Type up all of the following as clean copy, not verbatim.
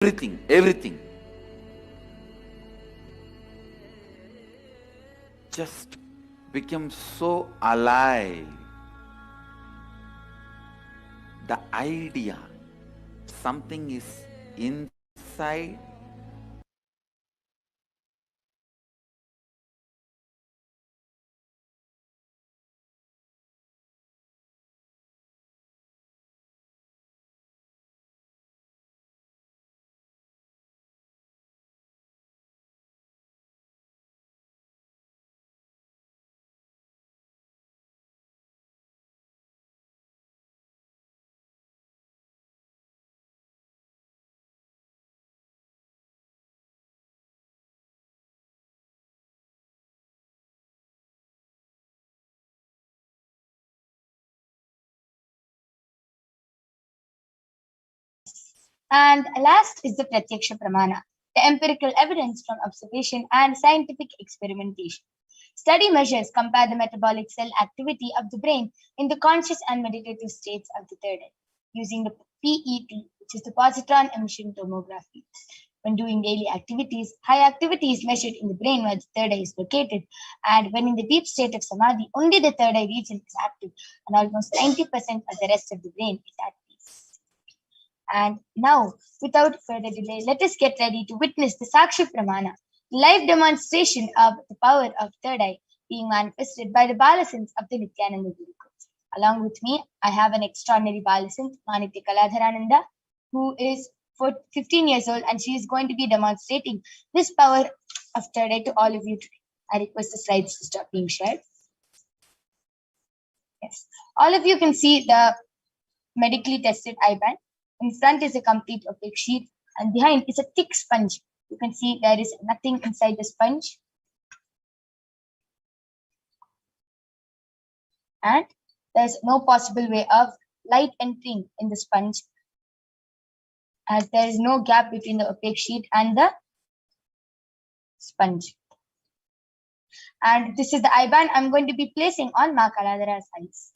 everything just becomes so alive. The idea something is inside And last is the Pratyaksha Pramana, the empirical evidence from observation and scientific experimentation. Study measures compare the metabolic cell activity of the brain in the conscious and meditative states of the third eye using the PET, which is the positron emission tomography. When doing daily activities, high activity is measured in the brain where the third eye is located. And when in the deep state of samadhi, only the third eye region is active, and almost 90% of the rest of the brain is at peace. And now, without further delay, let us get ready to witness the Sakshi Pramana, live demonstration of the power of third eye being manifested by the Balasants of the Nithyananda Gurukul. Along with me, I have an extraordinary Balasant, Manitya Kaladharananda, who is 15 years old, and she is going to be demonstrating this power of third eye to all of you today. I request the slides to stop being shared. Yes, all of you can see the medically tested eye band. In front is a complete opaque sheet, and behind is a thick sponge. You can see there is nothing inside the sponge. And there's no possible way of light entering in the sponge, as there is no gap between the opaque sheet and the sponge. And this is the eye band I'm going to be placing on Ma Kaladhara's eyes.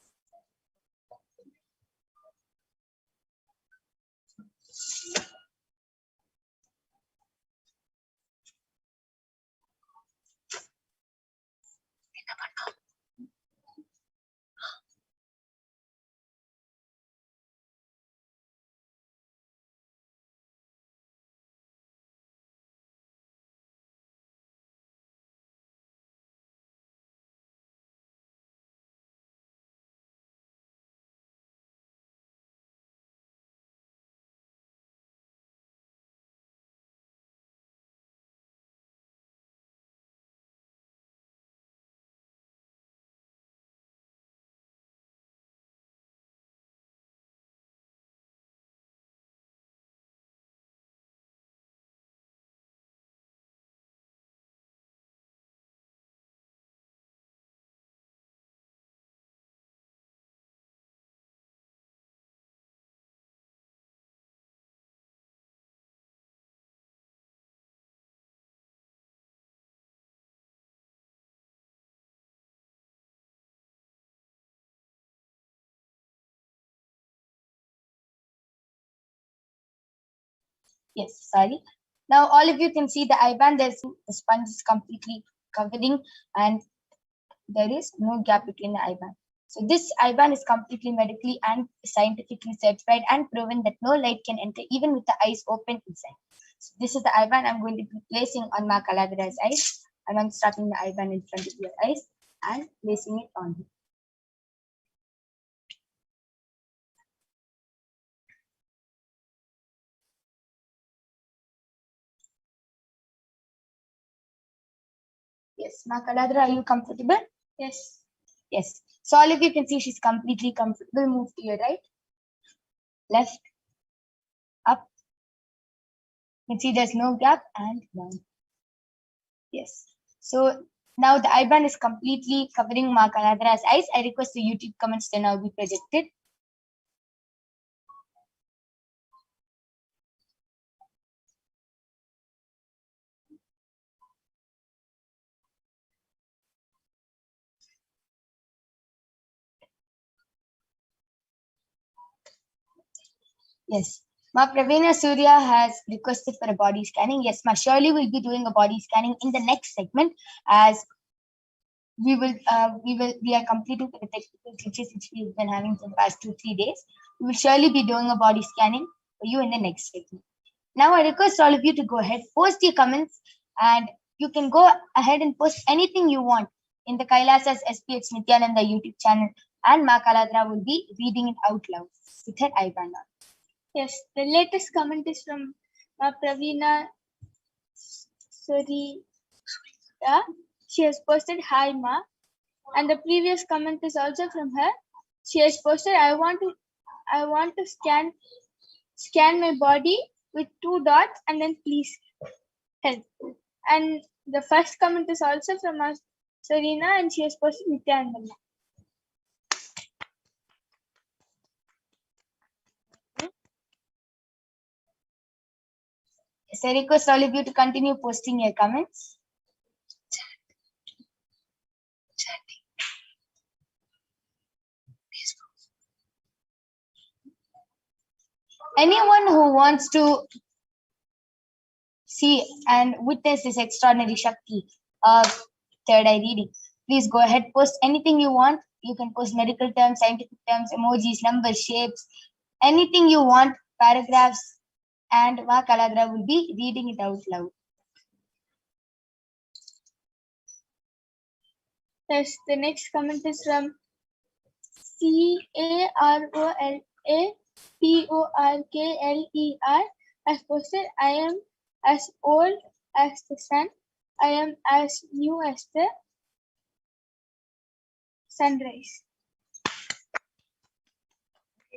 Yes, sorry. Now all of you can see the eye band. There's the sponge is completely covering, and there is no gap between the eye band. So this eye band is completely medically and scientifically certified and proven that no light can enter even with the eyes open inside. So this is the eye band I'm going to be placing on Ma Kaladhara's eyes. And I'm strapping the eye band in front of your eyes and placing it on you. Yes, Ma Kaladhara, are you comfortable? Yes. Yes. So all of you can see she's completely comfortable. Move to your right, left, up. You can see there's no gap, and down. Yes. So now the eye band is completely covering Ma Kaladhara's eyes. I request the YouTube comments to now be projected. Yes. Ma Pravina Surya has requested for a body scanning. Yes, Ma, surely we'll be doing a body scanning in the next segment, as we are completing the technical glitches which we've been having for the past 2-3 days. We will surely be doing a body scanning for you in the next segment. Now I request all of you to go ahead, post your comments, and you can go ahead and post anything you want in the Kailasas HDH Nithyananda YouTube channel, and Ma Kaladra will be reading it out loud with her IBAN. Yes, the latest comment is from Pravina Surya. She has posted hi Ma, and the previous comment is also from her. She has posted I want to scan my body with 2 dots and then please help. And the first comment is also from Serena, and she has posted Nithyananda. So I request all of you to continue posting your comments. Anyone who wants to see and witness this extraordinary Shakti of third eye reading, please go ahead, post anything you want. You can post medical terms, scientific terms, emojis, numbers, shapes, anything you want, paragraphs, and Ma Kaladra will be reading it out loud. Yes, the next comment is from CAROLAPORKLER. As posted, I am as old as the sun. I am as new as the sunrise.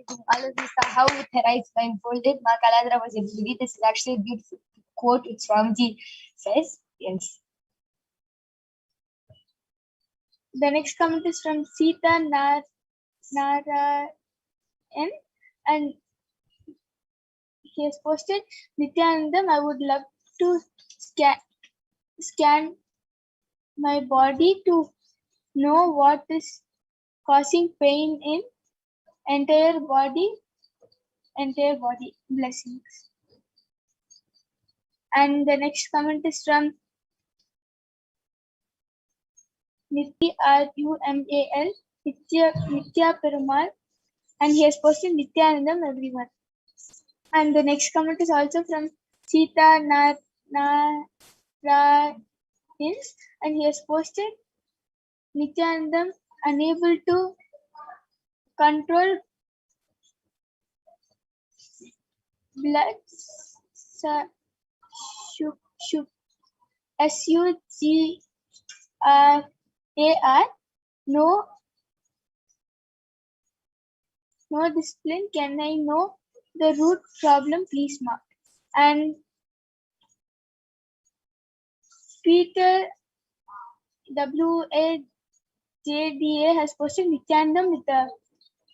All of you saw how with her eyes blindfolded, Ma Kaladra was able to read. This is actually a beautiful quote which Swamiji says. Yes. The next comment is from Sita Narayan, and he has posted Nithyanandam. I would love to scan my body to know what is causing pain in entire body. Blessings. And the next comment is from Rumal, Nithya Perumal, and he has posted Nithyanandam everyone. And the next comment is also from Sita Narayan, and he has posted Nithyanandam unable to control blood SUGAR, no discipline. Can I know the root problem, please, Ma? And Peter WAJDA has posted Nithyanandam with a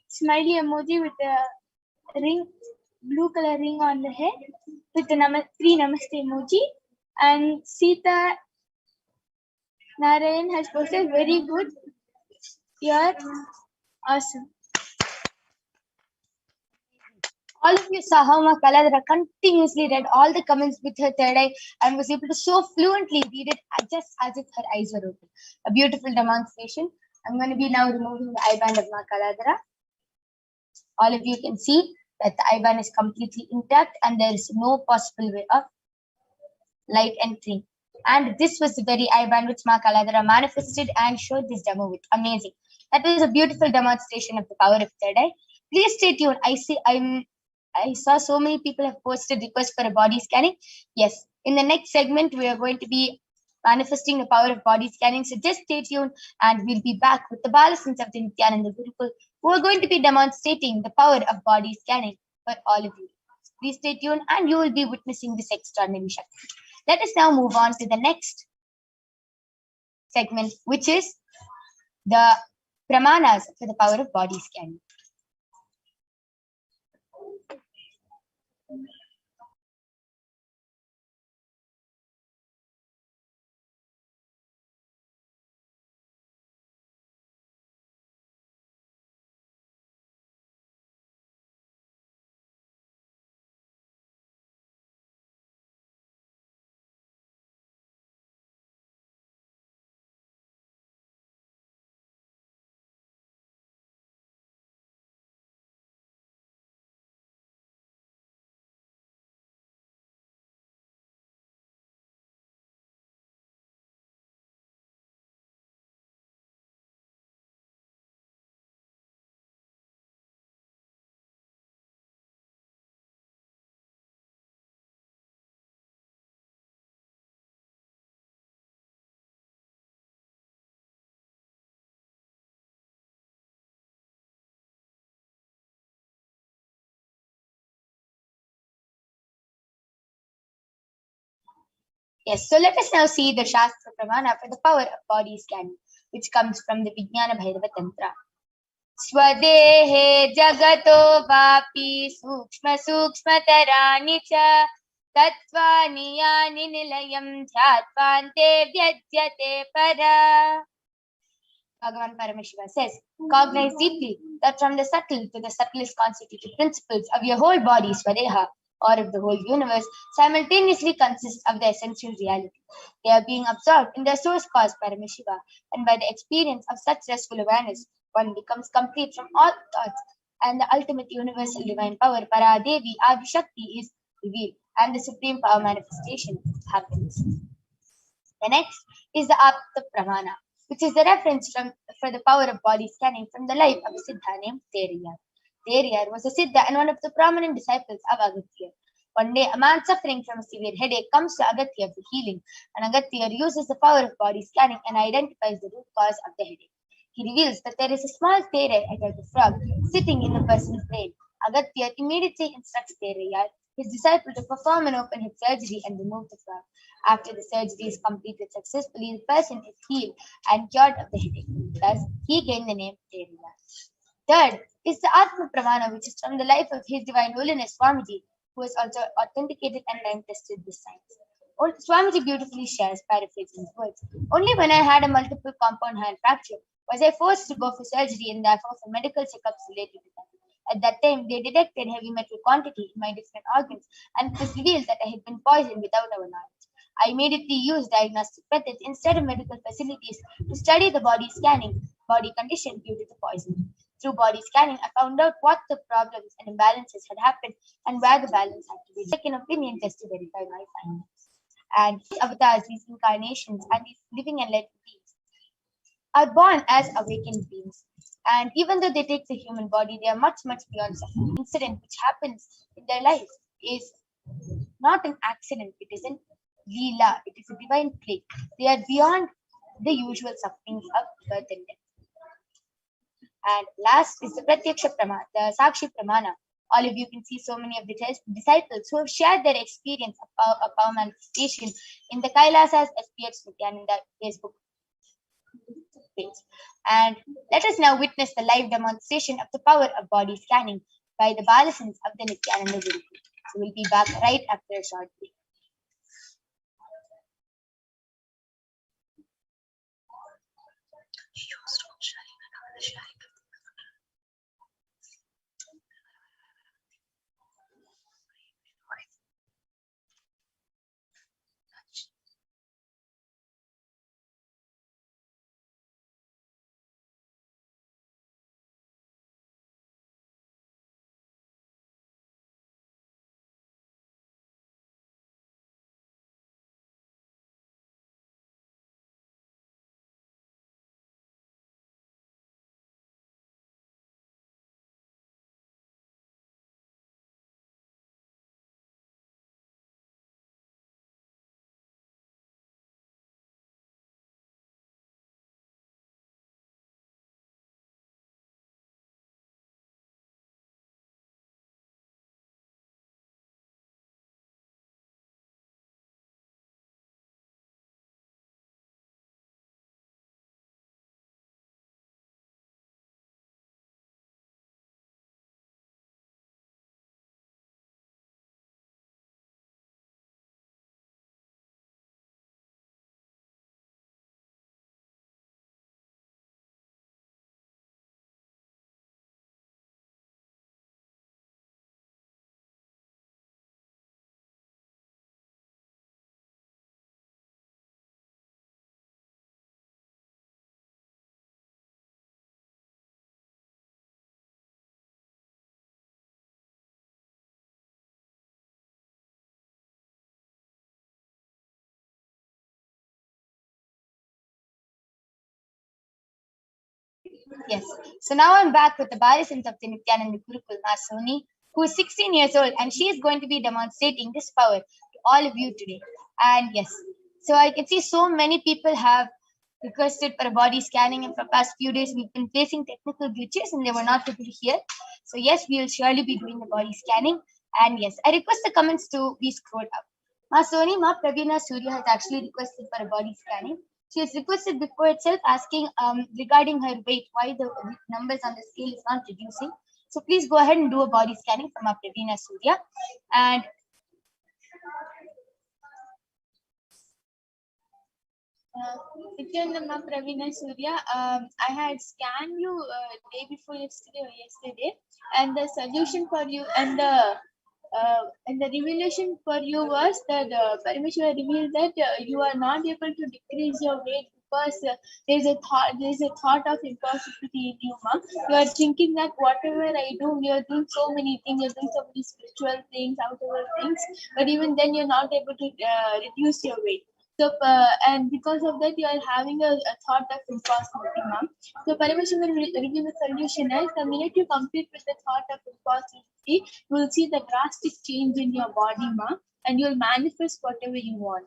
smiley emoji with a ring, blue color ring on the head with the 3 namaste emoji. And Sita Narayan has posted very good. You're awesome. All of you saw how Ma Kaladra continuously read all the comments with her third eye and was able to so fluently read it just as if her eyes were open. A beautiful demonstration. I'm going to be now removing the eye band of Ma Kaladra. All of you can see that the eye band is completely intact and there is no possible way of light entering. And this was the very eye band which Ma Kaladra manifested and showed this demo with. Amazing. That was a beautiful demonstration of the power of third eye. Please stay tuned. I saw so many people have posted requests for a body scanning. Yes, in the next segment, we are going to be manifesting the power of body scanning. So just stay tuned and we'll be back with the Balasins of the Nithyananda Gurukul, who are going to be demonstrating the power of body scanning for all of you. Please stay tuned and you will be witnessing this extraordinary Shakti. Let us now move on to the next segment, which is the Pramanas for the power of body scanning. Yes, so let us now see the Shastra Pramana for the power of body scanning, which comes from the Vijnana Bhairava Tantra. Swadehe jagato vapi sukshma sukshmatarani cha tattvani yani nilayam dhyattvante vyajyate para. Bhagavan Paramashiva says, cognize deeply that from the subtle to the subtlest constituted principles of your whole body, Swadeha, or of the whole universe, simultaneously consist of the essential reality. They are being absorbed in their source cause, Paramashiva, and by the experience of such restful awareness, one becomes complete from all thoughts, and the ultimate universal divine power, Paradevi, Adishakti, is revealed, and the supreme power manifestation happens. The next is the Apta Pramana, which is the reference for the power of body scanning from the life of a Siddha named Teriyar. Teriyar was a Siddha and one of the prominent disciples of Agatya. One day, a man suffering from a severe headache comes to Agatya for healing, and Agatya uses the power of body scanning and identifies the root cause of the headache. He reveals that there is a small Tere, like a frog, sitting in the person's brain. Agatya immediately instructs Teriyar, his disciple, to perform an open head surgery and remove the frog. After the surgery is completed successfully, the person is healed and cured of the headache. Thus, he gained the name Teriyar. Third is the Atma Pramana, which is from the life of His Divine Holiness Swamiji, who has also authenticated and time-tested this science. Swamiji beautifully shares, paraphrasing his words, only when I had a multiple compound hand fracture was I forced to go for surgery and therefore for medical checkups related to that. At that time, they detected heavy metal quantity in my different organs, and it was revealed that I had been poisoned without our knowledge. I immediately used diagnostic methods instead of medical facilities to study the body condition due to the poisoning. Through body scanning, I found out what the problems and imbalances had happened and where the balance had to be. Second opinion just to verify my findings. And these avatars, these incarnations, and these living and let beings are born as awakened beings. And even though they take the human body, they are much, much beyond suffering. The incident which happens in their life is not an accident, it is an Leela, it is a divine play. They are beyond the usual sufferings of birth and death. And last is the Pratyaksha Pramana, the Sakshi Pramana. All of you can see so many of the disciples who have shared their experience of power manifestation in the Kailasa's HDH Nithyananda Facebook page. And let us now witness the live demonstration of the power of body scanning by the Balasins of the Nithyananda Gurukul. So we'll be back right after a short break. Yes. So now I'm back with the Barisans of the Nithyananda Gurukul, Masoni, who is 16 years old, and she is going to be demonstrating this power to all of you today. And yes, so I can see so many people have requested for a body scanning, and for the past few days we've been facing technical glitches and they were not able to hear. So yes, we will surely be doing the body scanning. And yes, I request the comments to be scrolled up. Ma Soni, Ma Praveena Surya has actually requested for a body scanning. She has requested before itself asking regarding her weight, why the numbers on the scale is not reducing. So please go ahead and do a body scanning from Ma Praveena Surya. And Nithyananda Praveena Surya, I had scanned you day before yesterday, and the solution for you and the revelation for you was that Parameshwara revealed that you are not able to decrease your weight because there is a thought of impossibility in you, ma. You are thinking that whatever I do, you are doing so many things, you're doing so many spiritual things, outward things, but even then you're not able to reduce your weight. So, and because of that, you are having a thought of impossibility, ma'am. So, Parameshwara will reveal the solution as the minute you complete with the thought of impossibility, you will see the drastic change in your body, ma'am, and you will manifest whatever you want.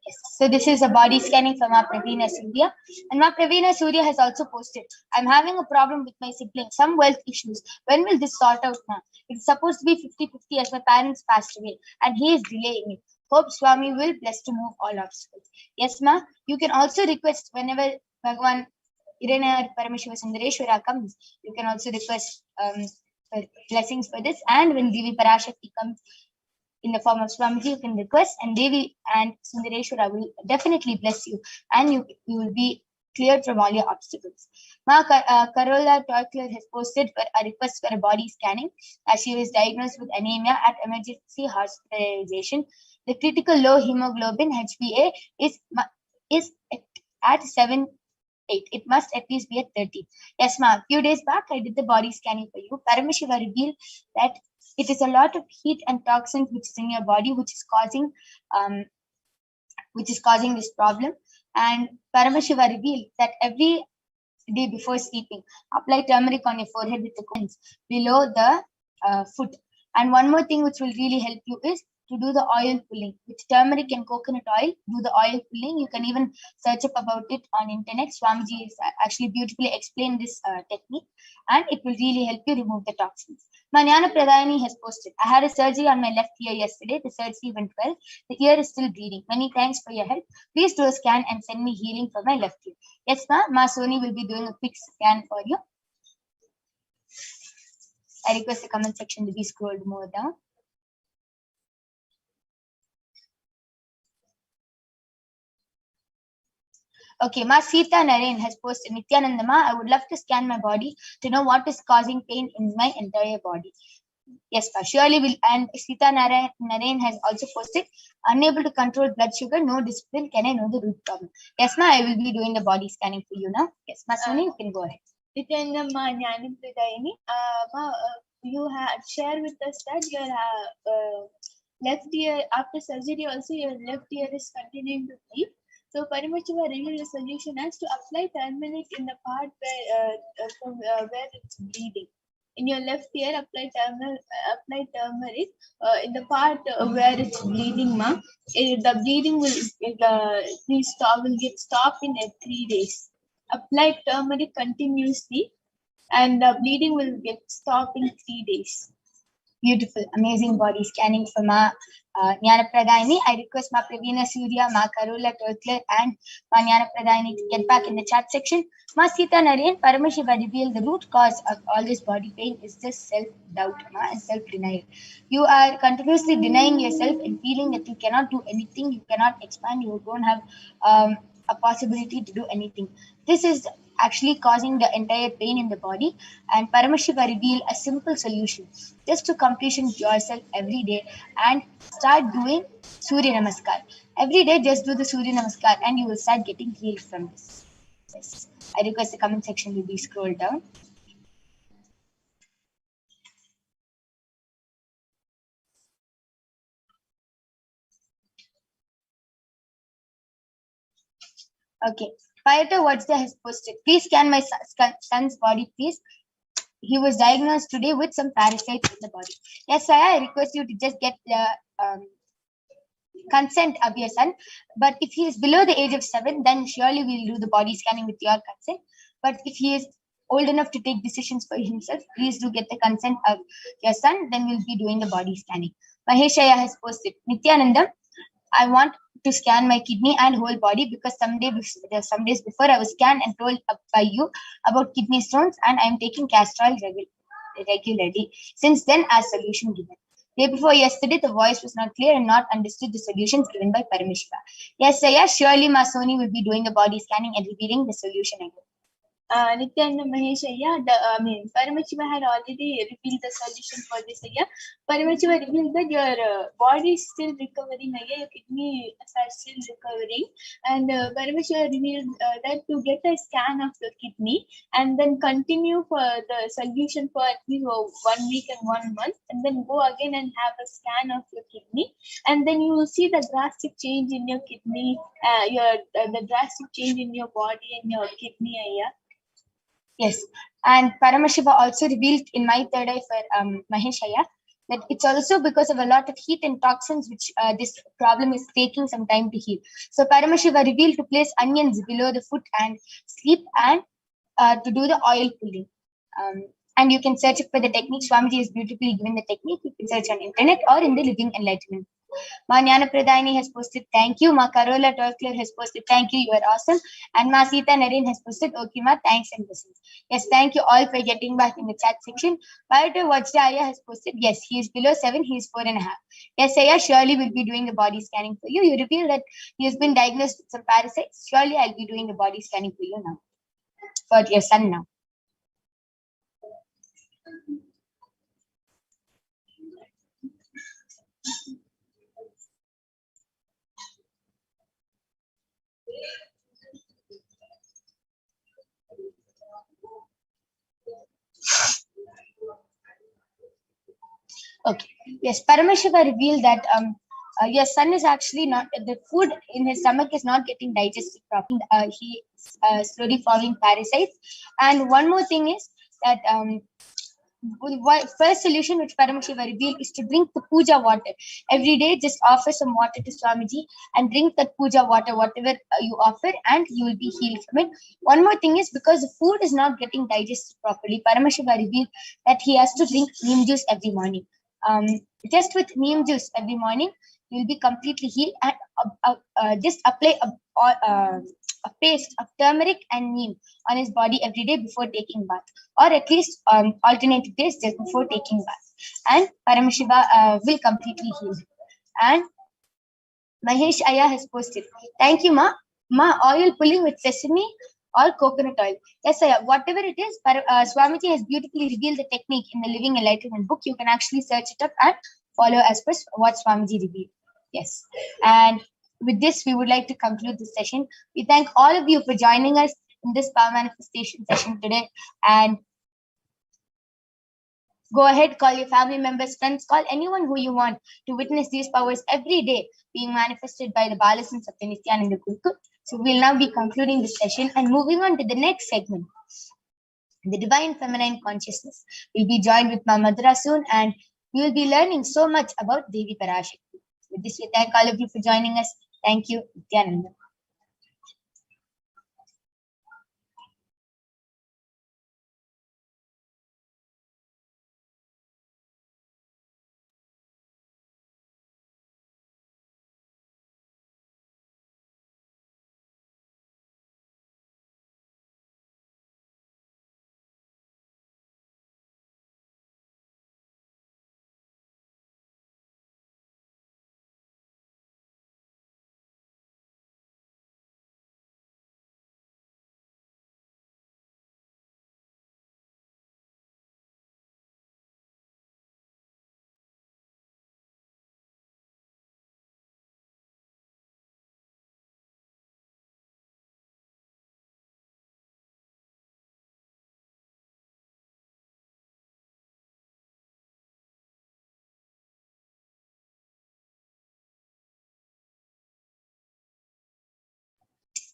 yes, so this is a body scanning from Ma Praveena Surya. And Ma Praveena Surya has also posted, I'm having a problem with my siblings, some wealth issues. When will this sort out, ma? It's supposed to be 50-50 as my parents passed away, and he is delaying it. Hope Swami will bless to move all obstacles. Yes, ma. You can also request whenever Bhagavan Irena Paramashiva Sundareshwara comes, you can also request for blessings for this. And when Devi Parashakti comes in the form of Swamiji, you can request, and Devi and Sundareshwara will definitely bless you, and you will be cleared from all your obstacles. Ma Carola Toykler has posted for a request for a body scanning as she was diagnosed with anemia at emergency hospitalization. The critical low hemoglobin HbA is at 7-8. It must at least be at 30. Yes, ma. A few days back, I did the body scanning for you. Paramashiva revealed that it is a lot of heat and toxins which is in your body, which is causing this problem. And Paramashiva revealed that every day before sleeping, apply turmeric on your forehead with the coins below the foot. And one more thing which will really help you is to do the oil pulling with turmeric and coconut oil. Do the oil pulling. You can even search up about it on internet. Swamiji has actually beautifully explained this technique, and it will really help you remove the toxins. Manjana Pradayani has posted, I had a surgery on my left ear yesterday. The surgery went well. The ear is still bleeding. Many thanks for your help. Please do a scan and send me healing for my left ear. Yes, ma. Ma Soni will be doing a quick scan for you. I request the comment section to be scrolled more down. Okay, Ma Sita Narain has posted, Nithyananda ma, I would love to scan my body to know what is causing pain in my entire body. Yes, ma, surely will. And Sita Narain has also posted, unable to control blood sugar, no discipline, can I know the root problem? Yes, ma, I will be doing the body scanning for you now. Yes, ma, Soni, you can go ahead. Nithyananda ma Jnanam Pradayani, you had shared with us that your left ear, after surgery also, your left ear is continuing to bleed. So Paramashiva revealed the solution as to apply turmeric in the part where it's bleeding. In your left ear, apply turmeric in the part where it's bleeding, ma. The bleeding will get stopped in 3 days. Apply turmeric continuously, and the bleeding will get stopped in 3 days. Beautiful, amazing body scanning for Ma Jnana Pradayani. I request Ma Praveena Surya, Ma Carola Toykler, and Ma Jnana Pradayani to get back in the chat section. Ma Sita Narain, Paramashiva revealed the root cause of all this body pain is just self-doubt, ma, and self-denial. You are continuously denying yourself and feeling that you cannot do anything, you cannot expand, you don't have a possibility to do anything. This is actually causing the entire pain in the body, and Paramashiva revealed a simple solution. Just to completion yourself every day and start doing Surya Namaskar. Every day just do the Surya Namaskar and you will start getting healed from this. Yes. I request the comment section to be scrolled down. Okay. Payata Wadzda has posted, please scan my son's body, please. He was diagnosed today with some parasites in the body. Yes, Saya, I request you to just get the consent of your son. But if he is below the age of 7, then surely we'll do the body scanning with your consent. But if he is old enough to take decisions for himself, please do get the consent of your son. Then we'll be doing the body scanning. Maheshaya has posted, Nithyanandam, I want to scan my kidney and whole body because some days before I was scanned and told by you about kidney stones, and I am taking castrol regularly. Since then, as solution given. Day before yesterday, the voice was not clear and not understood the solutions given by Paramashiva. Yes, sir, yes, surely Masoni will be doing the body scanning and revealing the solution again. Nithyananda Maheshaya, Paramashiva had already revealed the solution for this. Paramashiva revealed that your body is still recovering, your kidneys are still recovering, and Paramashiva revealed that to get a scan of the kidney and then continue for the solution for at least 1 week and 1 month, and then go again and have a scan of your kidney, and then you will see the drastic change in your kidney, the drastic change in your body and your kidney. Yes, and Paramashiva also revealed in my third eye for Maheshaya that it's also because of a lot of heat and toxins which this problem is taking some time to heal. So Paramashiva revealed to place onions below the foot and sleep, and to do the oil pulling. And you can search for the technique. Swamiji has beautifully given the technique. You can search on internet or in the Living Enlightenment. Ma Jnana Pradayani has posted, thank you. Ma Carola Torcler has posted, thank you, you are awesome. And Ma Sita Naren has posted, okay Ma, thanks and blessings. Yes, thank you all for getting back in the chat section. Bharat Vajraya has posted, yes, he is below 7, he is 4.5. Yes, Aya, surely will be doing the body scanning for you. You reveal that he has been diagnosed with some parasites. Surely I'll be doing the body scanning for you now. For your son now. Okay. Yes, Paramashiva revealed that your son is actually not, the food in his stomach is not getting digested properly. He is slowly forming parasites. And one more thing is that first solution which Paramashiva revealed is to drink the puja water. Every day, just offer some water to Swamiji and drink that puja water, whatever you offer, and you will be healed from it. One more thing is because the food is not getting digested properly, Paramashiva revealed that he has to drink neem juice every morning. Just with neem juice every morning, you will be completely healed, and just apply a paste of turmeric and neem on his body every day before taking bath, or at least alternative days just before taking bath, and Paramashiva will completely heal him. And Mahesh Aya has posted, thank you Ma. Ma, oil pulling with sesame or coconut oil. Yes, Aya, whatever it is, Swamiji has beautifully revealed the technique in the Living Enlightenment book. You can actually search it up and follow as per what Swamiji revealed. Yes, and with this, we would like to conclude this session. We thank all of you for joining us in this power manifestation session today. And go ahead, call your family members, friends, call anyone who you want to witness these powers every day being manifested by the Balasons of the Nithyananda Gurukul. So we'll now be concluding this session and moving on to the next segment, the Divine Feminine Consciousness. We'll be joined with Ma Madhura soon, and we will be learning so much about Devi Parashakti. With this, we thank all of you for joining us. Thank you, Nithyananda.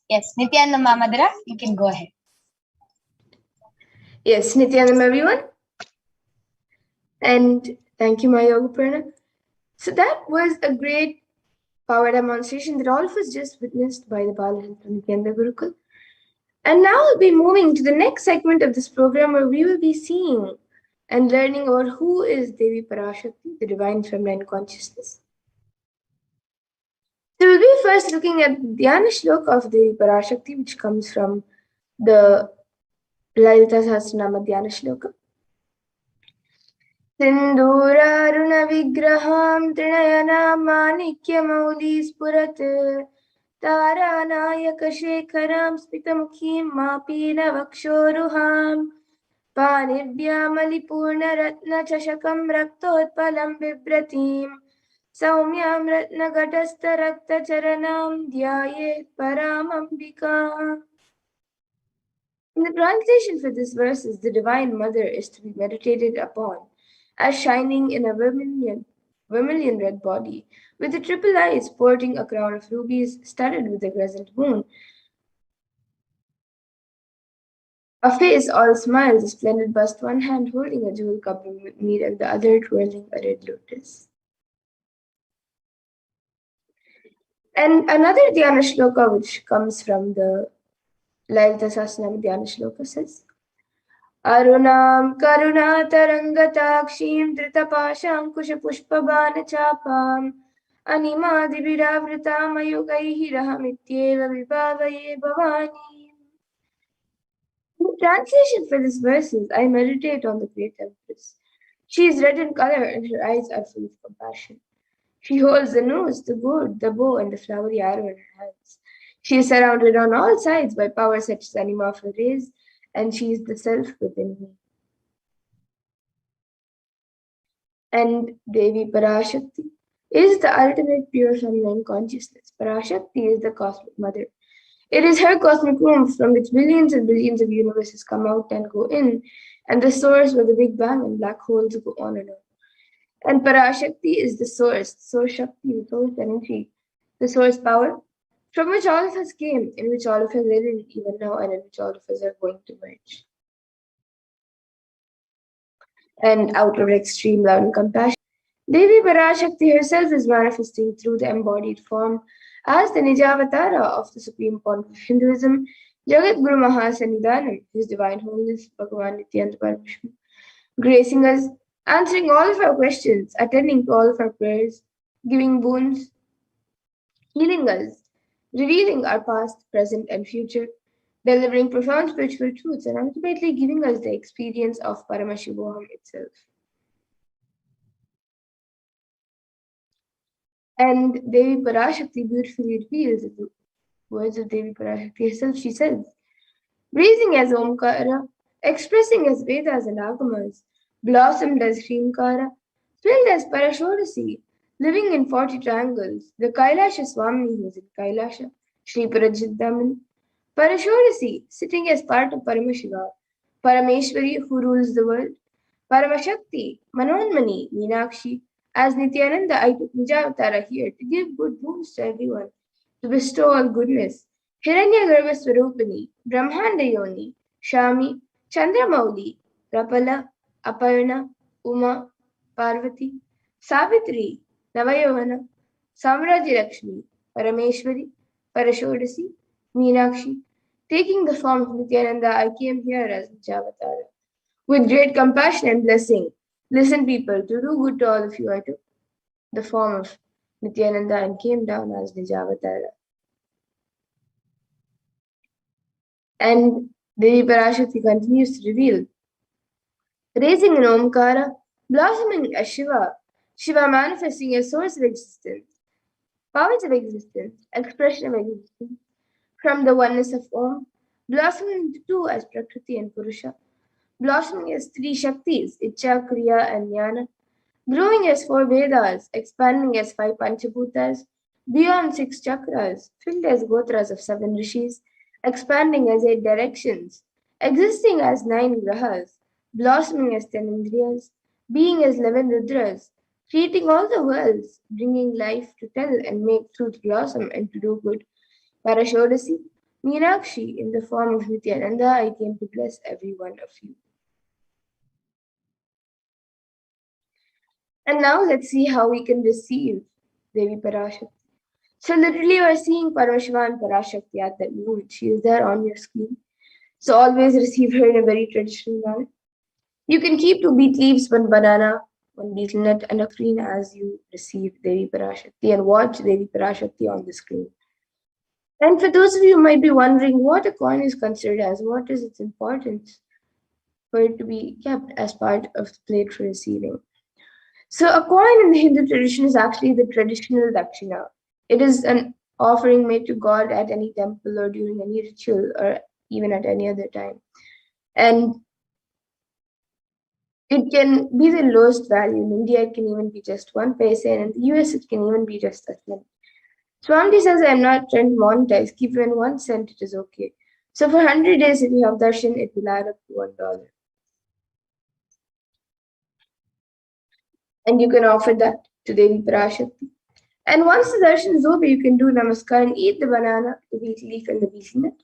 Yes, Nithyananda Ma Madhura, you can go ahead. Yes, Nithyananda everyone. And thank you, my Yoga Prana. So that was a great power demonstration that all of us just witnessed by the Balasons from Nithyananda Gurukul. And now we'll be moving to the next segment of this program where we will be seeing and learning about who is Devi Parashakti, the divine feminine consciousness. So we'll be first looking at the Dhyana Shloka of Devi Parashakti, which comes from the Lalita Sahasranama Dhyana Shloka. सिन्दूरारुणविग्रहां त्रिनयनामाणिक्यमौलिस्फुरत् तारानायकशेखरां स्मितमुखीं मापीनवक्षोरुहां पाणिभ्यामलिपूर्णरत्नचषकं रक्तोत्पलं बिभ्रतीं सौम्यां रत्नघटस्थरक्तचरणां ध्यायेत् परामम्बिकाम्. The translation for this verse is the Divine Mother is to be meditated upon as shining in a vermilion red body, with the triple eyes sporting a crown of rubies studded with a crescent moon. A face all smiles, a splendid bust, one hand holding a jewel cup of mead and the other twirling a red lotus. And another Dhyana Shloka, which comes from the Lalita Sahasranama Dhyana Shloka, says, Arunam karunatarangatakshiim dhritapaşankuşapuşpabanachapam animadibhiravritam ayugaihi rahamityeva vibhavaye bhavani. The translation for this verse is, I meditate on the great Empress. She is red in color and her eyes are full of compassion. She holds the noose, the gourd, the bow, and the flowery arrow in her hands. She is surrounded on all sides by power such as anima of her rays, and she is the self within me. And Devi Parashakti is the ultimate pure feminine consciousness. Parashakti is the cosmic mother. It is her cosmic womb from which billions and billions of universes come out and go in, and the source where the Big Bang and black holes go on and on. And Parashakti is the source Shakti, the source energy, the source power, from which all of us came, in which all of us are living even now, and in which all of us are going to merge. And out of extreme love and compassion, Devi Parashakti herself is manifesting through the embodied form as the Nijavatara of the Supreme Point of Hinduism, Jagat Guru Mahasannidhanam, His Divine Holiness Bhagavan Nithyananda Paramashivam, gracing us, answering all of our questions, attending to all of our prayers, giving boons, healing us, revealing our past, present, and future, delivering profound spiritual truths, and ultimately giving us the experience of Paramashivoham itself. And Devi Parashakti beautifully reveals the words of Devi Parashakti herself. She says, breathing as Omkara, expressing as Vedas and Agamas, blossomed as Shrimkara, filled as Parashodasi, living in 40 triangles, the Kailasha Swami who is in Kailasha, Shri Parajiddaman, Parashodasi, sitting as part of Paramashiva, Parameshwari who rules the world, Paramashakti, Manonmani, Meenakshi. As Nithyananda, I took Nijavatara here to give good boons to everyone, to bestow all goodness. Hiranyagarbha Swarupani, Brahmanda Yoni, Shami, Chandramauli, Rapala, Aparna, Uma, Parvati, Savitri, Navayovana, Samraji Lakshmi, Parameshwari, Parashodasi, Meenakshi. Taking the form of Nithyananda, I came here as Nijavatara. With great compassion and blessing, listen, people, to do good to all of you, I took the form of Nithyananda and came down as Nijavatara. And Devi Parashakti continues to reveal, raising an Omkara, blossoming as Shiva, Shiva manifesting as source of existence, powers of existence, expression of existence, from the oneness of Om, blossoming into two as Prakriti and Purusha, blossoming as three Shaktis, Icha, Kriya, and Jnana, growing as 4 Vedas, expanding as 5 Panchabhutas, beyond 6 chakras, filled as gotras of 7 rishis, expanding as 8 directions, existing as 9 grahas, blossoming as 10 indriyas, being as 11 rudras, creating all the worlds, bringing life to tell and make truth blossom and to do good. Parashodasi, Meenakshi, in the form of Nithyananda, I came to bless every one of you. And now let's see how we can receive Devi Parashakti. So literally we're seeing Paramashiva and Parashakti at that moment. She is there on your screen. So always receive her in a very traditional manner. You can keep 2 beet leaves, 1 banana, 1 betel nut, and a screen as you receive Devi Parashakti and watch Devi Parashakti on the screen. And for those of you who might be wondering what a coin is considered as, what is its importance for it to be kept as part of the plate for receiving. So a coin in the Hindu tradition is actually the traditional dakshina. It is an offering made to God at any temple or during any ritual or even at any other time. And it can be the lowest value. In India, it can even be just 1 paise, and in the US, it can even be just a cent. Swamiji says, I'm not trying to monetize. Keep even 1 cent, it is okay. So for 100 days, if you have darshan, it will add up to $1. And you can offer that to Devi Parashakti. And once the darshan is over, you can do namaskar and eat the banana, the wheat leaf, and the betel nut,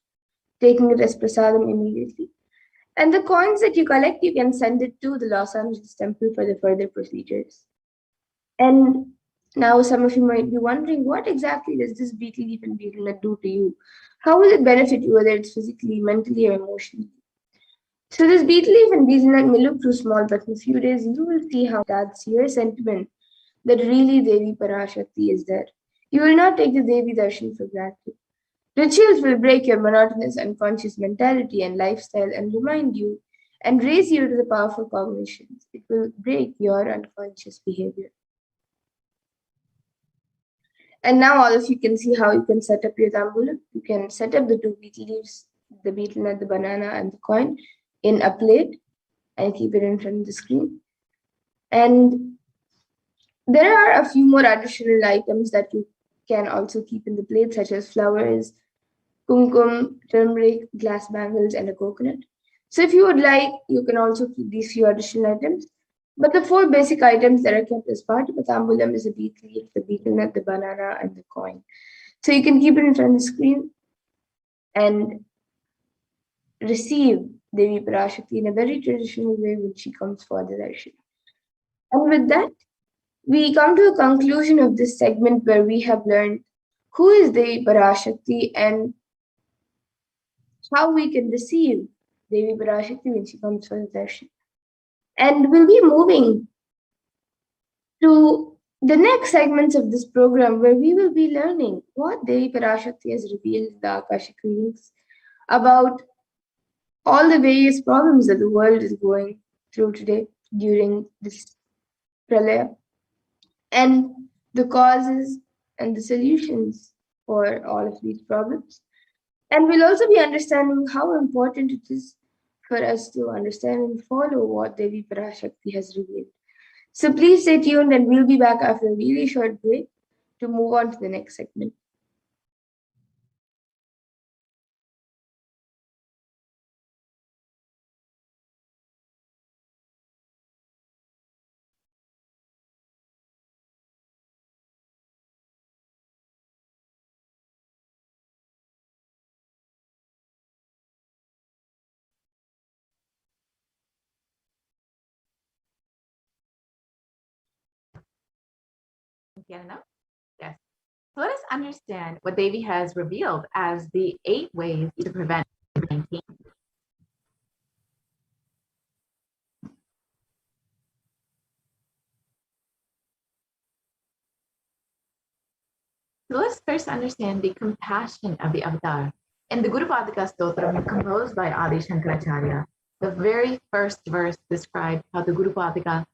taking it as prasadam immediately. And the coins that you collect, you can send it to the Los Angeles temple for the further procedures. And now some of you might be wondering, what exactly does this betel leaf and betel nut do to you? How will it benefit you, whether it's physically, mentally, or emotionally? So this betel leaf and betel nut may look too small, but in a few days you will see how that's your sentiment that really Devi Parashakti is there. You will not take the Devi Darshan for granted. Rituals will break your monotonous unconscious mentality and lifestyle and remind you and raise you to the powerful cognitions. It will break your unconscious behavior. And now all of you can see how you can set up your tambulam. You can set up the 2 betel leaves, the betel nut, the banana, and the coin in a plate and keep it in front of the screen. And there are a few more additional items that you can also keep in the plate, such as flowers, kumkum, turmeric, glass bangles, and a coconut. So if you would like, you can also keep these few additional items. But the 4 basic items that are kept as part of the tambulam is the betel leaf, the betel nut, the banana, and the coin. So you can keep it in front of the screen and receive Devi Parashakti in a very traditional way when she comes for the darshan. And with that, we come to a conclusion of this segment where we have learned who is Devi Parashakti and how we can receive Devi Parashakti when she comes for the darshan. And we'll be moving to the next segments of this program where we will be learning what Devi Parashakti has revealed in the Akashic readings about all the various problems that the world is going through today during this pralaya, and the causes and the solutions for all of these problems. And we'll also be understanding how important it is for us to understand and follow what Devi Parashakti has revealed. So please stay tuned and we'll be back after a really short break to move on to the next segment. Nithyananda? Yes. So let us understand what Devi has revealed as the 8 ways to prevent COVID-19. So let's first understand the compassion of the avatar. In the Guru Padika Stotram composed by Adi Shankaracharya, the very first verse described how the Guru Padika,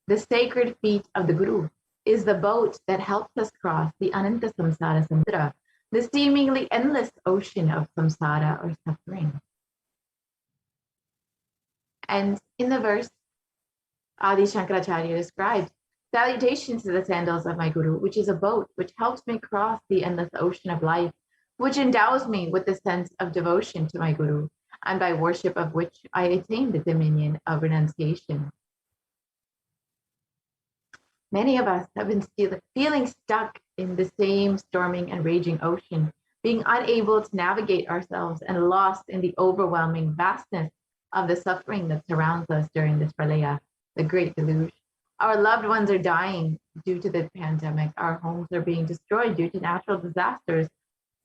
the sacred feet of the Guru, is the boat that helps us cross the Ananta Samsara Samudra, the seemingly endless ocean of samsara or suffering. And in the verse, Adi Shankaracharya describes, salutations to the sandals of my Guru, which is a boat which helps me cross the endless ocean of life, which endows me with the sense of devotion to my Guru, and by worship of which I attain the dominion of renunciation. Many of us have been feeling stuck in the same storming and raging ocean, being unable to navigate ourselves and lost in the overwhelming vastness of the suffering that surrounds us during this pralaya, the great deluge. Our loved ones are dying due to the pandemic. Our homes are being destroyed due to natural disasters.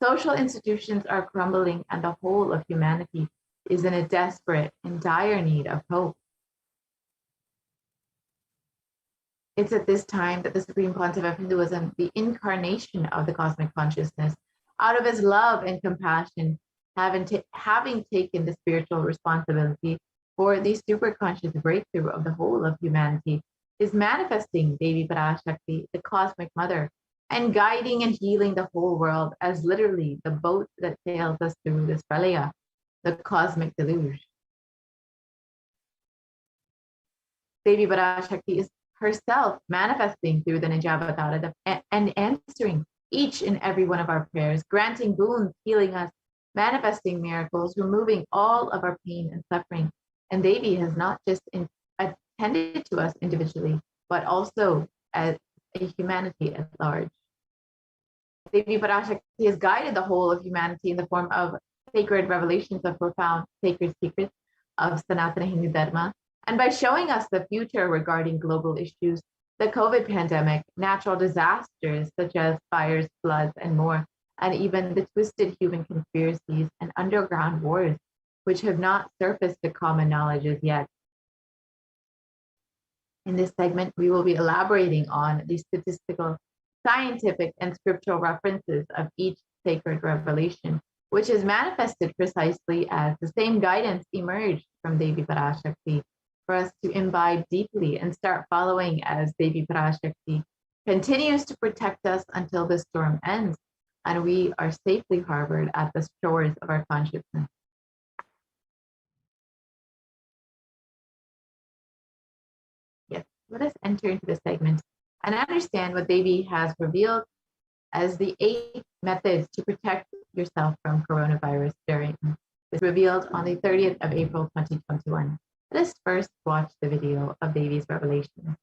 Social institutions are crumbling, and the whole of humanity is in a desperate and dire need of hope. It's at this time that the Supreme Pontiff of Hinduism, the incarnation of the cosmic consciousness, out of his love and compassion, having taken the spiritual responsibility for the superconscious breakthrough of the whole of humanity, is manifesting Devi Parashakti, the cosmic mother, and guiding and healing the whole world as literally the boat that sails us through this pralaya, the cosmic deluge. Devi Parashakti is herself manifesting through the Nijavatara and answering each and every one of our prayers, granting boons, healing us, manifesting miracles, removing all of our pain and suffering. And Devi has not just attended to us individually, but also as a humanity at large. Devi Parashakti has guided the whole of humanity in the form of sacred revelations of profound sacred secrets of Sanatana Hindu Dharma, and by showing us the future regarding global issues, the COVID pandemic, natural disasters such as fires, floods, and more, and even the twisted human conspiracies and underground wars, which have not surfaced to common knowledge as yet. In this segment, we will be elaborating on the statistical, scientific, and scriptural references of each sacred revelation, which is manifested precisely as the same guidance emerged from Devi Parashakti for us to imbibe deeply and start following as Devi Parashakti continues to protect us until the storm ends and we are safely harbored at the shores of our consciousness. Yes, let us enter into the segment and understand what Devi has revealed as the 8 methods to protect yourself from coronavirus during this, revealed on the 30th of April 2021. Let us first watch the video of Devi's revelation.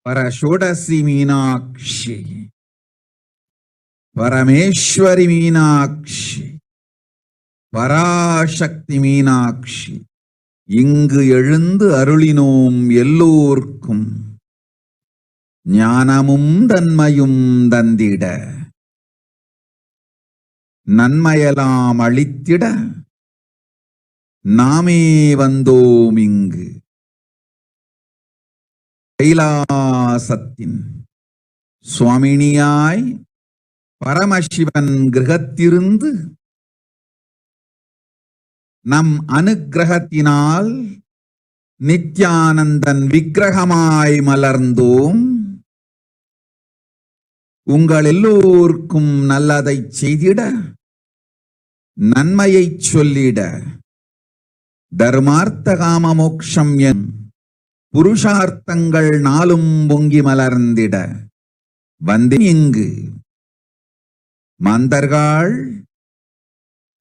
Parashodasi Meenakshi, Parameshwari Meenakshi, Parashakti Meenakshi, இங்கு எழுந்து அருளினோம் எல்லோர்க்கும் ஞானமும் தன்மையும் தந்திட நன்மையெல்லாம் அளித்திட நாமே வந்தோம் இங்கு. கைலாசத்தின் சுவாமினியாய் பரமசிவன் கிரகத்திருந்து நம் அனுக்கிரகத்தினால் நித்யானந்தன் விக்கிரகமாய் மலர்ந்தோம். உங்கள் எல்லோருக்கும் நல்லதை செய்திட, நன்மையை சொல்லிட, தர்மார்த்த காம மோக்ஷம் என் புருஷார்த்தங்கள் நாளும் பொங்கி மலர்ந்திட வந்தேன் இங்கு. மாந்தர்கள்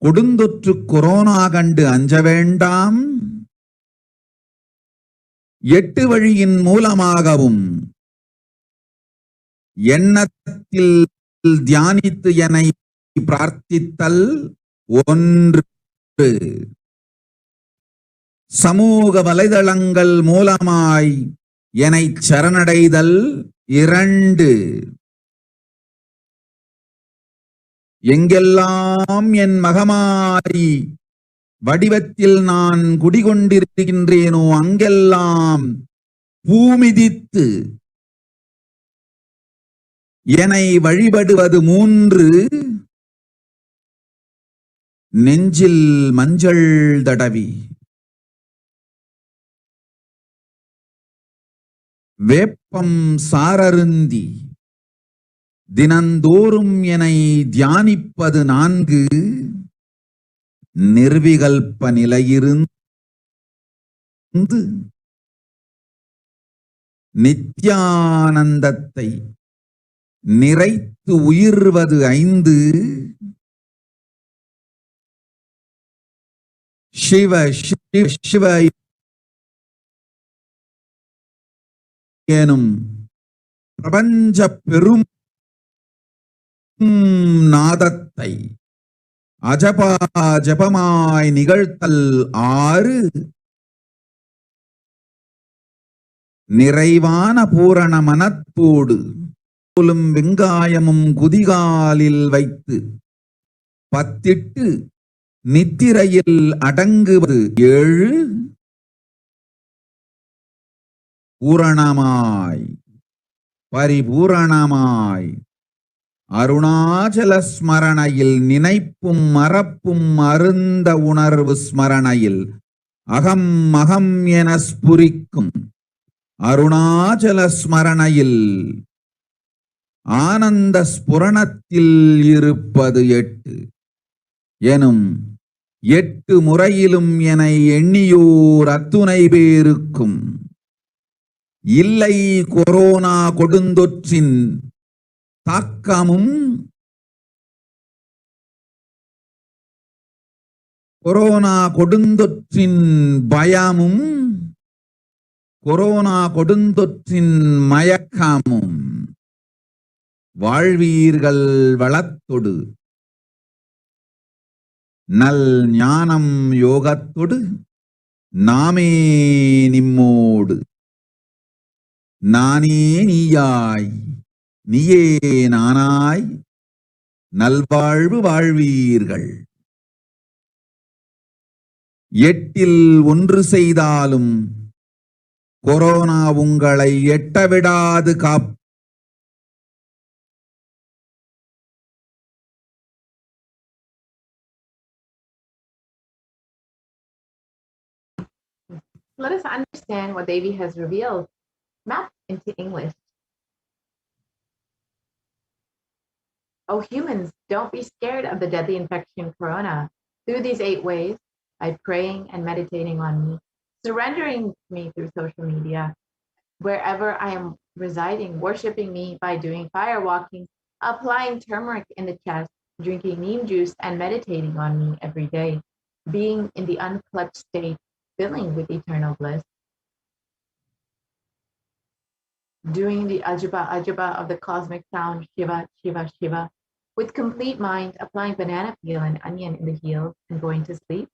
கொடுந்தொற்று கொரோனா கண்டு அஞ்ச வேண்டாம். 8 வழியின் மூலமாகவும் எண்ணத்தில் தியானித்து என்னை பிரார்த்தித்தல் 1, சமூக வலைதளங்கள் மூலமாய் என்னை சரணடைதல் 2, எங்கெல்லாம் என் மகமாரி வடிவத்தில் நான் குடிகொண்டிருக்கின்றேனோ அங்கெல்லாம் பூமிதித்து என்னை வழிபடுவது 3, நெஞ்சில் மஞ்சள் தடவி வேப்பம் சாரருந்தி தினந்தோறும் என்னை தியானிப்பது 4, நிர்விகல்ப நிலையிருந்து நித்யானந்தத்தை நிறைத்து உயிர்வது 5, சிவ சிவ சிவ எனும் பிரபஞ்ச பெரும் நாதத்தை அஜபா ஜபமாய் நிகழ்த்தல் 6, நிறைவான பூரண மனத்தோடு போலும் வெங்காயமும் குதிகாலில் வைத்து 10 நித்திரையில் அடங்குவது 7, பூரணமாய் பரிபூரணமாய் அருணாச்சல ஸ்மரணையில் நினைப்பும் மறப்பும் அருந்த உணர்வு ஸ்மரணையில் அகம் அகம் என ஸ்புரிக்கும் அருணாச்சல ஸ்மரணையில் ஆனந்த ஸ்புரணத்தில் இருப்பது 8 எனும் 8 முறையிலும் என எண்ணியோர் அத்துணை பேருக்கும் இல்லை கொரோனா கொடுந்தொற்றின் தாக்கமும் கொரோனா கொடுந்தொற்றின் பயமும் கொரோனா கொடுந்தொற்றின் மயக்கமும் வாழ்வீர்கள் வளத்தொடு நல் ஞானம் யோகத்தொடு நாமே நிம்மோடு நானே நீயாய் நீயே நானாய் நல்வாழ்வு வாழ்வீர்கள். 8இல் 1 செய்தாலும் கொரோனா உங்களை எட்டவிடாது காப்பு. Let us understand what Devi has revealed, mapped into English. Oh, humans, don't be scared of the deadly infection corona. Through these 8 ways, by praying and meditating on me, surrendering me through social media, wherever I am residing, worshiping me by doing fire walking, applying turmeric in the chest, drinking neem juice, and meditating on me every day, being in the unclutched state, filling with eternal bliss. Doing the Ajaba of the cosmic sound, Shiva, Shiva, Shiva, with complete mind, applying banana peel and onion in the heels and going to sleep,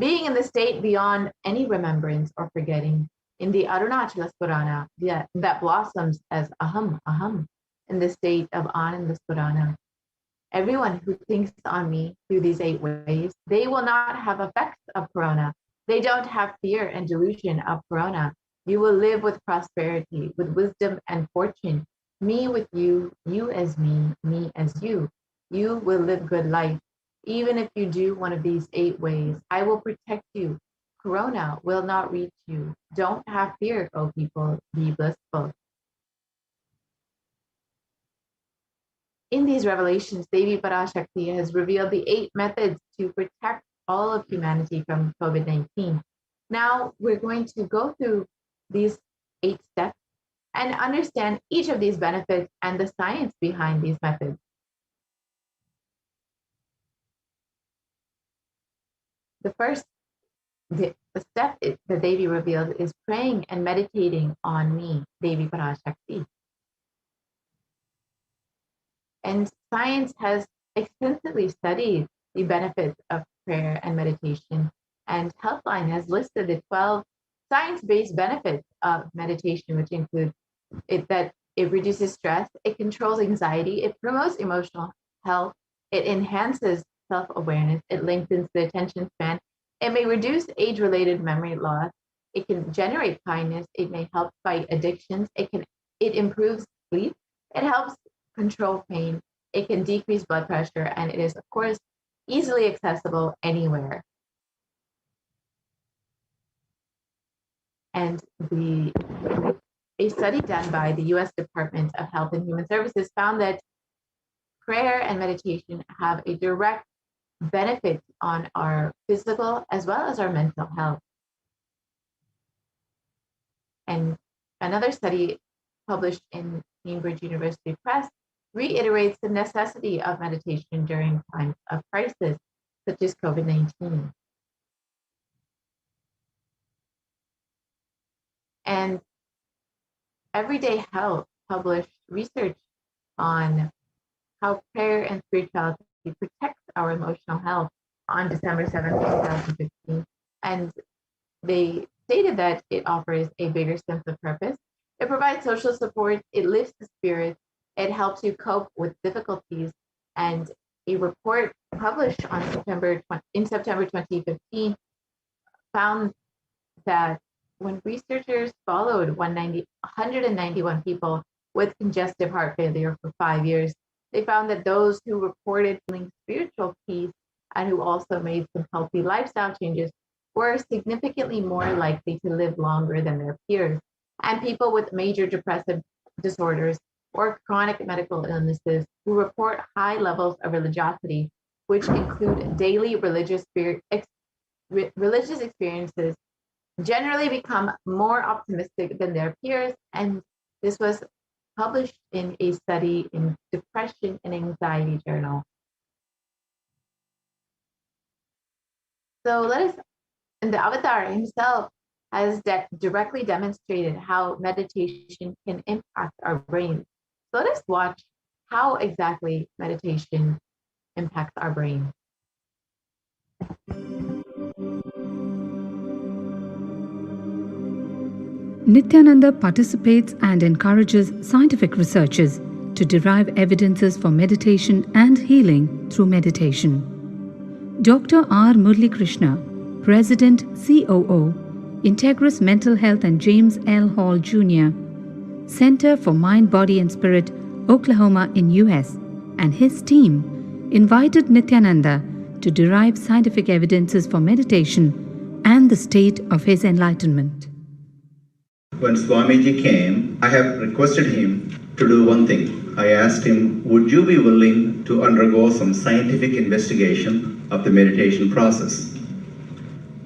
being in the state beyond any remembrance or forgetting, in the Arunachala Spurana that blossoms as Aham, Aham, in the state of Ananda Spurana. Everyone who thinks on me through these 8 ways, they will not have effects of corona. They don't have fear and delusion of corona. You will live with prosperity, with wisdom and fortune. Me with you, you as me as you. You will live good life. Even if you do one of these 8 ways, I will protect you. Corona will not reach you. Don't have fear, O people. Be blissful. In these revelations, Devi Parashakti has revealed the 8 methods to protect all of humanity from COVID-19. Now we're going to go through these 8 steps and understand each of these benefits and the science behind these methods. The first the step that Devi revealed is praying and meditating on me, Devi Parashakti. And science has extensively studied the benefits of prayer and meditation, and Healthline has listed the 12 science-based benefits of meditation, which include that it reduces stress, it controls anxiety, it promotes emotional health, it enhances self-awareness, it lengthens the attention span, it may reduce age-related memory loss, it can generate kindness, it may help fight addictions, it improves sleep, it helps control pain, it can decrease blood pressure, and it is, of course, easily accessible anywhere. And a study done by the US Department of Health and Human Services found that prayer and meditation have a direct benefit on our physical as well as our mental health. And another study published in Cambridge University Press reiterates the necessity of meditation during times of crisis, such as COVID-19. And Everyday Health published research on how prayer and spirituality protects our emotional health on December 7th, 2015. And they stated that it offers a bigger sense of purpose. It provides social support, it lifts the spirits, it helps you cope with difficulties. And a report published in September 2015 found that when researchers followed 191 people with congestive heart failure for 5 years, they found that those who reported feeling spiritual peace and who also made some healthy lifestyle changes were significantly more likely to live longer than their peers. And people with major depressive disorders or chronic medical illnesses who report high levels of religiosity, which include daily religious experiences, generally become more optimistic than their peers. And this was published in a study in Depression and Anxiety Journal. So and the avatar himself has directly demonstrated how meditation can impact our brain. So let us watch how exactly meditation impacts our brain. Nithyananda participates and encourages scientific researchers to derive evidences for meditation and healing through meditation. Dr. R. Murli Krishna, President COO, Integris Mental Health and James L. Hall Jr., Center for Mind, Body and Spirit, Oklahoma in US, and his team invited Nithyananda to derive scientific evidences for meditation and the state of his enlightenment. When Swamiji came, I have requested him to do one thing. I asked him, would you be willing to undergo some scientific investigation of the meditation process?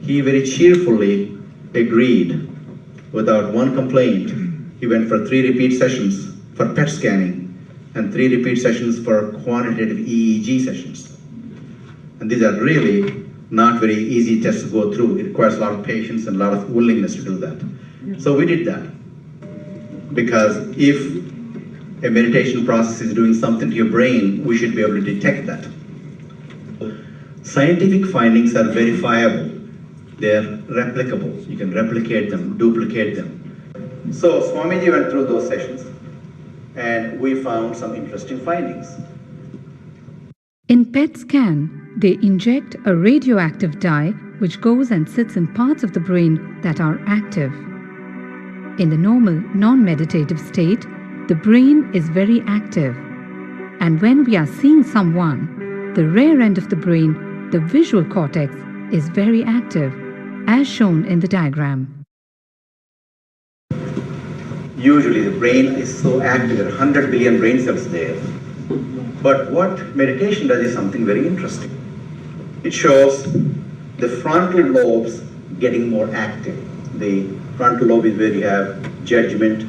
He very cheerfully agreed without one complaint. He went for 3 repeat sessions for PET scanning and 3 repeat sessions for quantitative EEG sessions. And these are really not very easy tests to go through. It requires a lot of patience and a lot of willingness to do that. So we did that, because if a meditation process is doing something to your brain, we should be able to detect that. Scientific findings are verifiable. They're replicable. You can replicate them, duplicate them. So Swamiji went through those sessions and we found some interesting findings. In PET scan, they inject a radioactive dye which goes and sits in parts of the brain that are active. In the normal, non-meditative state, the brain is very active. And when we are seeing someone, the rear end of the brain, the visual cortex, is very active, as shown in the diagram. Usually the brain is so active, there are 100 billion brain cells there. But what meditation does is something very interesting. It shows the frontal lobes getting more active. The frontal lobe is where you have judgment,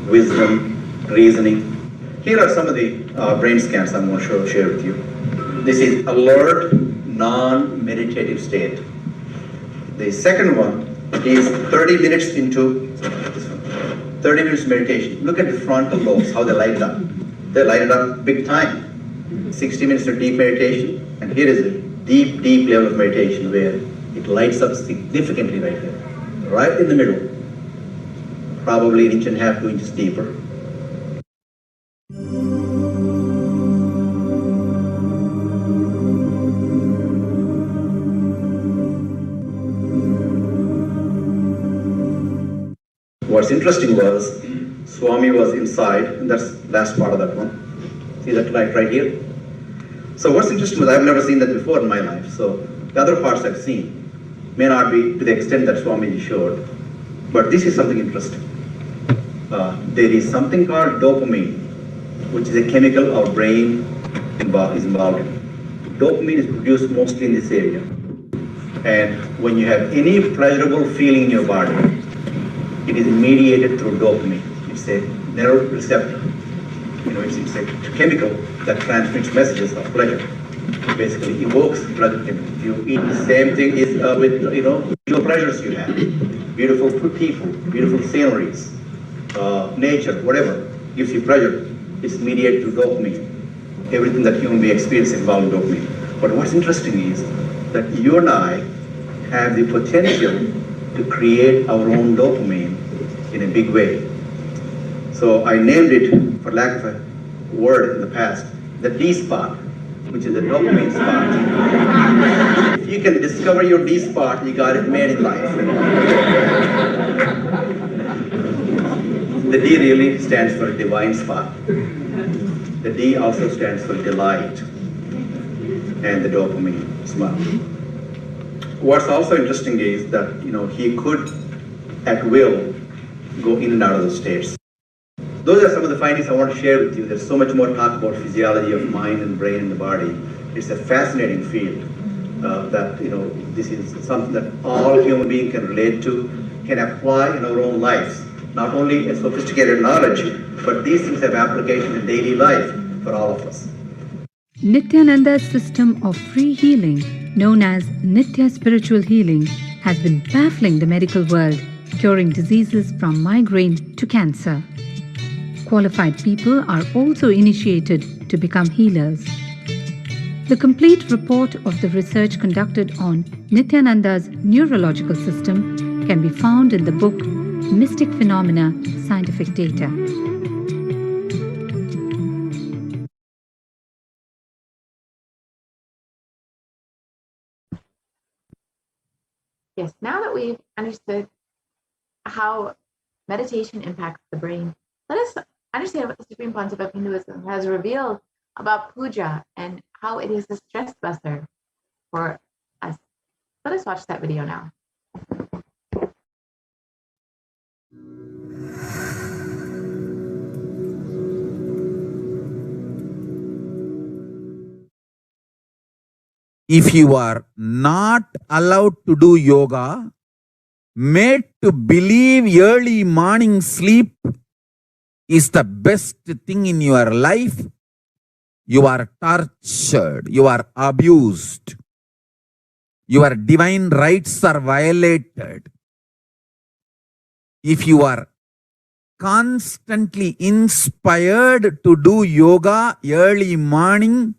wisdom, reasoning. Here are some of the brain scans I'm going to share with you. This is alert, non-meditative state. The second one is 30 minutes into this one. 30 minutes meditation. Look at the frontal lobes, how they light it up. They light it up big time. 60 minutes of deep meditation, and here is a deep, deep level of meditation where it lights up significantly right there. Right in the middle, probably 1.5 inches, 2 inches deeper. What's interesting was, Swami was inside, and that's the last part of that one. See that light right here? So what's interesting was, I've never seen that before in my life, so the other parts I've seen may not be to the extent that Swamiji showed, but this is something interesting. There is something called dopamine, which is a chemical our brain is involved in. Dopamine is produced mostly in this area. And when you have any pleasurable feeling in your body, it is mediated through dopamine. It's a neuroreceptor. It's a chemical that transmits messages of pleasure. It basically evokes pleasure. If you eat, the same thing is with visual pleasures you have. Beautiful people, beautiful sceneries, nature, whatever gives you pleasure. It's mediated through dopamine. Everything that human being experiences involves dopamine. But what's interesting is that you and I have the potential to create our own dopamine in a big way. So I named it, for lack of a word in the past, the D spot. which is the dopamine spot. If you can discover your D spot, you got it made in life. The D really stands for divine spot. The D also stands for delight and the dopamine spot. What's also interesting is that, he could at will go in and out of the states. Those are some of the findings I want to share with you. There's so much more talk about physiology of mind and brain and the body. It's a fascinating field that, this is something that all human beings can relate to, can apply in our own lives. Not only a sophisticated knowledge, but these things have application in daily life for all of us. Nithyananda's system of free healing, known as Nithya Spiritual Healing, has been baffling the medical world, curing diseases from migraine to cancer. Qualified people are also initiated to become healers. The complete report of the research conducted on Nithyananda's neurological system can be found in the book Mystic Phenomena, Scientific Data. Yes, now that we've understood how meditation impacts the brain, let us understand what the Supreme Concept of Hinduism has revealed about puja and how it is a stress buster for us. Let us watch that video now. If you are not allowed to do yoga, made to believe early morning sleep is the best thing in your life, you are tortured, you are abused, your divine rights are violated. If you are constantly inspired to do yoga early morning,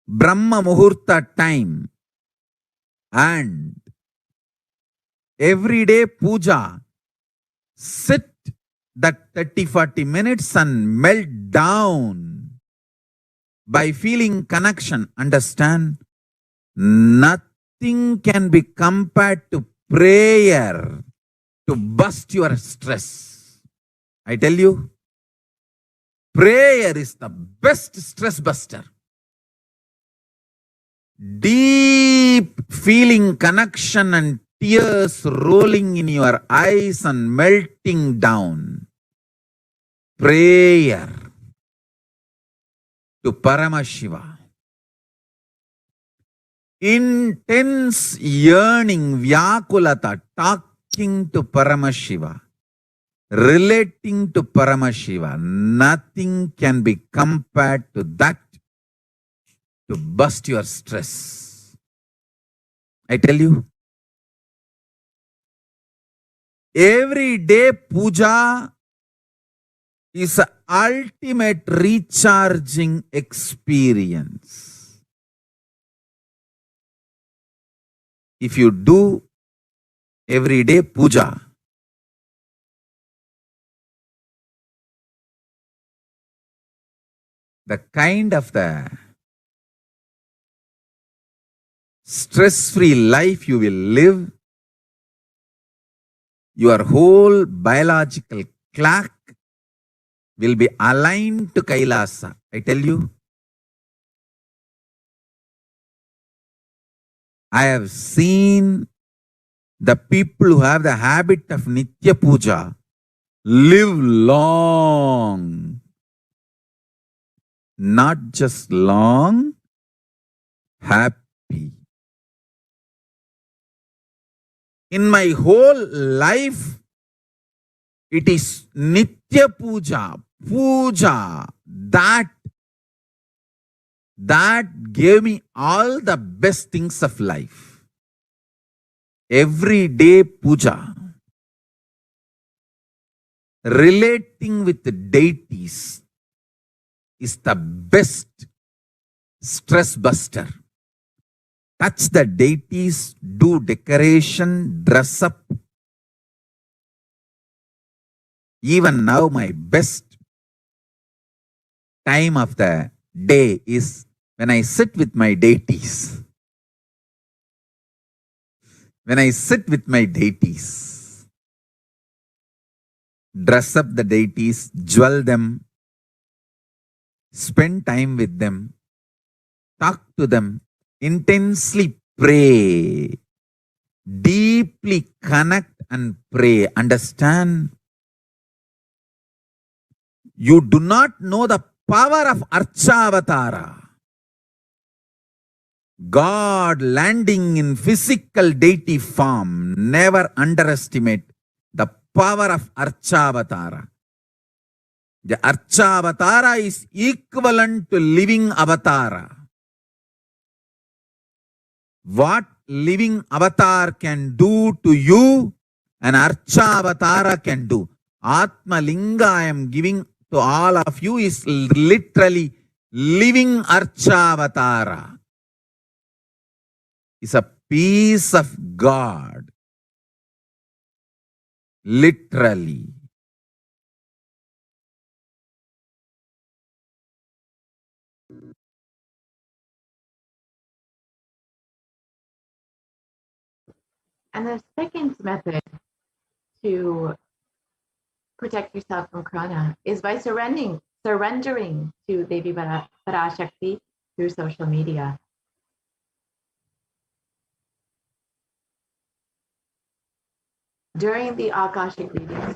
Brahma Muhurta time, and everyday puja, sit that 30-40 minutes and melt down by feeling connection. Understand? Nothing can be compared to prayer to bust your stress. I tell you, prayer is the best stress buster. Deep feeling connection and tears rolling in your eyes and melting down. Prayer to Paramashiva. Intense yearning, Vyakulata, talking to Paramashiva, relating to Paramashiva. Nothing can be compared to that to bust your stress. I tell you, every day puja is an ultimate recharging experience. If you do everyday puja, the kind of the stress-free life you will live, your whole biological clock will be aligned to Kailasa. I tell you, I have seen the people who have the habit of Nitya Puja live long. Not just long, happy. In my whole life, it is Nitya Puja, puja, that gave me all the best things of life. Everyday puja, relating with the deities is the best stress buster. Touch the deities, do decoration, dress up. Even now, my best time of the day is when I sit with my deities, dress up the deities, jewel them, spend time with them, talk to them, intensely pray, deeply connect and pray. Understand? You do not know the power of Archavatara. God landing in physical deity form. Never underestimate the power of Archavatara. The Archavatara is equivalent to living avatara. What living avatar can do to you, an Archavatara can do. Atma Linga I am giving to all of you is literally living Archavatara. Is a piece of God. Literally. And the second method to protect yourself from Corona is by surrendering to Devi Parashakti through social media. During the Akashic readings,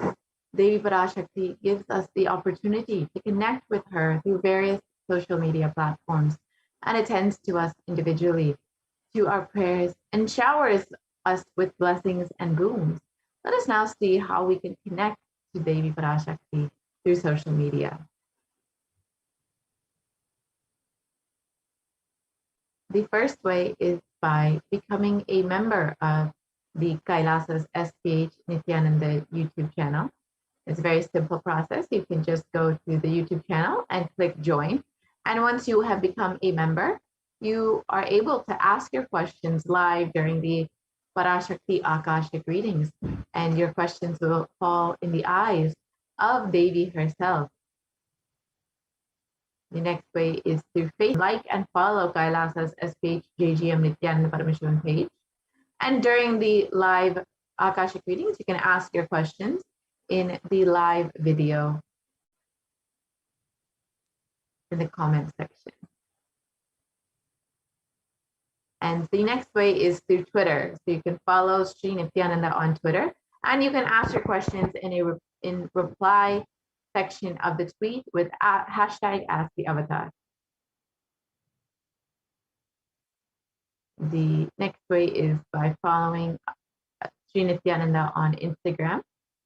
Devi Parashakti gives us the opportunity to connect with her through various social media platforms and attends to us individually, to our prayers, and showers us with blessings and boons. Let us now see how we can connect to Devi Parashakti through social media. The first way is by becoming a member of the Kailasa's HDH Nithyananda YouTube channel. It's a very simple process. You can just go to the YouTube channel and click join. And once you have become a member, you are able to ask your questions live during the Parashakti Akashic readings. And your questions will fall in the eyes of Devi herself. The next way is to like and follow Kailasa's SPH JGM Nithyananda Paramashivam page. And during the live Akashic readings, you can ask your questions in the live video in the comment section. And the next way is through Twitter. So you can follow Sri Nithyananda on Twitter, and you can ask your questions in reply section of the tweet with hashtag #AskTheAvatar. The next way is by following Sri Nithyananda on Instagram,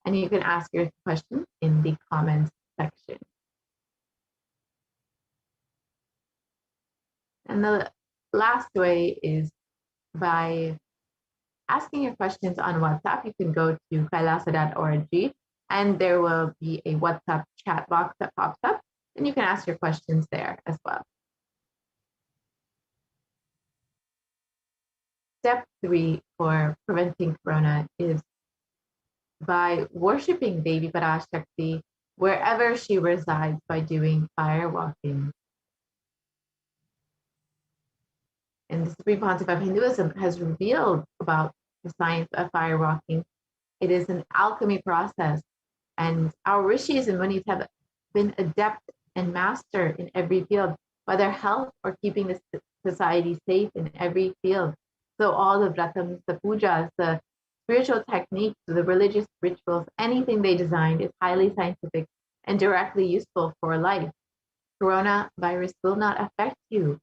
and you can ask your questions in the comments section. And the last way is by asking your questions on WhatsApp. You can go to kailasa.org, and there will be a WhatsApp chat box that pops up, and you can ask your questions there as well. Step 3 for preventing Corona is by worshiping Devi Parashakti wherever she resides by doing fire walking. And the Supreme Pontiff of Hinduism has revealed about the science of fire walking. It is an alchemy process, and our rishis and munis have been adept and master in every field, whether health or keeping the society safe in every field. So all the vratams, the pujas, the spiritual techniques, the religious rituals, anything they designed is highly scientific and directly useful for life. Coronavirus will not affect you.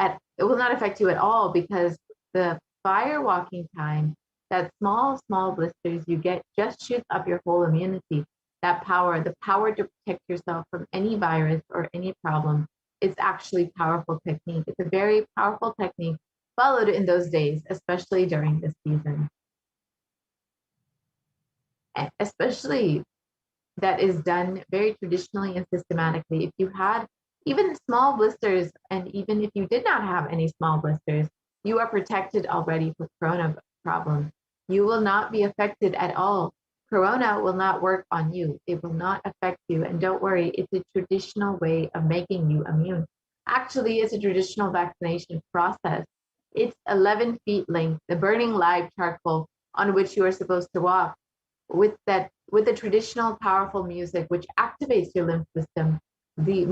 It will not affect you at all, because the fire walking time, that small blisters you get, just shoots up your whole immunity. That power, the power to protect yourself from any virus or any problem, it's actually powerful technique. It's a very powerful technique followed in those days, especially during this season. And especially that is done very traditionally and systematically. If you had even small blisters, and even if you did not have any small blisters, you are protected already with Corona problem. You will not be affected at all. Corona will not work on you. It will not affect you. And don't worry, it's a traditional way of making you immune. actually is a traditional vaccination process. It's 11 feet length, the burning live charcoal on which you are supposed to walk, with the traditional powerful music which activates your lymph system, the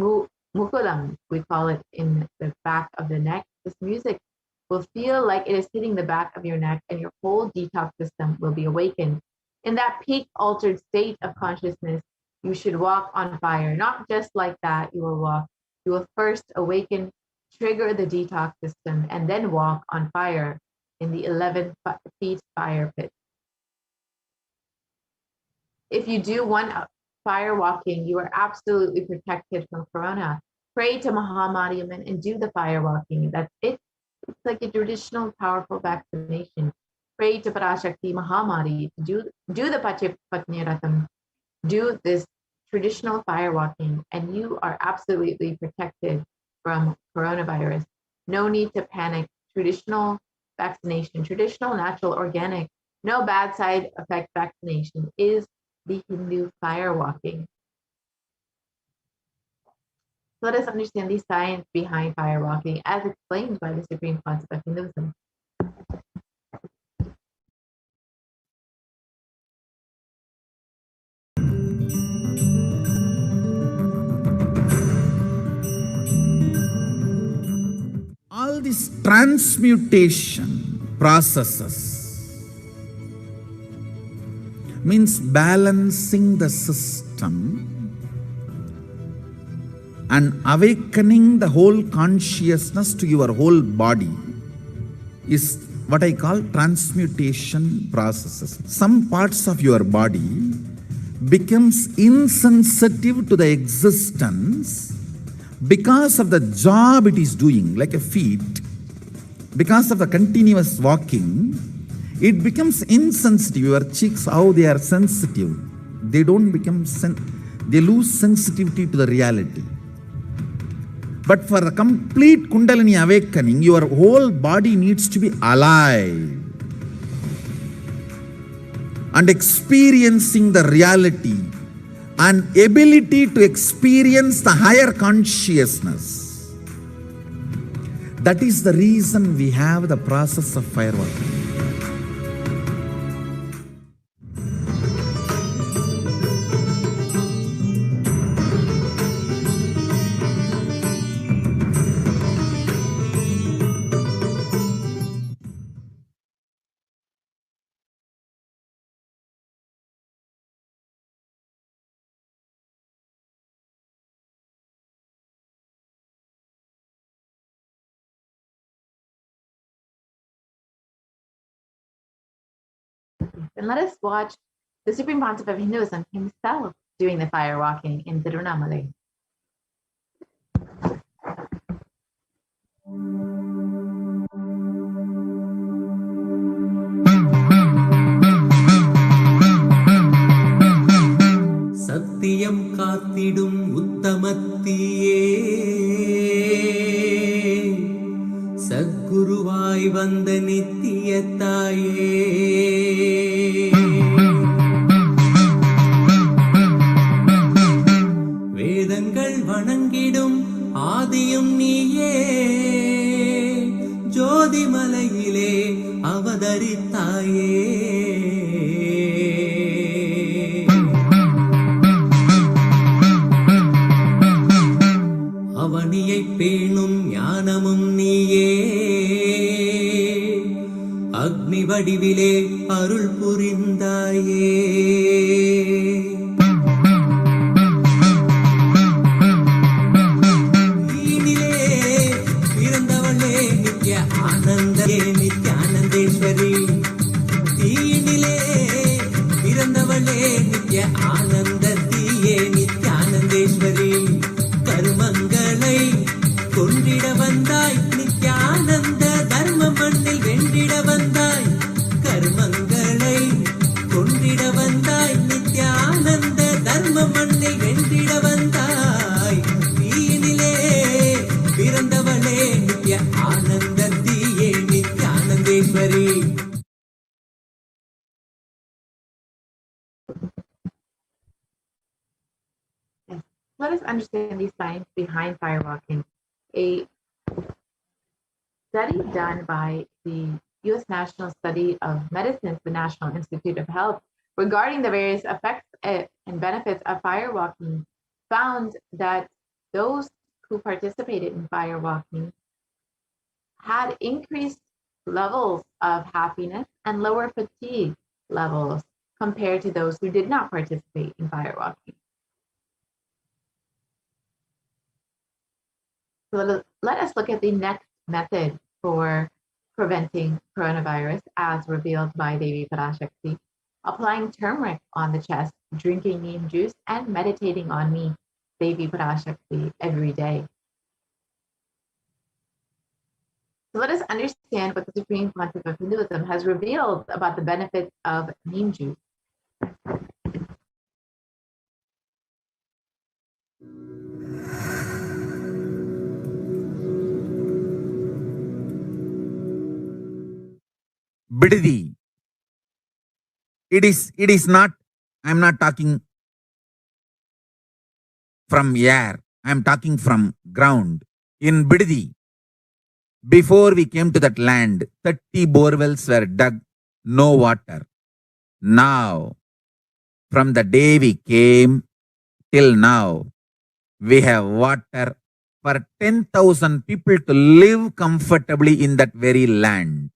mukulam, we call it, in the back of the neck. This music will feel like it is hitting the back of your neck, and your whole detox system will be awakened. In that peak altered state of consciousness, you should walk on fire. Not just like that, you will walk. You will first awaken, trigger the detox system, and then walk on fire in the 11 feet fire pit. If you do one fire walking, you are absolutely protected from corona. Pray to Mahamariamman and do the fire walking. That's it. It's like a traditional powerful vaccination. Pray to Parashakti Mahamari to do the Patniratam, do this traditional fire walking, and you are absolutely protected from coronavirus. No need to panic. Traditional vaccination, traditional, natural, organic, no bad side effect vaccination is the Hindu fire walking. Let us understand the science behind fire walking as explained by the supreme concept of Hinduism. All these transmutation processes means balancing the system and awakening the whole consciousness to your whole body is what I call transmutation processes. Some parts of your body becomes insensitive to the existence because of the job it is doing, like a feet. Because of the continuous walking, it becomes insensitive. Your cheeks, how they are sensitive, they don't become they lose sensitivity to the reality. But for the complete Kundalini awakening, your whole body needs to be alive and experiencing the reality and ability to experience the higher consciousness. That is the reason we have the process of fireworking. And let us watch the supreme concept of Hinduism himself doing the fire walking in Tirunamalai. சத்தியம் காத்திடும் உத்தமத்தியே சத்குருவாய் வந்த நித்திய தாயே வேதங்கள் வணங்கிடும் ஆதியும் நீயே ஜோதிமலையிலே அவதரித்தாயே அவனியை பேணும் ஞானமும் நீயே அக்னி வடிவிலே அருள் புரிந்தாயே நீனிலே பிறந்தவளே நித்ய ஆனந்தே நித்யானந்தேஸ்வரி தீனிலே பிறந்தவளே நித்ய ஆனந்தத்தியே நித்யானந்தேஸ்வரி கருமங்களை கொன்றிட வந்தாய் நித்யானந்த தர்ம மண்ணில் வென்றிட வந்தாய் கருமங்களை கொன்றிட வந்தாய் நித்யானந்த தர்ம மண்ணில் வென்றிட வந்தாய் தீயினிலே பிறந்தவளே நித்ய ஆனந்த தீயே நித்யானந்தேஸ்வரி. Let us understand the science behind fire walking. a study done by the U.S. National Study of Medicine's the National Institute of Health regarding the various effects and benefits of firewalking found that those who participated in firewalking had increased levels of happiness and lower fatigue levels compared to those who did not participate in firewalking. So let us look at the next method for preventing coronavirus as revealed by Devi Parashakti: applying turmeric on the chest, drinking neem juice, and meditating on me, Devi Parashakti, every day. So let us understand what the Supreme Pontiff of Hinduism has revealed about the benefits of neem juice. Bididi. It is not, I'm not talking from air, I'm talking from ground. In Bididi, before we came to that land, 30 borewells were dug, no water. Now, from the day we came till now, we have water for 10,000 people to live comfortably in that very land.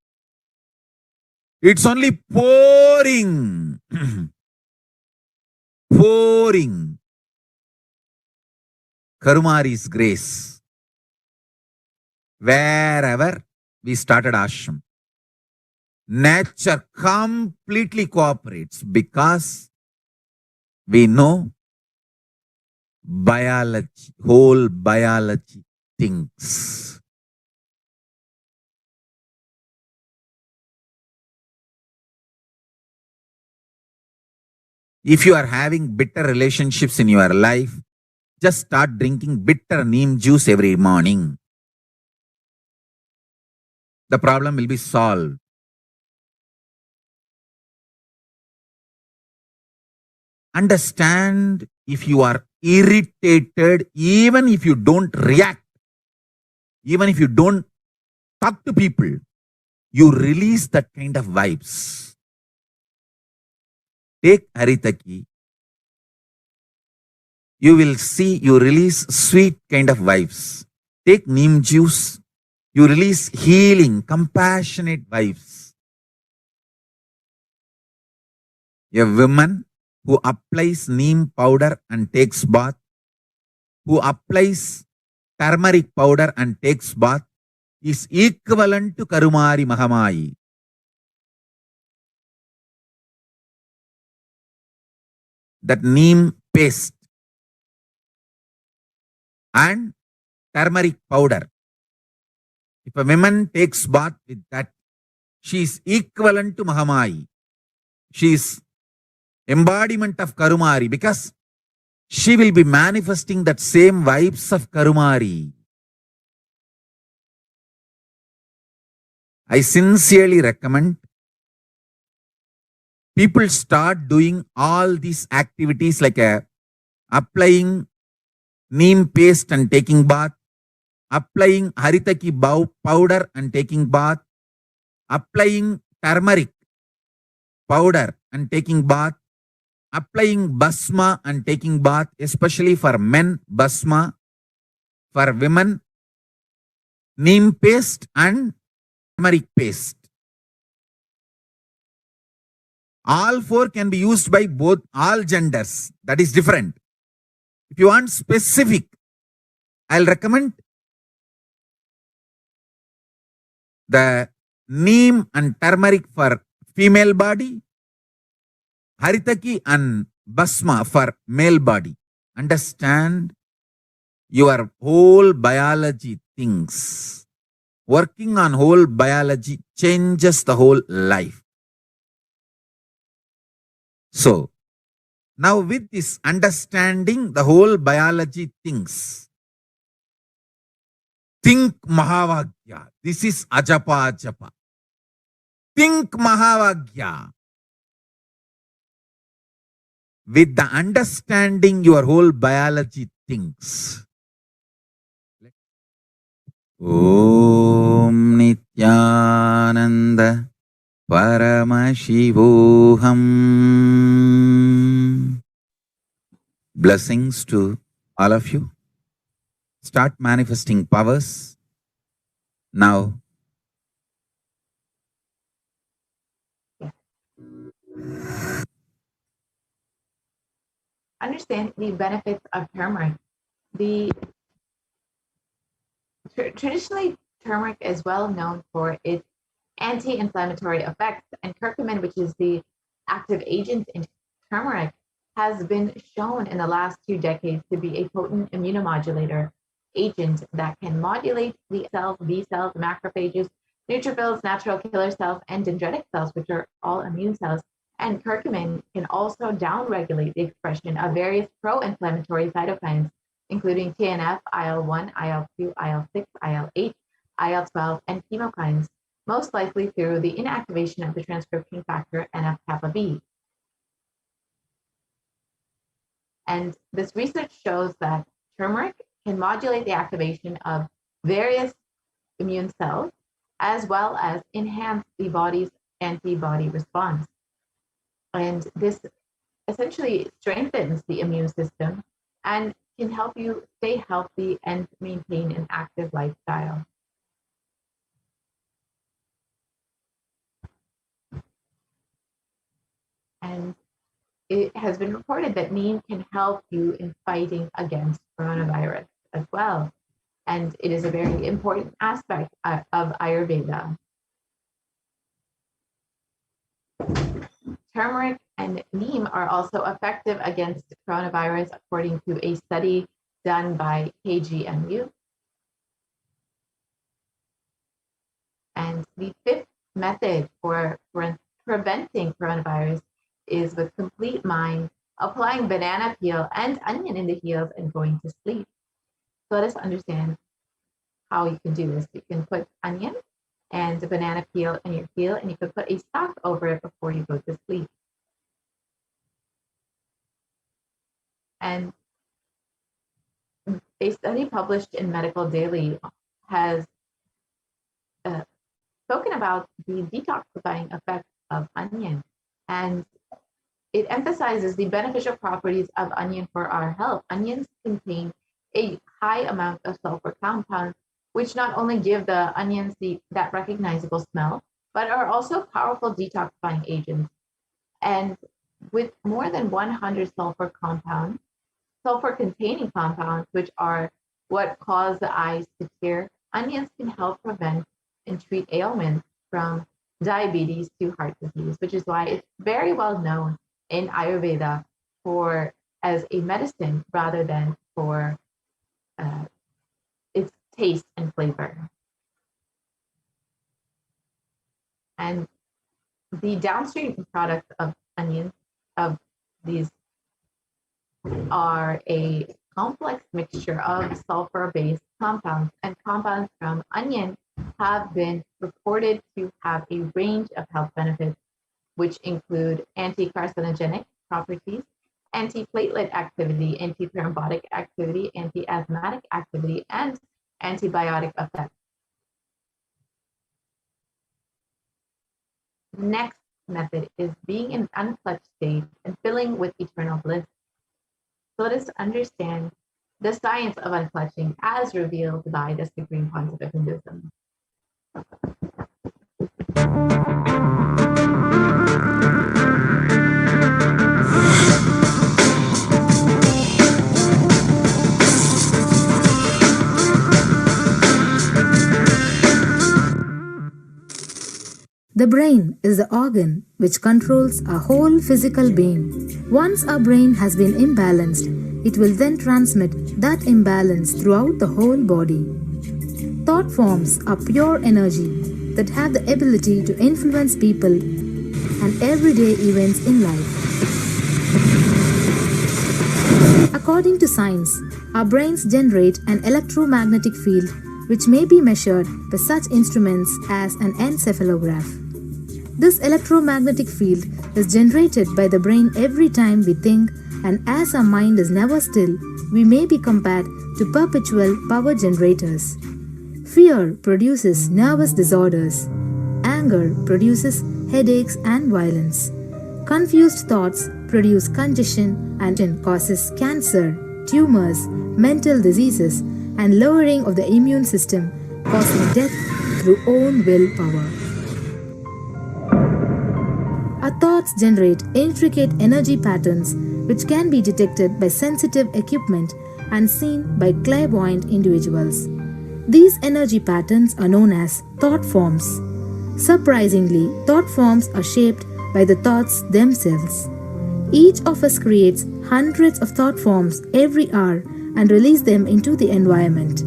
It's only pouring, pouring Karumari's grace. Wherever we started ashram, nature completely cooperates because we know biology, whole biology thinks. If you are having bitter relationships in your life, just start drinking bitter neem juice every morning. The problem will be solved. Understand, if you are irritated, even if you don't react, even if you don't talk to people, you release that kind of vibes. Take Haritaki. You will see you release sweet kind of vibes. Take neem juice. You release healing, compassionate vibes. A woman who applies neem powder and takes bath, who applies turmeric powder and takes bath, is equivalent to Karumari Mahamayi. That neem paste and turmeric powder, if a woman takes bath with that, she is equivalent to Mahamayi. She is embodiment of Karumari because she will be manifesting that same vibes of Karumari. I sincerely recommend people start doing all these activities like applying neem paste and taking bath, applying haritaki powder and taking bath, applying turmeric powder and taking bath, applying basma and taking bath, especially for men, basma, for women, neem paste and turmeric paste. All four can be used by all genders. That is different. If you want specific, I'll recommend the neem and turmeric for female body, haritaki and basma for male body. Understand, your whole biology things. Working on whole biology changes the whole life. So, now with this understanding the whole biology things, think Mahavagya. This is Ajapa Ajapa. Think Mahavagya. With the understanding your whole biology thinks. Om Nithyananda Paramashivoham. Blessings to all of you. Start manifesting powers now. Understand the benefits of turmeric. Traditionally, turmeric is well known for its anti-inflammatory effects, and curcumin, which is the active agent in turmeric, has been shown in the last 2 decades to be a potent immunomodulator agent that can modulate the cells, B cells, macrophages, neutrophils, natural killer cells, and dendritic cells, which are all immune cells. And curcumin can also downregulate the expression of various pro-inflammatory cytokines, including TNF, IL-1, IL-2, IL-6, IL-8, IL-12, and chemokines, most likely through the inactivation of the transcription factor NF-kappa B. And this research shows that turmeric can modulate the activation of various immune cells, as well as enhance the body's antibody response. And this essentially strengthens the immune system and can help you stay healthy and maintain an active lifestyle. And it has been reported that neem can help you in fighting against coronavirus as well. And it is a very important aspect of Ayurveda. Turmeric and neem are also effective against coronavirus, according to a study done by KGMU. And the 5th method for preventing coronavirus is with complete mind, applying banana peel and onion in the heels and going to sleep. So let us understand how you can do this. You can put onion and the banana peel in your heel, and you can put a sock over it before you go to sleep. And a study published in Medical Daily has spoken about the detoxifying effect of onion, and it emphasizes the beneficial properties of onion for our health. Onions contain a high amount of sulfur compounds, which not only give the onions that recognizable smell, but are also powerful detoxifying agents. And with more than 100 sulfur-containing compounds, which are what cause the eyes to tear, onions can help prevent and treat ailments from diabetes to heart disease, which is why it's very well known in Ayurveda as a medicine rather than for its taste and flavor. And the downstream products of onions, of these, are a complex mixture of sulfur-based compounds, and compounds from onion have been reported to have a range of health benefits, which include anti-carcinogenic properties, anti-platelet activity, anti-thrombotic activity, anti-asthmatic activity, and antibiotic effects. The next method is being in an unclutched state and filling with eternal bliss. So let us understand the science of unclutching as revealed by the Supreme Concept of Hinduism. The brain is the organ which controls our whole physical being. Once our brain has been imbalanced, it will then transmit that imbalance throughout the whole body. Thought forms are pure energy that have the ability to influence people and everyday events in life. According to science, our brains generate an electromagnetic field which may be measured by such instruments as an encephalograph. This electromagnetic field is generated by the brain every time we think, and as our mind is never still, we may be compared to perpetual power generators. Fear produces nervous disorders. Anger produces headaches and violence. Confused thoughts produce congestion and causes cancer, tumors, mental diseases, and lowering of the immune system, causing death through own willpower. Our thoughts generate intricate energy patterns which can be detected by sensitive equipment and seen by clairvoyant individuals. These energy patterns are known as thought forms. Surprisingly, thought forms are shaped by the thoughts themselves. Each of us creates hundreds of thought forms every hour and release them into the environment.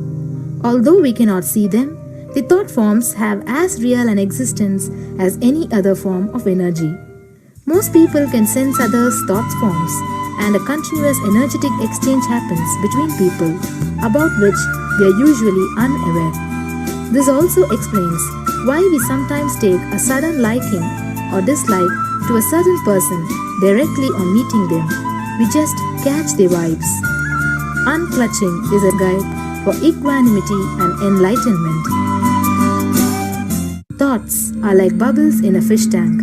Although we cannot see them, the thought forms have as real an existence as any other form of energy. Most people can sense others' thought forms, and a continuous energetic exchange happens between people about which we are usually unaware. This also explains why we sometimes take a sudden liking or dislike to a certain person directly on meeting them. We just catch their vibes. Unclutching is a guide for equanimity and enlightenment. Thoughts are like bubbles in a fish tank.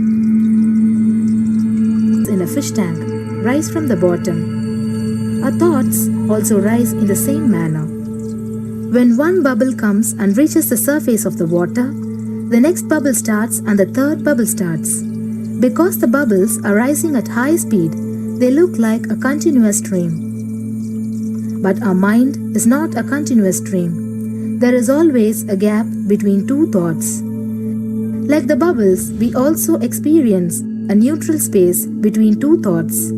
Rise from the bottom. Our thoughts also rise in the same manner. When one bubble comes and reaches the surface of the water, the next bubble starts and the third bubble starts. Because the bubbles are rising at high speed, they look like a continuous stream. But our mind is not a continuous stream. There is always a gap between two thoughts. Like the bubbles, we also experience a neutral space between two thoughts.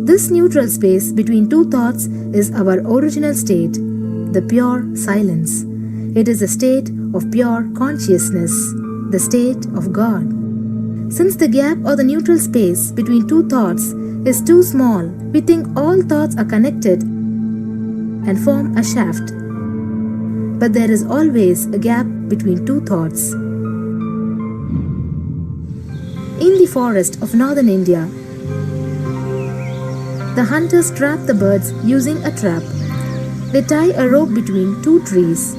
This neutral space between two thoughts is our original state, the pure silence. It is a state of pure consciousness, the state of God. Since the gap or the neutral space between two thoughts is too small, we think all thoughts are connected and form a shaft. But there is always a gap between two thoughts. In the forest of northern India, the hunters trap the birds using a trap. They tie a rope between two trees.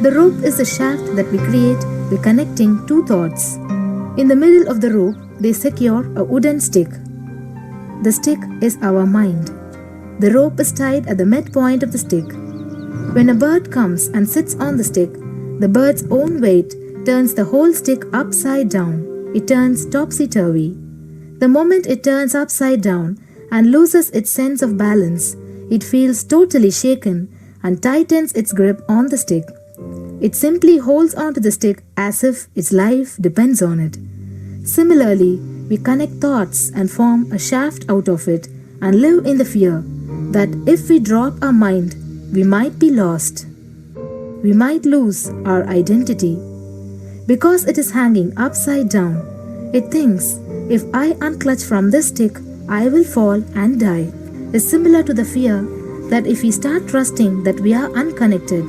The rope is the shaft that we create by connecting two thoughts. In the middle of the rope, they secure a wooden stick. The stick is our mind. The rope is tied at the midpoint of the stick. When a bird comes and sits on the stick, the bird's own weight turns the whole stick upside down. It turns topsy-turvy. The moment it turns upside down and loses its sense of balance, it feels totally shaken and tightens its grip on the stick. It simply holds onto the stick as if its life depends on it. Similarly, we connect thoughts and form a shaft out of it and live in the fear that if we drop our mind, we might be lost. We might lose our identity. Because it is hanging upside down, it thinks, if I unclutch from this stick, I will fall and die. Is similar to the fear that if we start trusting that we are unconnected,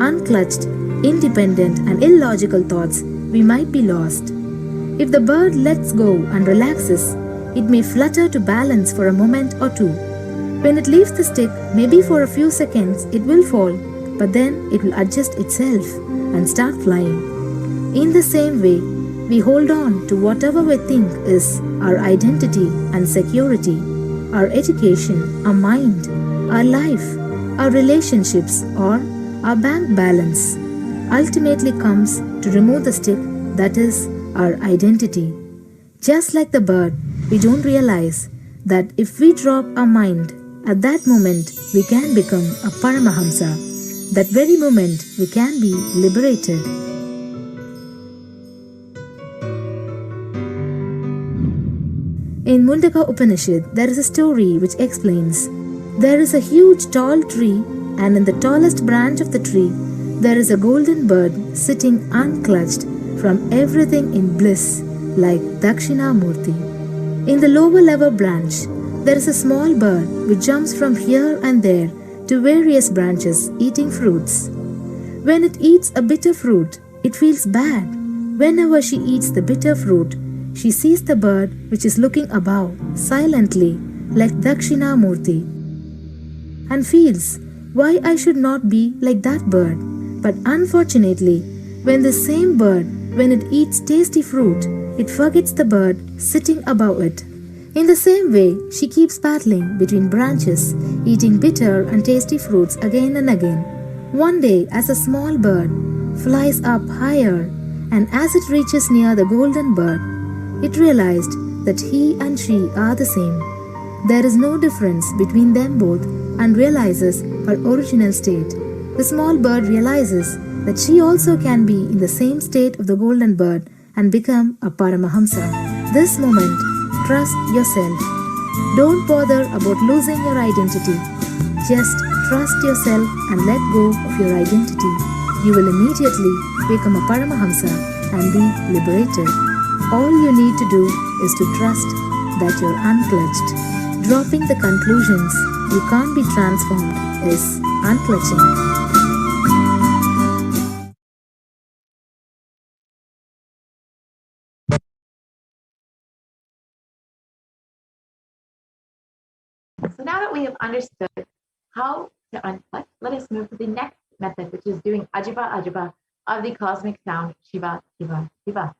unclutched, independent and illogical thoughts, we might be lost. If the bird lets go and relaxes, it may flutter to balance for a moment or two. When it leaves the stick, maybe for a few seconds, it will fall, but then it will adjust itself and start flying. In the same way, we hold on to whatever we think is our identity and security, our education, our mind, our life, our relationships, or our bank balance. Ultimately comes to remove the stick that is our identity. Just like the bird, we don't realize that if we drop our mind, at that moment we can become a Paramahamsa. That very moment we can be liberated. In Mundaka Upanishad, there is a story which explains, there is a huge tall tree, and in the tallest branch of the tree, there is a golden bird sitting unclutched from everything in bliss, like Dakshinamurti. In the lower level branch, there is a small bird which jumps from here and there to various branches eating fruits. When it eats a bitter fruit, it feels bad. Whenever she eats the bitter fruit, she sees the bird which is looking above, silently, like Dakshinamurti, and feels, why I should not be like that bird. But unfortunately, when the same bird, when it eats tasty fruit, it forgets the bird sitting above it. In the same way, she keeps battling between branches, eating bitter and tasty fruits again and again. One day, as a small bird flies up higher, and as it reaches near the golden bird, it realized that he and she are the same. There is no difference between them both and realizes her original state. The small bird realizes that she also can be in the same state of the golden bird and become a Paramahamsa. This moment, trust yourself. Don't bother about losing your identity. Just trust yourself and let go of your identity. You will immediately become a Paramahamsa and be liberated. All you need to do is to trust that you're unclutched. Dropping the conclusions you can't be transformed is unclutching. So now that we have understood how to unclutch, let us move to the next method, which is doing Ajiba Ajiba of the cosmic sound Shiva, Shiva, Shiva.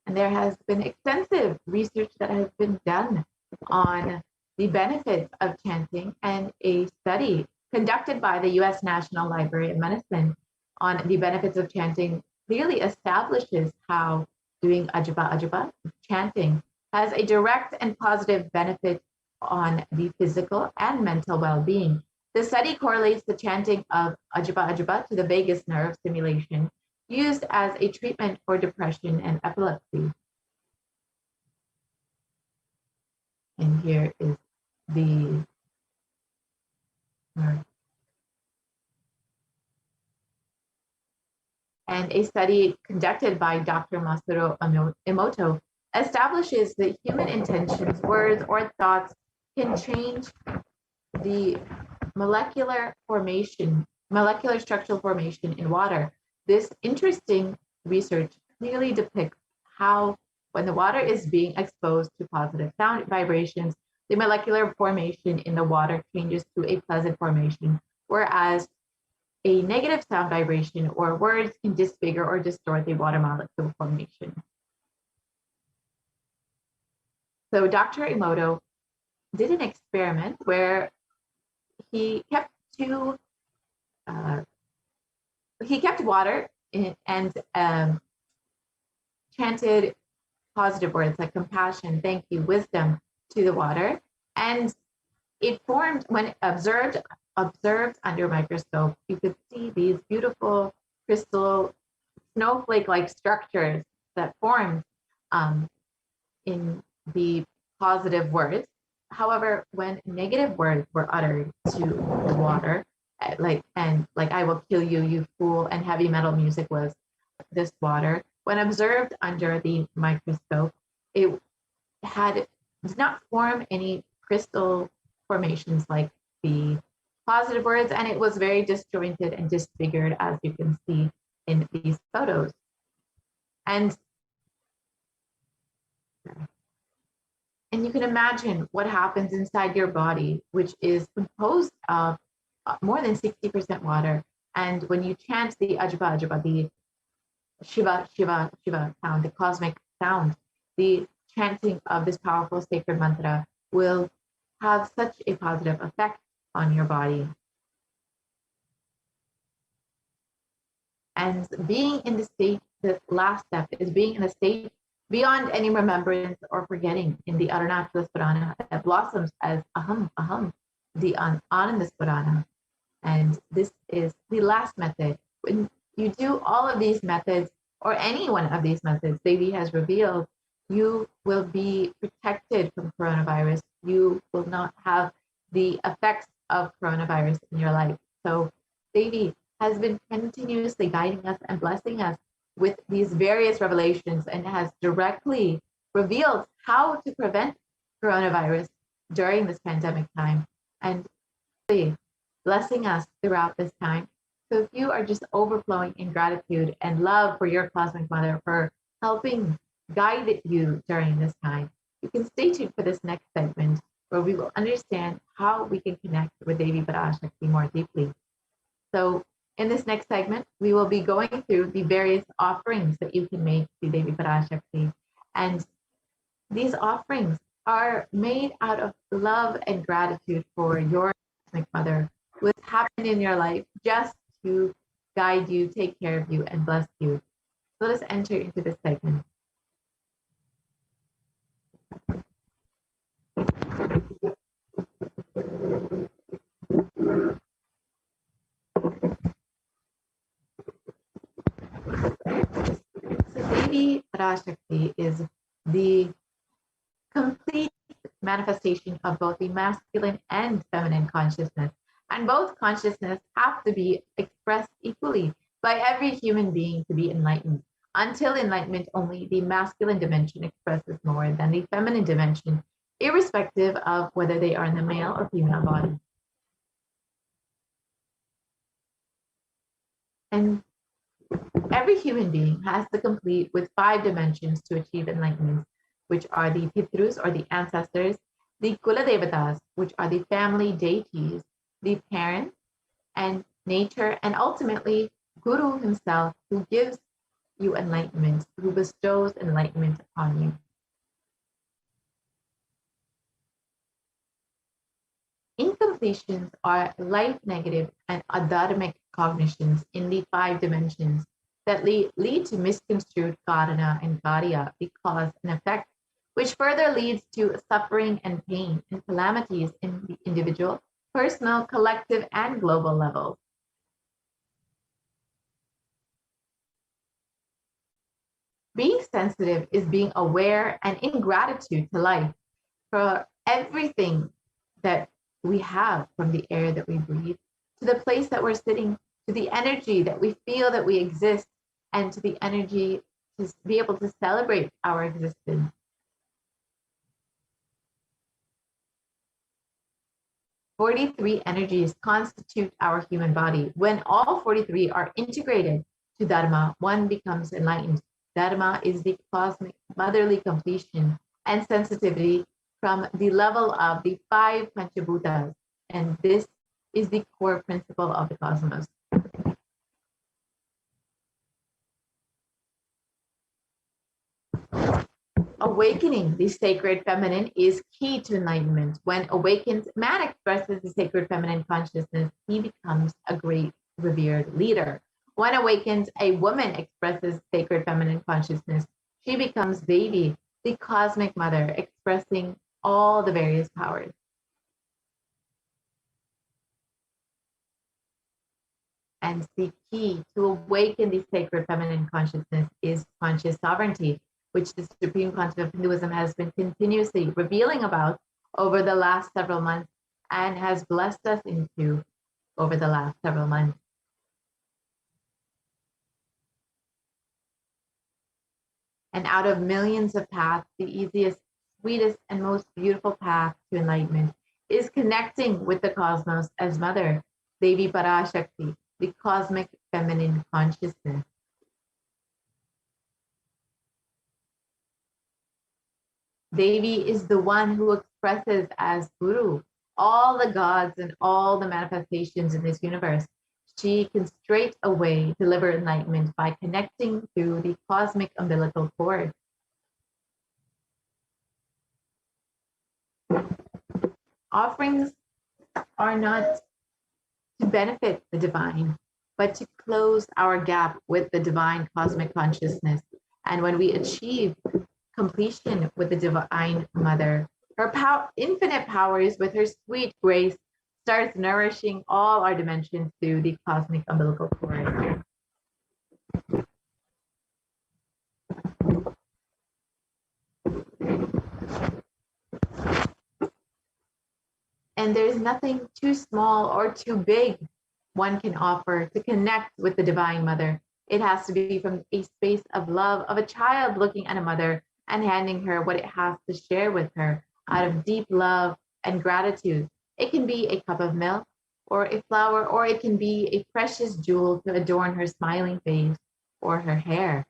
And there has been extensive research that has been done on the benefits of chanting, and a study conducted by the US National Library of Medicine on the benefits of chanting clearly establishes how doing Ajiba Ajiba, chanting, has a direct and positive benefit on the physical and mental well-being. The study correlates the chanting of Ajiba Ajiba to the vagus nerve stimulation used as a treatment for depression and epilepsy. And here is the and a study conducted by Dr. Masaru Emoto establishes that human intentions, words, or thoughts can change the molecular structural formation in water. This interesting research clearly depicts how, when the water is being exposed to positive sound vibrations, the molecular formation in the water changes to a pleasant formation, whereas a negative sound vibration or words can disfigure or distort the water molecule formation. So Dr. Emoto did an experiment where he kept water and chanted positive words like compassion, thank you, wisdom to the water, and it formed, when observed under a microscope, you could see these beautiful crystal snowflake-like structures that formed in the positive words. However, when negative words were uttered to the water, like I will kill you, you fool, and heavy metal music was this water, when observed under the microscope, it did not form any crystal formations like the positive words, and it was very disjointed and disfigured, as you can see in these photos. And you can imagine what happens inside your body, which is composed of more than 60% water. And when you chant the Ajiba Ajiba, the Shiva, Shiva, Shiva sound, the cosmic sound, the chanting of this powerful sacred mantra will have such a positive effect on your body. And being in the state, the last step is being in a state beyond any remembrance or forgetting in the Arunachala Purana that blossoms as Aham, Aham, the Ananda Purana. And this is the last method. When you do all of these methods, or any one of these methods Devi has revealed, you will be protected from coronavirus. You will not have the effects of coronavirus in your life. So Devi has been continuously guiding us and blessing us with these various revelations and has directly revealed how to prevent coronavirus during this pandemic time, and blessing us throughout this time. So if you are just overflowing in gratitude and love for your cosmic mother for helping guide you during this time, you can stay tuned for this next segment, where where we will understand how we can connect with Devi Parashakti more deeply. So in this next segment, we will be going through the various offerings that you can make to Devi Parashakti. And these offerings are made out of love and gratitude for your cosmic mother, who has happened in your life just to guide you, take care of you, and bless you. So let us enter into this segment. So Devi Parashakti is the complete manifestation of both the masculine and feminine consciousness. And both consciousness have to be expressed equally by every human being to be enlightened. Until enlightenment, only the masculine dimension expresses more than the feminine dimension, irrespective of whether they are in the male or female body. And every human being has to complete with 5 dimensions to achieve enlightenment, which are the Pitrus or the ancestors, the Kuladevatas, which are the family deities, the parents, and nature, and ultimately Guru himself, who gives you enlightenment, who bestows enlightenment upon you. Incompletions are life negative and adharmic cognitions in the 5 dimensions that lead to misconstrued karana and karya, the cause and effect, which further leads to suffering and pain and calamities in the individual, personal, collective, and global levels. Being sensitive is being aware and in gratitude to life for everything that we have, from the air that we breathe, to the place that we're sitting, to the energy that we feel that we exist, and to the energy to be able to celebrate our existence. "43 energies constitute our human body. When all 43 are integrated to Dharma, one becomes enlightened. Dharma is the cosmic motherly completion and sensitivity from the level of the 5 Panchabhutas, and this is the core principle of the cosmos. Awakening the sacred feminine is key to enlightenment. When awakened, man expresses the sacred feminine consciousness. He becomes a great revered leader. When awakened, a woman expresses sacred feminine consciousness. She becomes Devi, the cosmic mother, expressing all the various powers. And the key to awaken the sacred feminine consciousness is conscious sovereignty, which the Supreme Council of Hinduism has been continuously revealing about over the last several months and has blessed us into over the last several months. And out of millions of paths, the easiest, sweetest, and most beautiful path to enlightenment is connecting with the cosmos as Mother, Devi Parashakti, the cosmic feminine consciousness. Devi is the one who expresses as Guru all the gods and all the manifestations in this universe. She can straight away deliver enlightenment by connecting to the cosmic umbilical cord. Offerings are not to benefit the divine, but to close our gap with the divine cosmic consciousness. And when we achieve completion with the Divine Mother, her infinite powers with her sweet grace starts nourishing all our dimensions through the cosmic umbilical cord. And there's nothing too small or too big one can offer to connect with the Divine Mother. It has to be from a space of love, of a child looking at a mother and handing her what it has to share with her out of deep love and gratitude. It can be a cup of milk or a flower, or it can be a precious jewel to adorn her smiling face or her hair.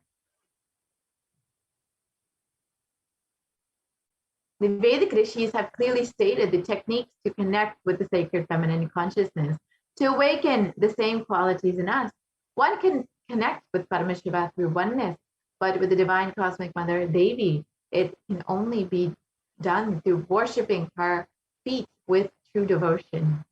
The Vedic rishis have clearly stated the techniques to connect with the sacred feminine consciousness, to awaken the same qualities in us. One can connect with Paramashiva through oneness, but with the divine cosmic mother Devi, it can only be done through worshipping her feet with true devotion.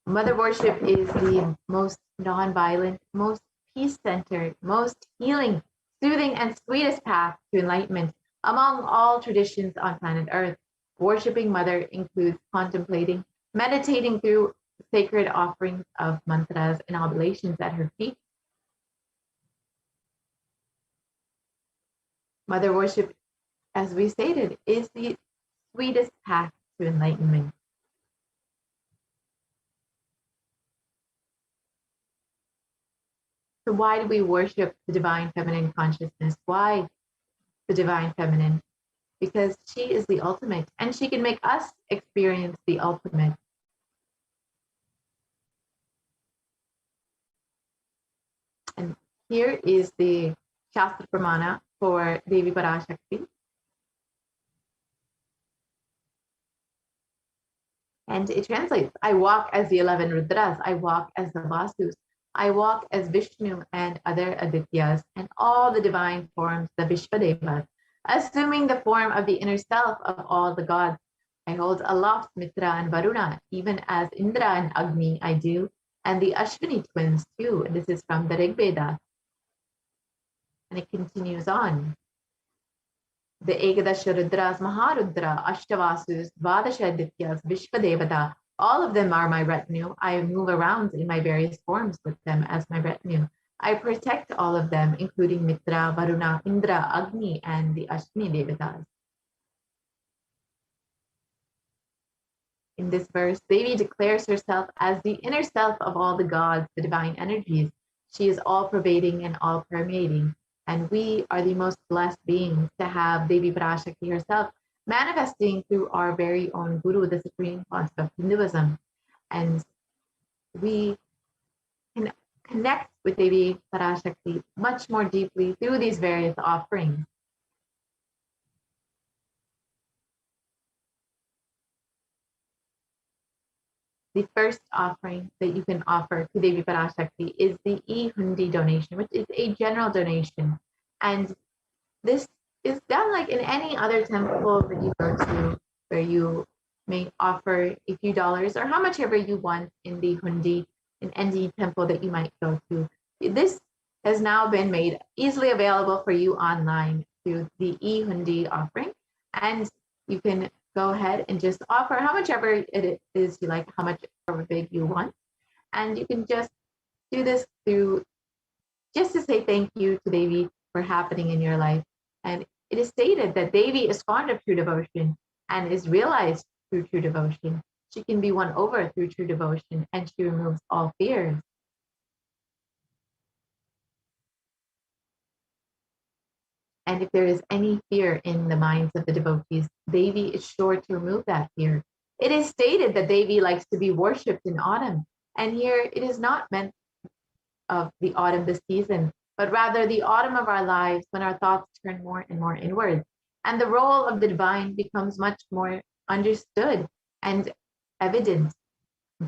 Mother worship is the most non-violent, most peace-centered, most healing, soothing, and sweetest path to enlightenment among all traditions on planet Earth. Worshipping Mother includes contemplating, meditating through sacred offerings of mantras and oblations at her feet. Mother worship, as we stated, is the sweetest path to enlightenment. So why do we worship the divine feminine consciousness? Why the divine feminine? Because she is the ultimate, and she can make us experience the ultimate. And here is the Shastra Pramana for Devi Parashakti. And it translates, I walk as the 11 Rudras, I walk as the Vasus, I walk as Vishnu and other Adityas, and all the divine forms, the Vishvadevas, assuming the form of the inner self of all the gods. I hold aloft Mitra and Varuna, even as Indra and Agni I do, and the Ashwini twins too. And this is from the Rig Veda. And it continues on. The Ekadasha Rudras, Maharudra, Ashtavasus, Dvadasha Adityas, Vishvadevata, all of them are my retinue. I move around in my various forms with them as my retinue. I protect all of them, including Mitra, Varuna, Indra, Agni, and the Ashwini Devatas. In this verse, Devi declares herself as the inner self of all the gods, the divine energies. She is all-pervading and all-permeating. And we are the most blessed beings to have Devi Parashakti herself manifesting through our very own Guru, the supreme concept of Hinduism. And we can connect with Devi Parashakti much more deeply through these various offerings. The first offering that you can offer to Devi Parashakti is the e-hundi donation, which is a general donation. And this is done like in any other temple that you go to, where you may offer a few dollars or how much ever you want in the hundi, in any temple that you might go to. This has now been made easily available for you online through the e-hundi offering. And you can go ahead and just offer how much ever it is you like, how much ever big you want. And you can just do this through, just to say thank you to Devi for happening in your life. And it is stated that Devi is fond of true devotion and is realized through true devotion. She can be won over through true devotion, and she removes all fears. And if there is any fear in the minds of the devotees, Devi is sure to remove that fear. It is stated that Devi likes to be worshipped in autumn. And here it is not meant of the autumn, the season, but rather the autumn of our lives, when our thoughts turn more and more inward. And the role of the divine becomes much more understood and evident.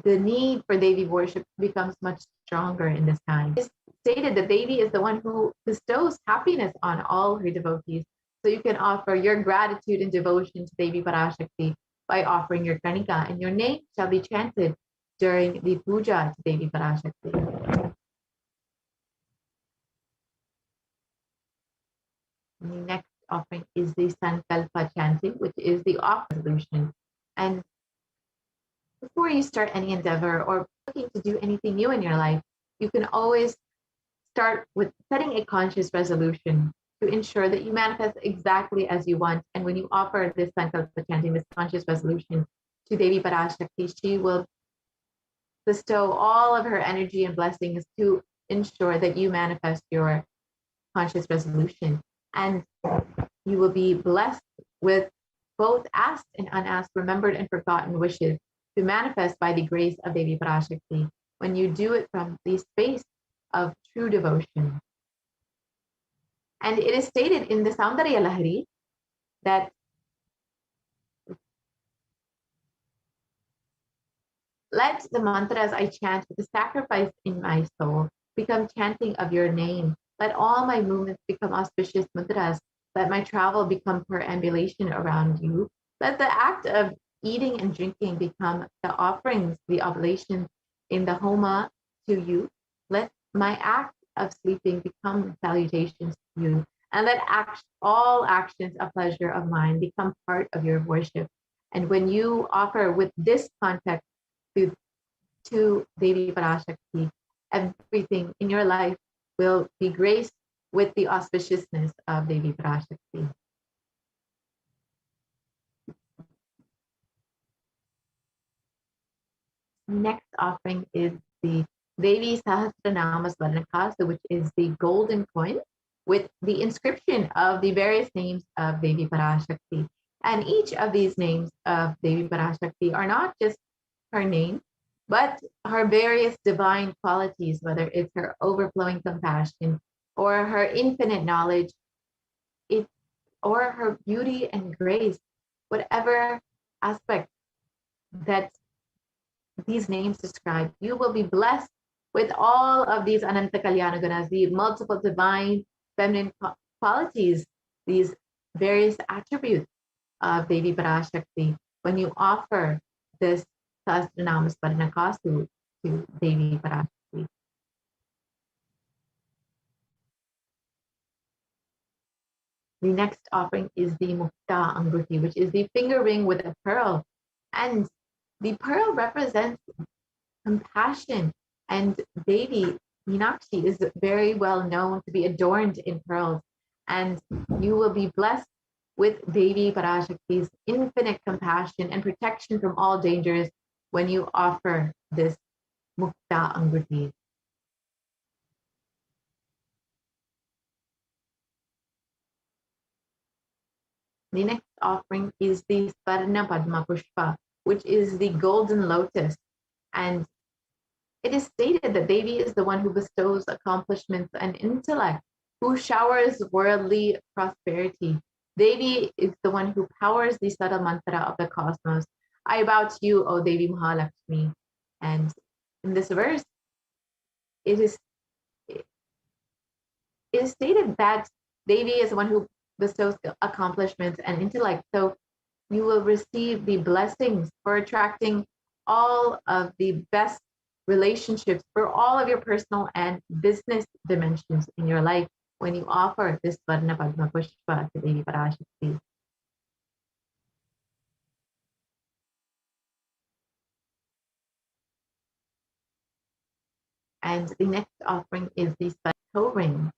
The need for Devi worship becomes much stronger in this time. It's stated that Devi is the one who bestows happiness on all her devotees. So you can offer your gratitude and devotion to Devi Parashakti by offering your kanika, and your name shall be chanted during the puja to Devi Parashakti. The next offering is the Sankalpa chanting, which is the off resolution. And before you start any endeavor or looking to do anything new in your life, you can always start with setting a conscious resolution to ensure that you manifest exactly as you want. And when you offer this Sankalpa chanting, this conscious resolution to Devi Parashakti, she will bestow all of her energy and blessings to ensure that you manifest your conscious resolution. And you will be blessed with both asked and unasked, remembered and forgotten wishes to manifest by the grace of Devi Parashakti when you do it from the space of true devotion. And it is stated in the Saundarya Lahari that let the mantras I chant with the sacrifice in my soul become chanting of your name. Let all my movements become auspicious mudras. Let my travel become perambulation around you. Let the act of eating and drinking become the offerings, the oblations in the homa to you. Let my act of sleeping become salutations to you. And let all actions of pleasure of mine become part of your worship. And when you offer with this context to Devi Parashakti, everything in your life will be graced with the auspiciousness of Devi Parashakti. Next offering is the Devi Sahasranama Swarnakasa, which is the golden coin with the inscription of the various names of Devi Parashakti. And each of these names of Devi Parashakti are not just her name, but her various divine qualities, whether it's her overflowing compassion or her infinite knowledge, or her beauty and grace, whatever aspect that these names describe, you will be blessed with all of these Ananta Kalyana Gunas, the multiple divine feminine qualities, these various attributes of Devi Parashakti when you offer this Sahasranama Swarnakasu to Devi Parashakti. The next offering is the Mukta Anguti, which is the finger ring with a pearl. And the pearl represents compassion. And Devi Meenakshi is very well known to be adorned in pearls. And you will be blessed with Devi Parashakti's infinite compassion and protection from all dangers when you offer this Mukta Anguti. The next offering is the Swarna Padma Pushpa, which is the golden lotus. And it is stated that Devi is the one who bestows accomplishments and intellect, who showers worldly prosperity. Devi is the one who powers the subtle mantra of the cosmos. I bow to you, O Devi Mahalakshmi. And in this verse, it is stated that Devi is the one who bestows accomplishments and intellect. So you will receive the blessings for attracting all of the best relationships for all of your personal and business dimensions in your life when you offer this Swarna Padma Pushpa to Devi Parashakti. And the next offering is the toe ring.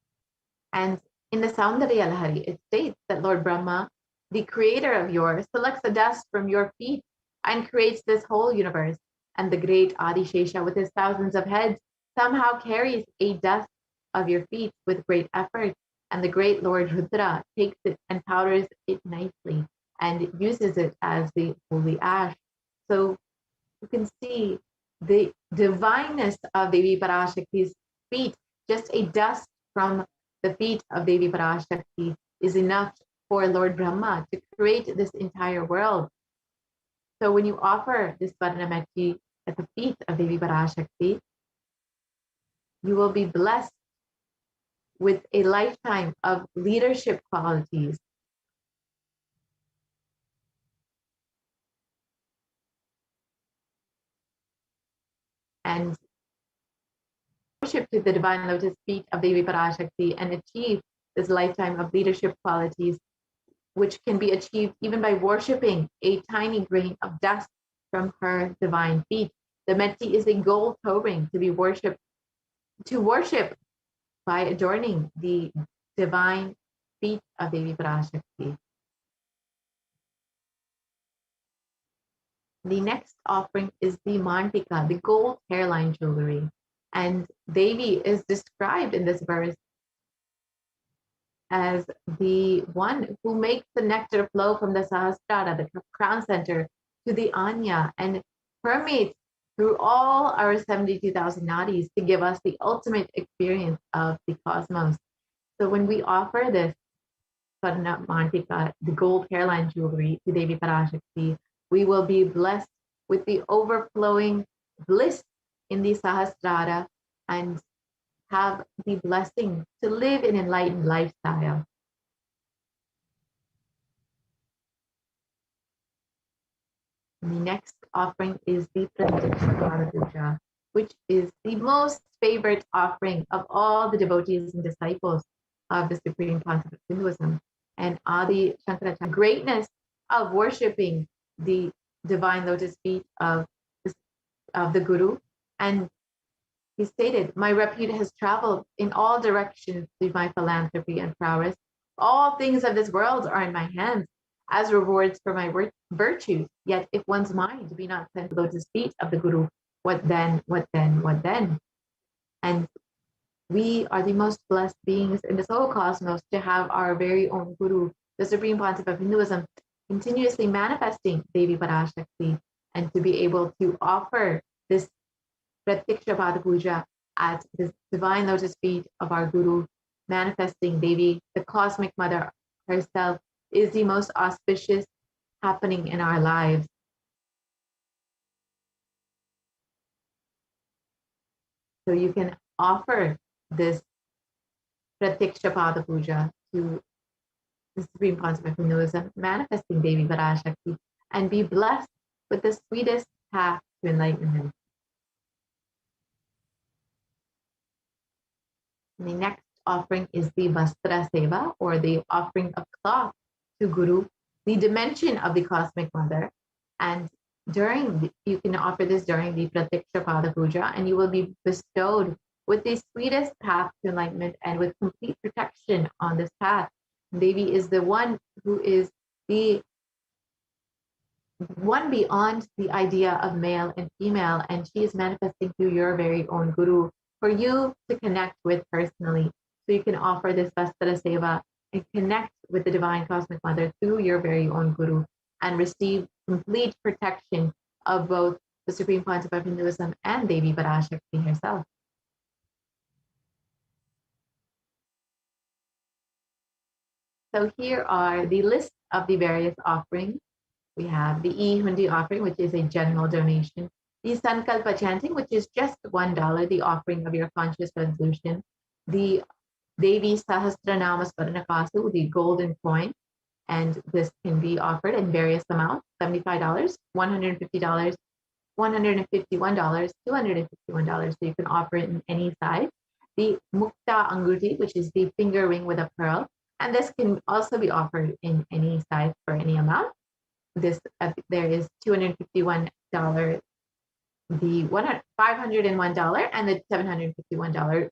And in the Saundarya Lahari, it states that Lord Brahma, the creator of yours, selects the dust from your feet and creates this whole universe. And the great Adishesha, with his thousands of heads, somehow carries a dust of your feet with great effort. And the great Lord Rudra takes it and powders it nicely and uses it as the holy ash. So you can see the divineness of Devi Parashakti's feet. Just a dust from the feet of Devi Parashakti is enough for Lord Brahma to create this entire world. So when you offer this Varnameti at the feet of Devi Parashakti, you will be blessed with a lifetime of leadership qualities. And worship to the divine lotus feet of Devi Parashakti and achieve this lifetime of leadership qualities, which can be achieved even by worshiping a tiny grain of dust from her divine feet. The Meti is a gold toe ring to be worshipped, to worship by adorning the divine feet of Devi Parashakti. The next offering is the Mantika, the gold hairline jewelry. And Devi is described in this verse as the one who makes the nectar flow from the Sahasrara, the crown center, to the Anya and permeates through all our 72,000 nadis to give us the ultimate experience of the cosmos. So when we offer this Swarna Mantika, the gold hairline jewelry to Devi Parashakti, we will be blessed with the overflowing bliss in the Sahasrara and have the blessing to live an enlightened lifestyle. And the next offering is the Pratyaksha Puja, which is the most favorite offering of all the devotees and disciples of the Supreme Concept of Hinduism. And Adi Shankaracharya, greatness of worshipping the divine lotus feet of the Guru. And he stated, my repute has traveled in all directions through my philanthropy and prowess. All things of this world are in my hands as rewards for my virtues. Yet if one's mind be not sent to the lotus feet of the Guru, what then, what then, what then? And we are the most blessed beings in this whole cosmos to have our very own Guru, the Supreme Pontiff of Hinduism, continuously manifesting Devi Parashakti, and to be able to offer this Pratyaksha Pada Puja at this divine lotus feet of our Guru, manifesting Devi, the cosmic mother herself, is the most auspicious happening in our lives. So you can offer this Pratyaksha Pada Puja to the Supreme Concept of Hinduism, manifesting Devi Parashakti, and be blessed with the sweetest path to enlightenment. And the next offering is the Vastra Seva, or the offering of cloth to Guru, the dimension of the cosmic mother. And you can offer this during the Pratyaksha Pada Puja, and you will be bestowed with the sweetest path to enlightenment and with complete protection on this path. Devi is the one who is the one beyond the idea of male and female, and she is manifesting through your very own Guru for you to connect with personally. So you can offer this Vastra Seva and connect with the Divine Cosmic Mother through your very own Guru and receive complete protection of both the Supreme Pontiff of Hinduism and Devi Parashakti herself. So here are the list of the various offerings. We have the E-Hundi offering, which is a general donation. The Sankalpa chanting, which is just $1, the offering of your conscious resolution. The Devi Sahasranama Swarnakasu, the golden coin, and this can be offered in various amounts: $75, $150, $151, $251. So you can offer it in any size. The Mukta Anguti, which is the finger ring with a pearl, and this can also be offered in any size for any amount. This there is $251, the $501, and the $751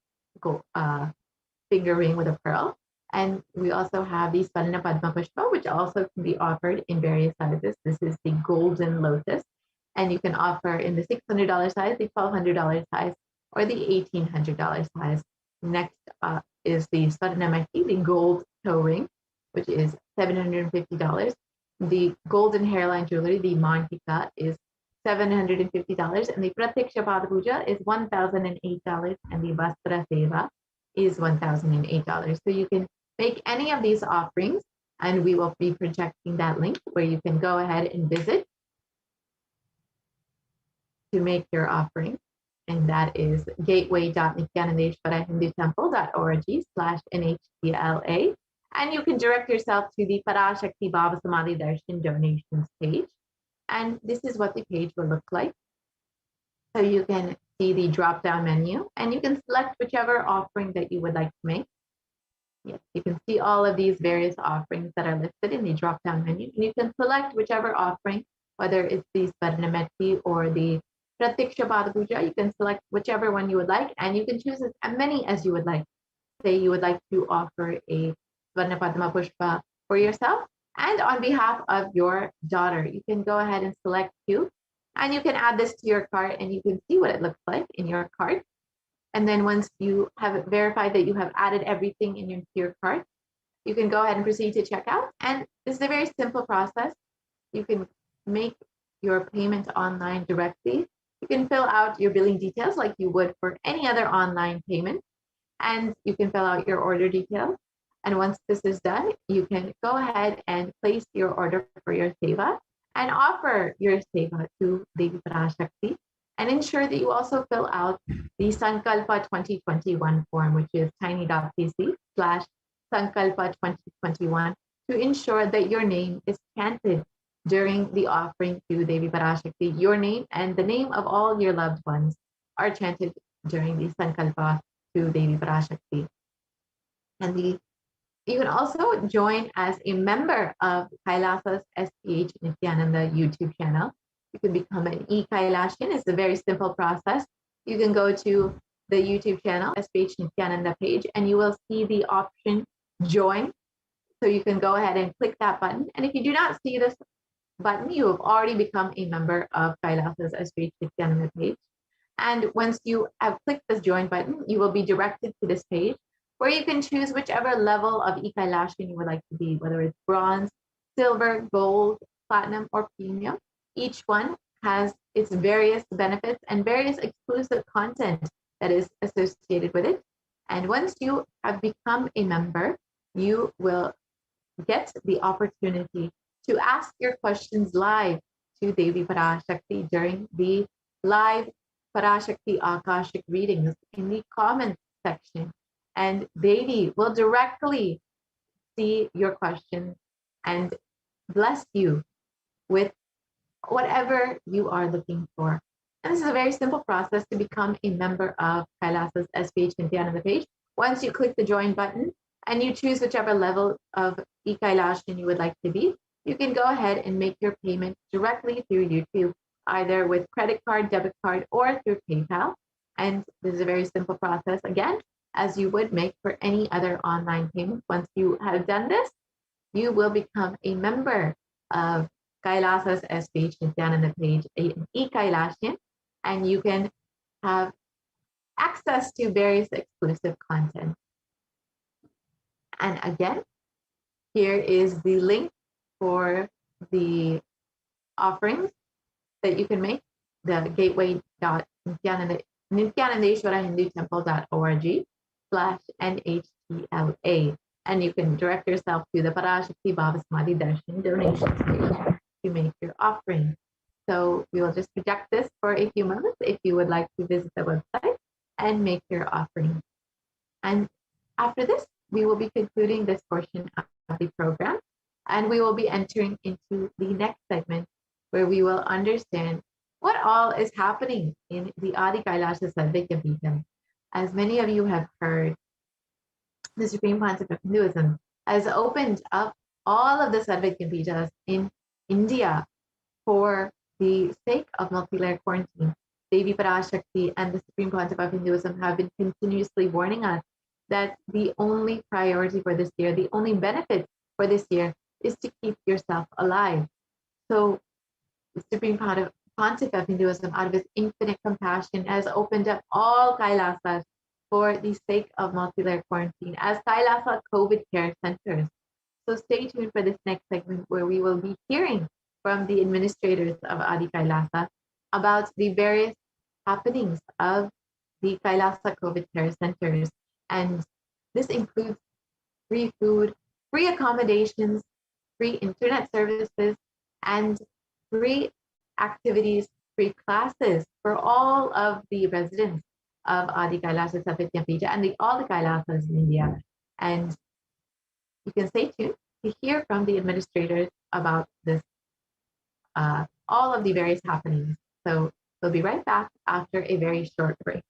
finger ring with a pearl. And we also have the Swarna Padma Pushpa, which also can be offered in various sizes. This is the golden lotus, and you can offer in the $600 size, the $1,200 size, or the $1,800 size. Next is the Swarna Mekhi, the gold toe ring, which is $750. The golden hairline jewelry, the Mantika, is $750, and the Pratyaksha Pada Puja is $1,008, and the Vastra Seva is $1,008. So you can make any of these offerings, and we will be projecting that link where you can go ahead and visit to make your offering. And that is gateway.nithyanandeshwarahindutemple.org/NHTLA. And you can direct yourself to the Parashakti Bhava Samadhi Darshan donations page. And this is what the page will look like. So you can see the drop-down menu, and you can select whichever offering that you would like to make. Yes, you can see all of these various offerings that are listed in the drop-down menu, and you can select whichever offering, whether it's the Swarna Mekhi or the Pratyaksha Pada Puja. You can select whichever one you would like, and you can choose as many as you would like. Say you would like to offer a Swarna Padma Pushpa for yourself and on behalf of your daughter. You can go ahead and select two, and you can add this to your cart, and you can see what it looks like in your cart. And then once you have verified that you have added everything into your cart, you can go ahead and proceed to checkout. And this is a very simple process. You can make your payment online directly. You can fill out your billing details like you would for any other online payment. and you can fill out your order details. And once this is done, you can go ahead and place your order for your seva and offer your seva to Devi Parashakti, and ensure that you also fill out the Sankalpa 2021 form, which is tiny.cc/Sankalpa 2021, to ensure that your name is chanted during the offering to Devi Parashakti. Your name and the name of all your loved ones are chanted during the Sankalpa to Devi Parashakti. And you can also join as a member of Kailasa's HDH Nithyananda YouTube channel. You can become an e-Kailashian. It's a very simple process. You can go to the YouTube channel, HDH Nithyananda page, and you will see the option join. So you can go ahead and click that button. And if you do not see this button, you have already become a member of Kailasa's HDH Nithyananda page. And once you have clicked this join button, you will be directed to this page where you can choose whichever level of e-Kailashian you would like to be, whether it's bronze, silver, gold, platinum, or premium. Each one has its various benefits and various exclusive content that is associated with it. And once you have become a member, you will get the opportunity to ask your questions live to Devi Parashakti during the live Parashakti Akashic readings in the comments section. And Devi will directly see your questions and bless you with whatever you are looking for. And this is a very simple process to become a member of Kailasa's SPH Nithyananda page. Once you click the join button and you choose whichever level of e-Kailashian you would like to be, you can go ahead and make your payment directly through YouTube, either with credit card, debit card, or through PayPal. And this is a very simple process, again, as you would make for any other online payment. Once you have done this, you will become a member of Kailasa's SPH Nithyananda page, an e-Kailashian, and you can have access to various exclusive content. And again, here is the link for the offerings that you can make, the gateway.nithyanandeshwarahindutemple.org/NHTLA. And you can direct yourself to the Parashakti Bhavasmadhi Darshan donations page to make your offering. So we will just project this for a few moments if you would like to visit the website and make your offering. And after this, we will be concluding this portion of the program, and we will be entering into the next segment where we will understand what all is happening in the Adi Kailasa Sarvekya Pitham. As many of you have heard, the Supreme Concept of Hinduism has opened up all of the Sarvekya Pithas in India for the sake of multi-layer quarantine. Devi Parashakti and the Supreme Concept of Hinduism have been continuously warning us that the only priority for this year, the only benefit for this year, is to keep yourself alive. So the Supreme Concept of Hinduism, out of its infinite compassion, has opened up all Kailasas for the sake of multi-layer quarantine as Kailasa COVID care centers. So stay tuned for this next segment where we will be hearing from the administrators of Adi Kailasa about the various happenings of the Kailasa COVID care centers. And this includes free food, free accommodations, free internet services, and free activities, free classes for all of the residents of Adi Kailasa Sarvekya Pija and all the Kailasas in India. And you can stay tuned to hear from the administrators about this, all of the various happenings. So we'll be right back after a very short break.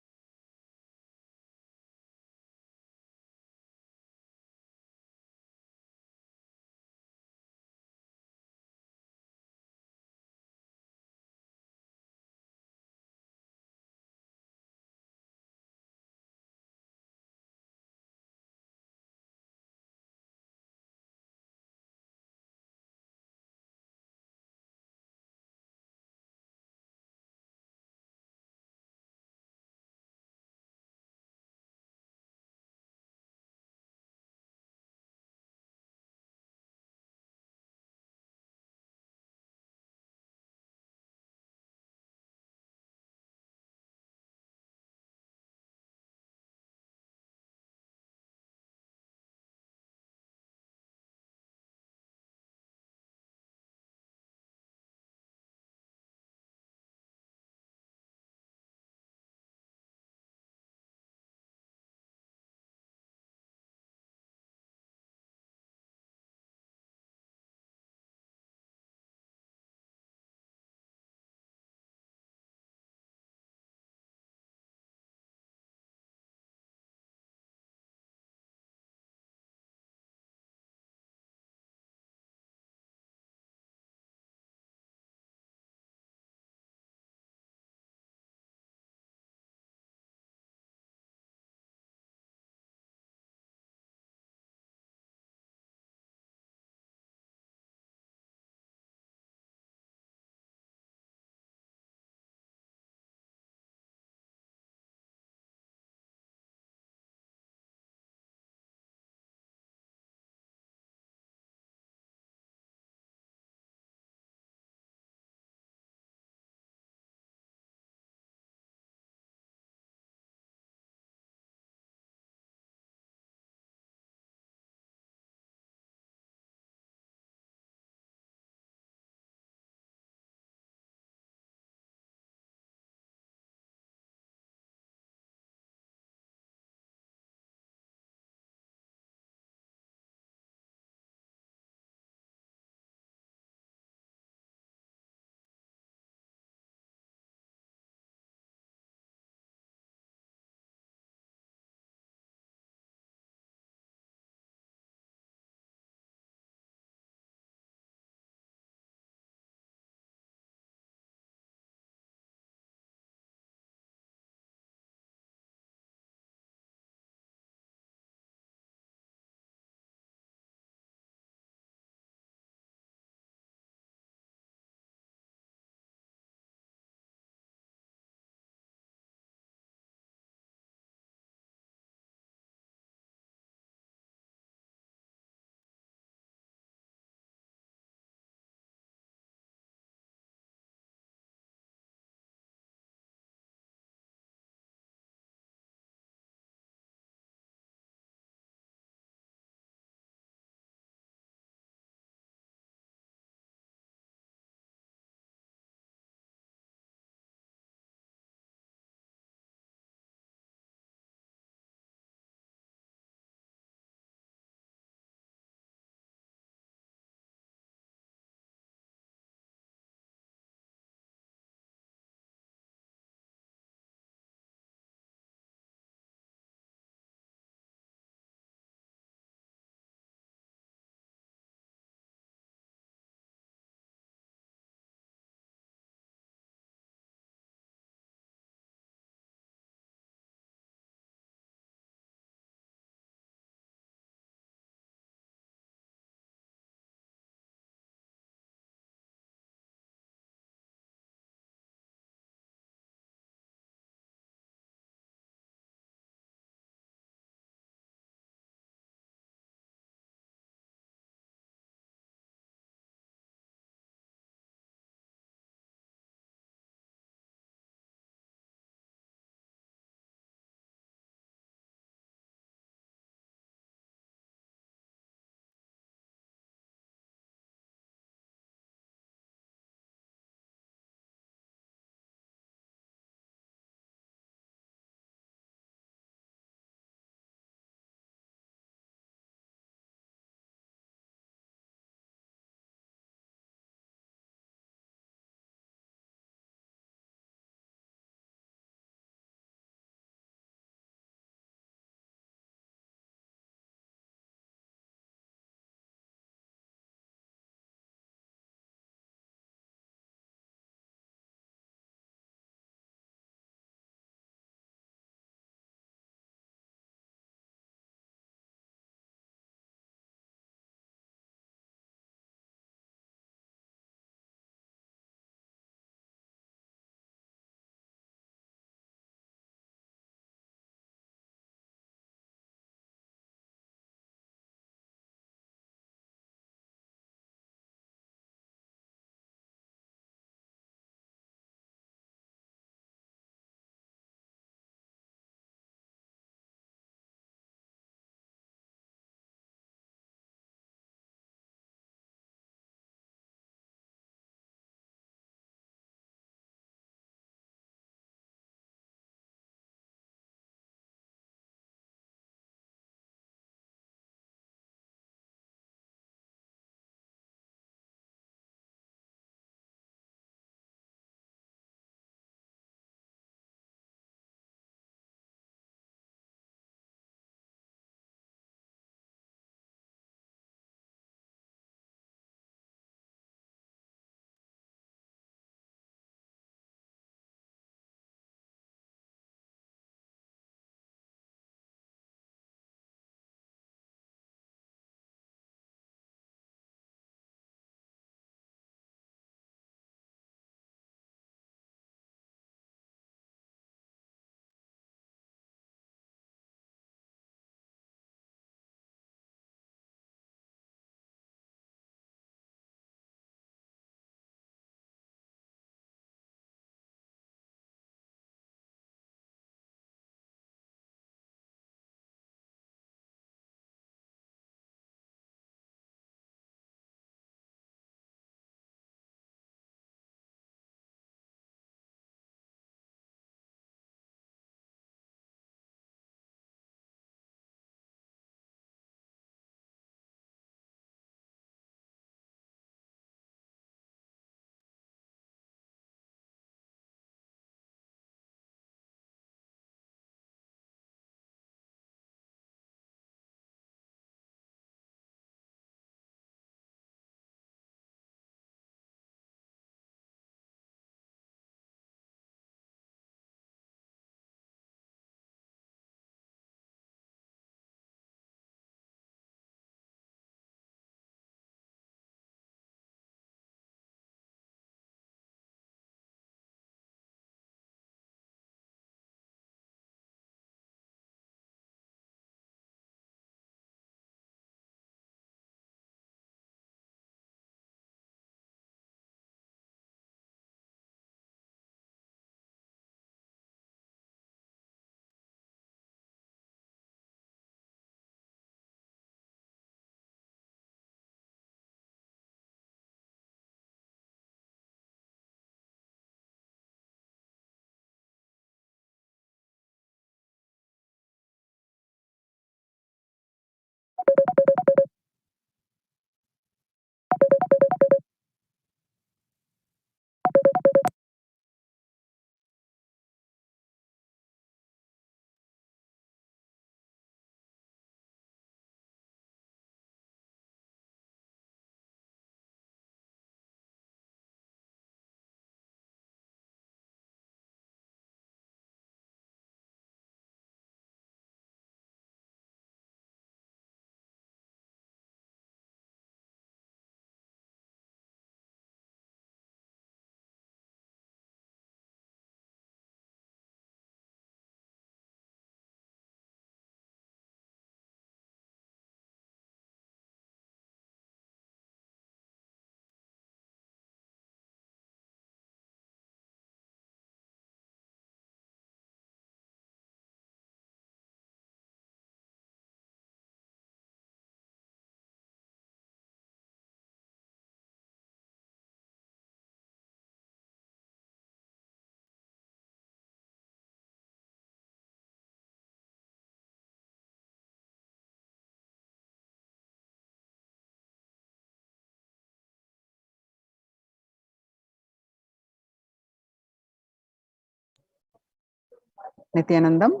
Nithyanandam.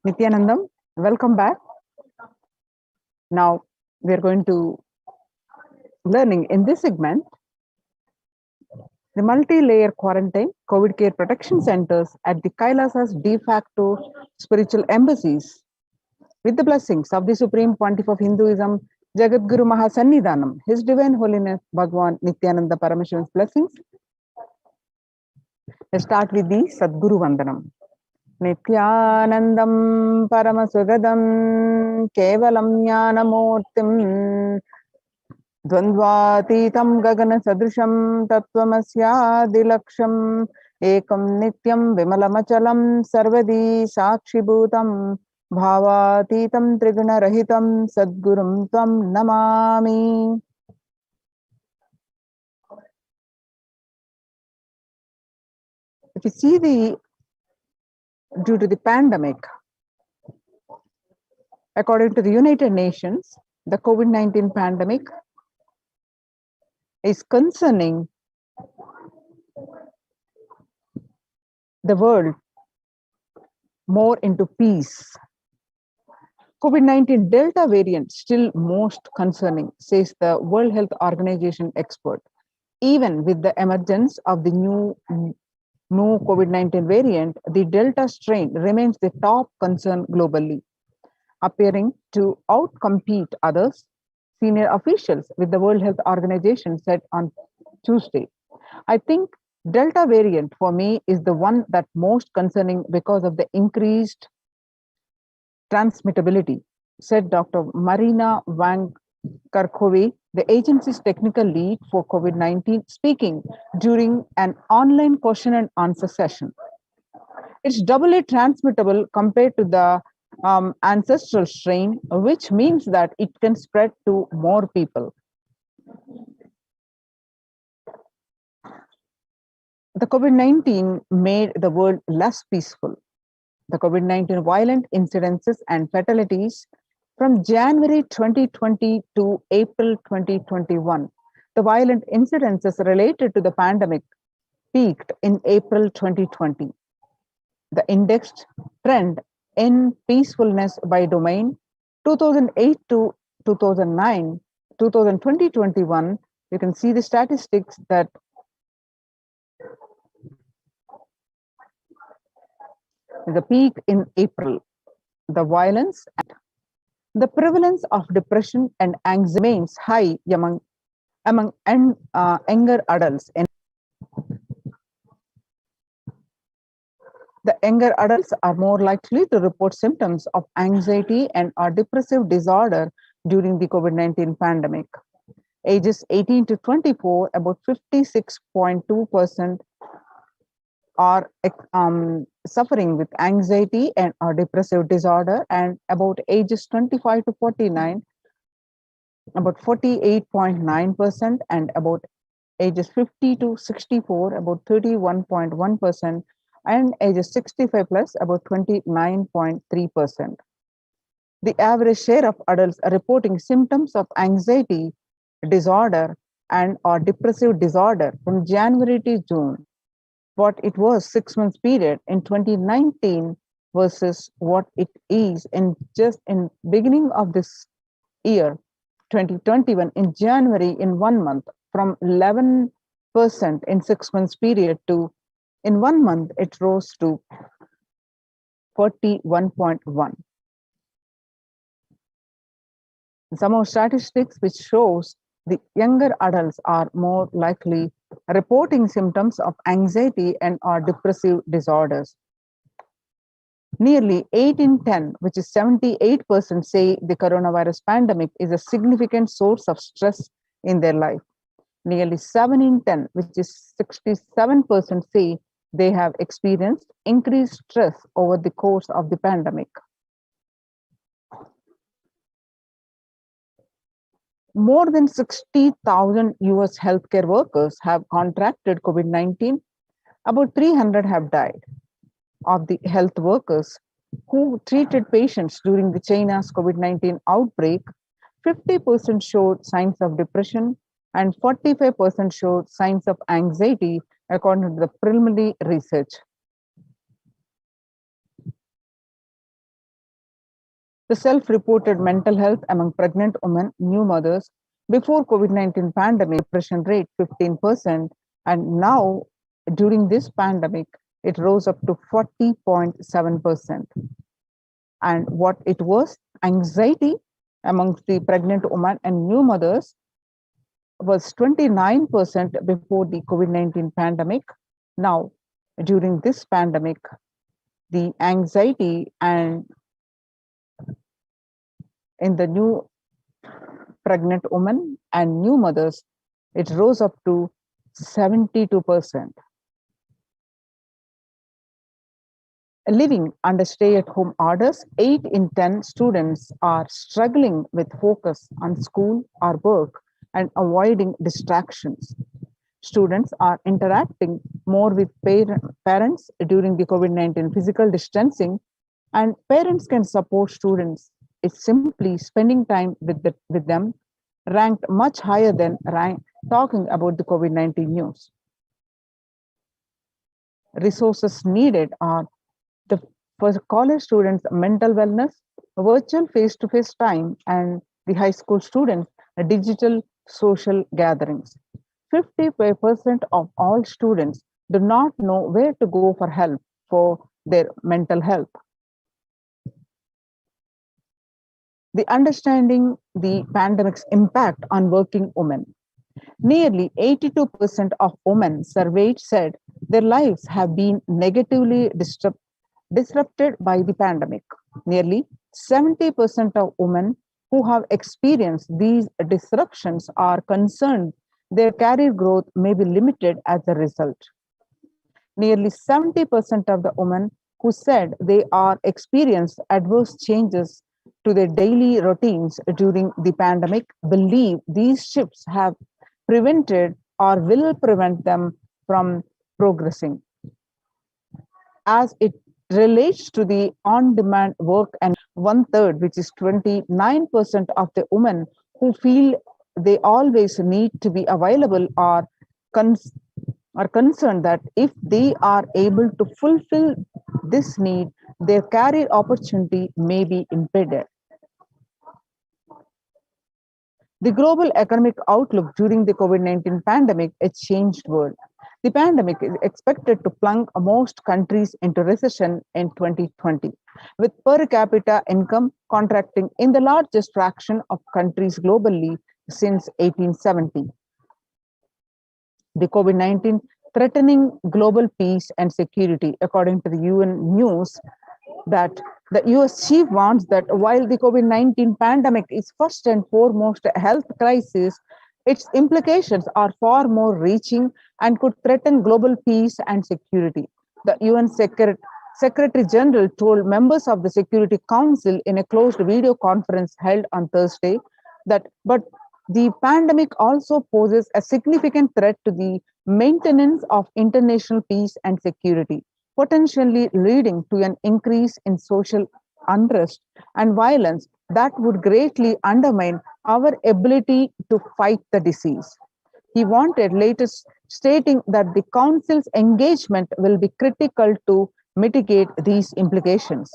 Nithyanandam, welcome back. Now we are going to learning in this segment the multi-layer quarantine COVID care protection centers at the Kailasa's de facto spiritual embassies with the blessings of the Supreme Pontiff of Hinduism, Jagadguru Mahasannidhanam, His Divine Holiness Bhagwan Nithyananda Paramashivan's blessings. Let's start with the Sadguru Vandanam. Nithyanandam Paramasagadam Kevalam Jnanamurtim Dvandvatitam Gagana Sadrisham Tattvamasya Ekam Nityam Vimalamachalam Sarvadi Sakshibhutam Bhavatitam Triguna Rahitam Sadgurum Tvam Namami. If you see due to the pandemic, according to the United Nations, the COVID-19 pandemic is concerning the world more into peace. COVID-19 Delta variant still most concerning, says the World Health Organization expert. Even with the emergence of the new COVID-19 variant, the Delta strain remains the top concern globally, appearing to outcompete others. Senior officials with the World Health Organization said on Tuesday. I think Delta variant for me is the one that most concerning because of the increased transmittability, said Dr. Marina Van Kerkhove, the agency's technical lead for COVID-19, speaking during an online question and answer session. It's doubly transmittable compared to the ancestral strain, which means that it can spread to more people. The COVID-19 made the world less peaceful. The COVID-19 violent incidences and fatalities from January 2020 to April 2021. The violent incidences related to the pandemic peaked in April 2020. The indexed trend in peacefulness by domain 2008 to 2009, 2020-21, you can see the statistics that the peak in April, the violence and the prevalence of depression and anxiety remains high among younger adults. The younger adults are more likely to report symptoms of anxiety and or depressive disorder during the COVID-19 pandemic. Ages 18 to 24, about 56.2% are suffering with anxiety and or depressive disorder, and about ages 25 to 49, about 48.9%, and about ages 50 to 64, about 31.1%, and ages 65 plus, about 29.3%. The average share of adults reporting symptoms of anxiety disorder and or depressive disorder from January to June, what it was 6 months period in 2019 versus what it is in just in beginning of this year 2021 in January in 1 month, from 11% in 6 months period to in 1 month it rose to 41.1. Some of statistics which shows the younger adults are more likely reporting symptoms of anxiety and or depressive disorders. Nearly 8 in 10, which is 78%, say the coronavirus pandemic is a significant source of stress in their life. Nearly 7 in 10, which is 67%, say they have experienced increased stress over the course of the pandemic. More than 60,000 US healthcare workers have contracted COVID-19. About 300 have died. Of the health workers who treated patients during the China's COVID-19 outbreak, 50% showed signs of depression and 45% showed signs of anxiety, according to the preliminary research. The self-reported mental health among pregnant women, new mothers, before COVID-19 pandemic, depression rate 15%, and now during this pandemic, it rose up to 40.7%. And what it was, anxiety amongst the pregnant women and new mothers was 29% before the COVID-19 pandemic. Now, during this pandemic, the anxiety and in the new pregnant women and new mothers, it rose up to 72%. Living under stay-at-home orders, 8 in 10 students are struggling with focus on school or work and avoiding distractions. Students are interacting more with parents during the COVID-19 physical distancing, and parents can support students. It's simply spending time with them, ranked much higher than talking about the COVID-19 news. Resources needed are for college students, mental wellness, virtual face-to-face time, and the high school students, digital social gatherings. 50% of all students do not know where to go for help for their mental health. The understanding the pandemic's impact on working women. Nearly 82% of women surveyed said their lives have been negatively disrupted by the pandemic. Nearly 70% of women who have experienced these disruptions are concerned their career growth may be limited as a result. Nearly 70% of the women who said they are experienced adverse changes to their daily routines during the pandemic believe these shifts have prevented or will prevent them from progressing. As it relates to the on-demand work, and 1/3, which is 29% of the women who feel they always need to be available are concerned that if they are able to fulfill this need, their career opportunity may be impeded. The global economic outlook during the COVID-19 pandemic, a changed world. The pandemic is expected to plunge most countries into recession in 2020, with per capita income contracting in the largest fraction of countries globally since 1870. The COVID-19 threatening global peace and security, according to the UN News, that the US chief warns that while the COVID-19 pandemic is first and foremost a health crisis, its implications are far more reaching and could threaten global peace and security. The UN Secretary General told members of the Security Council in a closed video conference held on Thursday that, but the pandemic also poses a significant threat to the maintenance of international peace and security, potentially leading to an increase in social unrest and violence that would greatly undermine our ability to fight the disease. He wanted later stating that the Council's engagement will be critical to mitigate these implications.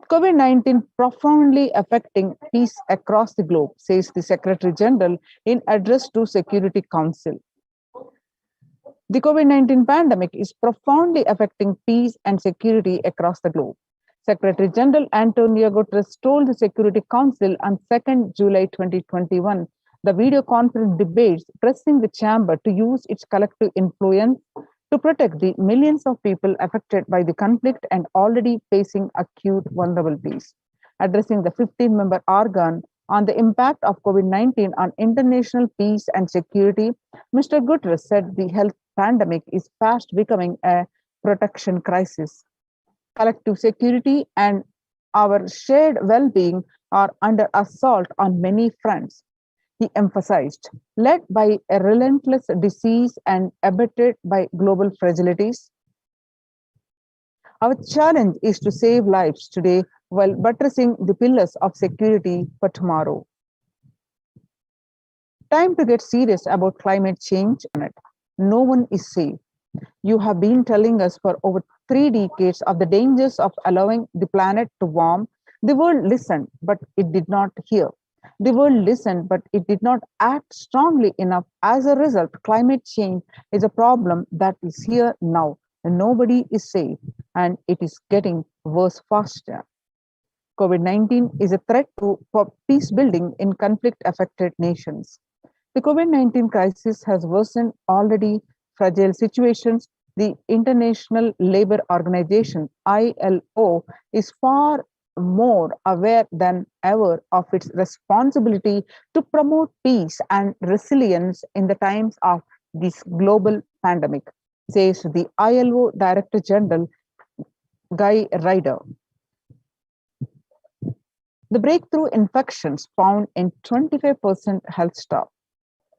COVID-19 profoundly affecting peace across the globe, says the Secretary General in address to Security Council. The COVID-19 pandemic is profoundly affecting peace and security across the globe. Secretary General Antonio Guterres told the Security Council on 2nd July 2021 the video conference debates pressing the chamber to use its collective influence to protect the millions of people affected by the conflict and already facing acute vulnerabilities. Addressing the 15-member organ on the impact of COVID-19 on international peace and security, Mr. Guterres said the health pandemic is fast becoming a protection crisis. Collective security and our shared well-being are under assault on many fronts, he emphasized, led by a relentless disease and abetted by global fragilities. Our challenge is to save lives today while buttressing the pillars of security for tomorrow. Time to get serious about climate change. No one is safe. You have been telling us for over 3 decades of the dangers of allowing the planet to warm. The world listened, but it did not hear. The world listened, but it did not act strongly enough. As a result, climate change is a problem that is here now, and nobody is safe, and it is getting worse faster. COVID-19 is a threat to peace building in conflict-affected nations. The COVID-19 crisis has worsened already fragile situations. The International Labour Organization, ILO, is far more aware than ever of its responsibility to promote peace and resilience in the times of this global pandemic, says the ILO Director General Guy Ryder. The breakthrough infections found in 25% health staff.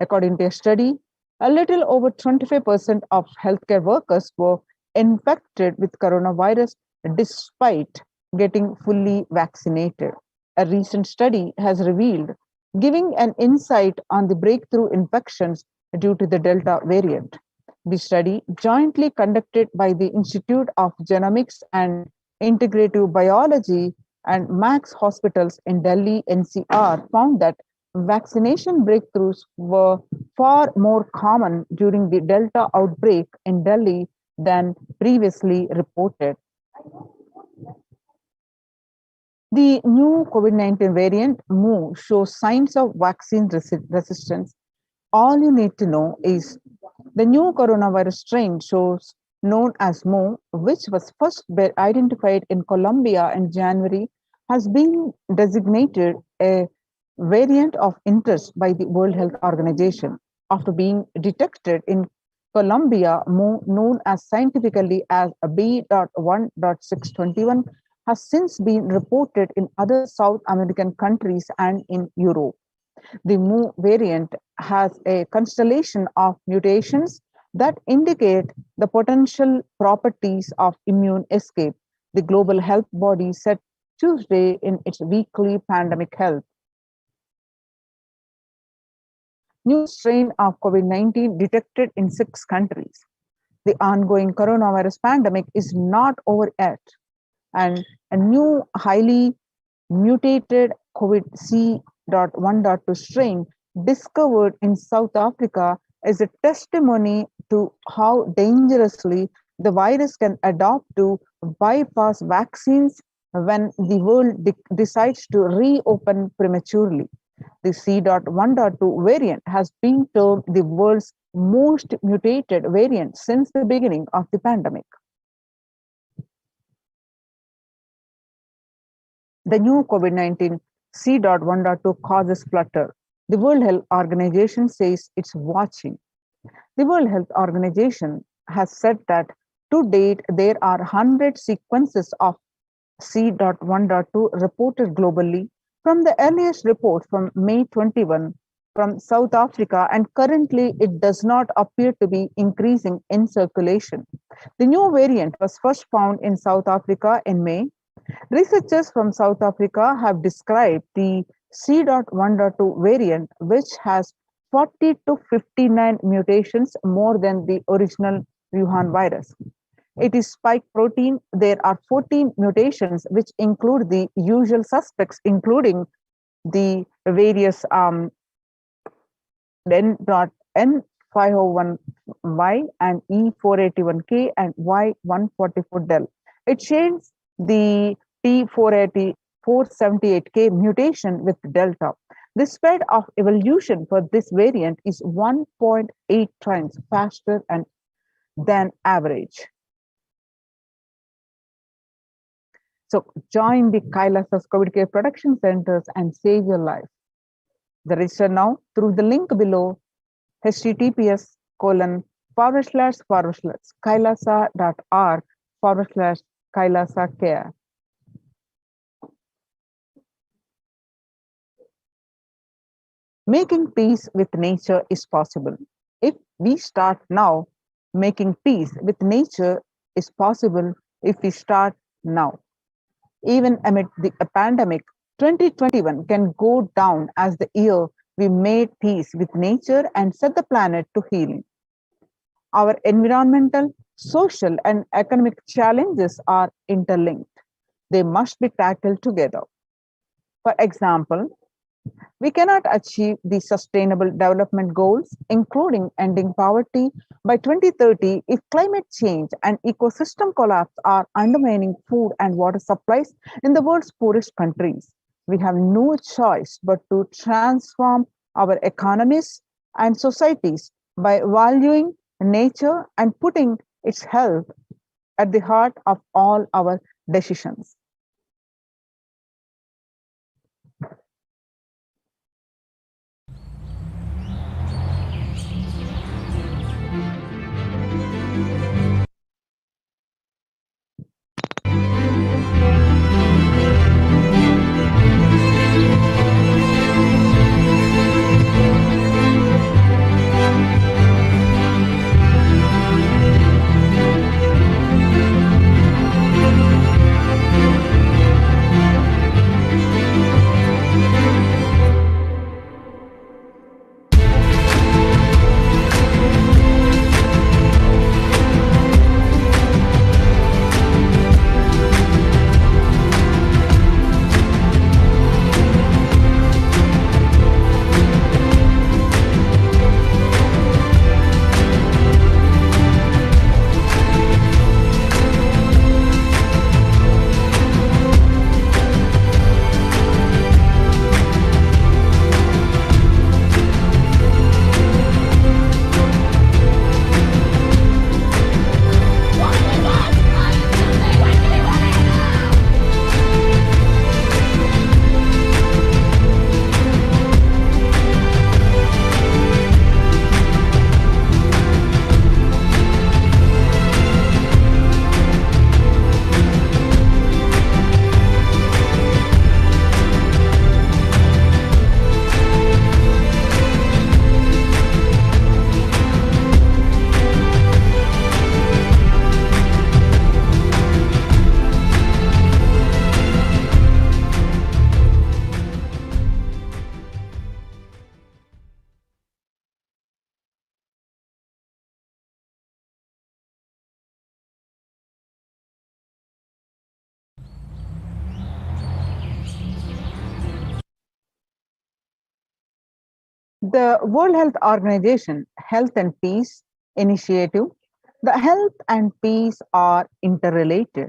According to a study, a little over 25% of healthcare workers were infected with coronavirus despite getting fully vaccinated. A recent study has revealed, giving an insight on the breakthrough infections due to the Delta variant. The study, jointly conducted by the Institute of Genomics and Integrative Biology and Max Hospitals in Delhi NCR, found that vaccination breakthroughs were far more common during the Delta outbreak in Delhi than previously reported. The new COVID-19 variant Mu shows signs of vaccine resistance. All you need to know is the new coronavirus strain shows known as Mu, which was first identified in Colombia in January, has been designated a variant of interest by the World Health Organization. After being detected in Colombia, Mu, known as scientifically as B.1.621, has since been reported in other South American countries and in Europe. The Mu variant has a constellation of mutations that indicate the potential properties of immune escape, the global health body said Tuesday in its weekly pandemic health. New strain of COVID-19 detected in 6 countries. The ongoing coronavirus pandemic is not over yet, and a new highly mutated COVID C.1.2 strain discovered in South Africa is a testimony to how dangerously the virus can adapt to bypass vaccines when the world decides to reopen prematurely. The C.1.2 variant has been termed the world's most mutated variant since the beginning of the pandemic. The new COVID-19 C.1.2 causes flutter. The World Health Organization says it's watching. The World Health Organization has said that to date, there are 100 sequences of C.1.2 reported globally from the earliest report from May 21 from South Africa, and currently it does not appear to be increasing in circulation. The new variant was first found in South Africa in May. Researchers from South Africa have described the C.1.2 variant, which has 40 to 59 mutations more than the original Wuhan virus. It is spike protein. There are 14 mutations, which include the usual suspects, including the various N.N501Y and E481K and Y144del. It shares the T478K mutation with Delta. The spread of evolution for this variant is 1.8 times faster than average. So join the Kailasa's COVID care production centers and save your life. Register now through the link below, https://kailasa.org/Kailasa care. Making peace with nature is possible. If we start now, making peace with nature is possible if we start now. Even amid the pandemic, 2021 can go down as the year we made peace with nature and set the planet to healing. Our environmental, social, and economic challenges are interlinked. They must be tackled together. For example, we cannot achieve the Sustainable Development Goals, including ending poverty, by 2030 if climate change and ecosystem collapse are undermining food and water supplies in the world's poorest countries. We have no choice but to transform our economies and societies by valuing nature and putting its health at the heart of all our decisions. The World Health Organization Health and Peace Initiative, the health and peace are interrelated.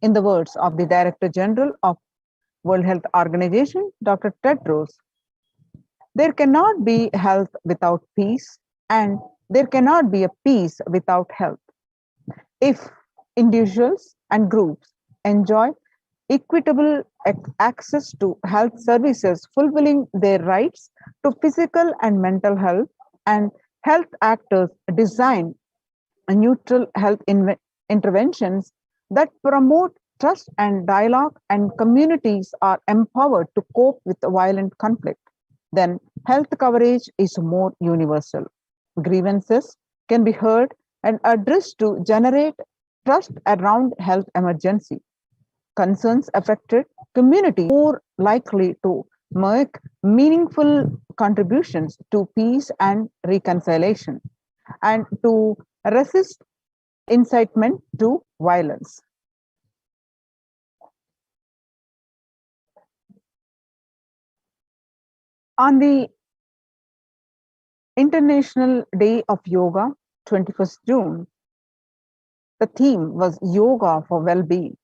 In the words of the Director General of World Health Organization, Dr. Tedros, there cannot be health without peace, and there cannot be a peace without health. If individuals and groups enjoy equitable access to health services fulfilling their rights to physical and mental health, and health actors design neutral health interventions that promote trust and dialogue, and communities are empowered to cope with violent conflict, then health coverage is more universal. Grievances can be heard and addressed to generate trust around health emergency. Concerns affected communities more likely to make meaningful contributions to peace and reconciliation, and to resist incitement to violence. On the International Day of Yoga, 21st June, the theme was Yoga for Well-being.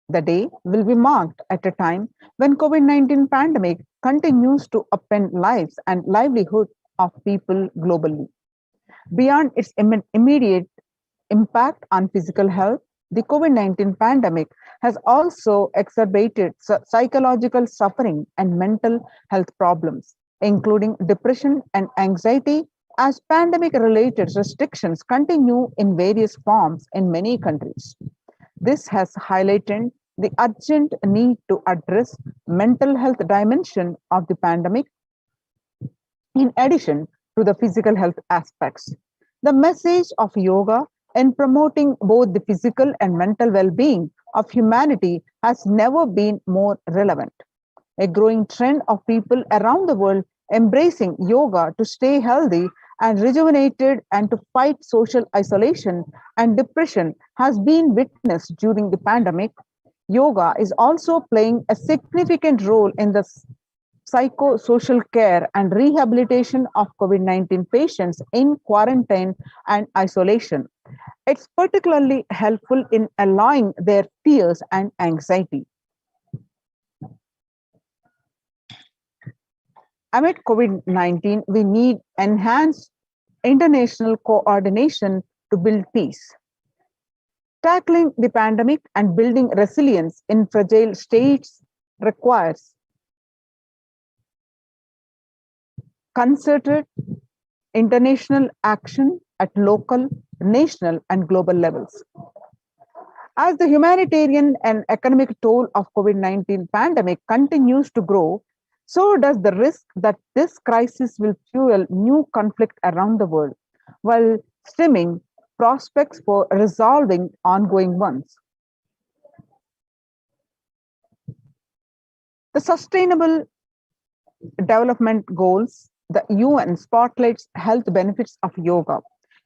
The day will be marked at a time when COVID-19 pandemic continues to upend lives and livelihood of people globally. Beyond its immediate impact on physical health, the COVID-19 pandemic has also exacerbated psychological suffering and mental health problems, including depression and anxiety, as pandemic-related restrictions continue in various forms in many countries. This has highlighted the urgent need to address mental health dimension of the pandemic in addition to the physical health aspects. The message of yoga in promoting both the physical and mental well-being of humanity has never been more relevant. A growing trend of people around the world embracing yoga to stay healthy and rejuvenated and to fight social isolation and depression has been witnessed during the pandemic, yoga is also playing a significant role in the psychosocial care and rehabilitation of COVID-19 patients in quarantine and isolation. It's particularly helpful in allaying their fears and anxiety. Amid COVID-19, we need enhanced international coordination to build peace. Tackling the pandemic and building resilience in fragile states requires concerted international action at local, national, and global levels. As the humanitarian and economic toll of COVID-19 pandemic continues to grow, so does the risk that this crisis will fuel new conflict around the world, while stemming prospects for resolving ongoing ones. The Sustainable Development Goals, the UN spotlights health benefits of yoga,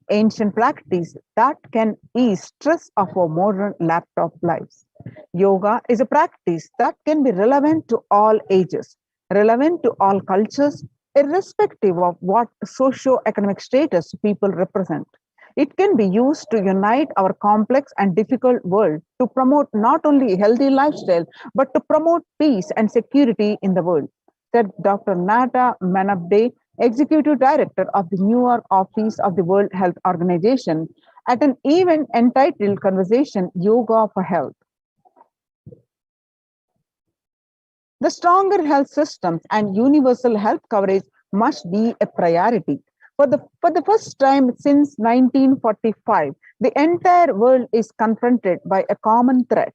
ancient practice that can ease stress of our modern laptop lives. Yoga is a practice that can be relevant to all ages, relevant to all cultures, irrespective of what socio-economic status people represent. It can be used to unite our complex and difficult world to promote not only healthy lifestyle, but to promote peace and security in the world, said Dr. Nata Manabde, Executive Director of the New York office of the World Health Organization, at an event entitled Conversation Yoga for Health. The stronger health systems and universal health coverage must be a priority. For the first time since 1945, the entire world is confronted by a common threat,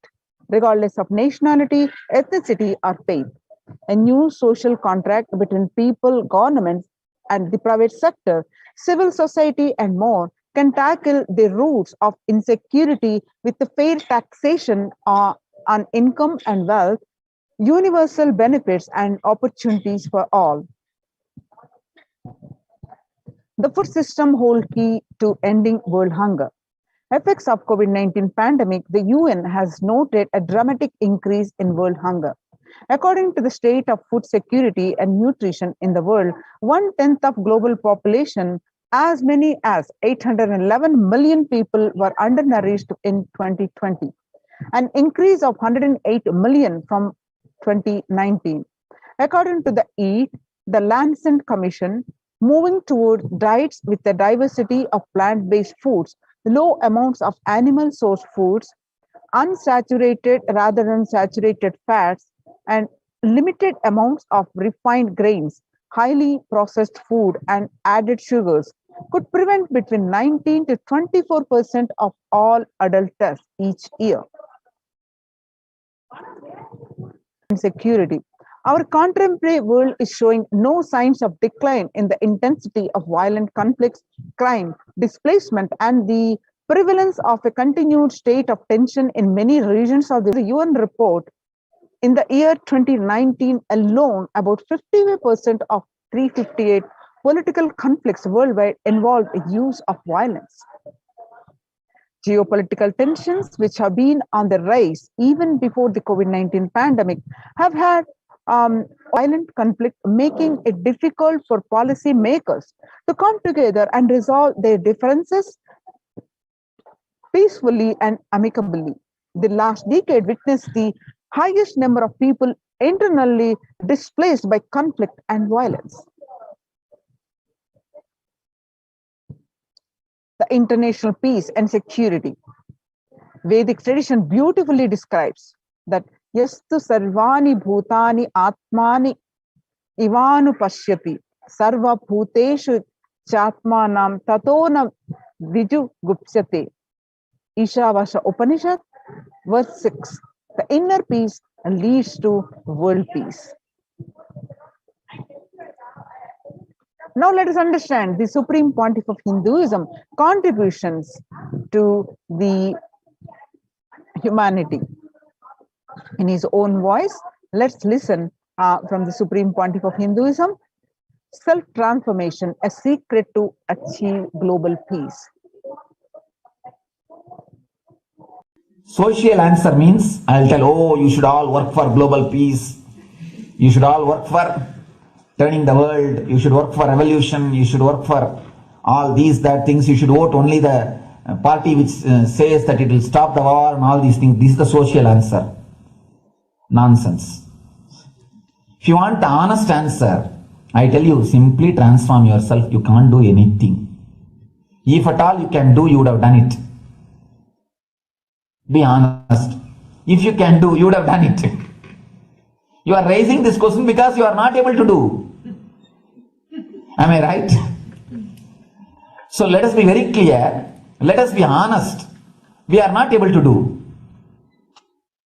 regardless of nationality, ethnicity, or faith. A new social contract between people, governments, and the private sector, civil society, and more can tackle the roots of insecurity with the fair taxation on income and wealth, universal benefits, and opportunities for all. The food system hold key to ending world hunger. Effects of COVID-19 pandemic, the UN has noted a dramatic increase in world hunger. According to the state of food security and nutrition in the world, 1/10 of global population, as many as 811 million people were undernourished in 2020, an increase of 108 million from 2019. According to the EAT, the Lancet Commission, moving toward diets with a diversity of plant-based foods, low amounts of animal source foods, unsaturated rather than saturated fats, and limited amounts of refined grains, highly processed food, and added sugars could prevent between 19 to 24% of all adult deaths each year. Insecurity. Our contemporary world is showing no signs of decline in the intensity of violent conflicts, crime, displacement, and the prevalence of a continued state of tension in many regions of the UN report. In the year 2019 alone, about 55% of 358 political conflicts worldwide involved the use of violence. Geopolitical tensions, which have been on the rise even before the COVID-19 pandemic, have had violent conflict, making it difficult for policy makers to come together and resolve their differences peacefully and amicably. The last decade witnessed the highest number of people internally displaced by conflict and violence. The international peace and security. Vedic tradition beautifully describes that yastu sarvani bhutani atmani ivanu pashyati sarva bhuteshu chatmanam tatona viju gupsyate. Ishavasha Upanishad, verse 6. The inner peace leads to world peace. Now let us understand the Supreme Pontiff of Hinduism contributions to the humanity. In his own voice, let's listen from the Supreme Pontiff of Hinduism. Self-transformation, a secret to achieve global peace. Social answer means I'll tell, oh, you should all work for global peace. You should all work for turning the world. You should work for revolution. You should work for all these, that things. You should vote only the party which says that it will stop the war and all these things. This is the social answer. Nonsense. If you want the honest answer, I tell you, simply transform yourself. You can't do anything. If at all you can do, you would have done it. Be honest. If you can do, you would have done it. You are raising this question because you are not able to do. Am I right? So let us be very clear. Let us be honest. We are not able to do.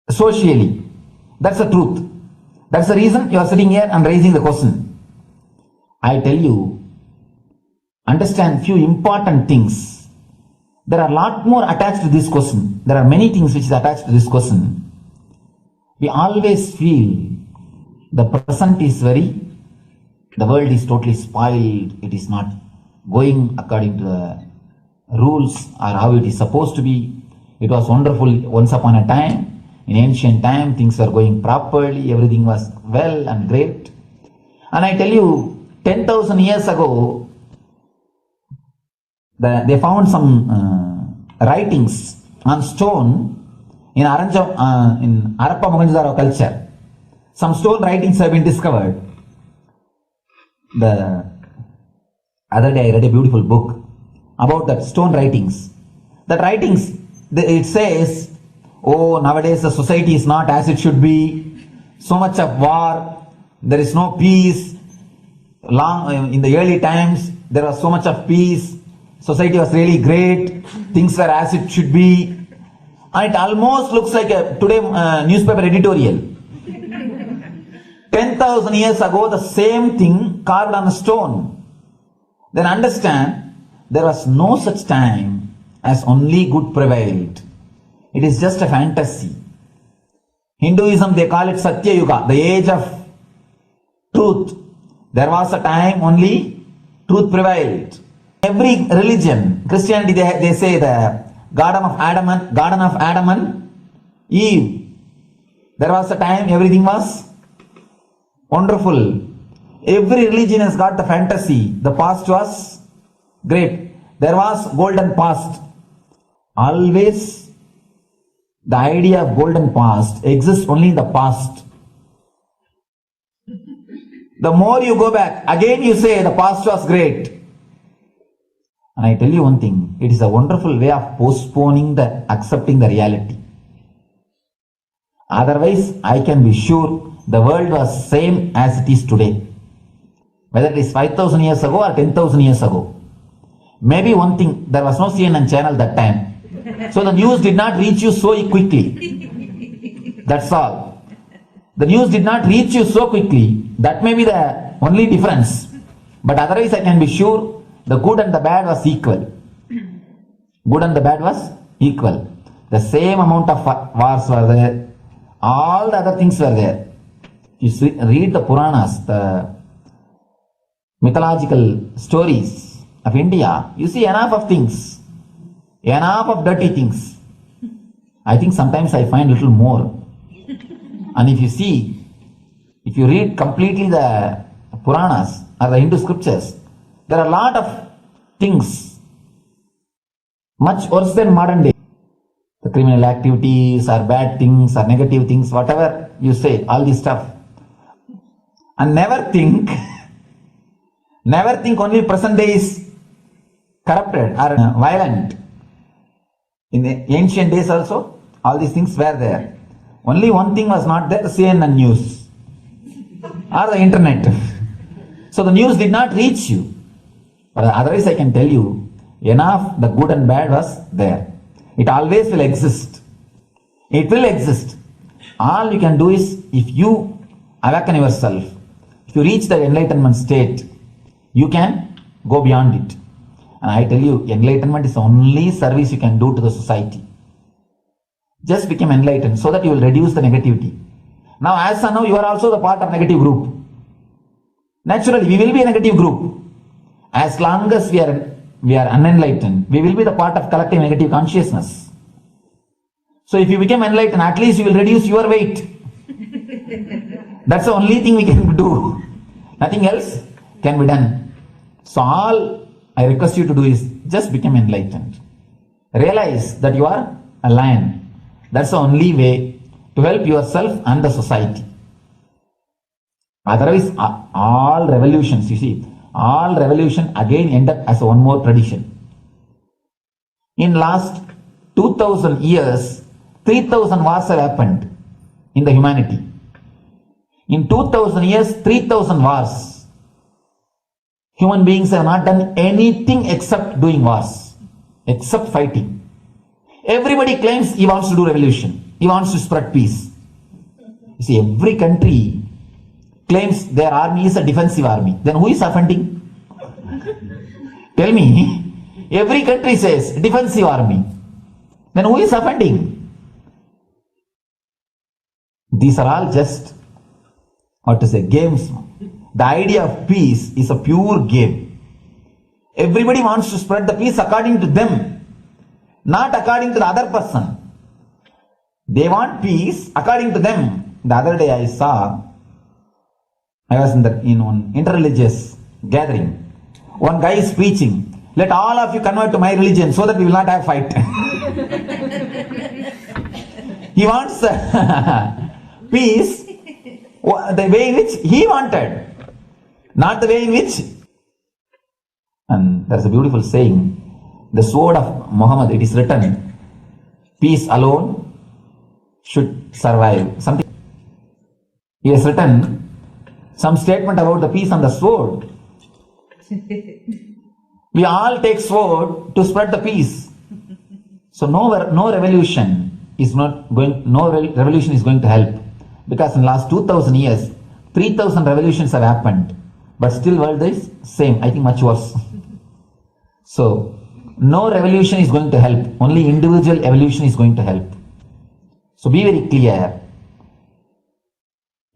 Socially. That's the truth. That's the reason you are sitting here and raising the question. I tell you, understand few important things. There are a lot more attached to this question. There are many things which is attached to this question. We always feel the present is the world is totally spoiled. It is not going according to the rules or how it is supposed to be. It was wonderful once upon a time. In ancient time, things were going properly. Everything was well and great. And I tell you, 10,000 years ago, they found some writings on stone in Harappa Mohenjo-daro culture. Some stone writings have been discovered. The other day I read a beautiful book about that stone writings. That writings, it says, oh, nowadays the society is not as it should be. So much of war. There is no peace. In the early times, there was so much of peace. Society was really great. Things were as it should be. And it almost looks like a today newspaper editorial. 10,000 years ago, the same thing carved on a stone. Then understand, there was no such time as only good prevailed. It is just a fantasy. Hinduism, they call it Satya Yuga, the age of truth. There was a time only truth prevailed. Every religion, Christianity, they say the Garden of Adam and Eve. There was a time everything was wonderful. Every religion has got the fantasy. The past was great. There was golden past. Always the idea of golden past exists only in the past. The more you go back, again you say the past was great. And I tell you one thing, it is a wonderful way of postponing accepting the reality. Otherwise, I can be sure the world was same as it is today. Whether it is 5,000 years ago or 10,000 years ago. Maybe one thing, there was no CNN channel that time. So the news did not reach you so quickly. That's all. The news did not reach you so quickly. That may be the only difference. But otherwise I can be sure the good and the bad was equal. Good and the bad was equal. The same amount of wars were there. All the other things were there. You read the Puranas, the mythological stories of India, you see enough of things. Enough of dirty things. I think sometimes I find little more. And if you read completely the Puranas or the Hindu scriptures, there are a lot of things much worse than modern day. The criminal activities or bad things or negative things, whatever you say, all this stuff. And never think only present day is corrupted or violent. In the ancient days also, all these things were there. Only one thing was not there, the CNN news or the internet. So the news did not reach you. But otherwise I can tell you, enough the good and bad was there. It always will exist. It will exist. All you can do is, if you awaken yourself, if you reach the enlightenment state, you can go beyond it. And I tell you, enlightenment is the only service you can do to the society. Just become enlightened so that you will reduce the negativity. Now, as of now, you are also the part of negative group. Naturally, we will be a negative group. As long as we are unenlightened, we will be the part of collective negative consciousness. So if you become enlightened, at least you will reduce your weight. That's the only thing we can do. Nothing else can be done. So all I request you to do is just become enlightened. Realize that you are a lion. That's the only way to help yourself and the society. Otherwise, all revolutions, you see, all revolution again end up as one more tradition. In last 2000 years, 3000 wars have happened in the humanity. In 2000 years, 3000 wars. Human beings have not done anything except doing wars, except fighting. Everybody claims he wants to do revolution. He wants to spread peace. You see, every country claims their army is a defensive army. Then who is offending? Tell me. Every country says defensive army. Then who is offending? These are all just, games. The idea of peace is a pure game. Everybody wants to spread the peace according to them, not according to the other person. They want peace according to them. The other day I was in one interreligious gathering. One guy is preaching, let all of you convert to my religion so that we will not have fight. He wants peace the way in which he wanted, not the way in which. And there's a beautiful saying, the sword of Muhammad, it is written, peace alone should survive. Something he has written some statement about the peace on the sword. We all take sword to spread the peace. So no revolution is going to help, because in the last 2000 years 3000 revolutions have happened, but still world is same, I think much worse. So no revolution is going to help, only individual evolution is going to help. So be very clear.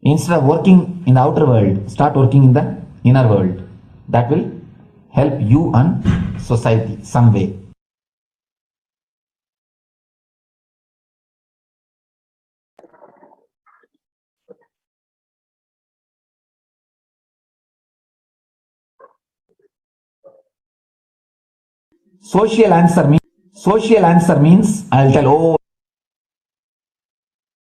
Instead of working in the outer world, start working in the inner world. That will help you and society some way. Social answer means I'll tell,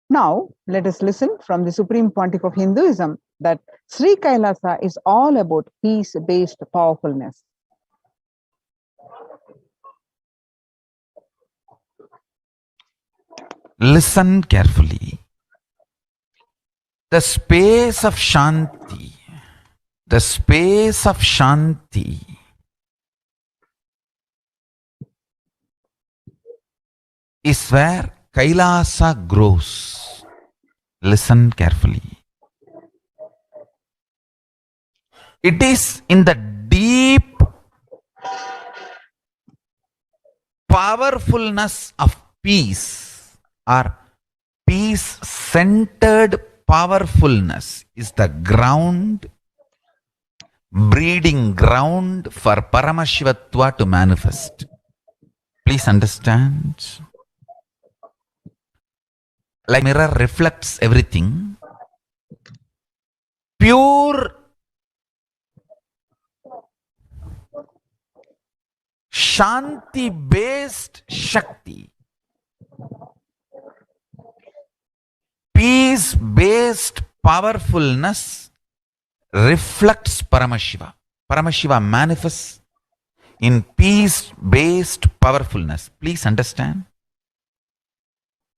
Now, let us listen from the Supreme Pontiff of Hinduism that Sri Kailasa is all about peace-based powerfulness. Listen carefully. The space of Shanti is where Kailasa grows. Listen carefully. It is in the deep powerfulness of peace, or peace-centered powerfulness is the ground, breeding ground for Paramashivatva to manifest. Please understand. Like mirror reflects everything, pure Shanti-based Shakti, peace-based powerfulness reflects Paramashiva. Paramashiva manifests in peace-based powerfulness. Please understand.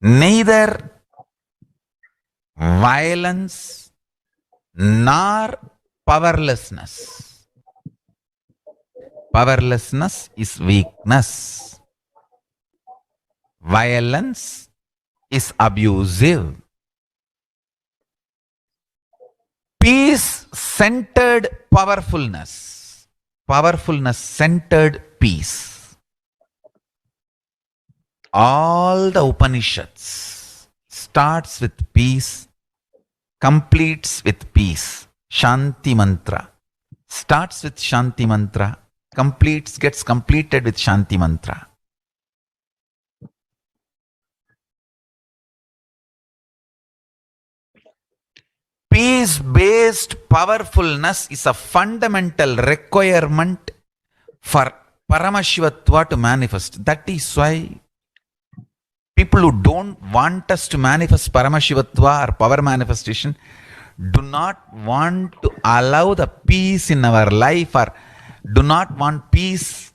Neither violence nor powerlessness. Powerlessness is weakness. Violence is abusive. Peace-centered powerfulness. Powerfulness-centered peace. All the Upanishads starts with peace, completes with peace. Shanti mantra. starts with Shanti mantra, gets completed with Shanti mantra. Peace-based powerfulness is a fundamental requirement for Paramashivatva to manifest. That is why people who don't want us to manifest Paramashivatva or power manifestation do not want to allow the peace in our life or do not want peace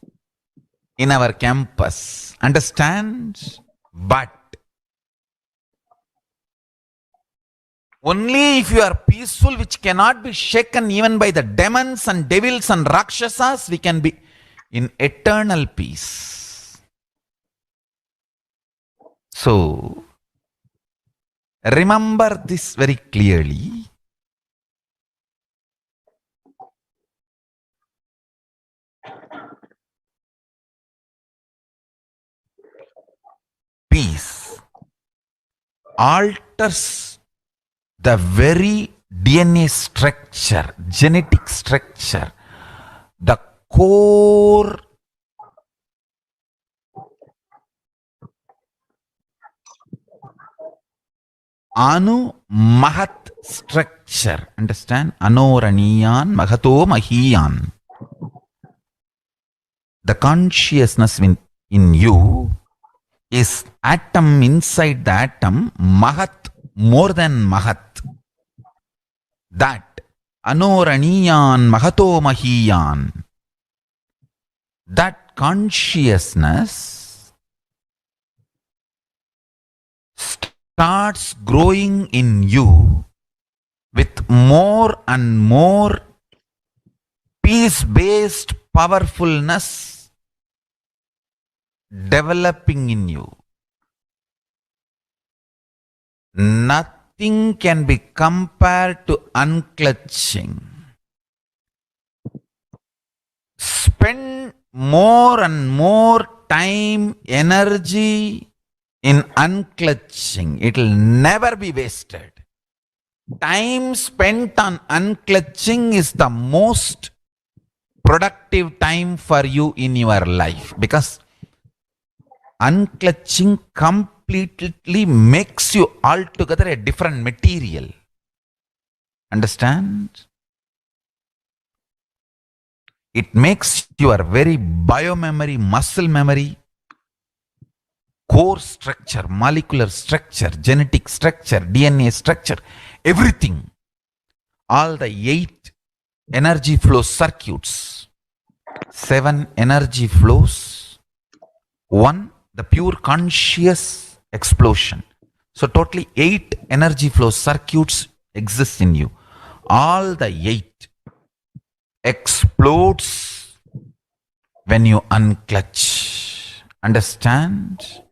in our campus. Understand? But only if you are peaceful, which cannot be shaken even by the demons and devils and rakshasas, we can be in eternal peace. So, remember this very clearly. Peace alters the very DNA structure, genetic structure, the core Anu Mahat structure. Understand? Anoraniyan Mahato Mahiyan. The consciousness in you is atom inside the atom, Mahat, more than Mahat. That Anoraniyan Mahato Mahiyan. That consciousness starts growing in you with more and more peace-based powerfulness developing in you. Nothing can be compared to unclutching. Spend more and more time, energy in unclutching. It will never be wasted. Time spent on unclutching is the most productive time for you in your life, because unclutching completely makes you altogether a different material. Understand? It makes your very biomemory, muscle memory, core structure, molecular structure, genetic structure, DNA structure, everything. All the 8 energy flow circuits, 7 energy flows, 1 the pure conscious explosion. So totally 8 energy flow circuits exist in you. All the 8 explodes when you unclutch. Understand?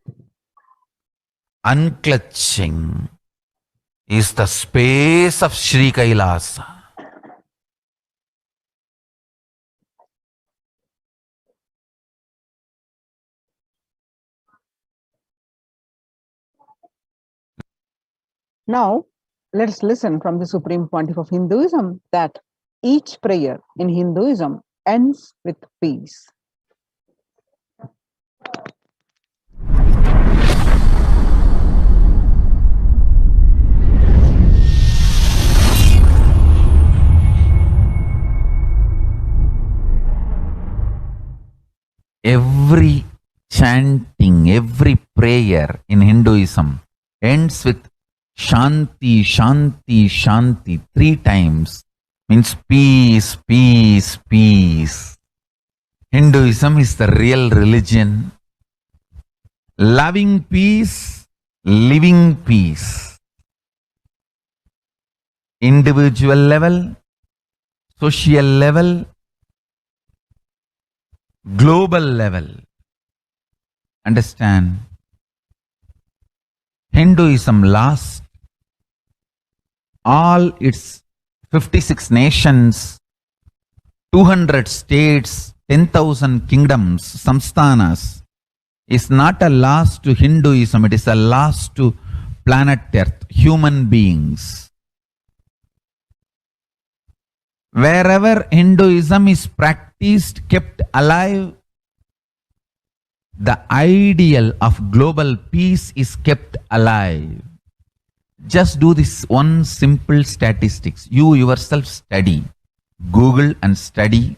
Unclutching is the space of Sri Kailasa. Now, let's listen from the Supreme Pontiff of Hinduism that each prayer in Hinduism ends with peace. Every chanting, every prayer in Hinduism ends with Shanti, Shanti, Shanti 3 times. Means peace, peace, peace. Hinduism is the real religion. Loving peace, living peace. Individual level, social level, global level. Understand? Hinduism lasts all its 56 nations, 200 states, 10,000 kingdoms, samsthanas, is not a loss to Hinduism, it is a loss to planet Earth, human beings. Wherever Hinduism is practiced, kept alive, the ideal of global peace is kept alive. Just do this one simple statistics. You yourself study. Google and study.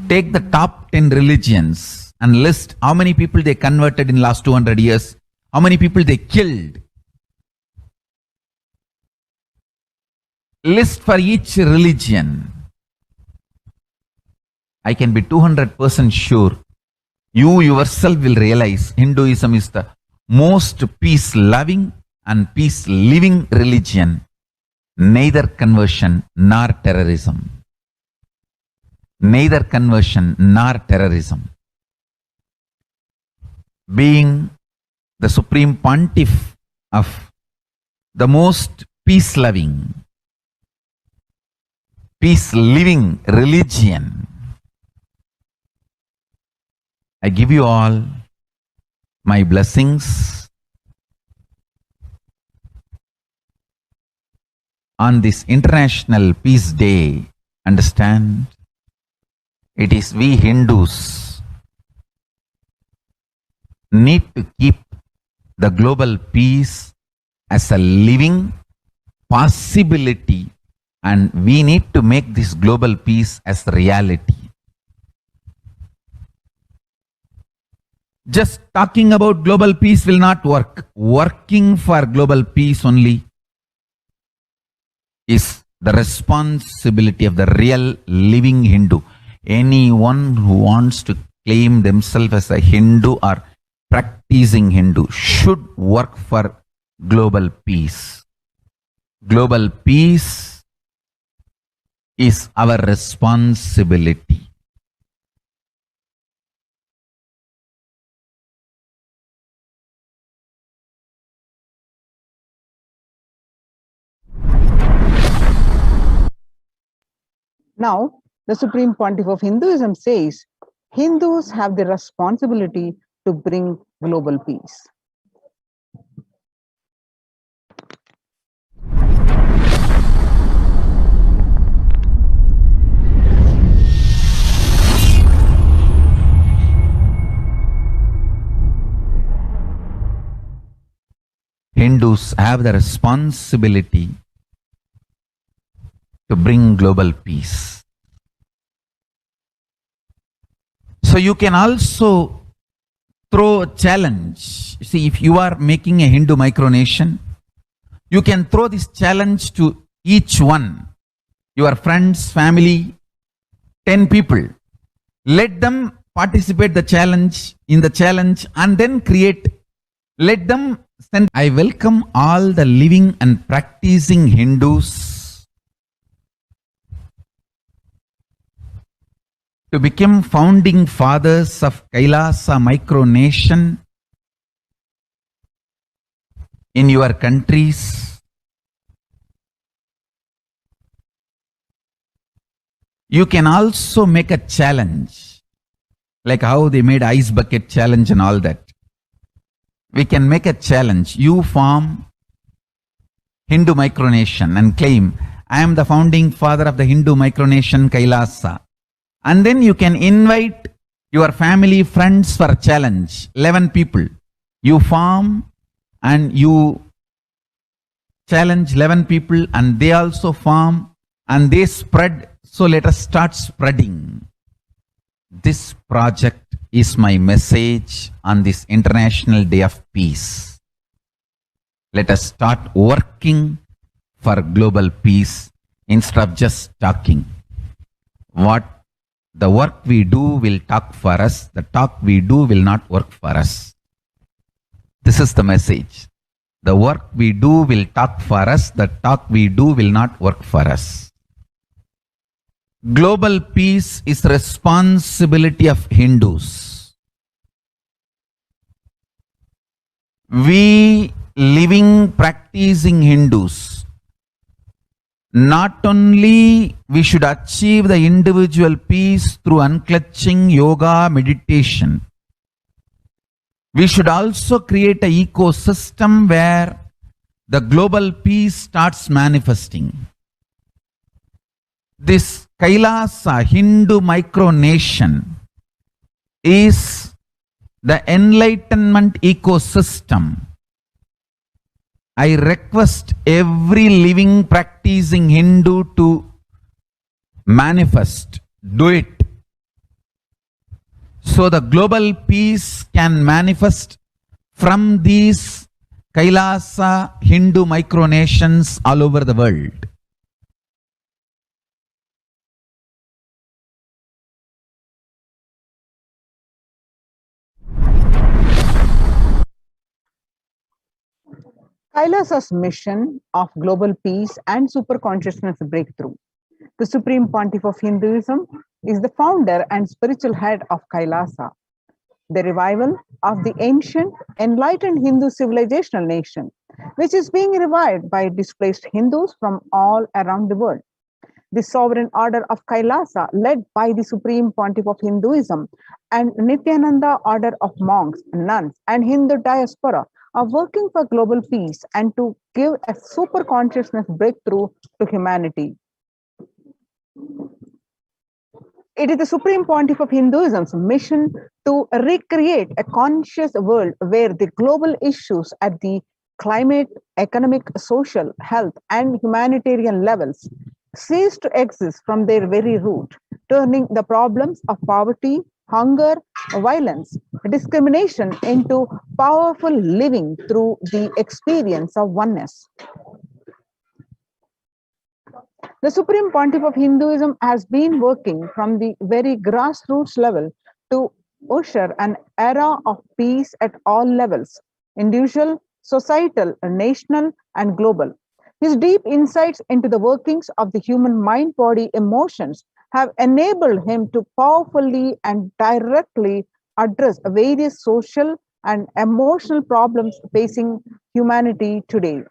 Take the top 10 religions and list how many people they converted in last 200 years, how many people they killed. List for each religion. I can be 200% sure you yourself will realize Hinduism is the most peace-loving and peace-living religion, neither conversion nor terrorism. Neither conversion nor terrorism. Being the supreme pontiff of the most peace-loving, peace-living religion, I give you all my blessings on this International Peace Day. Understand? It is we Hindus need to keep the global peace as a living possibility, and we need to make this global peace as reality. Just talking about global peace will not work. Working for global peace only is the responsibility of the real living Hindu. Anyone who wants to claim themselves as a Hindu or practicing Hindu should work for global peace. Global peace is our responsibility. Now, the Supreme Pontiff of Hinduism says Hindus have the responsibility to bring global peace. Hindus have the responsibility to bring global peace. So you can also throw a challenge. See, if you are making a Hindu micronation, you can throw this challenge to each one, your friends, family, 10 people. Let them participate in the challenge and then create. Let them send. I welcome all the living and practicing Hindus to become founding fathers of Kailasa micronation in your countries. You can also make a challenge, like how they made ice bucket challenge and all that. We can make a challenge. You form Hindu micronation and claim, I am the founding father of the Hindu micronation Kailasa. And then you can invite your family, friends for a challenge. 11 people. You form and you challenge 11 people and they also form and they spread. So let us start spreading. This project is my message on this International Day of Peace. Let us start working for global peace instead of just talking. The work we do will talk for us. The talk we do will not work for us. This is the message. The work we do will talk for us. The talk we do will not work for us. Global peace is responsibility of Hindus. We living, practicing Hindus, not only we should achieve the individual peace through unclutching, yoga, meditation, we should also create an ecosystem where the global peace starts manifesting. This Kailasa Hindu micronation is the enlightenment ecosystem. I request every living practicing Hindu to manifest, do it. So the global peace can manifest from these Kailasa Hindu micronations all over the world. Kailasa's mission of global peace and superconsciousness breakthrough. The Supreme Pontiff of Hinduism is the founder and spiritual head of Kailasa, the revival of the ancient, enlightened Hindu civilizational nation, which is being revived by displaced Hindus from all around the world. The sovereign order of Kailasa, led by the Supreme Pontiff of Hinduism and Nithyananda order of monks, nuns, and Hindu diaspora, are working for global peace and to give a super consciousness breakthrough to humanity. It is the Supreme Pontiff of Hinduism's mission to recreate a conscious world where the global issues at the climate, economic, social, health, and humanitarian levels cease to exist from their very root, turning the problems of poverty, hunger, violence, discrimination into powerful living through the experience of oneness. The Supreme Pontiff of Hinduism has been working from the very grassroots level to usher an era of peace at all levels, individual, societal, national, and global. His deep insights into the workings of the human mind, body, emotions have enabled him to powerfully and directly address various social and emotional problems facing humanity today.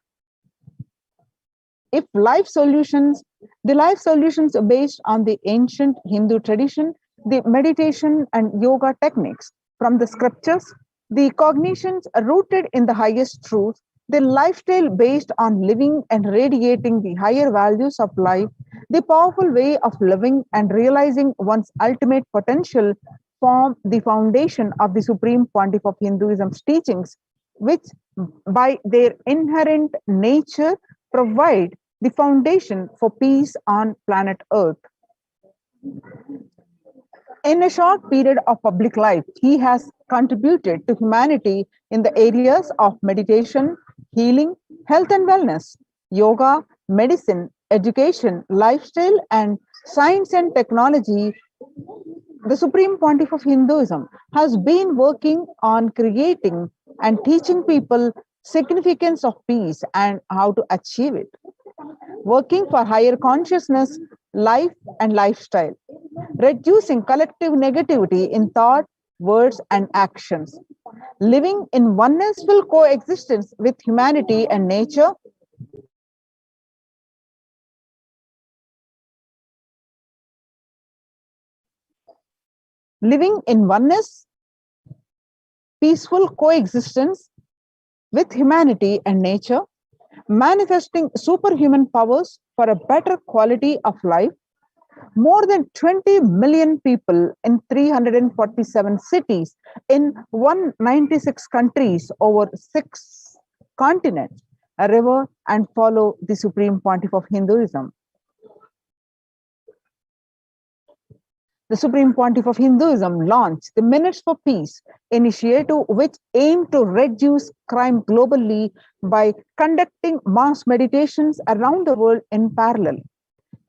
If the life solutions are based on the ancient Hindu tradition, the meditation and yoga techniques from the scriptures, the cognitions rooted in the highest truths, the lifestyle based on living and radiating the higher values of life, the powerful way of living and realizing one's ultimate potential form the foundation of the Supreme Pontiff of Hinduism's teachings, which by their inherent nature provide the foundation for peace on planet Earth. In a short period of public life, he has contributed to humanity in the areas of meditation, healing, health and wellness, yoga, medicine, education, lifestyle, and science and technology. The Supreme Pontiff of Hinduism has been working on creating and teaching people significance of peace and how to achieve it, working for higher consciousness, life, and lifestyle, reducing collective negativity in thought, words, and actions, living in onenessful coexistence with humanity and nature, living in oneness, peaceful coexistence with humanity and nature, manifesting superhuman powers for a better quality of life. More than 20 million people in 347 cities in 196 countries over 6 continents revere and follow the Supreme Pontiff of Hinduism. The Supreme Pontiff of Hinduism launched the Minutes for Peace initiative, which aimed to reduce crime globally by conducting mass meditations around the world in parallel.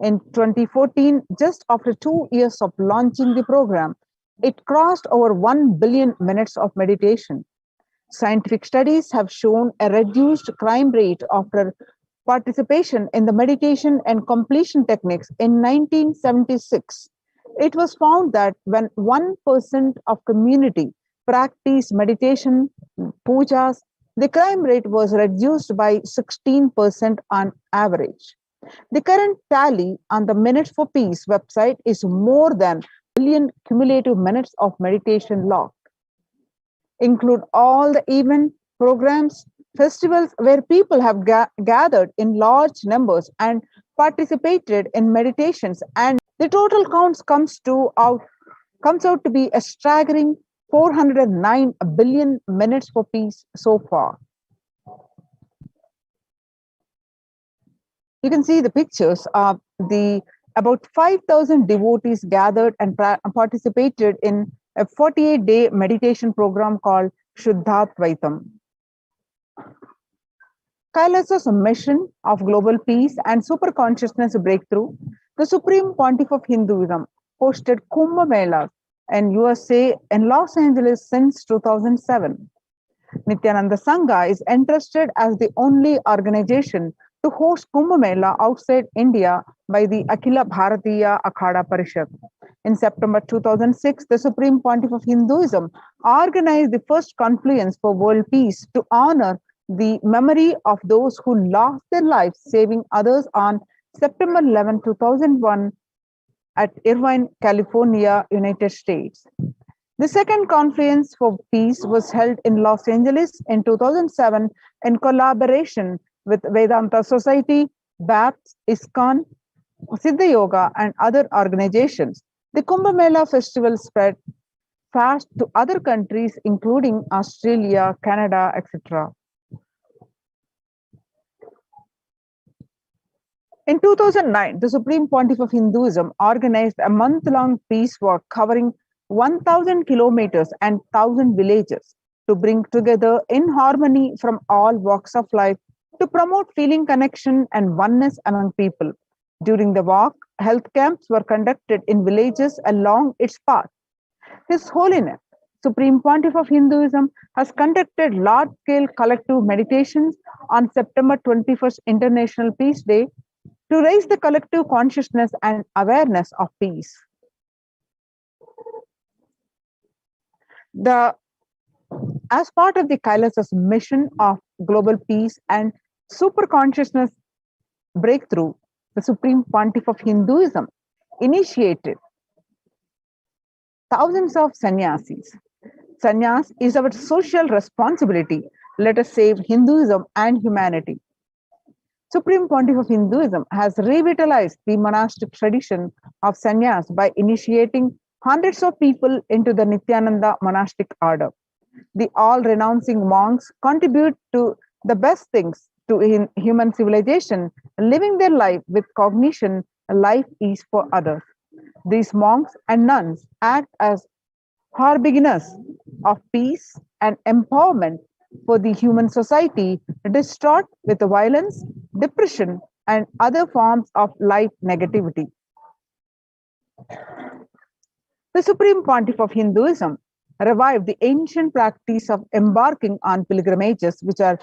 In 2014, just after 2 years of launching the program, it crossed over 1 billion minutes of meditation. Scientific studies have shown a reduced crime rate after participation in the meditation and completion techniques in 1976. It was found that when 1% of community practiced meditation, pujas, the crime rate was reduced by 16% on average. The current tally on the Minutes for Peace website is more than 1 billion cumulative minutes of meditation logged. Include all the event, programs, festivals where people have gathered in large numbers and participated in meditations, and the total comes out to be a staggering 409 billion minutes for peace so far. You can see the pictures of the about 5,000 devotees gathered and participated in a 48-day meditation program called Shuddhatvaitam. Kailasa's mission of global peace and super consciousness breakthrough, the Supreme Pontiff of Hinduism hosted Kumbh Mela in USA and Los Angeles since 2007. Nithyananda Sangha is entrusted as the only organization to host Kumbh Mela outside India by the Akhila Bharatiya Akhada Parishad. In September 2006, the Supreme Pontiff of Hinduism organized the first confluence for world peace to honor the memory of those who lost their lives saving others on September 11, 2001 at Irvine, California, United States. The second Confluence for Peace was held in Los Angeles in 2007 in collaboration with Vedanta Society, BAPS, ISKCON, Siddha Yoga, and other organizations. The Kumbh Mela festival spread fast to other countries, including Australia, Canada, etc. In 2009, the Supreme Pontiff of Hinduism organized a month-long peace walk covering 1,000 kilometers and 1,000 villages to bring together in harmony from all walks of life to promote feeling connection and oneness among people. During the walk, health camps were conducted in villages along its path. His Holiness, Supreme Pontiff of Hinduism, has conducted large-scale collective meditations on September 21st International Peace Day to raise the collective consciousness and awareness of peace. As part of the Kailasa's mission of global peace and super consciousness breakthrough, the Supreme Pontiff of Hinduism initiated thousands of sannyasis. Sannyas is our social responsibility. Let us save Hinduism and humanity. Supreme Pontiff of Hinduism has revitalized the monastic tradition of sannyas by initiating hundreds of people into the Nithyananda monastic order. The all-renouncing monks contribute to the best things to human civilization, living their life with cognition, life is for others. These monks and nuns act as harbingers of peace and empowerment for the human society distraught with violence, depression, and other forms of life negativity. The Supreme Pontiff of Hinduism revived the ancient practice of embarking on pilgrimages, which are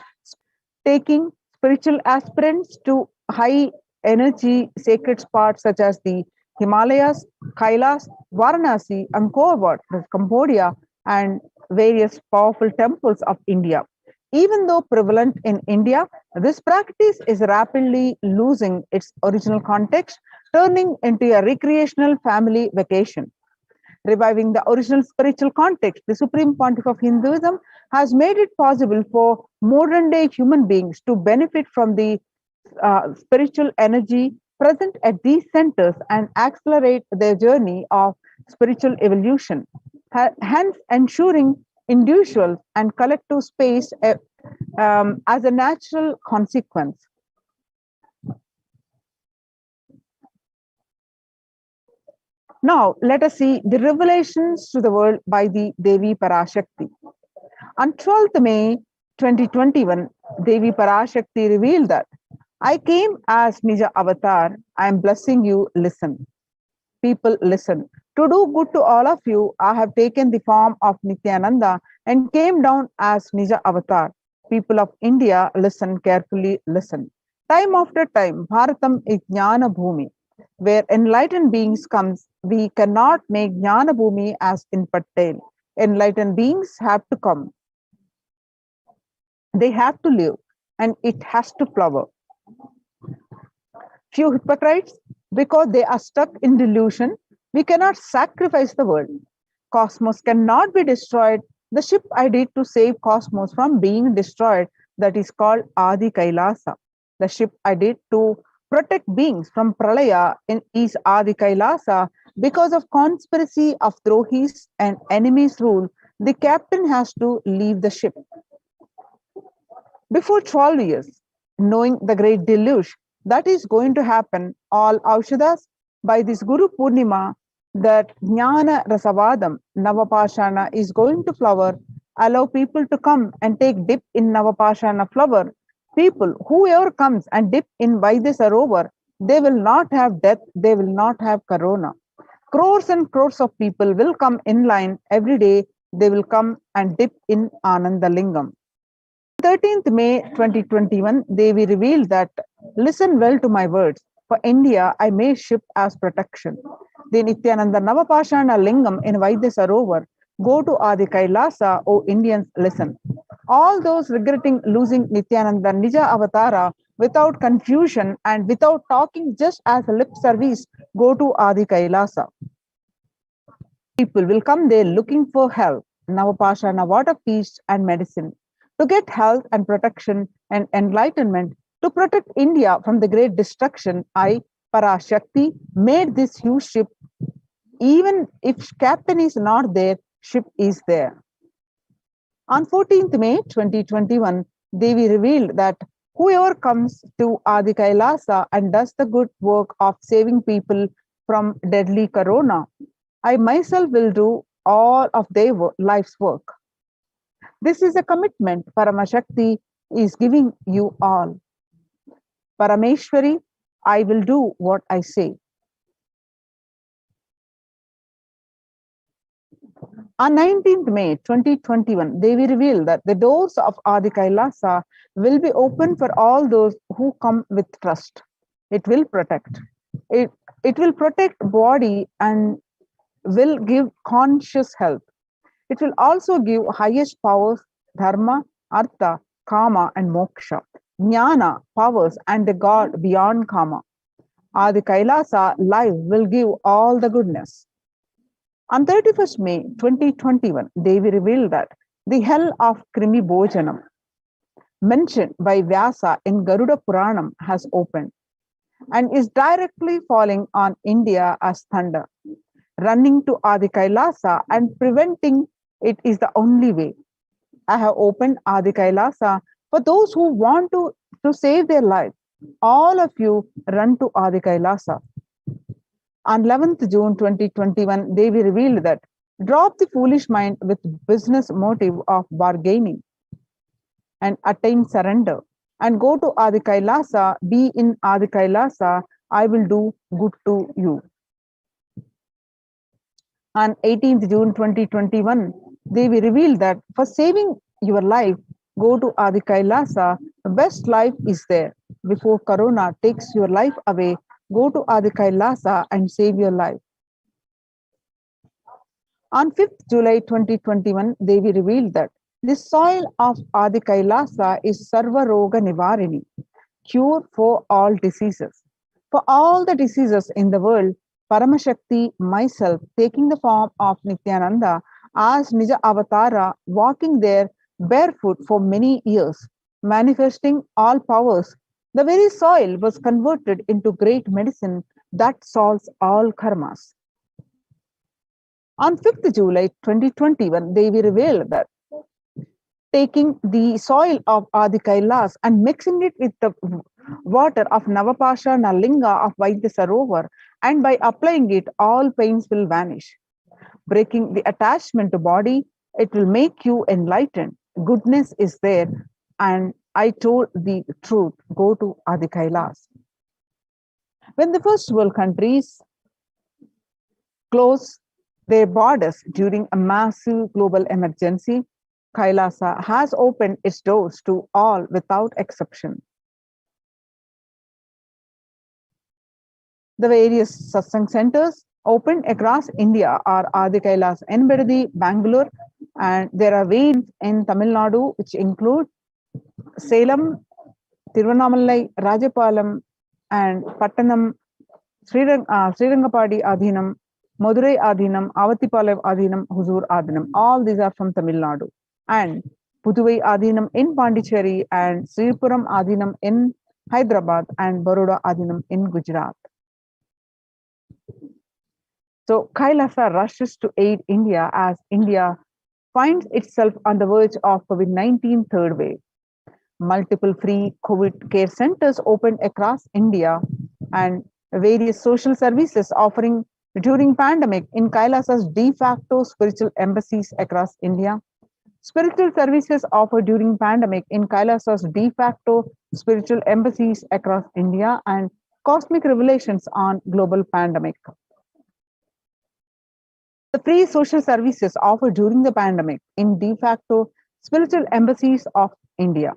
taking spiritual aspirants to high energy sacred spots such as the Himalayas, Kailas, Varanasi, Angkor Wat, Cambodia, and various powerful temples of India. Even though prevalent in India, this practice is rapidly losing its original context, turning into a recreational family vacation. Reviving the original spiritual context, the Supreme Pontiff of Hinduism has made it possible for modern-day human beings to benefit from the spiritual energy present at these centers and accelerate their journey of spiritual evolution, hence ensuring individual and collective space as a natural consequence. Now, let us see the revelations to the world by the Devi Parashakti. On 12th May 2021, Devi Parashakti revealed that, I came as Nija Avatar, I am blessing you, listen. People, listen. To do good to all of you, I have taken the form of Nithyananda and came down as Nija Avatar. People of India, listen carefully, listen. Time after time, Bharatam is Jnana Bhumi. Where enlightened beings comes, we cannot make Jnana Bhumi as in Patel. Enlightened beings have to come. They have to live, and it has to flower. Few hypocrites, because they are stuck in delusion, we cannot sacrifice the world. Cosmos cannot be destroyed. The ship I did to save Cosmos from being destroyed, that is called Adi Kailasa. The ship I did to protect beings from Pralaya is Adi Kailasa. Because of conspiracy of Drohis and enemies' rule, the captain has to leave the ship. Before 12 years, knowing the great deluge that is going to happen, all Aushadas by this Guru Purnima, that Jnana Rasavadam, Navapashana is going to flower, allow people to come and take dip in Navapashana flower. People, whoever comes and dip in Vaidya they will not have death, they will not have corona. Crores and crores of people will come in line every day, they will come and dip in Anandalingam. 13th May 2021, Devi revealed that, listen well to my words. For India, I made ship as protection. The Nithyananda Navapashana Lingam in Vaidya Sarovar. Go to Adi Kailasa, O Indians, listen. All those regretting losing Nithyananda Nija Avatara without confusion and without talking just as a lip service, go to Adi Kailasa. People will come there looking for help, Navapashana, water, peace, and medicine. To get health and protection and enlightenment, to protect India from the great destruction, I, Parashakti, made this huge ship. Even if captain is not there, ship is there. On 14th May 2021, Devi revealed that whoever comes to Adi Kailasa and does the good work of saving people from deadly corona, I myself will do all of their life's work. This is a commitment Paramashakti is giving you all. Parameshwari, I will do what I say. On 19th May 2021, Devi revealed that the doors of Adi Kailasa will be open for all those who come with trust. It will protect. It will protect body and will give conscious health. It will also give highest powers, dharma, artha, kama, and moksha, jnana, powers, and the God beyond kama. Adi Kailasa life will give all the goodness. On 31st May 2021, Devi revealed that the hell of Krimi Bhojanam, mentioned by Vyasa in Garuda Puranam, has opened and is directly falling on India as thunder. Running to Adi Kailasa and preventing it is the only way. I have opened Adi Kailasa for those who want to save their life. All of you run to Adi Kailasa. On 11th June 2021, Devi revealed that drop the foolish mind with business motive of bargaining and attain surrender and go to Adi Kailasa, be in Adi Kailasa, I will do good to you. On 18th June 2021, Devi revealed that for saving your life, go to Adi Kailasa, the best life is there. Before Corona takes your life away, go to Adi Kailasa and save your life. On 5th July 2021, Devi revealed that the soil of Adi Kailasa is Sarva Roga Nivarini, cure for all diseases. For all the diseases in the world, Paramashakti, myself, taking the form of Nithyananda as Nija Avatara, walking there barefoot for many years, manifesting all powers, the very soil was converted into great medicine that solves all karmas. On 5th July 2021, Devi revealed that taking the soil of Adi Kailas and mixing it with the water of Navapashana Linga of Vaidya Sarovar, and by applying it, all pains will vanish. Breaking the attachment to body, it will make you enlightened. Goodness is there, and I told the truth, go to Adi Kailas. When the first world countries close their borders during a massive global emergency, Kailasa has opened its doors to all without exception. The various satsang centers opened across India are Adi Kailas Enbedadi, Bangalore, and there are variants in Tamil Nadu which include Salem, Tiruvannamalai, Rajapalam, and Pattanam, Srirangapadi Adhinam, Madurai Adhinam, Avathipalayam Adhinam, Huzur Adhinam. All these are from Tamil Nadu. And Puduvai Adhinam in Pondicherry and Sripuram Adhinam in Hyderabad, and Baroda Adinam in Gujarat. So Kailasa rushes to aid India as India finds itself on the verge of COVID-19 third wave. Multiple free COVID care centers opened across India and various social services offering during pandemic in Kailasa's de facto spiritual embassies across India. Spiritual services offered during pandemic in Kailasa's de facto spiritual embassies across India and cosmic revelations on global pandemic. The free social services offered during the pandemic in de facto spiritual embassies of India.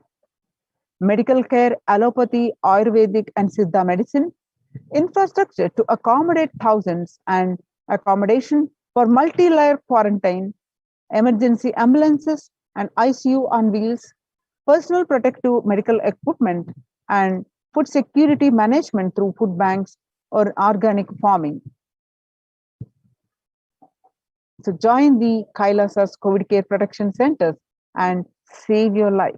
Medical care, allopathy, Ayurvedic and Siddha medicine, infrastructure to accommodate thousands and accommodation for multi-layer quarantine, emergency ambulances and ICU on wheels, personal protective medical equipment and food security management through food banks or organic farming. So join the Kailasa's COVID care protection centers and save your life.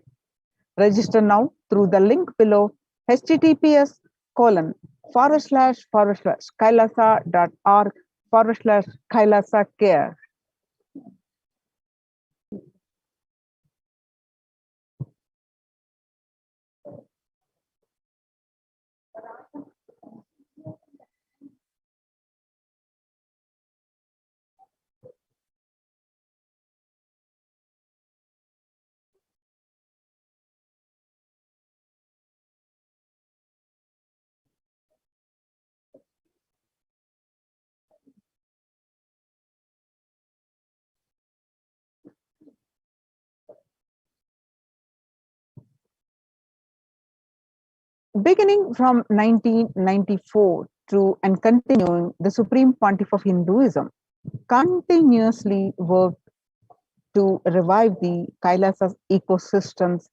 Register now through the link below https://kailasa.org/Kailasa care. Beginning from 1994 to and continuing, the Supreme Pontiff of Hinduism continuously worked to revive the Kailasa's ecosystems,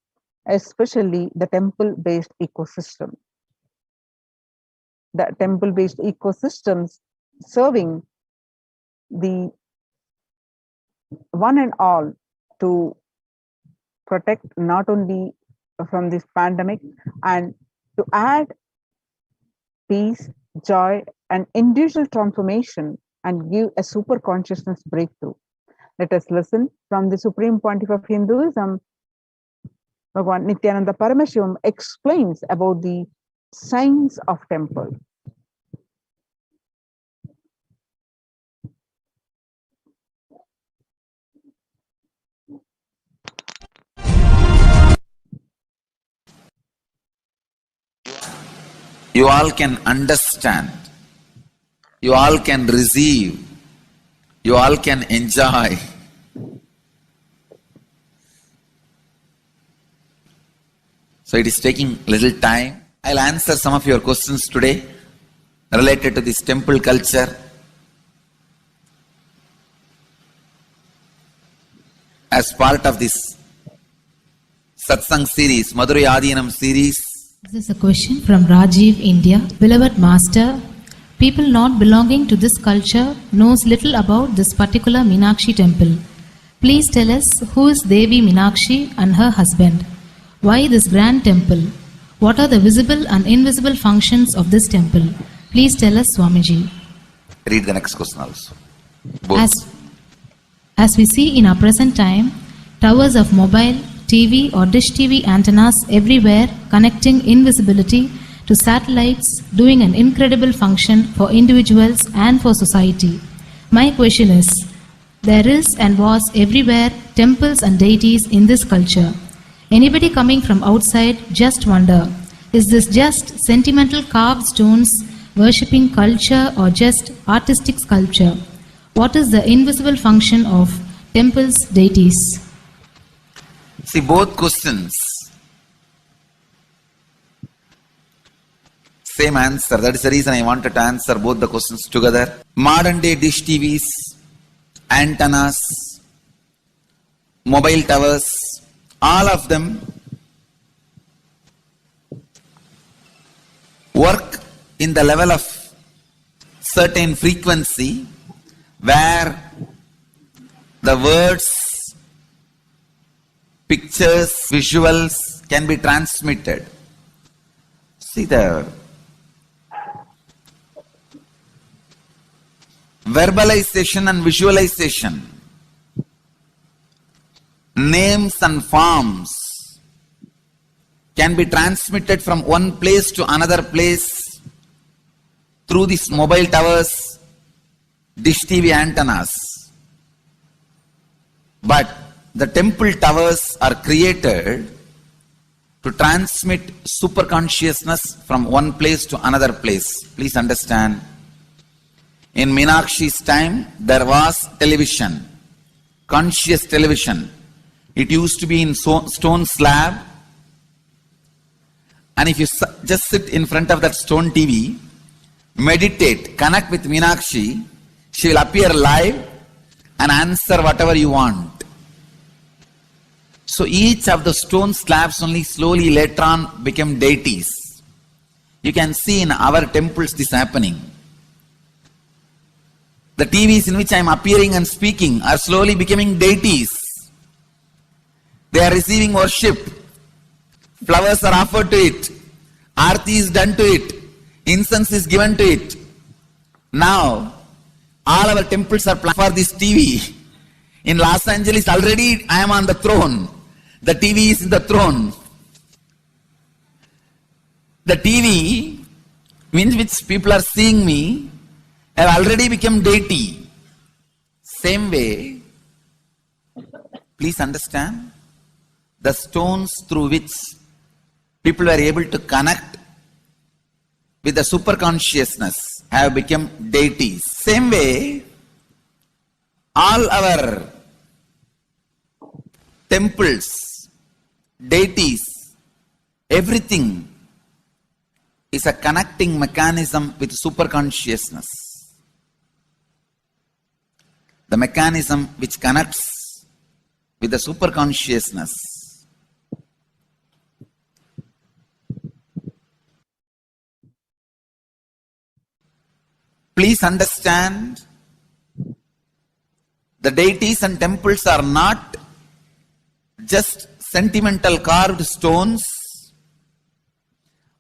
especially the temple-based ecosystem. The temple-based ecosystems serving the one and all to protect not only from this pandemic and to add peace, joy, and individual transformation and give a super consciousness breakthrough. Let us listen from the Supreme Pontiff of Hinduism. Bhagavan Nithyananda Paramashivam explains about the science of temple. You all can understand, you all can receive, you all can enjoy. So it is taking little time. I'll answer some of your questions today related to this temple culture. As part of this Satsang series, Madurai Adinam series. This is a question from Rajiv, India. Beloved Master, people not belonging to this culture knows little about this particular Meenakshi temple. Please tell us who is Devi Meenakshi and her husband. Why this grand temple? What are the visible and invisible functions of this temple? Please tell us, Swamiji. Read the next question also. Both. As we see in our present time, towers of mobile, TV or dish TV antennas everywhere connecting invisibility to satellites, doing an incredible function for individuals and for society. My question is, there is and was everywhere temples and deities in this culture. Anybody coming from outside just wonder, is this just sentimental carved stones, worshipping culture or just artistic sculpture? What is the invisible function of temples, deities? See, both questions, same answer. That is the reason I wanted to answer both the questions together. Modern day dish TVs, antennas, mobile towers, all of them work in the level of certain frequency where the words, pictures, visuals can be transmitted. See, the verbalization and visualization, names and forms can be transmitted from one place to another place through these mobile towers, dish TV antennas. But the temple towers are created to transmit super consciousness from one place to another place. Please understand. In Meenakshi's time, there was television, conscious television. It used to be in stone slab. And if you just sit in front of that stone TV, meditate, connect with Meenakshi, she will appear live and answer whatever you want. So each of the stone slabs only slowly later on became deities. You can see in our temples this happening. The TVs in which I am appearing and speaking are slowly becoming deities. They are receiving worship. Flowers are offered to it. Aarti is done to it. Incense is given to it. Now, all our temples are planned for this TV. In Los Angeles, already I am on the throne. The TV is in the throne. The TV, in which people are seeing me, have already become deity. Same way, please understand, the stones through which people were able to connect with the super consciousness have become deities. Same way, all our temples, deities, everything is a connecting mechanism with super consciousness. The mechanism which connects with the super consciousness. Please understand, the deities and temples are not just sentimental carved stones,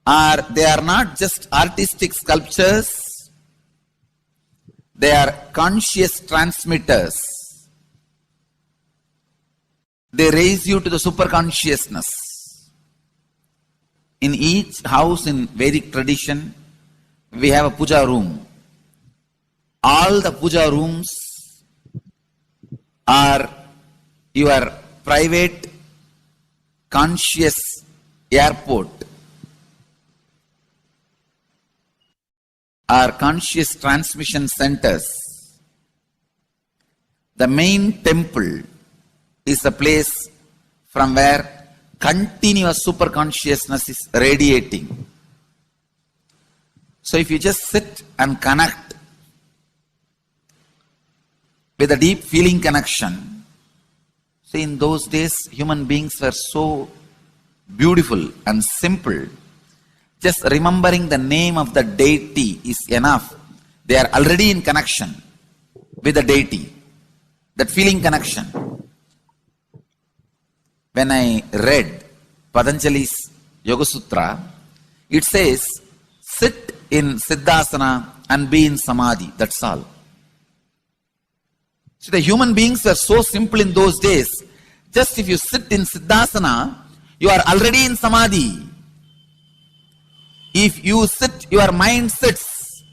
or they are not just artistic sculptures, they are conscious transmitters. They raise you to the super consciousness. In each house in Vedic tradition, we have a puja room. All the puja rooms are your private conscious airport, are conscious transmission centers. The main temple is a place from where continuous super consciousness is radiating. So if you just sit and connect with a deep feeling connection, see, in those days human beings were so beautiful and simple. Just remembering the name of the deity is enough. They are already in connection with the deity. That feeling connection. When I read Patanjali's Yoga Sutra, it says, sit in Siddhasana and be in Samadhi. That's all. So the human beings were so simple in those days. Just if you sit in Siddhasana, you are already in Samadhi. If you sit, your mind sits.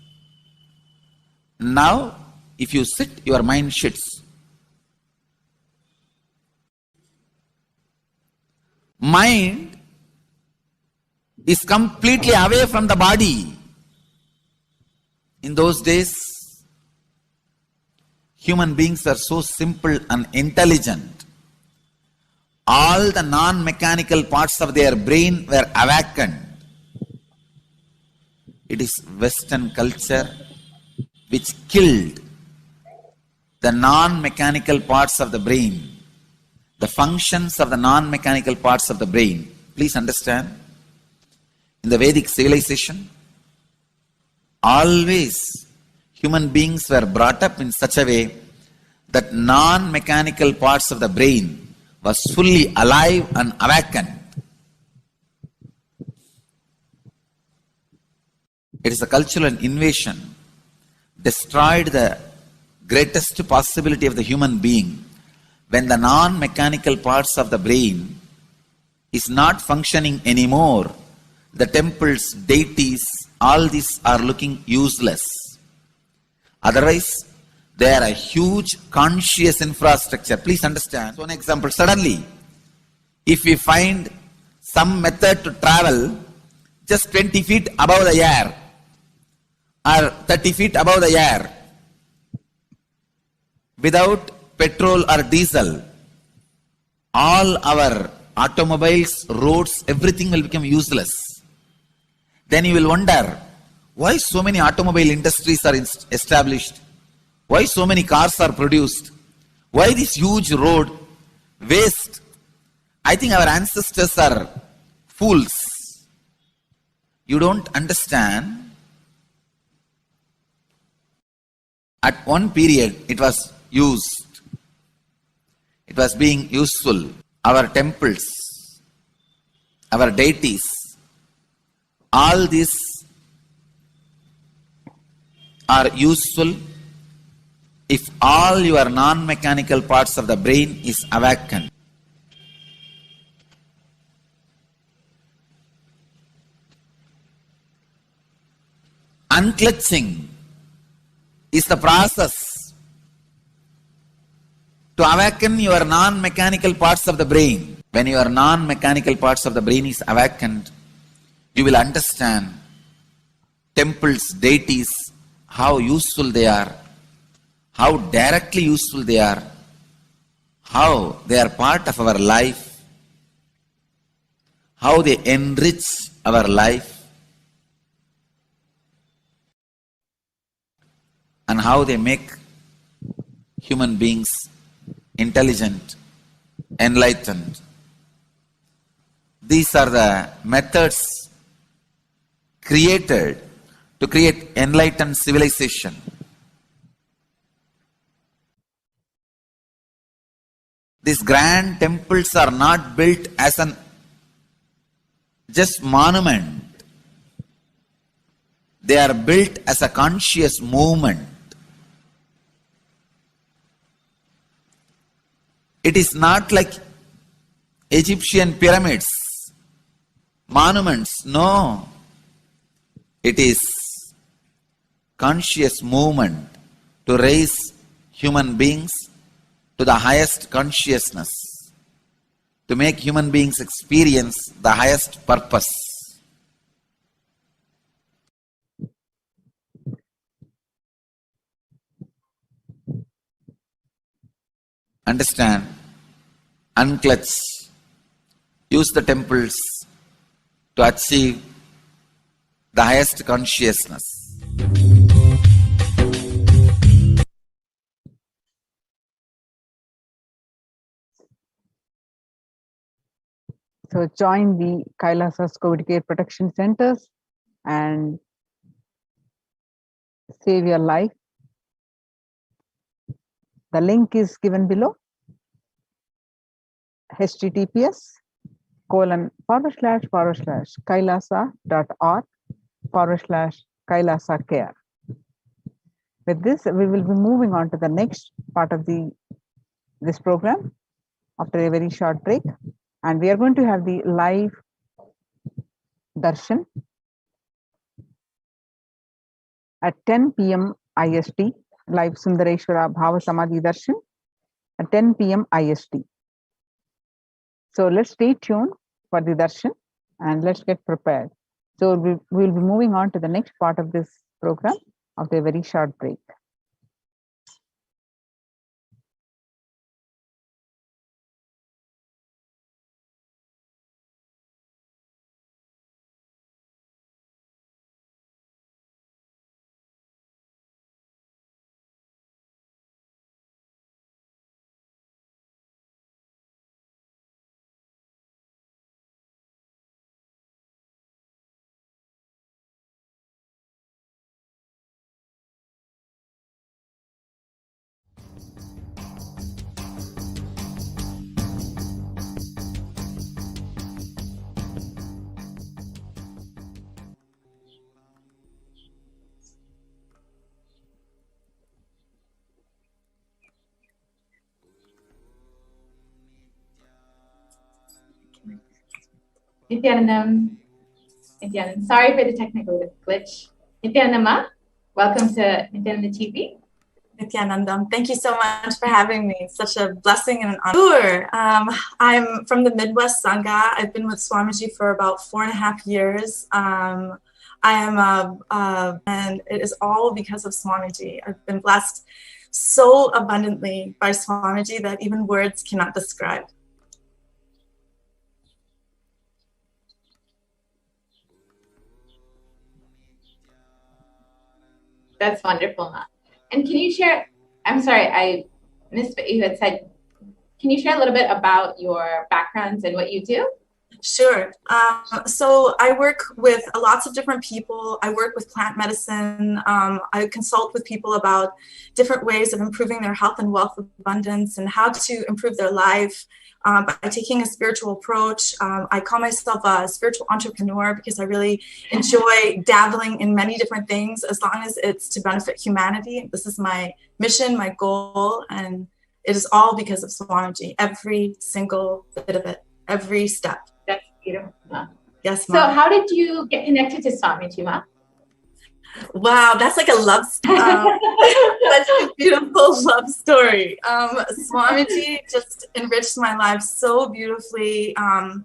Now, if you sit, your mind sits. Mind is completely away from the body. In those days, human beings are so simple and intelligent. All the non-mechanical parts of their brain were awakened. It is Western culture which killed the non-mechanical parts of the brain, the functions of the non-mechanical parts of the brain. Please understand, in the Vedic civilization, always human beings were brought up in such a way that non-mechanical parts of the brain was fully alive and awakened. It is a cultural invasion, destroyed the greatest possibility of the human being when the non-mechanical parts of the brain is not functioning anymore. The temples, deities, all these are looking useless. Otherwise, they are a huge conscious infrastructure. Please understand. So, one example, suddenly, if we find some method to travel just 20 feet above the air or 30 feet above the air without petrol or diesel, all our automobiles, roads, everything will become useless. Then you will wonder, why so many automobile industries are established? Why so many cars are produced? Why this huge road? Waste. I think our ancestors are fools. You don't understand. At one period, it was used. It was being useful. Our temples, our deities, all these are useful if all your non-mechanical parts of the brain is awakened. Unclutching is the process to awaken your non-mechanical parts of the brain. When your non-mechanical parts of the brain is awakened, you will understand temples, deities, how useful they are, how directly useful they are, how they are part of our life, how they enrich our life, and how they make human beings intelligent, enlightened. These are the methods created to create enlightened civilization. These grand temples are not built as an just monument. They are built as a conscious movement. It is not like Egyptian pyramids, monuments. No. It is conscious movement to raise human beings to the highest consciousness, to make human beings experience the highest purpose. Understand, unclutch, use the temples to achieve the highest consciousness. So join the Kailasa's COVID Care Protection Centers and save your life. The link is given below. https://kailasa.org/Kailasa care. With this, we will be moving on to the next part of this program after a very short break. And we are going to have the live darshan at 10 p.m. IST, live Sundareshwara Bhava Samadhi darshan at 10 p.m. IST. So let's stay tuned for the darshan and let's get prepared. So we will be moving on to the next part of this program after a very short break. Nithyanandam. Nithyanandam. Sorry for the technical glitch. Nithyanandam, welcome to Nithyananda TV. Nithyanandam, thank you so much for having me. It's such a blessing and an honor. Sure. I'm from the Midwest Sangha. I've been with Swamiji for about 4.5 years. I am and it is all because of Swamiji. I've been blessed so abundantly by Swamiji that even words cannot describe. That's wonderful, Ma. And can you share, I'm sorry, I missed what you had said. Can you share a little bit about your backgrounds and what you do? Sure. So I work with lots of different people. I work with plant medicine. I consult with people about different ways of improving their health and wealth abundance and how to improve their life by taking a spiritual approach. I call myself a spiritual entrepreneur because I really enjoy dabbling in many different things as long as it's to benefit humanity. This is my mission, my goal, and it is all because of Swamiji. Every single bit of it, every step. That's beautiful, Ma. Yes, Ma. Ma. So how did you get connected to Swamiji, Ma? Wow, that's like a love story. That's a beautiful love story. Swamiji just enriched my life so beautifully. I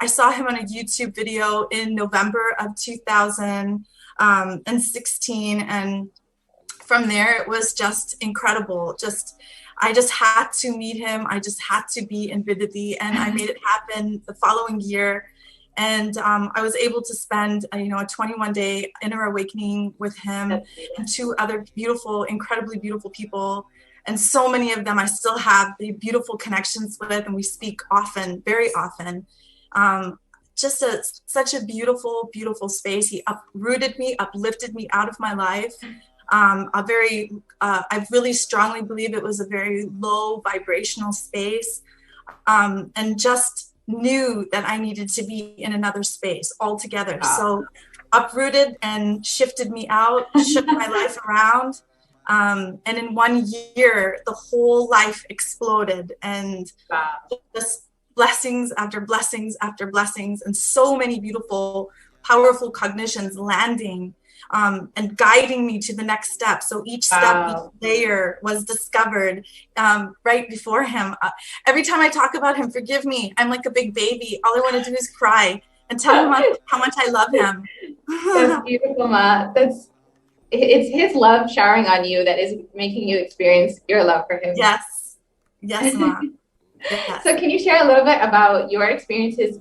saw him on a YouTube video in November of 2016, and from there it was just incredible. I just had to meet him. I just had to be in Viditi, and I made it happen the following year. And I was able to spend, a 21-day inner awakening with him and 2 other beautiful, incredibly beautiful people. And so many of them I still have the beautiful connections with, and we speak often, very often. Just such a beautiful, beautiful space. He uprooted me, uplifted me out of my life. I really strongly believe it was a very low vibrational space, and just knew that I needed to be in another space altogether. Wow. So uprooted and shifted me out, shook my life around. And in 1 year, the whole life exploded, and just blessings after blessings after blessings, and so many beautiful, powerful cognitions landing and guiding me to the next step. So each step, each layer was discovered right before him. Every time I talk about him, forgive me, I'm like a big baby. All I want to do is cry and tell him how much I love him. That's beautiful, Ma. It's his love showering on you that is making you experience your love for him. Yes. Yes, Ma. Yes. So can you share a little bit about your experiences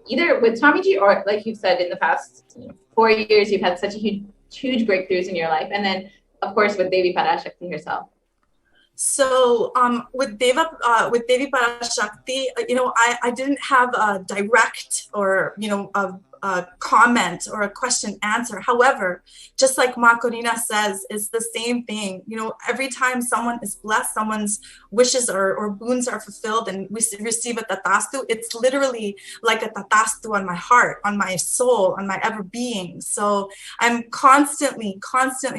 either with Swamiji or, like you've said, in the past 4 years, you've had such a huge breakthroughs in your life, and then, of course, with Devi Parashakti herself. So with Devi Parashakti, I didn't have a direct or a comment or a question answer. However, just like Ma Corina says, it's the same thing. Every time someone is blessed, someone's wishes or boons are fulfilled, and we receive a tatastu, it's literally like a tatastu on my heart, on my soul, on my ever being. So I'm constantly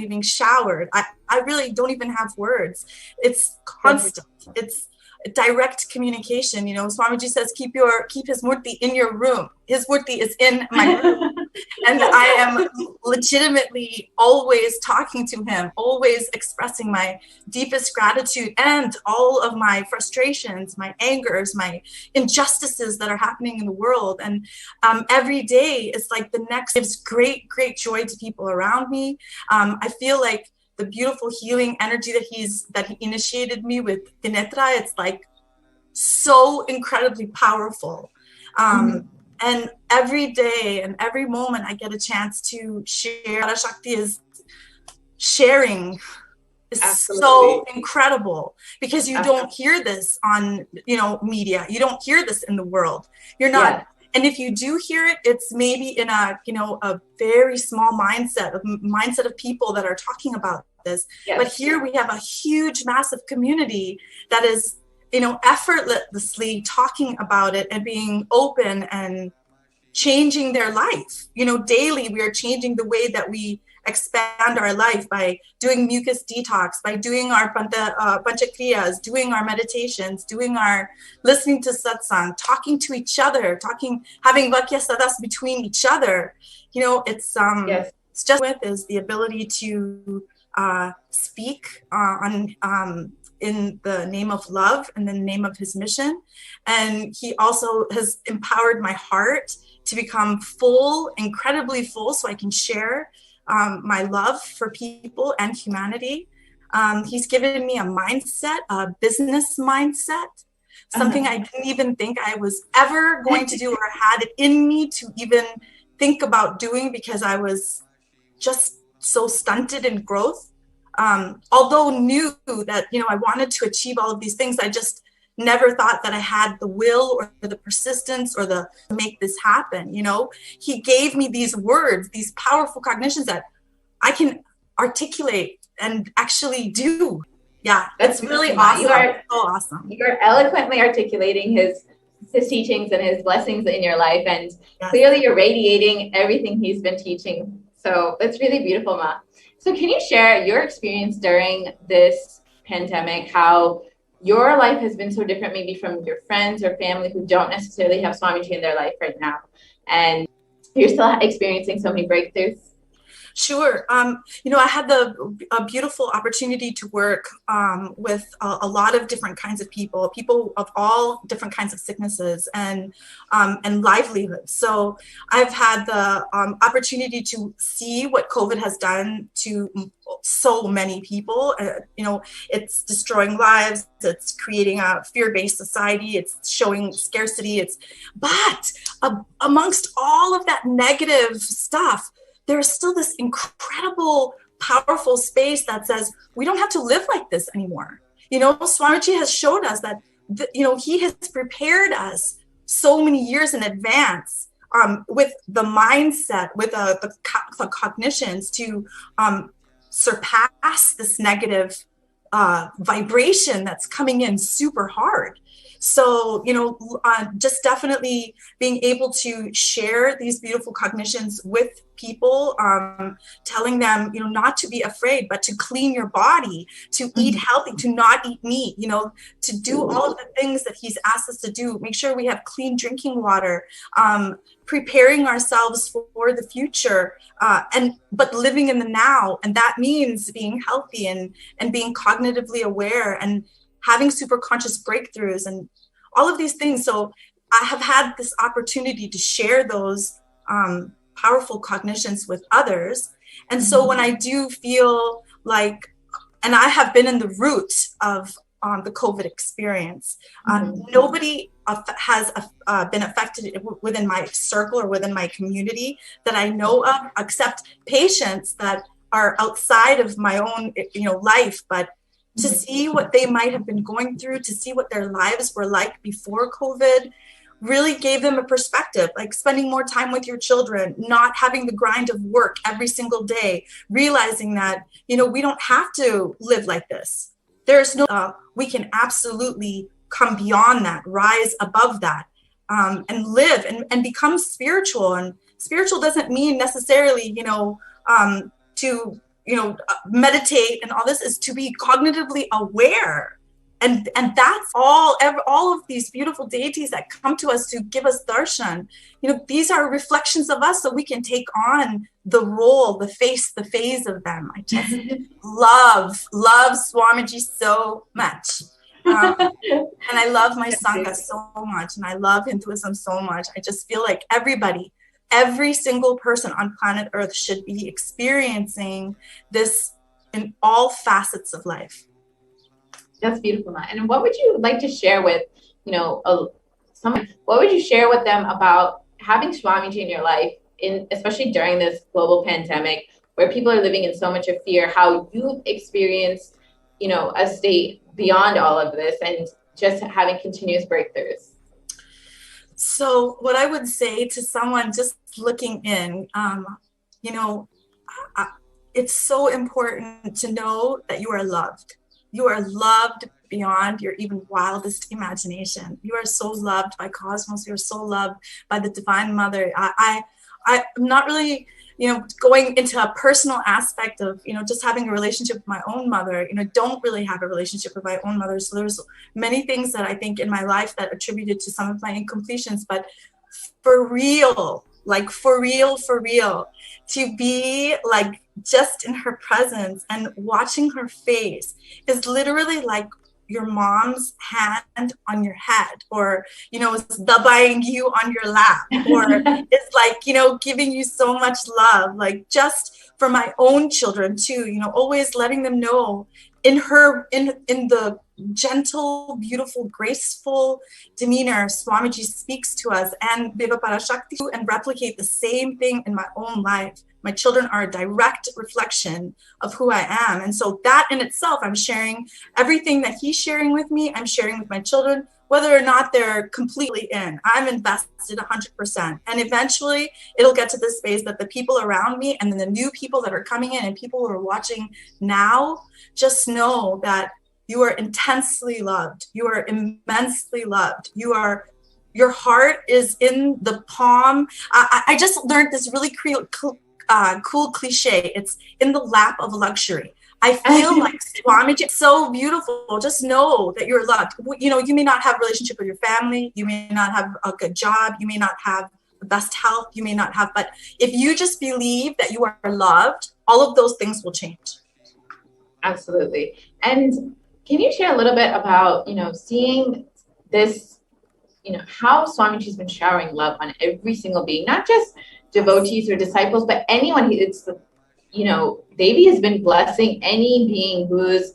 being showered. I really don't even have words. It's constant. It's direct communication. Swamiji says, keep his murti in your room. His murti is in my room. And I am legitimately always talking to him, always expressing my deepest gratitude and all of my frustrations, my angers, my injustices that are happening in the world. And every day is like the next, gives great, great joy to people around me. I feel like the beautiful healing energy that he initiated me with Dinetra, it's like so incredibly powerful. And every day and every moment I get a chance to share. Parashakti is sharing is so incredible, because you don't hear this on media. You don't hear this in the world. You're not. Yeah. And if you do hear it, it's maybe in a very small mindset of people that are talking about this. Yes. But here we have a huge, massive community that is, effortlessly talking about it and being open and changing their life. Daily we are changing the way that we expand our life by doing mucus detox, by doing our panchakriyas, doing our meditations, listening to satsang, talking to each other, having vakya sadas between each other. You know, it's just is the ability to speak in the name of love and in the name of his mission. And he also has empowered my heart to become full, incredibly full, so I can share my love for people and humanity. He's given me a mindset, a business mindset, something I didn't even think I was ever going to do or had it in me to even think about doing, because I was just so stunted in growth. Although knew that, you know, I wanted to achieve all of these things, I just never thought that I had the will or the persistence or to make this happen. You know, he gave me these words, these powerful cognitions that I can articulate and actually do. Yeah, that's really awesome. You are so awesome. You're eloquently articulating his teachings and his blessings in your life, and clearly you're radiating everything he's been teaching. So that's really beautiful, Ma. So can you share your experience during this pandemic, how your life has been so different maybe from your friends or family who don't necessarily have Swamiji in their life right now, and you're still experiencing so many breakthroughs? Sure. You know, I had a beautiful opportunity to work with a lot of different kinds of people of all different kinds of sicknesses and livelihoods. So I've had the opportunity to see what COVID has done to so many people. You know, it's destroying lives. It's creating a fear-based society. It's showing scarcity. But amongst all of that negative stuff, there's still this incredible, powerful space that says, we don't have to live like this anymore. You know, Swamiji has showed us that, you know, he has prepared us so many years in advance with the mindset, with the cognitions to surpass this negative vibration that's coming in super hard. So, you know, just definitely being able to share these beautiful cognitions with people, telling them, you know, not to be afraid, but to clean your body, to eat healthy, to not eat meat, you know, to do all of the things that he's asked us to do, make sure we have clean drinking water, preparing ourselves for the future, but living in the now. And that means being healthy and being cognitively aware and having super conscious breakthroughs and all of these things. So I have had this opportunity to share those powerful cognitions with others. And so when I do feel like, and I have been in the root of the COVID experience, nobody has been affected within my circle or within my community that I know of, except patients that are outside of my own, you know, life, but to see what they might have been going through, to see what their lives were like before COVID, really gave them a perspective, like spending more time with your children, not having the grind of work every single day, realizing that, you know, we don't have to live like this. There's no, we can absolutely come beyond that, rise above that, and live and become spiritual. And spiritual doesn't mean necessarily, you know, to, you know, meditate and all this, is to be cognitively aware. And that's all of these beautiful deities that come to us to give us darshan, you know, these are reflections of us, so we can take on the role, the phase of them. I just love Swamiji so much. And I love my Sangha so much, and I love Hinduism so much. I just feel like every single person on planet Earth should be experiencing this in all facets of life. That's beautiful, Ma. And what would you like to share with, you know, what would you share with them about having Swamiji in your life, especially during this global pandemic, where people are living in so much of fear, how you've experienced, you know, a state beyond all of this and just having continuous breakthroughs? So what I would say to someone just looking in, you know, it's so important to know that you are loved. You are loved beyond your even wildest imagination. You are so loved by cosmos. You're so loved by the Divine Mother. I'm not really, going into a personal aspect of, just having a relationship with my own mother. Don't really have a relationship with my own mother. So there's many things that I think in my life that attributed to some of my incompletions, but for real, to be like just in her presence and watching her face is literally like your mom's hand on your head, or dabaing you on your lap, or it's like giving you so much love, like just for my own children too, always letting them know in the gentle, beautiful, graceful demeanor Swamiji speaks to us, and Deva Parashakti, and replicate the same thing in my own life. My children are a direct reflection of who I am. And so that in itself, I'm sharing everything that he's sharing with me, I'm sharing with my children, whether or not they're completely in. I'm invested 100%. And eventually it'll get to this phase that the people around me and then the new people that are coming in and people who are watching now, just know that you are intensely loved. You are immensely loved. Your heart is in the palm. I just learned this really cool cliche. It's in the lap of luxury. I feel like Swamiji, it's so beautiful. Just know that you're loved. You may not have a relationship with your family. You may not have a good job. You may not have the best health. You may not have, but if you just believe that you are loved, all of those things will change. Absolutely. And can you share a little bit about, seeing this, how Swamiji's been showering love on every single being, not just devotees or disciples, but anyone. Devi has been blessing any being who's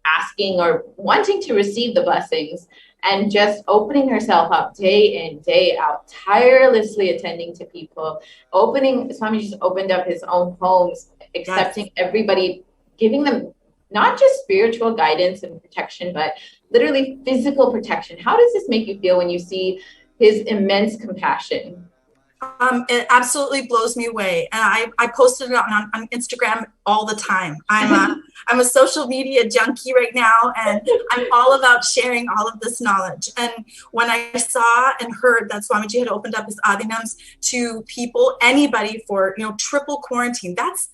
asking or wanting to receive the blessings, and just opening herself up day in, day out, tirelessly attending to people. Swamiji's opened up his own homes, accepting everybody, giving them not just spiritual guidance and protection, but literally physical protection. How does this make you feel when you see his immense compassion? It absolutely blows me away. And I posted it on Instagram all the time. I'm a social media junkie right now, and I'm all about sharing all of this knowledge. And when I saw and heard that Swamiji had opened up his adinams to people, anybody for, triple quarantine, that's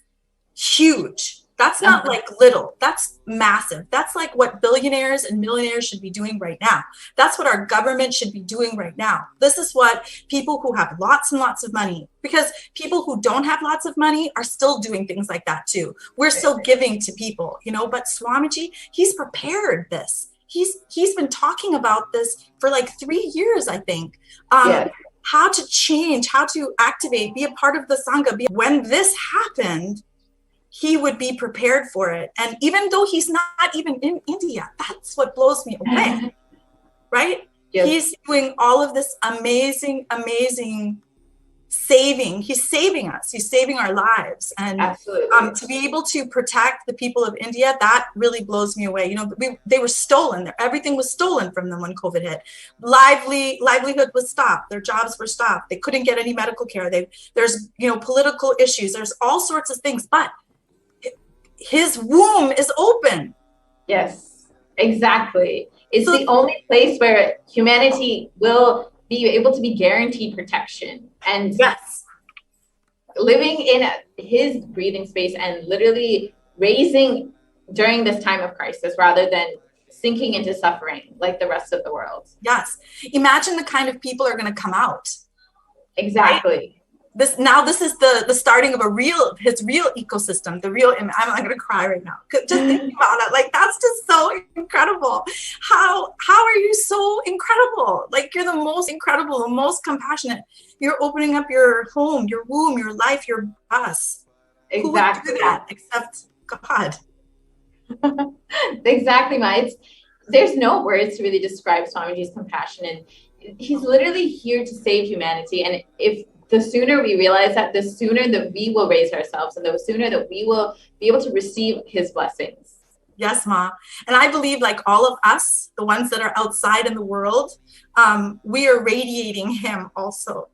huge. That's not like little, that's massive. That's like what billionaires and millionaires should be doing right now. That's what our government should be doing right now. This is what people who have lots and lots of money, because people who don't have lots of money are still doing things like that too. We're still giving to people, but Swamiji, he's prepared this. He's been talking about this for like 3 years, I think. How to change, how to activate, be a part of the Sangha. When this happened, he would be prepared for it. And even though he's not even in India, that's what blows me away, right? Yes. He's doing all of this amazing, amazing saving. He's saving us. He's saving our lives. And to be able to protect the people of India, that really blows me away. They were stolen. Everything was stolen from them when COVID hit. Livelihood was stopped. Their jobs were stopped. They couldn't get any medical care. There's political issues. There's all sorts of things, but his womb is open. Yes, exactly. It's the only place where humanity will be able to be guaranteed protection. And living in his breathing space and literally raising during this time of crisis rather than sinking into suffering like the rest of the world. Yes. Imagine the kind of people are going to come out. Exactly. Right? This is the starting of his real ecosystem, I'm not going to cry right now. Just thinking about it, like, that's just so incredible. How are you so incredible? Like, you're the most incredible, the most compassionate. You're opening up your home, your womb, your life, your us. Exactly. Who would do that except God? Exactly, Ma. There's no words to really describe Swamiji's compassion, and he's literally here to save humanity. And if the sooner we realize that, the sooner that we will raise ourselves, and the sooner that we will be able to receive his blessings. Yes, Ma. And I believe, like all of us, the ones that are outside in the world, we are radiating him also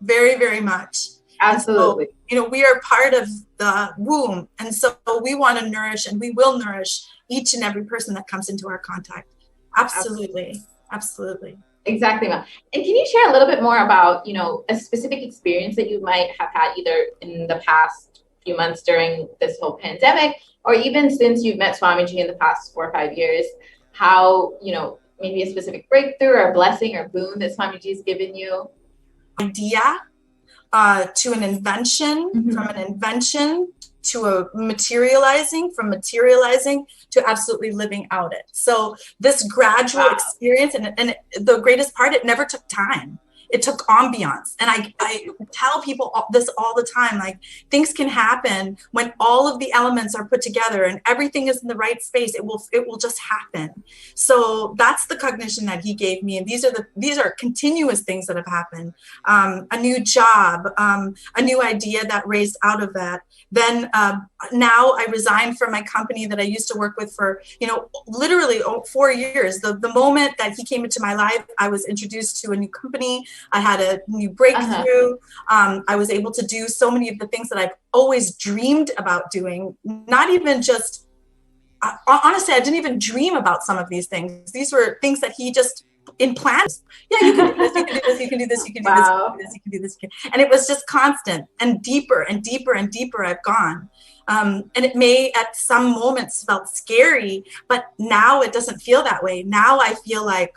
very, very much. Absolutely. So, we are part of the womb. And so we want to nourish, and we will nourish each and every person that comes into our contact. Absolutely. Absolutely. Exactly, Ma. And can you share a little bit more about, a specific experience that you might have had either in the past few months during this whole pandemic, or even since you've met Swamiji in the past 4 or 5 years, how, maybe a specific breakthrough or blessing or boon that Swamiji's given you? Idea to an invention, from an invention to a materializing, from materializing to absolutely living out it. So this gradual experience, and the greatest part, it never took time. It took ambiance. And I tell people this all the time, like, things can happen when all of the elements are put together and everything is in the right space. It will just happen. So that's the cognition that he gave me. And these are continuous things that have happened. A new job, a new idea that raised out of that. Then now I resigned from my company that I used to work with for, literally 4 years. The moment that he came into my life, I was introduced to a new company. I had a new breakthrough. I was able to do so many of the things that I've always dreamed about doing. Not even just, honestly, I didn't even dream about some of these things. These were things that he just in plans. Yeah, you can do this, you can do this, you can do this, you can do this, you can do this, you can do this. And it was just constant and deeper and deeper and deeper I've gone. And it may at some moments felt scary, but now it doesn't feel that way. Now I feel like,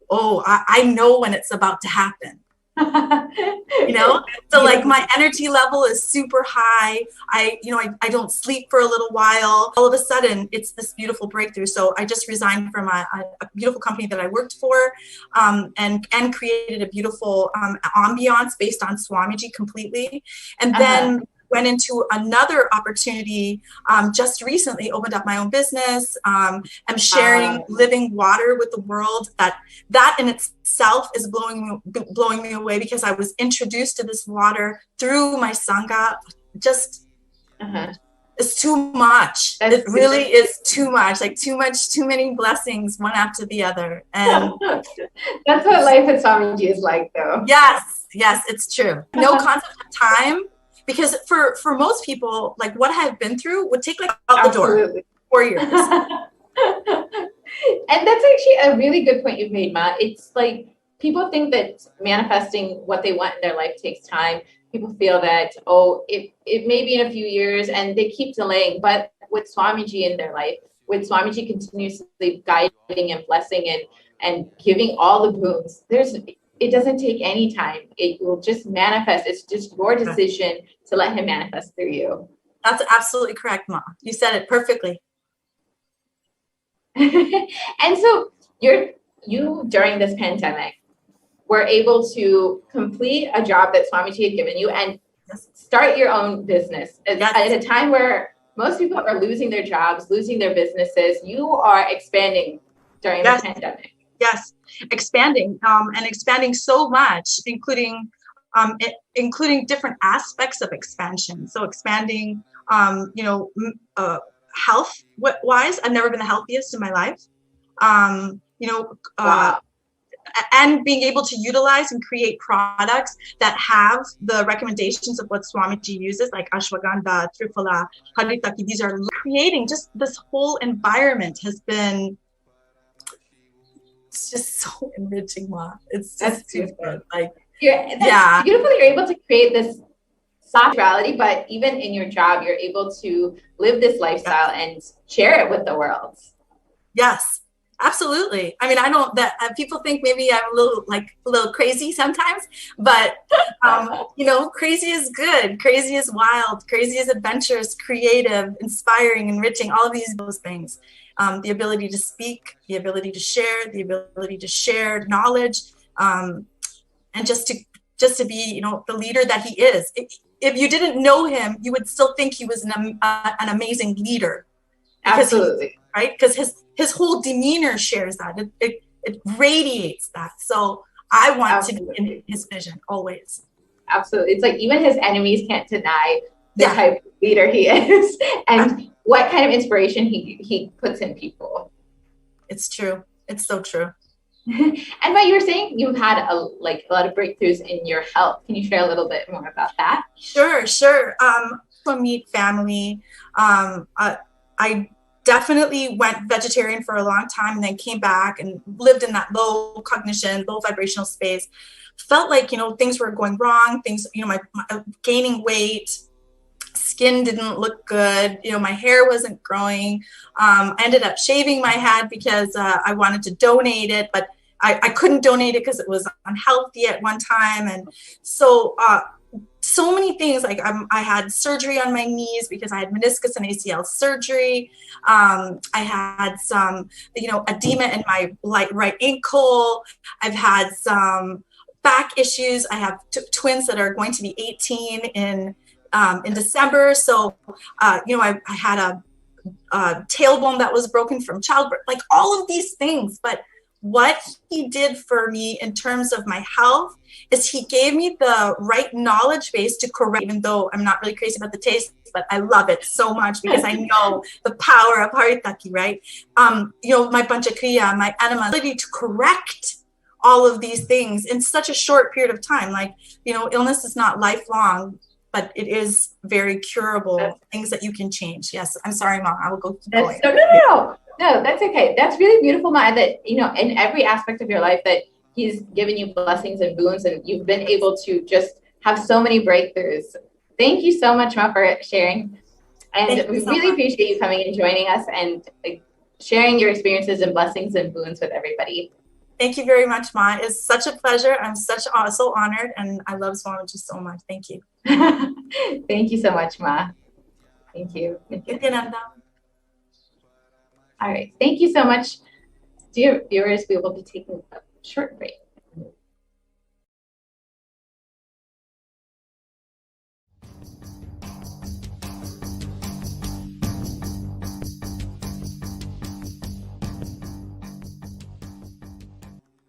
oh, I know when it's about to happen. So like my energy level is super high. I don't sleep for a little while. All of a sudden it's this beautiful breakthrough. So I just resigned from a beautiful company that I worked for, and created a beautiful ambiance based on Swamiji completely. And then went into another opportunity, just recently opened up my own business. I'm sharing living water with the world. That in itself is blowing me away, because I was introduced to this water through my Sangha. Just it's too much. It really is too much, too many blessings, one after the other. And that's what life at Swamiji is like, though. Yes, it's true. No concept of time. Because for most people, like what I've been through would take out the door 4 years. And that's actually a really good point you've made, Ma. It's like people think that manifesting what they want in their life takes time. People feel that, it may be in a few years, and they keep delaying. But with Swamiji in their life, with Swamiji continuously guiding and blessing and giving all the boons, it doesn't take any time. It will just manifest. It's just your decision to let him manifest through you. That's absolutely correct, Ma. You said it perfectly. And so you during this pandemic were able to complete a job that Swamiji had given you and start your own business at a time where most people are losing their jobs, losing their businesses. You are expanding during the pandemic. Yes, expanding and expanding so much, including different aspects of expansion. So expanding, health wise, I've never been the healthiest in my life. And being able to utilize and create products that have the recommendations of what Swamiji uses, like ashwagandha, triphala, haritaki. These are creating just this whole environment has been. It's just so enriching, Ma. It's just too good. That's beautiful. You're able to create this soft reality, but even in your job, you're able to live this lifestyle and share it with the world. Yes, absolutely. I mean, people think maybe I'm a little crazy sometimes, but crazy is good. Crazy is wild. Crazy is adventurous, creative, inspiring, enriching. All of those things. The ability to speak, the ability to share, the ability to share knowledge, and just to be, the leader that he is. If you didn't know him, you would still think he was an amazing leader. Absolutely. Right? Because his whole demeanor shares that. It radiates that. So I want to be in his vision always. Absolutely. It's like even his enemies can't deny the type of leader he is and what kind of inspiration he puts in people. It's true. It's so true. And what you were saying, you've had a lot of breakthroughs in your health. Can you share a little bit more about that? Sure. From meet family. I definitely went vegetarian for a long time and then came back and lived in that low cognition, low vibrational space. Felt like, you know, things were going wrong, things, you know, my gaining weight, skin didn't look good, you know, my hair wasn't growing. I ended up shaving my head because I wanted to donate it, but I couldn't donate it because it was unhealthy at one time. And so so many things, like I had surgery on my knees because I had meniscus and ACL surgery. I had some, you know, edema in my right ankle. I've had some back issues. I have twins that are going to be 18 in December. So, you know, I had a tailbone that was broken from childbirth, like all of these things. But what he did for me in terms of my health is he gave me the right knowledge base to correct, even though I'm not really crazy about the taste, but I love it so much because I know the power of haritaki, right? You know, my panchakriya, my enema, ability to correct all of these things in such a short period of time. Like, you know, illness is not lifelong, but it is very curable, things that you can change. Yes, I'm sorry, Mom, I will go keep going. No, that's okay. That's really beautiful, Ma, that, you know, in every aspect of your life that he's given you blessings and boons and you've been able to just have so many breakthroughs. Thank you so much, Ma, for sharing. And we really appreciate you coming and joining us and sharing your experiences and blessings and boons with everybody. Thank you very much, Ma. It's such a pleasure. I'm so honored, and I love Swamiji so much. Thank you. Thank you so much, Ma. Thank you. Nithyananda. All right. Thank you so much, dear viewers. We will be taking a short break.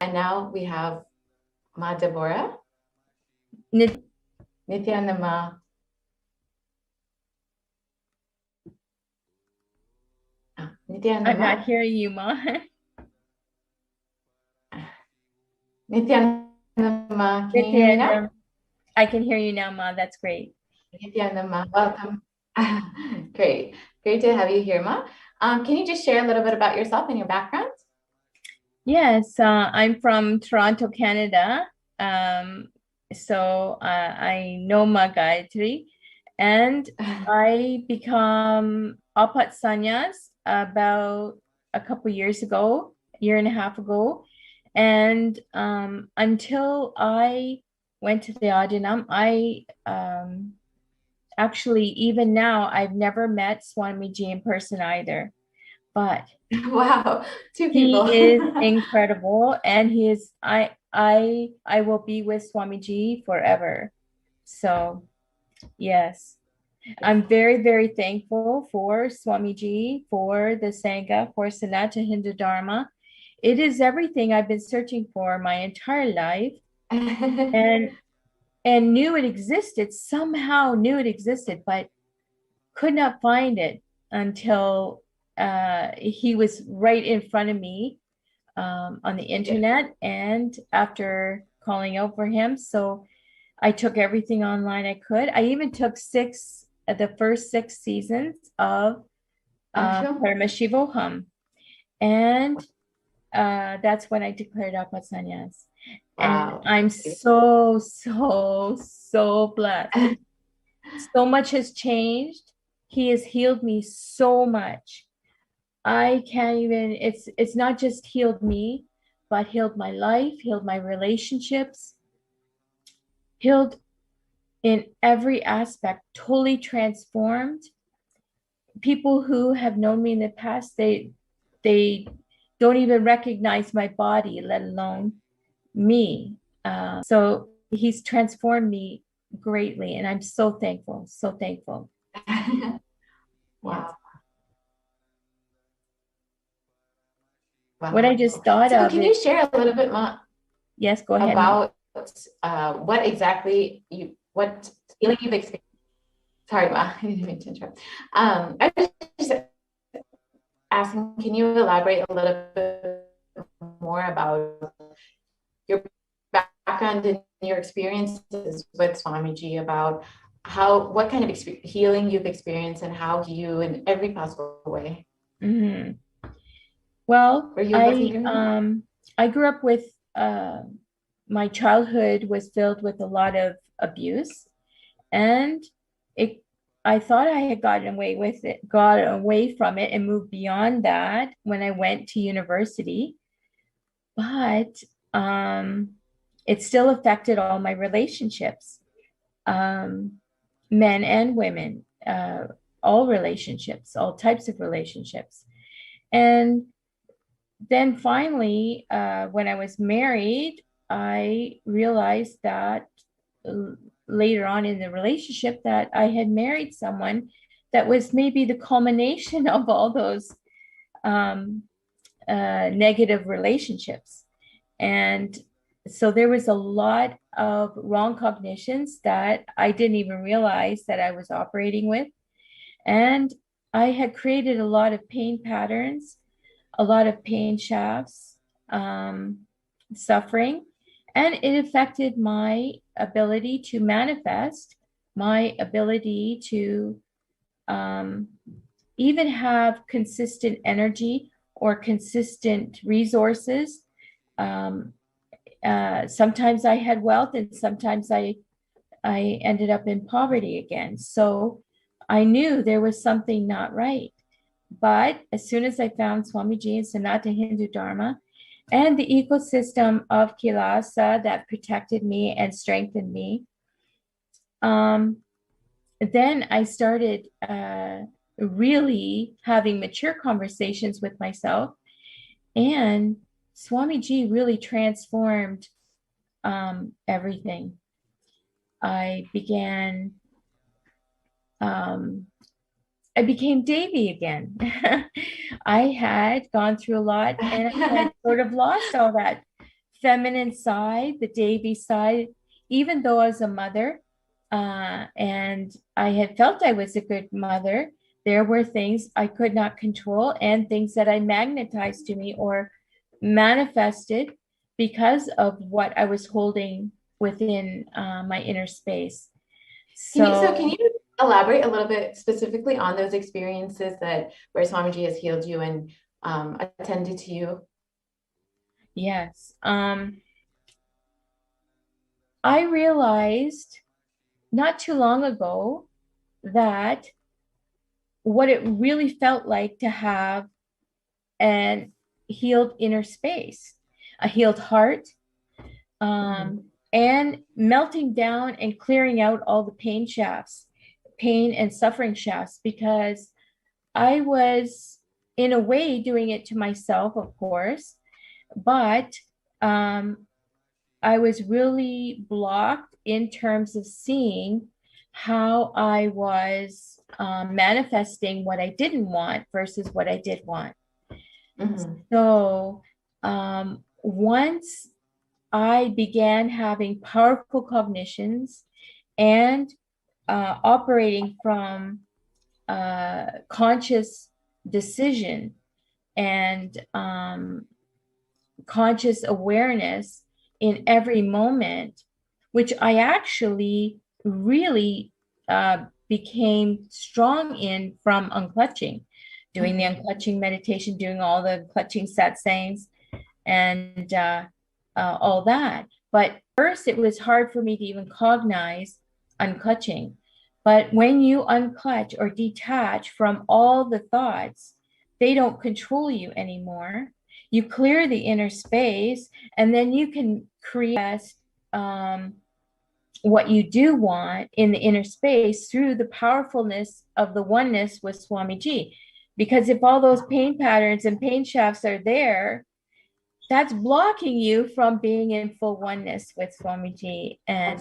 And now we have Ma Deborah. Nithyananda Ma. I'm not hearing you, Ma. Nithyananda Ma, can you hear me now? I can hear you now, Ma. That's great. Nithyananda Ma, welcome. Great to have you here, Ma. Can you just share a little bit about yourself and your background? Yes, I'm from Toronto, Canada. So I know Ma Gayatri, and I become Apat Sannyas about a couple years ago, year and a half ago. And until I went to the Adinam, I actually, even now, I've never met Swamiji in person either. But wow, two people. He is incredible, and he is. I will be with Swamiji forever. So, yes, I'm very, very thankful for Swamiji, for the Sangha, for Sanatana Hindu Dharma. It is everything I've been searching for my entire life, and knew it existed. Somehow knew it existed, but could not find it until he was right in front of me on the internet, and after calling out for him. So I took everything online I could. I even took the first 6 seasons of Paramashivoham, and that's when I declared Apat Sannyas. Wow. And I'm so blessed. So much has changed. He has healed me so much. I can't even, it's not just healed me, but healed my life, healed my relationships, healed in every aspect, totally transformed. People who have known me in the past, they don't even recognize my body, let alone me. So he's transformed me greatly, and I'm so thankful, so thankful. Wow. Wow. What I just thought of. Can you share a little bit more? Yes, go ahead. About what exactly what feeling you've experienced. Sorry, Ma, I didn't mean to interrupt. I was just asking, can you elaborate a little bit more about your background and your experiences with Swamiji, about what kind of healing you've experienced and how you, in every possible way, Mhm. Well, Were you lucky in I grew up with my childhood was filled with a lot of abuse, and it I thought I had gotten away from it and moved beyond that when I went to university, but it still affected all my relationships, men and women, all relationships, all types of relationships. And then finally, when I was married, I realized that later on in the relationship that I had married someone that was maybe the culmination of all those negative relationships. And so there was a lot of wrong cognitions that I didn't even realize that I was operating with. And I had created a lot of pain patterns, a lot of pain shafts, suffering, and it affected my ability to manifest, my ability to even have consistent energy or consistent resources. Sometimes I had wealth, and sometimes I ended up in poverty again. So I knew there was something not right. But as soon as I found Swamiji and Sanatana Hindu Dharma and the ecosystem of Kailasa that protected me and strengthened me, then I started really having mature conversations with myself. And Swamiji really transformed everything. I became Devi again. I had gone through a lot and I had sort of lost all that feminine side, the Devi side, even though I was a mother and I had felt I was a good mother. There were things I could not control and things that I magnetized to me or manifested because of what I was holding within my inner space. So can you elaborate a little bit specifically on those experiences that where Swamiji has healed you and attended to you? Yes. I realized not too long ago that what it really felt like to have an healed inner space, a healed heart, and melting down and clearing out all the pain shafts, pain and suffering shafts, because I was in a way doing it to myself, of course, but I was really blocked in terms of seeing how I was manifesting what I didn't want versus what I did want. So once I began having powerful cognitions and operating from conscious decision and conscious awareness in every moment, which I actually really became strong in from unclutching, doing the unclutching meditation, doing all the clutching satsangs and all that. But first, it was hard for me to even cognize unclutching. But when you unclutch or detach from all the thoughts, they don't control you anymore. You clear the inner space, and then you can create what you do want in the inner space through the powerfulness of the oneness with Swamiji. Because if all those pain patterns and pain shafts are there, that's blocking you from being in full oneness with Swamiji. And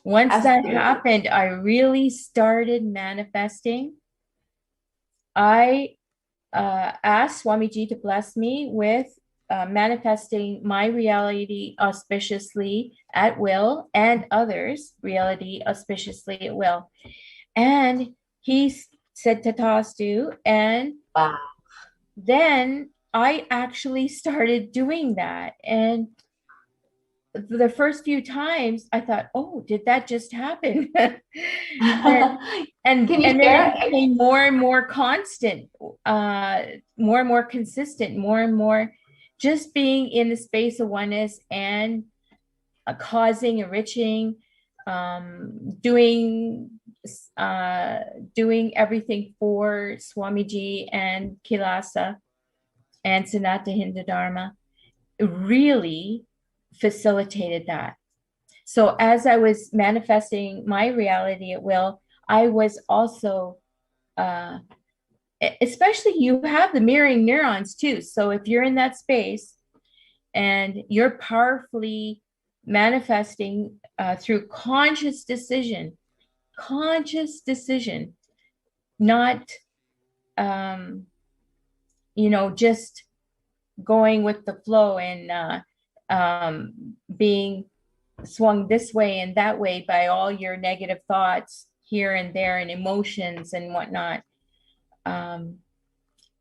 once that happened, I really started manifesting. I asked Swamiji to bless me with manifesting my reality auspiciously at will and others' reality auspiciously at will. And he said Tatastu, and then I actually started doing that. And the first few times I thought, oh, did that just happen? and Can you then share? it became more and more constant, more and more consistent, more and more just being in the space of oneness and causing, enriching, doing everything for Swamiji and Kilasa and Sanata Hindu Dharma really facilitated that. So as I was manifesting my reality at will, I was also, especially you have the mirroring neurons too. So if you're in that space and you're powerfully manifesting through conscious decision, not, just going with the flow and being swung this way and that way by all your negative thoughts here and there and emotions and whatnot.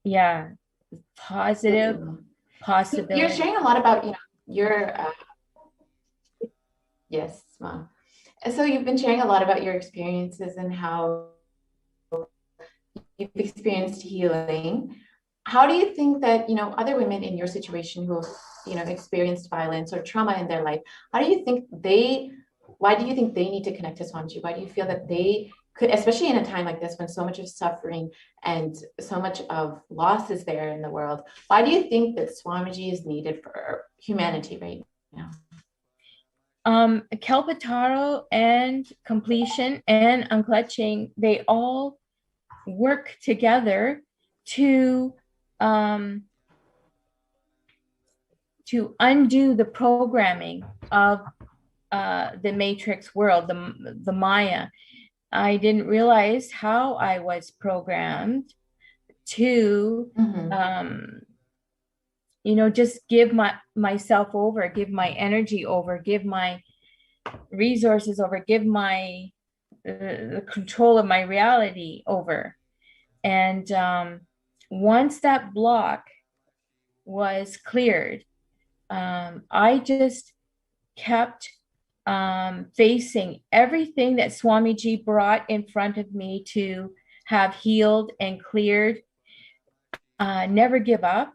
Yeah, positive possibility. You're sharing a lot about, your, yes, Mom. And so you've been sharing a lot about your experiences and how you've experienced healing. How do you think that, other women in your situation who have, experienced violence or trauma in their life, why do you think they need to connect to Swamiji? Why do you feel that they could, especially in a time like this when so much of suffering and so much of loss is there in the world, why do you think that Swamiji is needed for humanity right now? Kalpataro and completion and unclutching, they all work together to undo the programming of the matrix world, the Maya. I didn't realize how I was programmed to, just give myself over, give my energy over, give my resources over, give my the control of my reality over. And once that block was cleared, I just kept facing everything that Swamiji brought in front of me to have healed and cleared. Never give up.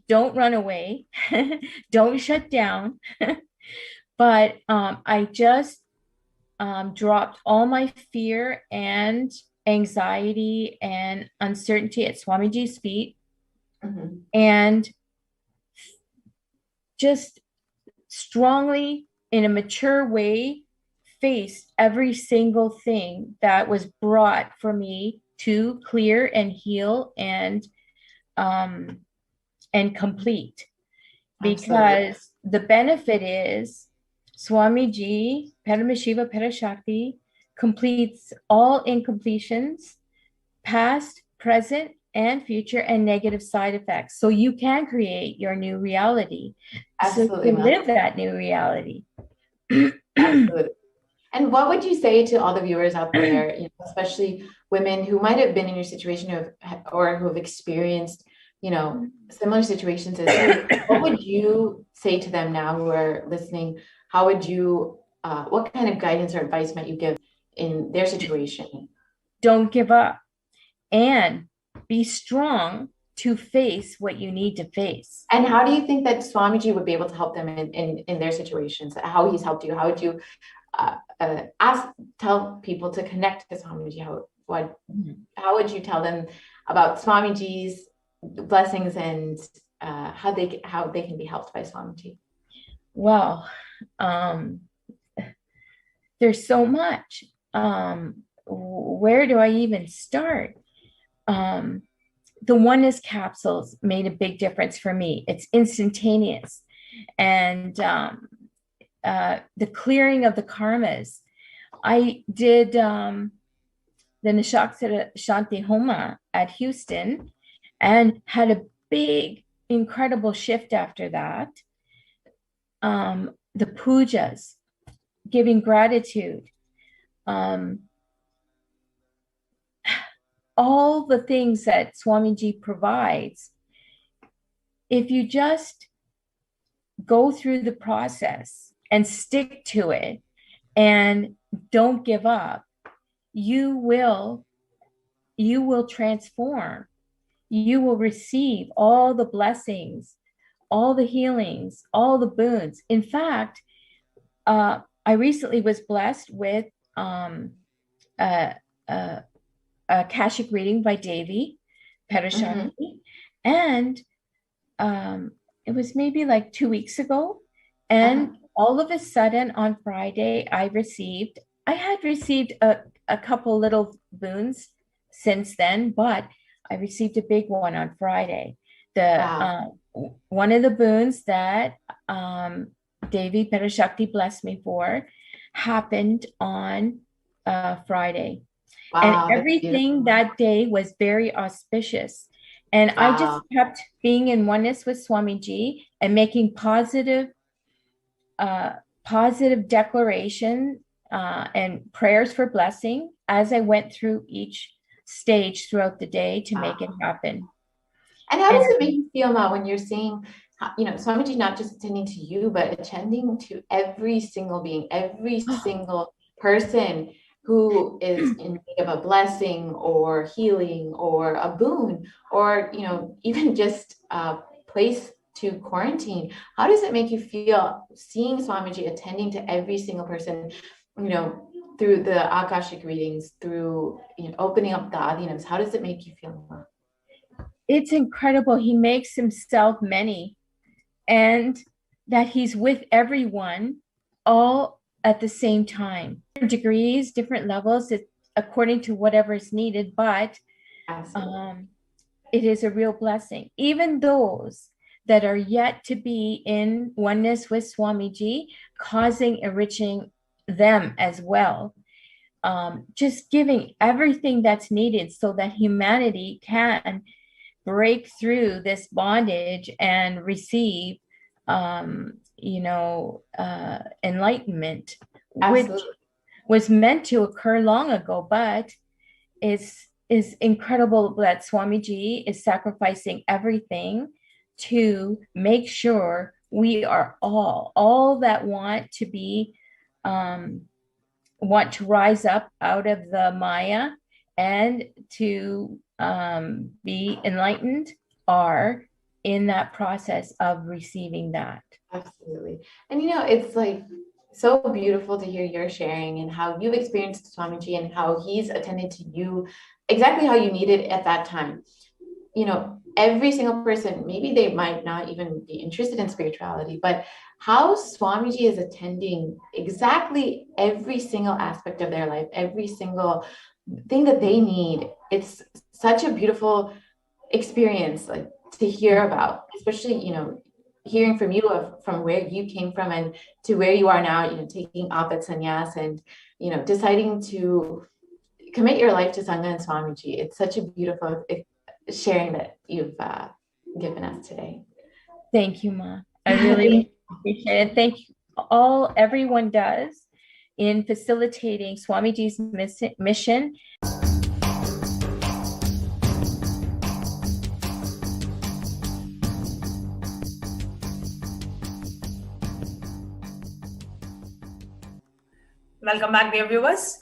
Don't run away. Don't shut down. But I just dropped all my fear and anxiety and uncertainty at Swamiji's feet, and just strongly, in a mature way, faced every single thing that was brought for me to clear and heal and complete. Because the benefit is Swamiji, Paramashiva Parashakti, completes all incompletions, past, present, and future, and negative side effects. So you can create your new reality. Absolutely. So you live that new reality. Absolutely. And what would you say to all the viewers out there, especially women who might have been in your situation or who have experienced, similar situations as you? What would you say to them now who are listening? How would you, what kind of guidance or advice might you give in their situation? Don't give up and be strong to face what you need to face. And how do you think that Swamiji would be able to help them in their situations? How he's helped you? How would you tell people to connect to Swamiji? How would you tell them about Swamiji's blessings and how they can be helped by Swamiji? Well, there's so much. Where do I even start? The oneness capsules made a big difference for me. It's instantaneous. And the clearing of the karmas. I did the Nishakshara Shanti Homa at Houston and had a big, incredible shift after that. The pujas, giving gratitude, all the things that Swamiji provides. If you just go through the process and stick to it and don't give up, you will transform. You will receive all the blessings, all the healings, all the boons. In fact, I recently was blessed with a Akashic reading by Devi Parashakti, and it was maybe like 2 weeks ago, and all of a sudden on Friday, I had received a couple little boons since then, but I received a big one on Friday. One of the boons that Devi Parashakti blessed me for happened on Friday. Wow, and everything that day was very auspicious. And I just kept being in oneness with Swamiji and making positive declaration and prayers for blessing as I went through each stage throughout the day to make it happen. And how does it make you feel now when you're seeing, Swamiji not just attending to you, but attending to every single being, every single person who is in need of a blessing or healing or a boon or, even just a place to quarantine? How does it make you feel seeing Swamiji attending to every single person, through the Akashic readings, through opening up the Adinams? How does it make you feel? It's incredible. He makes himself many, and that he's with everyone all at the same time. Different degrees, different levels, according to whatever is needed, but it is a real blessing. Even those that are yet to be in oneness with Swamiji, enriching them as well. Just giving everything that's needed so that humanity can break through this bondage and receive enlightenment. Absolutely. Which was meant to occur long ago, but is incredible that Swamiji is sacrificing everything to make sure we are all that want to be want to rise up out of the Maya and to be enlightened are in that process of receiving that. Absolutely. And it's like so beautiful to hear your sharing and how you've experienced Swamiji and how he's attended to you exactly how you needed at that time. Every single person, maybe they might not even be interested in spirituality, but how Swamiji is attending exactly every single aspect of their life, every single thing that they need. It's such a beautiful experience, like, to hear about, especially, hearing from you from where you came from and to where you are now, taking Apat Sannyas and, deciding to commit your life to Sangha and Swamiji. It's such a beautiful sharing that you've given us today. Thank you, Ma. I really appreciate it. Thank you everyone does in facilitating Swamiji's mission. Welcome back, dear viewers.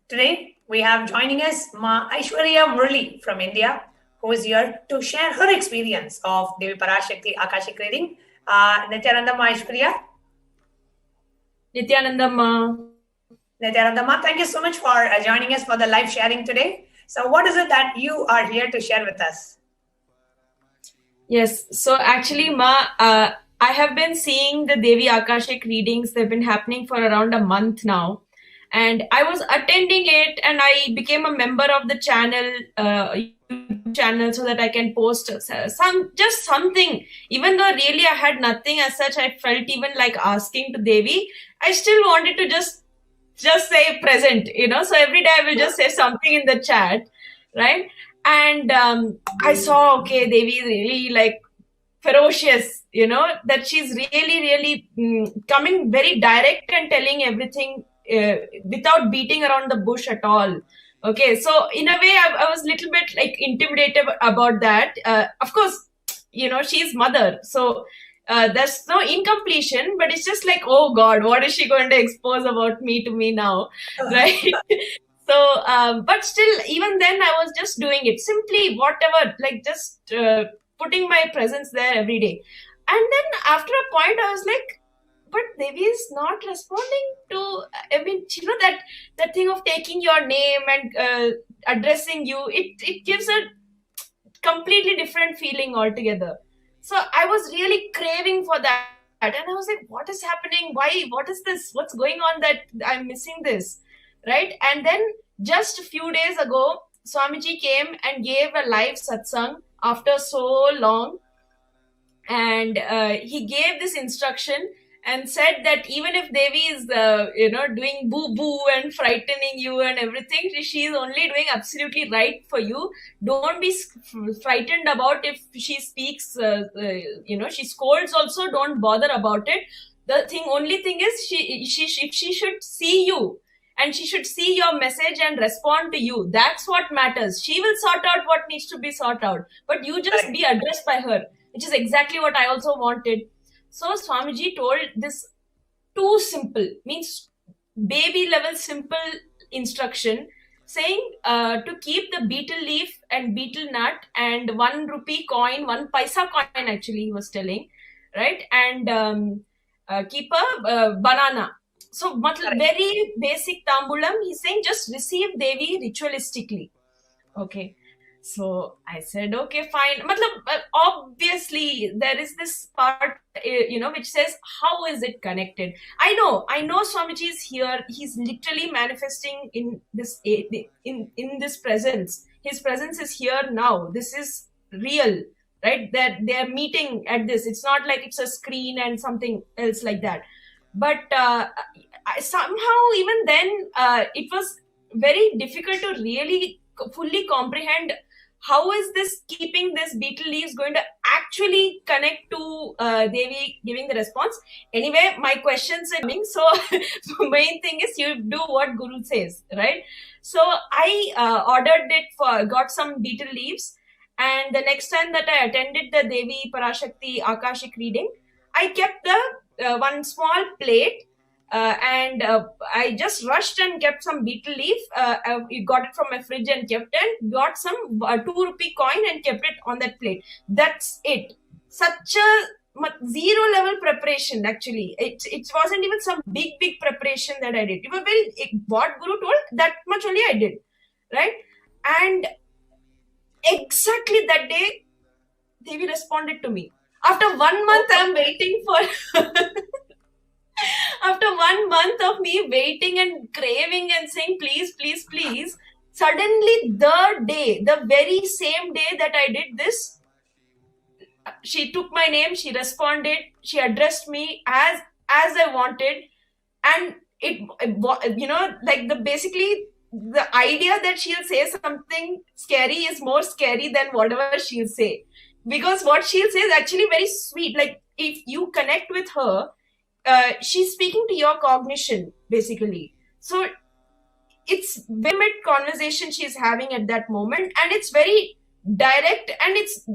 Today, we have joining us Ma Aishwarya Murli from India, who is here to share her experience of Devi Parashakti Akashic reading. Nithyananda Ma Aishwarya. Nithyananda Ma. Nithyananda Ma, thank you so much for joining us for the live sharing today. So what is it that you are here to share with us? Yes, so actually, Ma, I have been seeing the Devi Akashic readings. They've been happening for around a month now. And I was attending it and I became a member of the channel, YouTube channel, so that I can post something. Even though really I had nothing as such, I felt even like asking to Devi. I still wanted to just say present, so every day I will just say something in the chat, right? And I saw, okay, Devi is really like ferocious, that she's really coming very direct and telling everything without beating around the bush at all. Okay, so in a way, I was a little bit like intimidated about that. Of course, she's mother. So there's no incompletion, but it's just like, oh God, what is she going to expose about me to me now, right? So, but still, even then, I was just doing it simply, whatever, like just putting my presence there every day. And then after a point, I was like, but Devi is not responding to, I mean, you know, that thing of taking your name and addressing you, it gives a completely different feeling altogether. So I was really craving for that. And I was like, what is happening? Why? What is this? What's going on that I'm missing this? Right? And then just a few days ago, Swamiji came and gave a live satsang after so long. And he gave this instruction and said that even if Devi is, doing boo-boo and frightening you and everything, she is only doing absolutely right for you. Don't be frightened about if she speaks, she scolds also, don't bother about it. The only thing is she should see you and she should see your message and respond to you. That's what matters. She will sort out what needs to be sorted out, but you just be addressed by her, which is exactly what I also wanted. So Swamiji told this too simple, means baby level simple instruction, saying to keep the betel leaf and betel nut and 1 rupee coin, 1 paisa coin actually he was telling, right? And keep a banana. So very basic tambulam, he's saying just receive Devi ritualistically. Okay. So I said, okay, fine. Obviously, there is this part, which says, how is it connected? I know Swamiji is here. He's literally manifesting in this presence. His presence is here now. This is real, right? That they're meeting at this. It's not like it's a screen and something else like that. But somehow, even then, it was very difficult to really fully comprehend how is this keeping this betel leaves going to actually connect to Devi giving the response. Anyway, my questions are coming. So the main thing is you do what Guru says, right? So I ordered it got some betel leaves. And the next time that I attended the Devi Parashakti Akashic reading, I kept the one small plate. And I just rushed and kept some betel leaf. I got it from my fridge and kept it. Got some 2 rupee coin and kept it on that plate. That's it. Such a zero level preparation actually. It wasn't even some big preparation that I did. It was what Guru told, that much only I did, right? And exactly that day, Devi responded to me. After 1 month, I'm waiting for. After 1 month of me waiting and craving and saying, please, please, please, suddenly the very same day that I did this, she took my name, she responded, she addressed me as I wanted. And basically the idea that she'll say something scary is more scary than whatever she'll say. Because what she'll say is actually very sweet. Like if you connect with her, she's speaking to your cognition, basically. So it's very mid conversation she's having at that moment, and it's very direct, and it's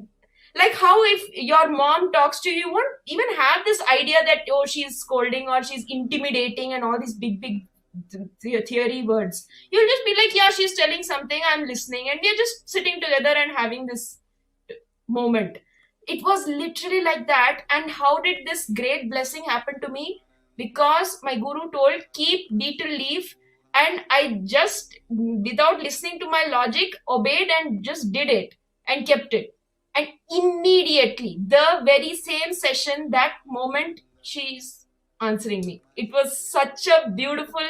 like how if your mom talks to you, you won't even have this idea that, oh, she's scolding or she's intimidating and all these big theory words. You'll just be like, yeah, she's telling something, I'm listening, and we're just sitting together and having this moment. It was literally like that. And how did this great blessing happen to me? Because my Guru told, keep betel leaf, and I just, without listening to my logic, obeyed and just did it and kept it. And immediately, the very same session, that moment, she's answering me. It was such a beautiful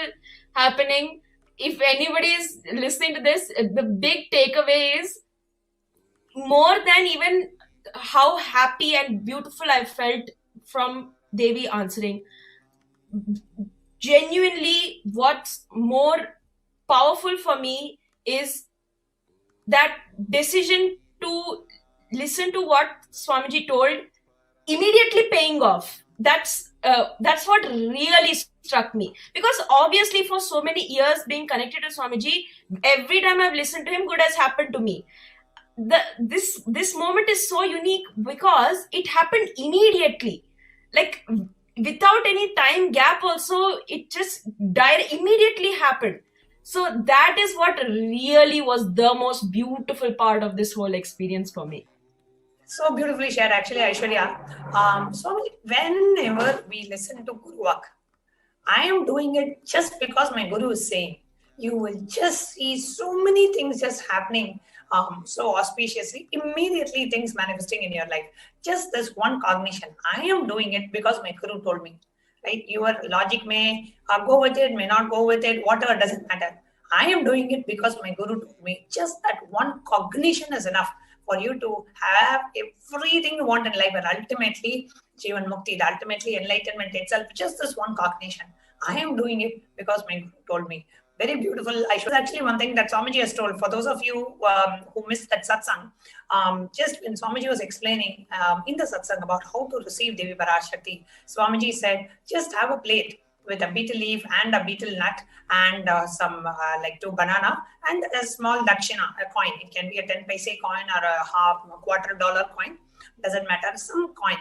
happening. If anybody is listening to this, the big takeaway is, more than even how happy and beautiful I felt from Devi answering, genuinely what's more powerful for me is that decision to listen to what Swamiji told, immediately paying off. That's what really struck me. Because obviously for so many years being connected to Swamiji, every time I've listened to him, good has happened to me. This moment is so unique because it happened immediately. like without any time gap also, it just immediately happened. So that is what really was the most beautiful part of this whole experience for me. So beautifully shared, actually, Aishwarya. So whenever we listen to Guru Vak, I am doing it just because my Guru is saying. You will just see so many things just happening so auspiciously, immediately things manifesting in your life. Just this one cognition. I am doing it because my Guru told me. Right? Your logic may go with it, may not go with it, whatever, doesn't matter. I am doing it because my Guru told me. Just that one cognition is enough for you to have everything you want in life, and ultimately Jivan Mukti, ultimately enlightenment itself, just this one cognition. I am doing it because my Guru told me. Very beautiful. I should actually one thing that Swamiji has told, for those of you who missed that satsang, just when Swamiji was explaining in the satsang about how to receive Devi Parashakti, Swamiji said, just have a plate with a betel leaf and a betel nut and some like 2 banana and a small dakshina, a coin. It can be a 10 paise coin or a $25 coin. Doesn't matter, some coin.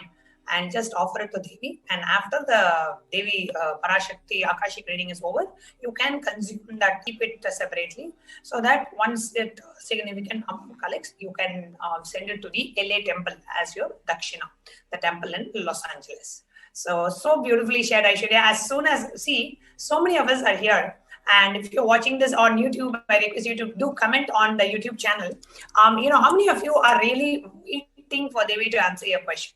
And just offer it to Devi. And after the Devi Parashakti Akashic reading is over, you can consume that, keep it separately, so that once it significant amount collects, you can send it to the LA temple as your dakshina, the temple in Los Angeles. So beautifully shared, Aishwarya. As soon as, see, so many of us are here. And if you're watching this on YouTube, I request you to do comment on the YouTube channel. How many of you are really waiting for Devi to answer your question?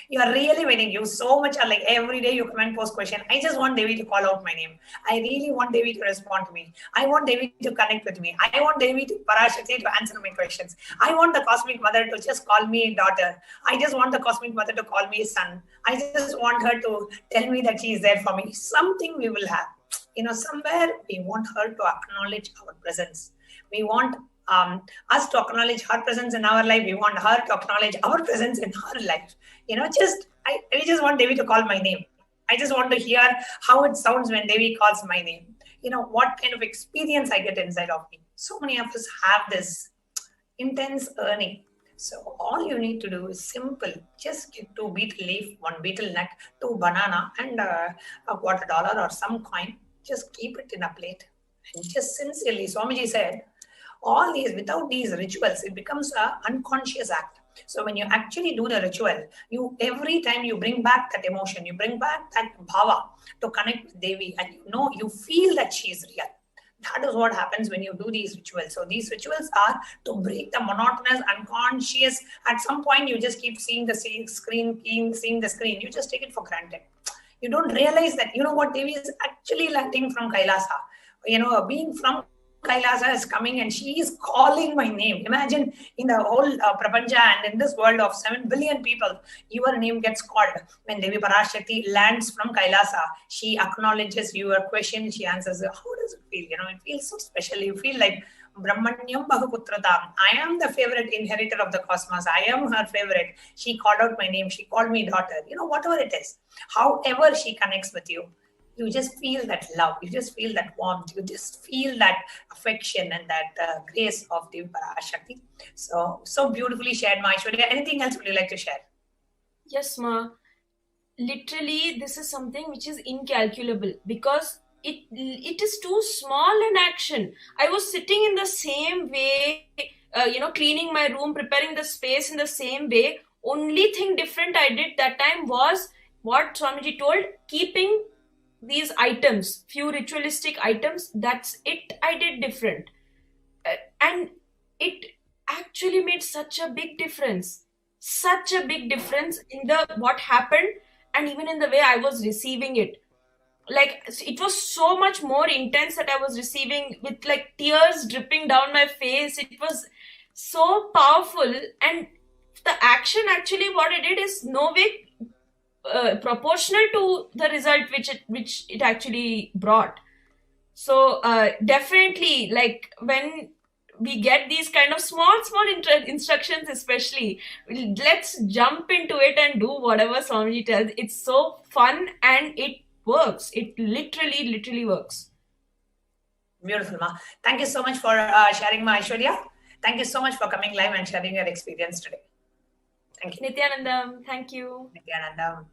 You are really waiting. You so much are like every day you come and post question. I just want Devi to call out my name. I really want Devi to respond to me. I want Devi to connect with me. I want Devi to Parashakti to answer my questions. I want the Cosmic Mother to just call me daughter. I just want the Cosmic Mother to call me son. I just want her to tell me that she is there for me. Something we will have. Somewhere we want her to acknowledge our presence. We want us to acknowledge her presence in our life. We want her to acknowledge our presence in her life. I just want Devi to call my name. I just want to hear how it sounds when Devi calls my name. What kind of experience I get inside of me. So many of us have this intense yearning. So all you need to do is simple. Just get 2 betel leaf, 1 betel nut, 2 banana, and a $25 or some coin. Just keep it in a plate. And just sincerely, Swamiji said, all these, without these rituals, it becomes an unconscious act. So when you actually do the ritual, every time you bring back that emotion, you bring back that bhava to connect with Devi, and you feel that she is real. That is what happens when you do these rituals. So these rituals are to break the monotonous, unconscious. At some point, you just keep seeing the screen. You just take it for granted. You don't realize that, what Devi is actually landing from Kailasa. Being from Kailasa is coming and she is calling my name. Imagine in the whole Prapancha and in this world of 7 billion people, your name gets called. When Devi Parashakti lands from Kailasa, she acknowledges your question, she answers, how does it feel? It feels so special. You feel like Brahmanyam Bahuputratam. I am the favorite inheritor of the cosmos. I am her favorite. She called out my name. She called me daughter. Whatever it is. However she connects with you, you just feel that love. You just feel that warmth. You just feel that affection and that grace of Devi Parashakti. So beautifully shared, Ma Aishwarya. Anything else would you like to share? Yes, Ma. Literally, this is something which is incalculable because it is too small an action. I was sitting in the same way, cleaning my room, preparing the space in the same way. Only thing different I did that time was what Swamiji told, keeping these items, few ritualistic items, that's it I did different. And it actually made such a big difference in what happened and even in the way I was receiving it. Like, it was so much more intense that I was receiving with like tears dripping down my face. It was so powerful, and the action actually what it did is no way proportional to the result which it actually brought. So definitely, like when we get these kind of small instructions, especially, let's jump into it and do whatever Swamiji tells. It's so fun and it works. It literally works. Beautiful, Ma. Thank you so much for sharing, Ma Aishwarya. Thank you so much for coming live and sharing your experience today. Thank you. Nithyanandam, thank you. Nithyanandam.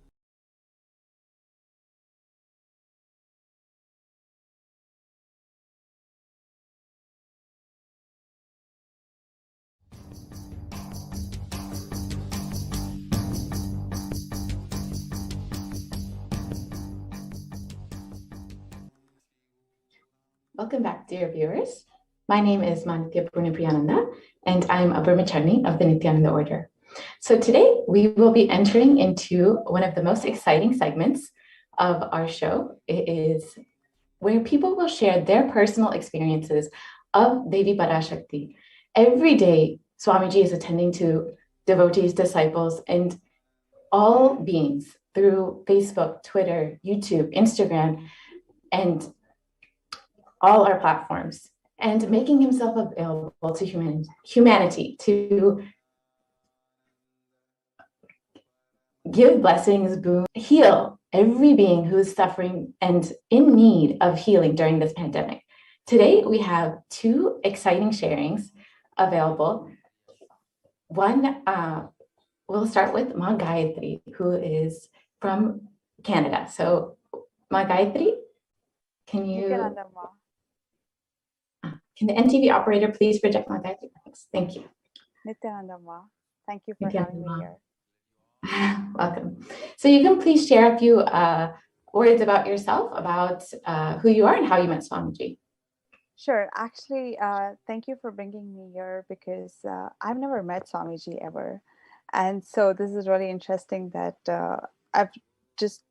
Welcome back, dear viewers. My name is Manitya Purnipriyananda, and I'm a Brahmachari of the Nithyananda order. So today we will be entering into one of the most exciting segments of our show. It is where people will share their personal experiences of Devi Parashakti. Every day, Swamiji is attending to devotees, disciples, and all beings through Facebook, Twitter, YouTube, Instagram, and all our platforms, and making himself available to humanity to give blessings, boon, heal every being who is suffering and in need of healing during this pandemic. Today, we have two exciting sharings available. One, we'll start with Ma Gayatri, who is from Canada. So, Ma Gayatri, can the NTV operator please project Ma Gayatri? Thank you. Nithyananda Ma, thank you for having me here. Welcome. So you can please share a few words about yourself, about who you are and how you met Swamiji. Sure. Actually, thank you for bringing me here because I've never met Swamiji ever. And so this is really interesting that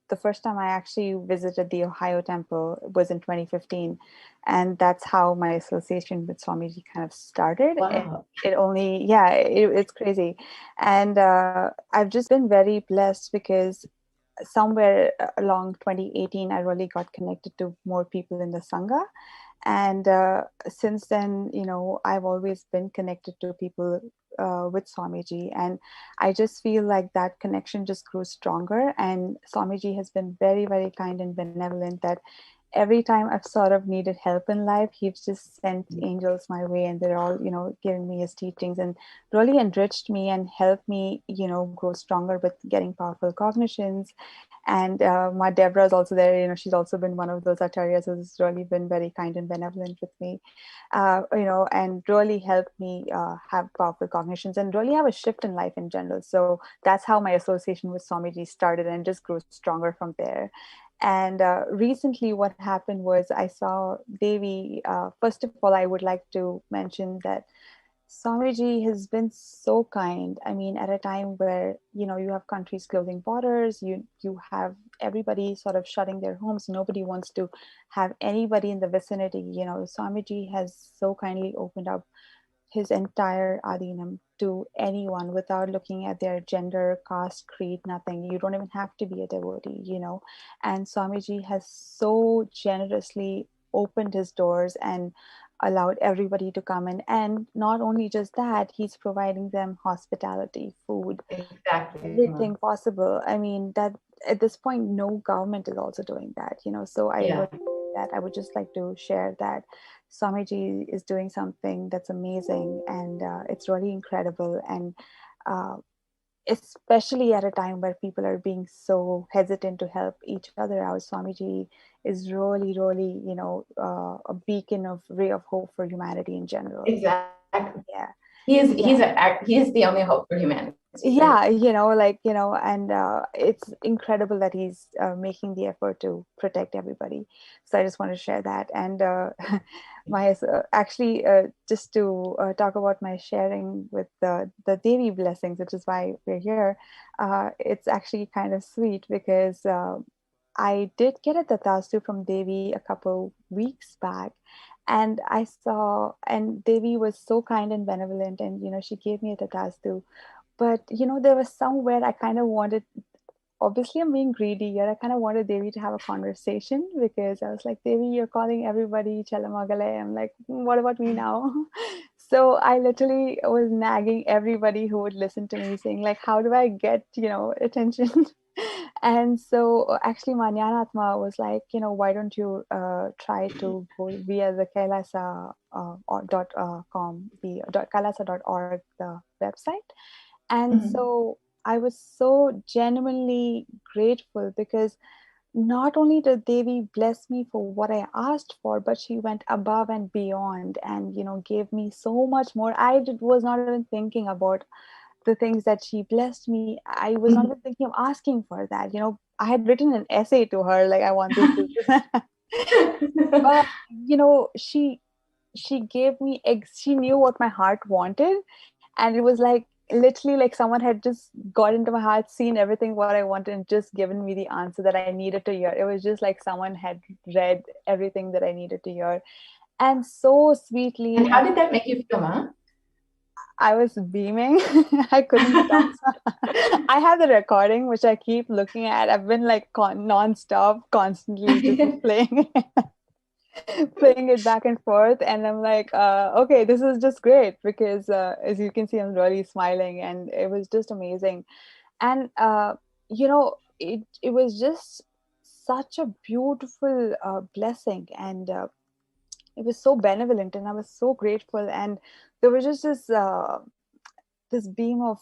the first time I actually visited the Ohio temple was in 2015. And that's how my association with Swamiji kind of started. Wow. It's crazy. And I've just been very blessed because somewhere along 2018, I really got connected to more people in the Sangha. And since then, I've always been connected to people with Swamiji, and I just feel like that connection just grows stronger. And Swamiji has been very, very kind and benevolent that every time I've sort of needed help in life, he's just sent angels my way, and they're all, giving me his teachings and really enriched me and helped me, grow stronger with getting powerful cognitions. And my Deborah is also there. She's also been one of those acharyas who's really been very kind and benevolent with me, and really helped me have powerful cognitions and really have a shift in life in general. So that's how my association with Swamiji started and just grew stronger from there. And recently what happened was I saw Devi. First of all, I would like to mention that Swamiji has been so kind. I mean, at a time where, you have countries closing borders, you have everybody sort of shutting their homes. Nobody wants to have anybody in the vicinity. Swamiji has so kindly opened up his entire Adinam to anyone without looking at their gender, caste, creed, nothing. You don't even have to be a devotee, And Swamiji has so generously opened his doors and allowed everybody to come in. And not only just that, he's providing them hospitality, food, everything possible. I mean, that at this point, no government is also doing that, So I would just like to share that Swamiji is doing something that's amazing, and it's really incredible. And especially at a time where people are being so hesitant to help each other out, Swamiji is really, really, a beacon of ray of hope for humanity in general. Exactly. Yeah. He is the only hope for humanity. Yeah, and it's incredible that he's making the effort to protect everybody. So I just want to share that. And just to talk about my sharing with the Devi blessings, which is why we're here. It's actually kind of sweet because I did get a tatastu from Devi a couple weeks back. And I saw, and Devi was so kind and benevolent, and she gave me a tatastu. But there was somewhere I kind of wanted, obviously I'm being greedy here, I kind of wanted Devi to have a conversation, because I was like, Devi, you're calling everybody Chalamagale. I'm like, what about me now? So I literally was nagging everybody who would listen to me, saying like, how do I get, attention? And so actually Manyanatma was like, why don't you try to go via the kailasa.com, the kailasa.org, the website. And so I was so genuinely grateful, because not only did Devi bless me for what I asked for, but she went above and beyond and, gave me so much more. I was not even thinking about the things that she blessed me. I was not even thinking of asking for that. I had written an essay to her, like, I want this. But you know, she gave me she knew what my heart wanted, and it was like literally like someone had just got into my heart, seen everything what I wanted, and just given me the answer that I needed to hear. It was just like someone had read everything that I needed to hear, and so sweetly. And how did that make you feel, Ma? I was beaming. I couldn't stop. I have the recording, which I keep looking at. I've been like non-stop, constantly just playing playing it back and forth. And I'm like, okay, this is just great because as you can see, I'm really smiling, and it was just amazing. And you know, it was just such a beautiful blessing, and it was so benevolent, and I was so grateful. And there was just this beam of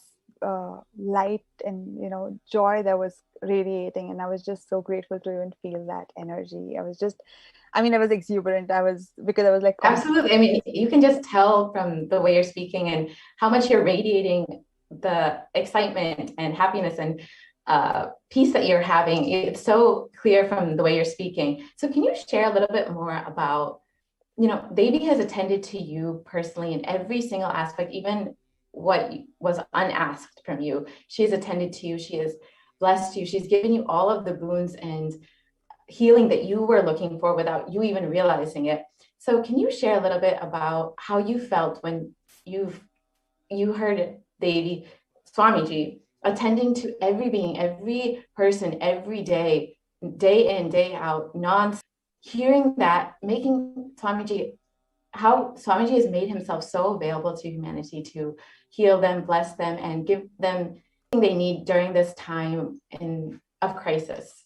light and joy that was radiating, and I was just so grateful to even feel that energy. I was exuberant. Because I was like, absolutely. I mean, you can just tell from the way you're speaking and how much you're radiating the excitement and happiness and peace that you're having. It's so clear from the way you're speaking. So can you share a little bit more about, Devi has attended to you personally in every single aspect, even what was unasked from you. She has attended to you. She has blessed you. She's given you all of the boons and healing that you were looking for without you even realizing it. So can you share a little bit about how you felt when you heard Devi, Swamiji, attending to every being, every person, every day, day in, day out, hearing that, making how Swamiji has made himself so available to humanity to heal them, bless them, and give them everything they need during this time of crisis.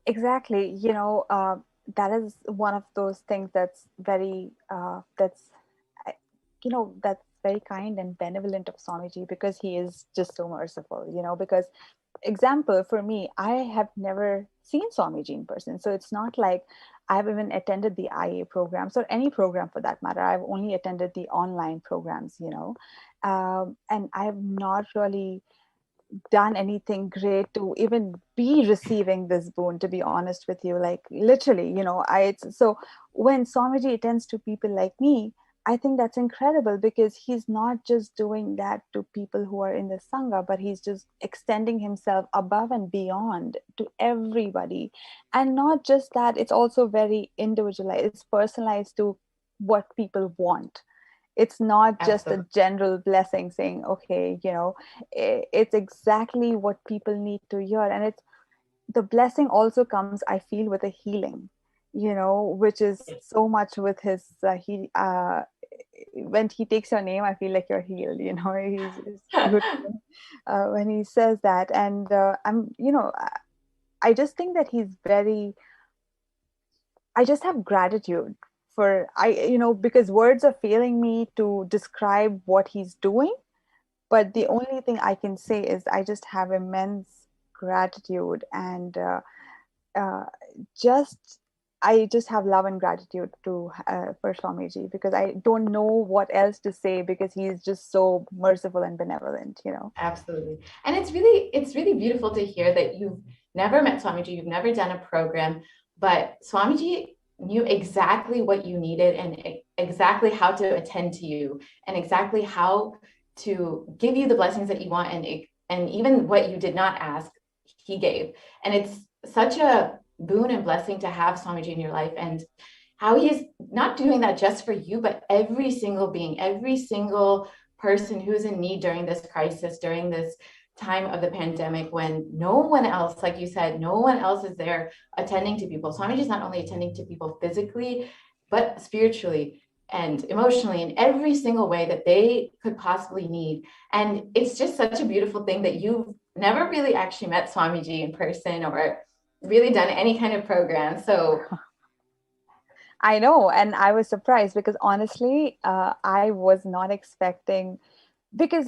Exactly. That is one of those things that's very, that's very kind and benevolent of Swamiji, because he is just so merciful, because example for me, I have never seen Swamiji in person. So it's not like I've even attended the IA programs or any program for that matter. I've only attended the online programs, and I have not really done anything great to even be receiving this boon, to be honest with you. Like literally, so when Swamiji attends to people like me, I think that's incredible, because he's not just doing that to people who are in the Sangha, but he's just extending himself above and beyond to everybody. And not just that, it's also very individualized, it's personalized to what people want. It's not just a general blessing saying, okay, it's exactly what people need to hear. And the blessing also comes, I feel, with a healing, which is so much with his, when he takes your name, I feel like you're healed, he's good when he says that. And I just think that I just have gratitude because words are failing me to describe what he's doing. But the only thing I can say is I just have immense gratitude, and I just have love and gratitude for Swamiji, because I don't know what else to say, because he's just so merciful and benevolent, Absolutely. And it's really beautiful to hear that you've never met Swamiji, you've never done a program, but Swamiji knew exactly what you needed and exactly how to attend to you and exactly how to give you the blessings that you want, and even what you did not ask, he gave. And it's such a boon and blessing to have Swamiji in your life, and how he's not doing that just for you, but every single being, every single person who's in need during this crisis, during this time of the pandemic, when no one else, like you said, no one else is there attending to people. Swamiji is not only attending to people physically, but spiritually and emotionally in every single way that they could possibly need. And it's just such a beautiful thing that you've never really actually met Swamiji in person or really done any kind of program. So I know, and I was surprised, because honestly, I was not expecting, because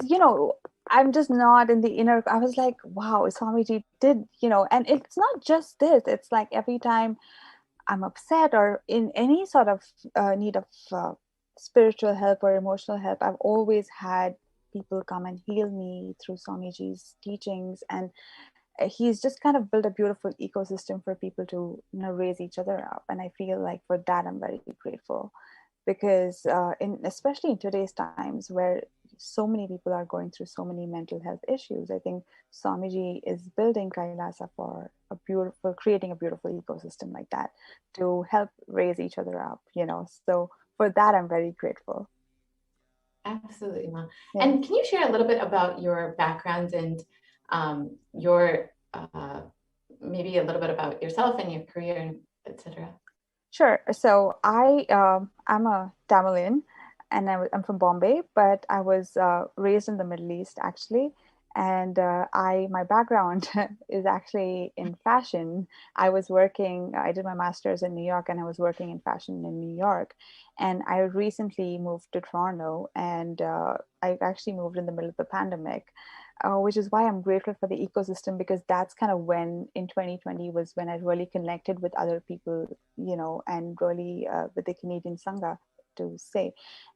I'm just not in the inner. I was like, wow, Swamiji did, and it's not just this. It's like every time I'm upset or in any sort of need of spiritual help or emotional help, I've always had people come and heal me through Swamiji's teachings. And he's just kind of built a beautiful ecosystem for people to, raise each other up. And I feel like for that, I'm very grateful, because especially in today's times where so many people are going through so many mental health issues, I think Swamiji is building Kailasa for creating a beautiful ecosystem like that to help raise each other up, So for that, I'm very grateful. Absolutely, Ma. Yeah. And can you share a little bit about your background and your maybe a little bit about yourself and your career, etc.? Sure. So I'm a Tamilian, and I'm from Bombay, but I was raised in the Middle East actually. And my background is actually in fashion. I did my master's in New York, and I was working in fashion in New York. And I recently moved to Toronto, and I actually moved in the middle of the pandemic. Which is why I'm grateful for the ecosystem, because that's kind of when in 2020 was when I really connected with other people, and really with the Canadian Sangha to say.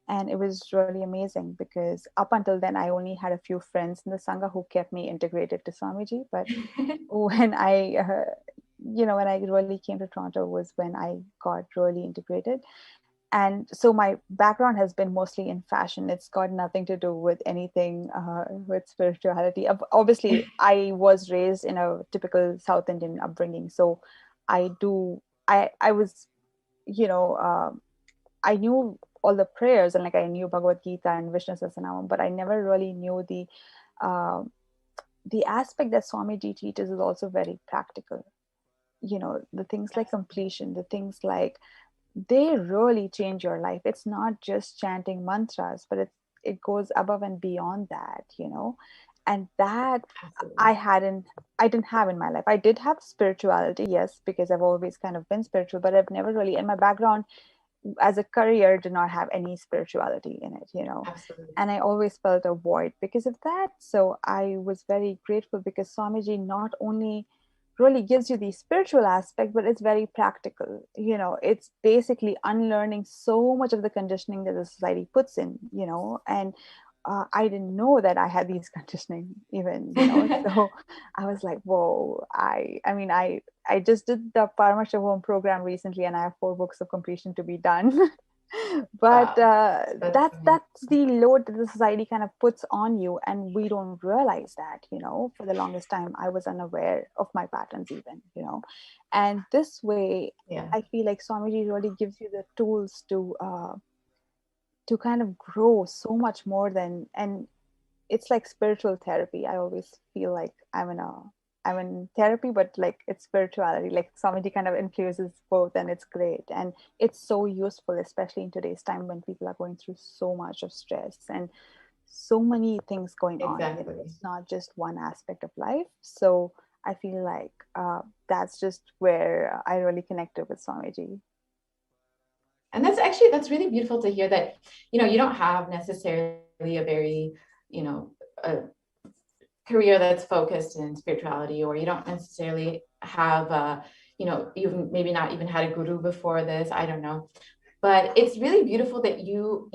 And it was really amazing, because up until then, I only had a few friends in the Sangha who kept me integrated to Swamiji. But when when I really came to Toronto was when I got really integrated. And so my background has been mostly in fashion. It's got nothing to do with anything with spirituality. Obviously, I was raised in a typical South Indian upbringing. So I was, I knew all the prayers, and I knew Bhagavad Gita and Vishnu Sahasranamam, but I never really knew the aspect that Swamiji teaches is also very practical. The things like completion, the things like, they really change your life. It's not just chanting mantras, but it goes above and beyond that, and that Absolutely. I didn't have in my life. I did have spirituality, yes, because I've always kind of been spiritual, but I've never really, in my background as a career, did not have any spirituality in it, Absolutely. and I always felt a void because of that. So I was very grateful, because Swamiji not only really gives you the spiritual aspect, but it's very practical. It's basically unlearning so much of the conditioning that the society puts in, and I didn't know that I had these conditioning even, so I was like, whoa, I just did the Paramashivoham program recently, and I have 4 books of completion to be done. But Wow. that's the load that the society kind of puts on you, and we don't realize that. For the longest time I was unaware of my patterns even, and this way, Yeah. I feel like Swamiji really gives you the tools to kind of grow so much more than, and it's like spiritual therapy. I always feel like I'm in therapy, but like it's spirituality. Like Swamiji kind of infuses both, and it's great. And it's so useful, especially in today's time when people are going through so much of stress and so many things going on. Exactly. It's not just one aspect of life. So I feel like that's just where I really connected with Swamiji. And that's really beautiful to hear that, you don't have necessarily a very, a career that's focused in spirituality, or you don't necessarily have, you've maybe not even had a guru before this, I don't know. But it's really beautiful that you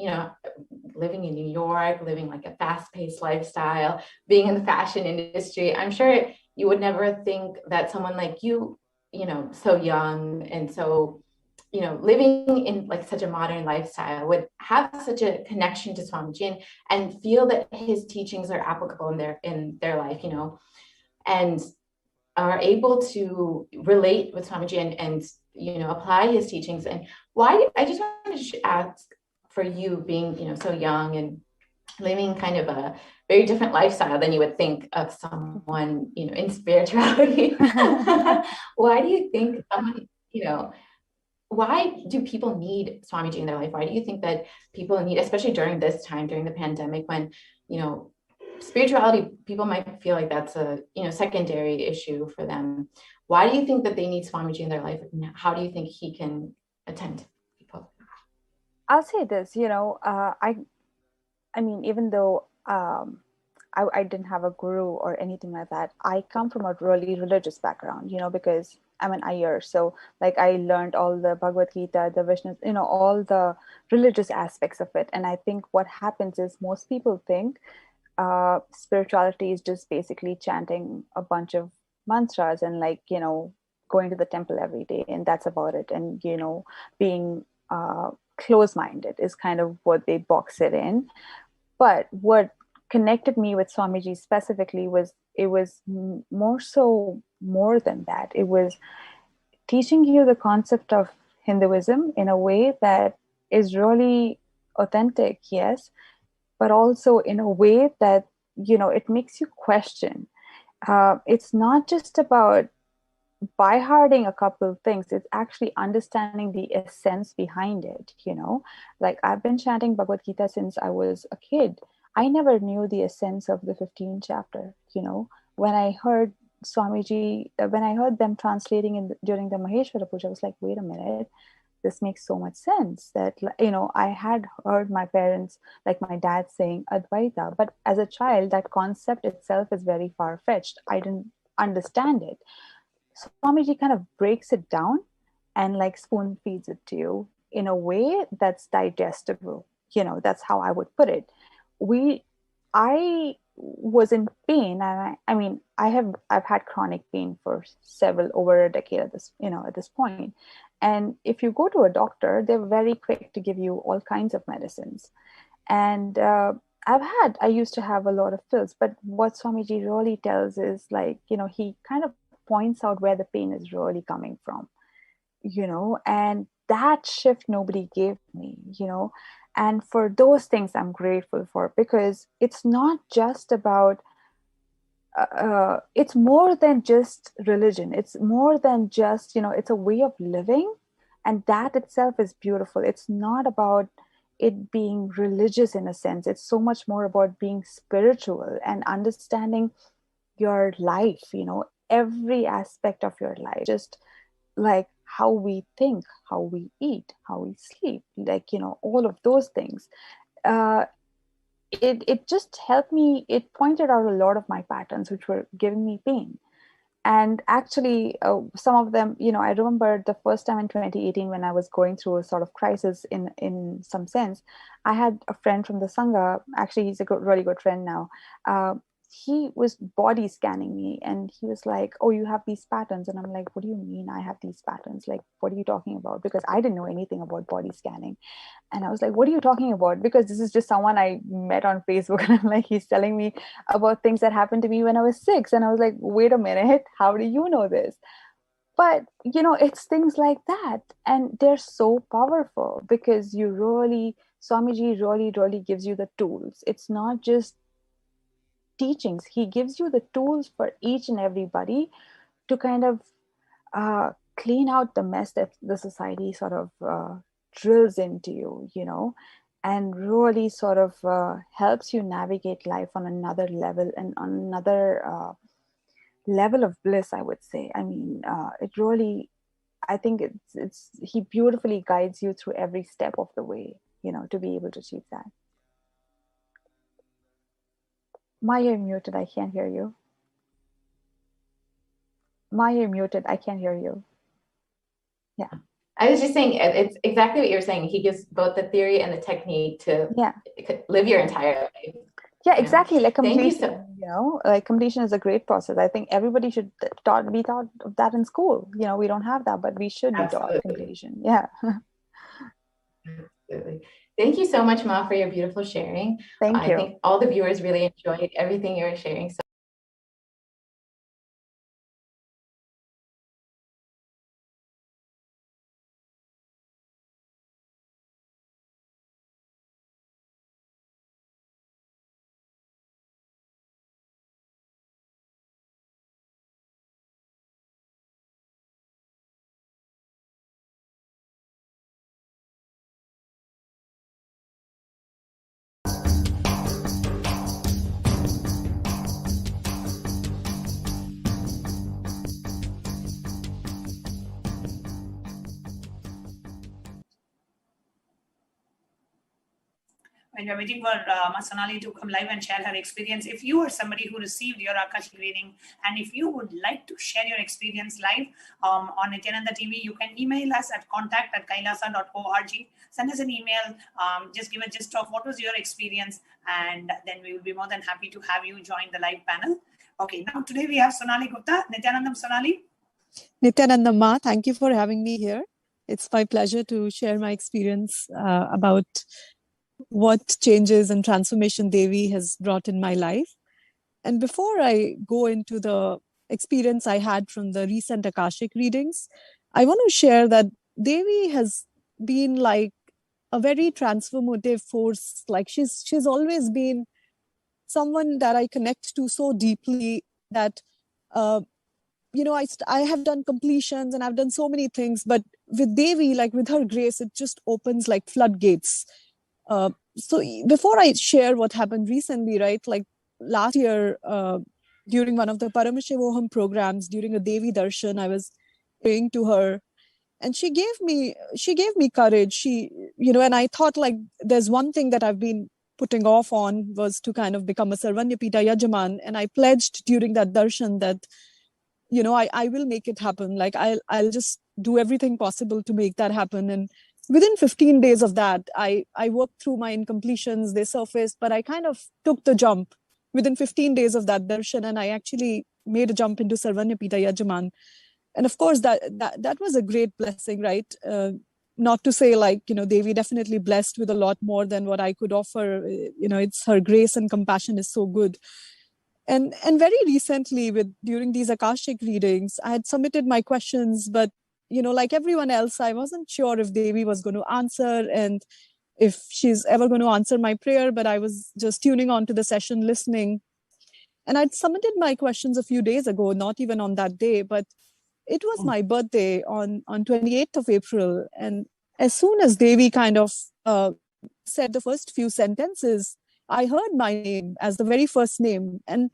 living in New York, living like a fast-paced lifestyle, being in the fashion industry, I'm sure you would never think that someone like you, so young and so, living in like such a modern lifestyle would have such a connection to Swamiji and feel that his teachings are applicable in their life, and are able to relate with Swamiji and apply his teachings. And I just wanted to ask, for you being, so young and living kind of a very different lifestyle than you would think of someone, in spirituality. Why do you think someone, why do people need Swamiji in their life? Why do you think that people need, especially during this time, during the pandemic, when, spirituality, people might feel like that's a, secondary issue for them. Why do you think that they need Swamiji in their life? How do you think he can attend people? I'll say this, I mean, even though I didn't have a guru or anything like that, I come from a really religious background, because I'm an Iyer. So like I learned all the Bhagavad Gita, the Vishnu, all the religious aspects of it. And I think what happens is most people think spirituality is just basically chanting a bunch of mantras and like, going to the temple every day, and that's about it. And, being close-minded is kind of what they box it in. But what connected me with Swamiji specifically was, it was more than that. It was teaching you the concept of Hinduism in a way that is really authentic, yes, but also in a way that, it makes you question. It's not just about by-hearting a couple of things, it's actually understanding the essence behind it, Like, I've been chanting Bhagavad Gita since I was a kid. I never knew the essence of the 15th chapter, When I heard Swamiji, when I heard them translating during the Maheshwara Puja, I was like, wait a minute, this makes so much sense. That, I had heard my parents, like my dad, saying Advaita, but as a child, that concept itself is very far-fetched. I didn't understand it. Swamiji kind of breaks it down and like spoon feeds it to you in a way that's digestible. That's how I would put it. I was in pain, and I've had chronic pain for over a decade at this point. And if you go to a doctor, they're very quick to give you all kinds of medicines. And I used to have a lot of pills, but what Swamiji really tells is like, he kind of points out where the pain is really coming from, and that shift nobody gave me, and for those things I'm grateful for, because it's not just about, it's more than just religion. It's more than just, it's a way of living, and that itself is beautiful. It's not about it being religious in a sense. It's so much more about being spiritual and understanding your life, every aspect of your life, just like how we think, how we eat, how we sleep, like, all of those things. It just helped me. It pointed out a lot of my patterns, which were giving me pain. And actually, some of them, I remember the first time in 2018 when I was going through a sort of crisis in some sense. I had a friend from the Sangha. Actually, he's a really good friend now. He was body scanning me, and he was like, oh, you have these patterns. And I'm like, what do you mean I have these patterns? Like, what are you talking about? Because I didn't know anything about body scanning. And I was like, what are you talking about? Because this is just someone I met on Facebook. And I'm like, he's telling me about things that happened to me when I was 6. And I was like, wait a minute, how do you know this? But, it's things like that. And they're so powerful because Swamiji really gives you the tools. It's not just teachings. He gives you the tools for each and everybody to kind of clean out the mess that the society sort of drills into you, and really sort of helps you navigate life on another level and on another level of bliss, I would say. I mean, I think he beautifully guides you through every step of the way, to be able to achieve that. Maya, you're muted. I can't hear you. Maya, you're muted. I can't hear you. Yeah. I was just saying, it's exactly what you're saying. He gives both the theory and the technique to live your entire life. Yeah, exactly. Like completion, Thank you like completion is a great process. I think everybody should be taught of that in school. We don't have that, but we should be taught completion. Yeah. Absolutely. Thank you so much, Ma, for your beautiful sharing. Thank you. I think all the viewers really enjoyed everything you were sharing. So when we're waiting for Masanali to come live and share her experience, if you are somebody who received your Akashic reading and if you would like to share your experience live on Nithyananda TV, you can email us at contact@kailasa.org. Send us an email, just give a gist of what was your experience, and then we will be more than happy to have you join the live panel. Okay, now today we have Sonali Gupta. Nithyanandam, Sonali. Nithyanandam Ma, thank you for having me here. It's my pleasure to share my experience about what changes and transformation Devi has brought in my life. And before I go into the experience I had from the recent Akashic readings, I want to share that Devi has been like a very transformative force. Like she's always been someone that I connect to so deeply that, I have done completions and I've done so many things, but with Devi, like with her grace, it just opens like floodgates. So before I share what happened recently, right, like last year, during one of the Paramashivoham programs, during a Devi darshan, I was praying to her, and she gave me courage. And I thought, like, there's one thing that I've been putting off on was to kind of become a Sarvanyapita Yajaman, and I pledged during that darshan that, I will make it happen. Like I'll just do everything possible to make that happen. And within 15 days of that, I worked through my incompletions. They surfaced, but I kind of took the jump within 15 days of that darshan, and I actually made a jump into Sarvanyapita Yajaman. And of course, that was a great blessing, right? Not to say like, Devi definitely blessed with a lot more than what I could offer. It's her grace and compassion is so good. And very recently, during these Akashic readings, I had submitted my questions, but like everyone else, I wasn't sure if Devi was going to answer and if she's ever going to answer my prayer. But I was just tuning on to the session, listening, and I'd submitted my questions a few days ago, not even on that day, but it was my birthday on 28th of April, and as soon as Devi kind of said the first few sentences, I heard my name as the very first name. And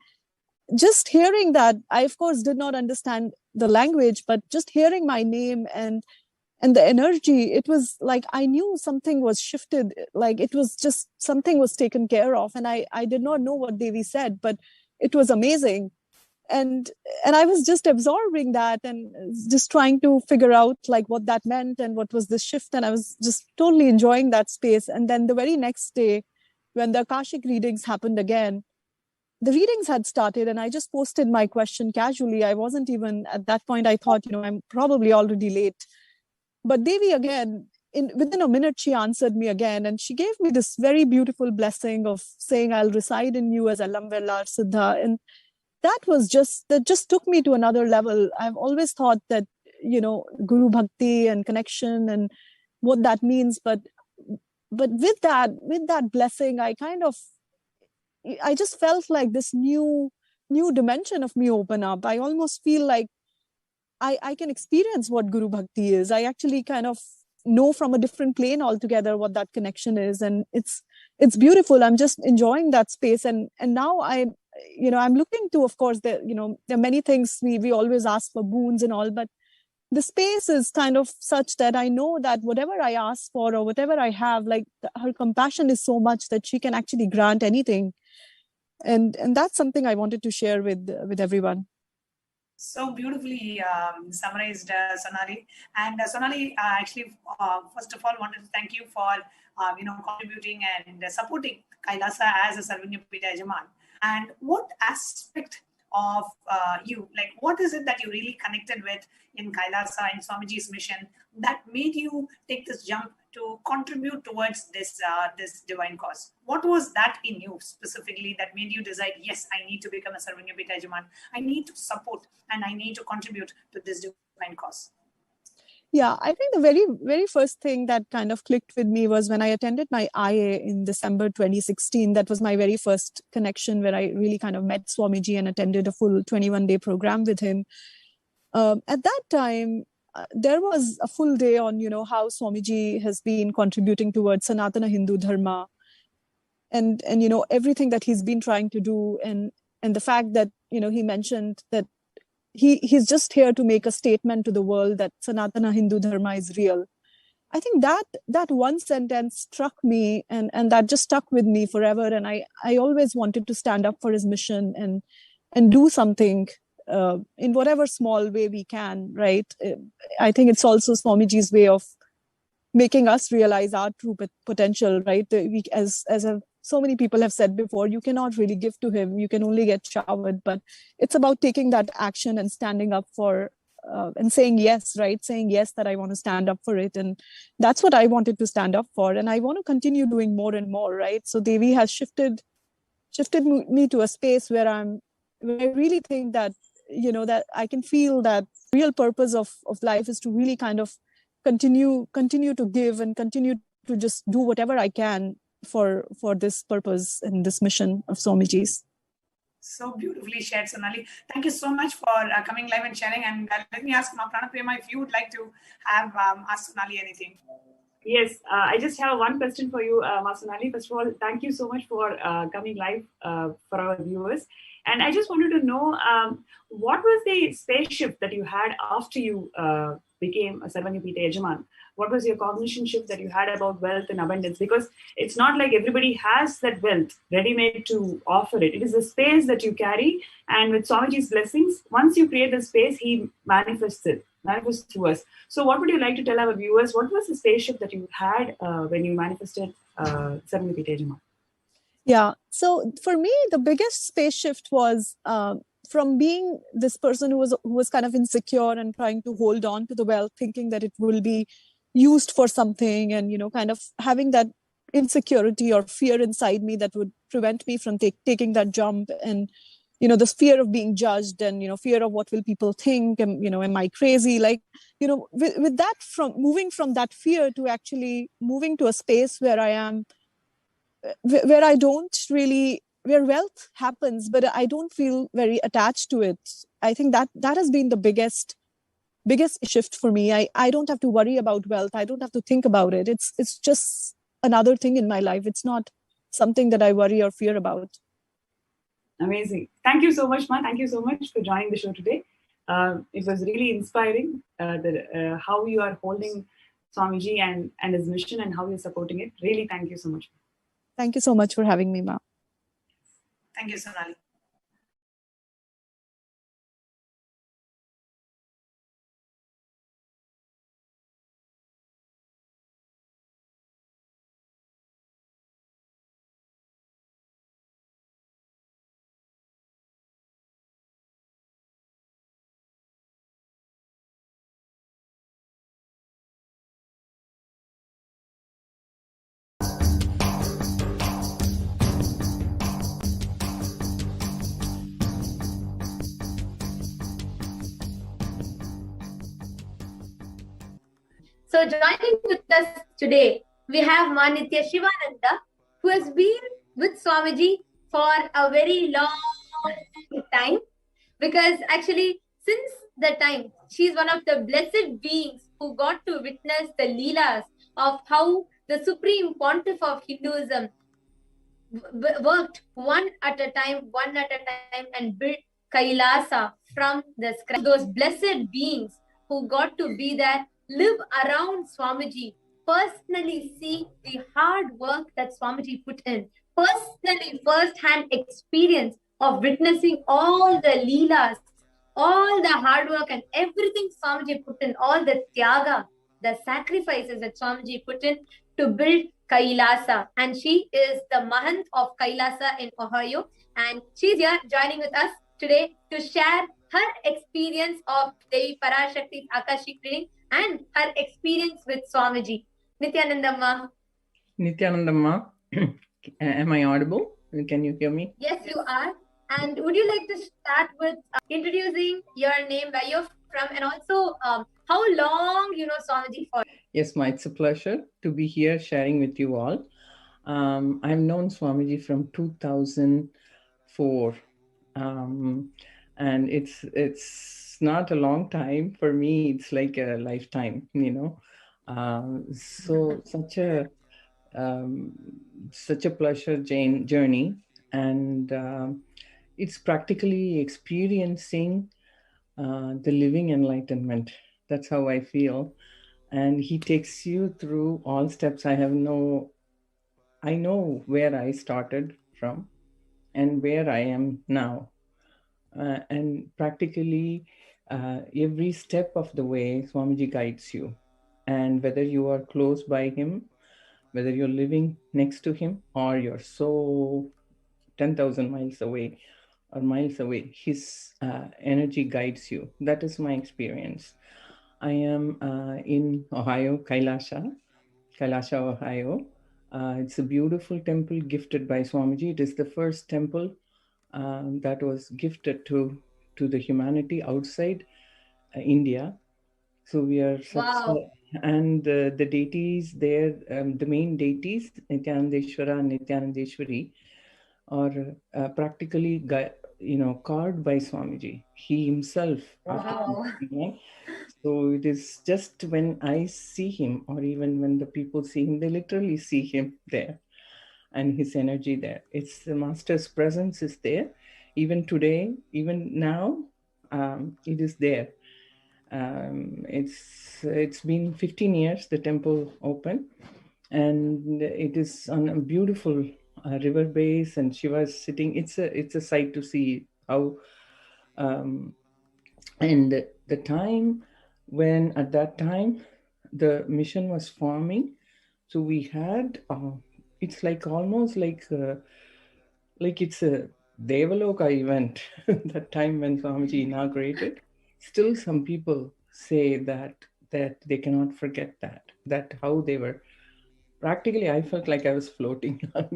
just hearing that, I of course did not understand the language, but just hearing my name and the energy, it was like I knew something was shifted, like it was just something was taken care of. And I did not know what Devi said, but it was amazing. And I was just absorbing that and just trying to figure out like what that meant and what was this shift. And I was just totally enjoying that space. And then the very next day, when the Akashic readings happened again, the readings had started and I just posted my question casually. I wasn't even at that point, I thought, I'm probably already late. But Devi again, within a minute, she answered me again. And she gave me this very beautiful blessing of saying, I'll reside in you as Alam Vellar Siddha. And that just took me to another level. I've always thought that, Guru Bhakti and connection and what that means. But with that blessing, I just felt like this new dimension of me open up. I almost feel like I can experience what Guru Bhakti is. I actually kind of know from a different plane altogether what that connection is. And it's beautiful. I'm just enjoying that space. And now I'm looking to, of course, there are many things we always ask for boons and all, but the space is kind of such that I know that whatever I ask for or whatever I have, like her compassion is so much that she can actually grant anything. And that's something I wanted to share with everyone. So beautifully summarized, Sonali. And Sonali, actually, first of all, wanted to thank you for contributing and supporting Kailasa as a Sarvanyapita Yajaman. And what aspect of you, like what is it that you really connected with in Kailasa, in Swamiji's mission, that made you take this jump to contribute towards this divine cause? What was that in you specifically that made you decide, yes, I need to become a Sarvanyapita Yajaman, I need to support and I need to contribute to this divine cause? Yeah, I think the very, very first thing that kind of clicked with me was when I attended my IA in December 2016. That was my very first connection where I really kind of met Swamiji and attended a full 21-day program with him. At that time, there was a full day on, how Swamiji has been contributing towards Sanatana Hindu Dharma and everything that he's been trying to do. And the fact that, he mentioned that he's just here to make a statement to the world that Sanatana Hindu Dharma is real. I think that one sentence struck me and that just stuck with me forever. And I always wanted to stand up for his mission and do something in whatever small way we can, right? I think it's also Swamiji's way of making us realize our true potential, right? We, as a so many people have said before, you cannot really give to him, you can only get showered. But it's about taking that action and standing up for and saying yes, right? Saying yes, that I want to stand up for it. And that's what I wanted to stand up for. And I want to continue doing more and more, right? So Devi has shifted me to a space where I really think that, that I can feel that real purpose of life is to really kind of continue to give and continue to just do whatever I can for this purpose and this mission of Swamiji's. So beautifully shared, Sonali. Thank you so much for coming live and sharing. And let me ask Pranaprema if you would like to have ask Sonali anything. Yes, I just have one question for you, Sonali. First of all, thank you so much for coming live for our viewers. And I just wanted to know, what was the space shift that you had after you became a Sarvanyupita Yajaman? What was your cognition shift that you had about wealth and abundance? Because it's not like everybody has that wealth ready-made to offer it. It is a space that you carry. And with Swamiji's blessings, once you create the space, he manifests through us. So what would you like to tell our viewers? What was the space shift that you had when you manifested Sarvanyupita Yajaman? Yeah. So for me, the biggest space shift was from being this person who was kind of insecure and trying to hold on to the wealth, thinking that it will be used for something, and kind of having that insecurity or fear inside me that would prevent me from taking that jump, and this fear of being judged, and fear of what will people think, and am I crazy? Like, with that, from moving from that fear to actually moving to a space where I am, where I don't really, where wealth happens, but I don't feel very attached to it. I think that has been the biggest shift for me. I don't have to worry about wealth. I don't have to think about it. It's just another thing in my life. It's not something that I worry or fear about. Amazing. Thank you so much, Ma. Thank you so much for joining the show today. It was really inspiring how you are holding Swamiji and his mission and how you're supporting it. Really, thank you so much. Thank you so much for having me, Ma. Thank you, Sonali. So joining with us today, we have Manitya Shivananda, who has been with Swamiji for a very long time, because actually since the time, she's one of the blessed beings who got to witness the Leelas of how the Supreme Pontiff of Hinduism worked one at a time, and built Kailasa from the scratch. Those blessed beings who got to be there, live around Swamiji, personally see the hard work that Swamiji put in, personally first-hand experience of witnessing all the Leelas, all the hard work and everything Swamiji put in, all the Tyaga, the sacrifices that Swamiji put in to build Kailasa. And she is the Mahant of Kailasa in Ohio. And she's here joining with us today to share her experience of Devi Parashakti's Akashic reading and her experience with Swamiji. Nithyanandamma. Nithyanandamma, am I audible? Can you hear me? Yes, you are. And would you like to start with introducing your name, where you're from, and also how long you know Swamiji for? Yes, Ma, it's a pleasure to be here sharing with you all. I've known Swamiji from 2004. And it's not a long time. For me, it's like a lifetime, So such a pleasure journey. And it's practically experiencing the living enlightenment. That's how I feel. And he takes you through all steps. I know where I started from and where I am now. And practically every step of the way, Swamiji guides you. And whether you are close by him whether you're living next to him or you're so 10,000 miles away or miles away, his energy guides you. That is my experience. I am in Ohio, Kailasha, Ohio. It's a beautiful temple gifted by Swamiji. It is the first temple that was gifted to the humanity outside India. So we are such, and the deities there, the main deities, Nithyanandeshwara and Nithyanandeshwari, are practically, carved by Swamiji. He himself. Wow. So it is just when I see him, or even when the people see him, they literally see him there and his energy there. It's the master's presence is there. Even today, even now, it is there. It's been 15 years, the temple open, and it is on a beautiful river base, and Shiva is sitting. It's a sight to see how, and the time when at that time the mission was forming, so we had it's like almost like it's a Devaloka event. That time when Swamiji inaugurated, still some people say that they cannot forget that how they were practically. I felt like I was floating on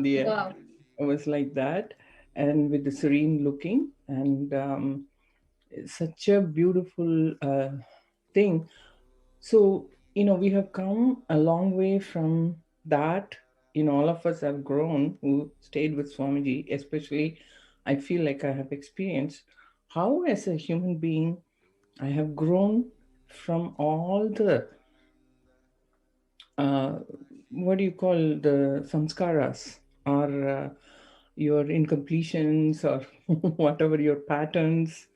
the air. Wow. It was like that, and with the serene looking, and such a beautiful thing. So, we have come a long way from that. All of us have grown who stayed with Swamiji, especially I feel like I have experienced how, as a human being, I have grown from all the, what do you call, the samskaras, or your incompletions, or whatever your patterns,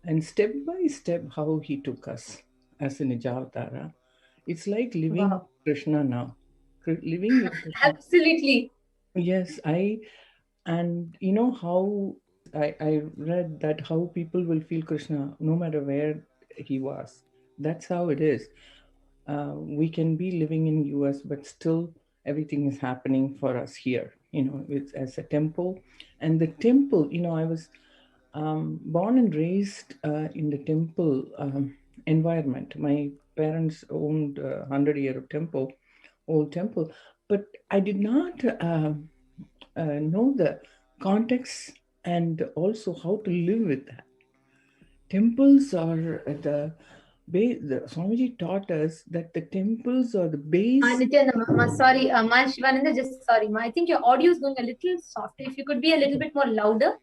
and step by step how he took us as a Nijavatara. It's like living Wow. Krishna now. Living with Krishna. Absolutely. Yes, and you know how I read that how people will feel Krishna no matter where he was. That's how it is. We can be living in US, but still everything is happening for us here. It's as a temple, and the temple. I was born and raised in the temple environment. My parents owned a 100-year old temple, but I did not know the context and also how to live with that. Temples are the base. Swamiji taught us that the temples are the base. Nithyananda, sorry, Shivananda, just sorry. I think your audio is going a little soft. If you could be a little bit more louder.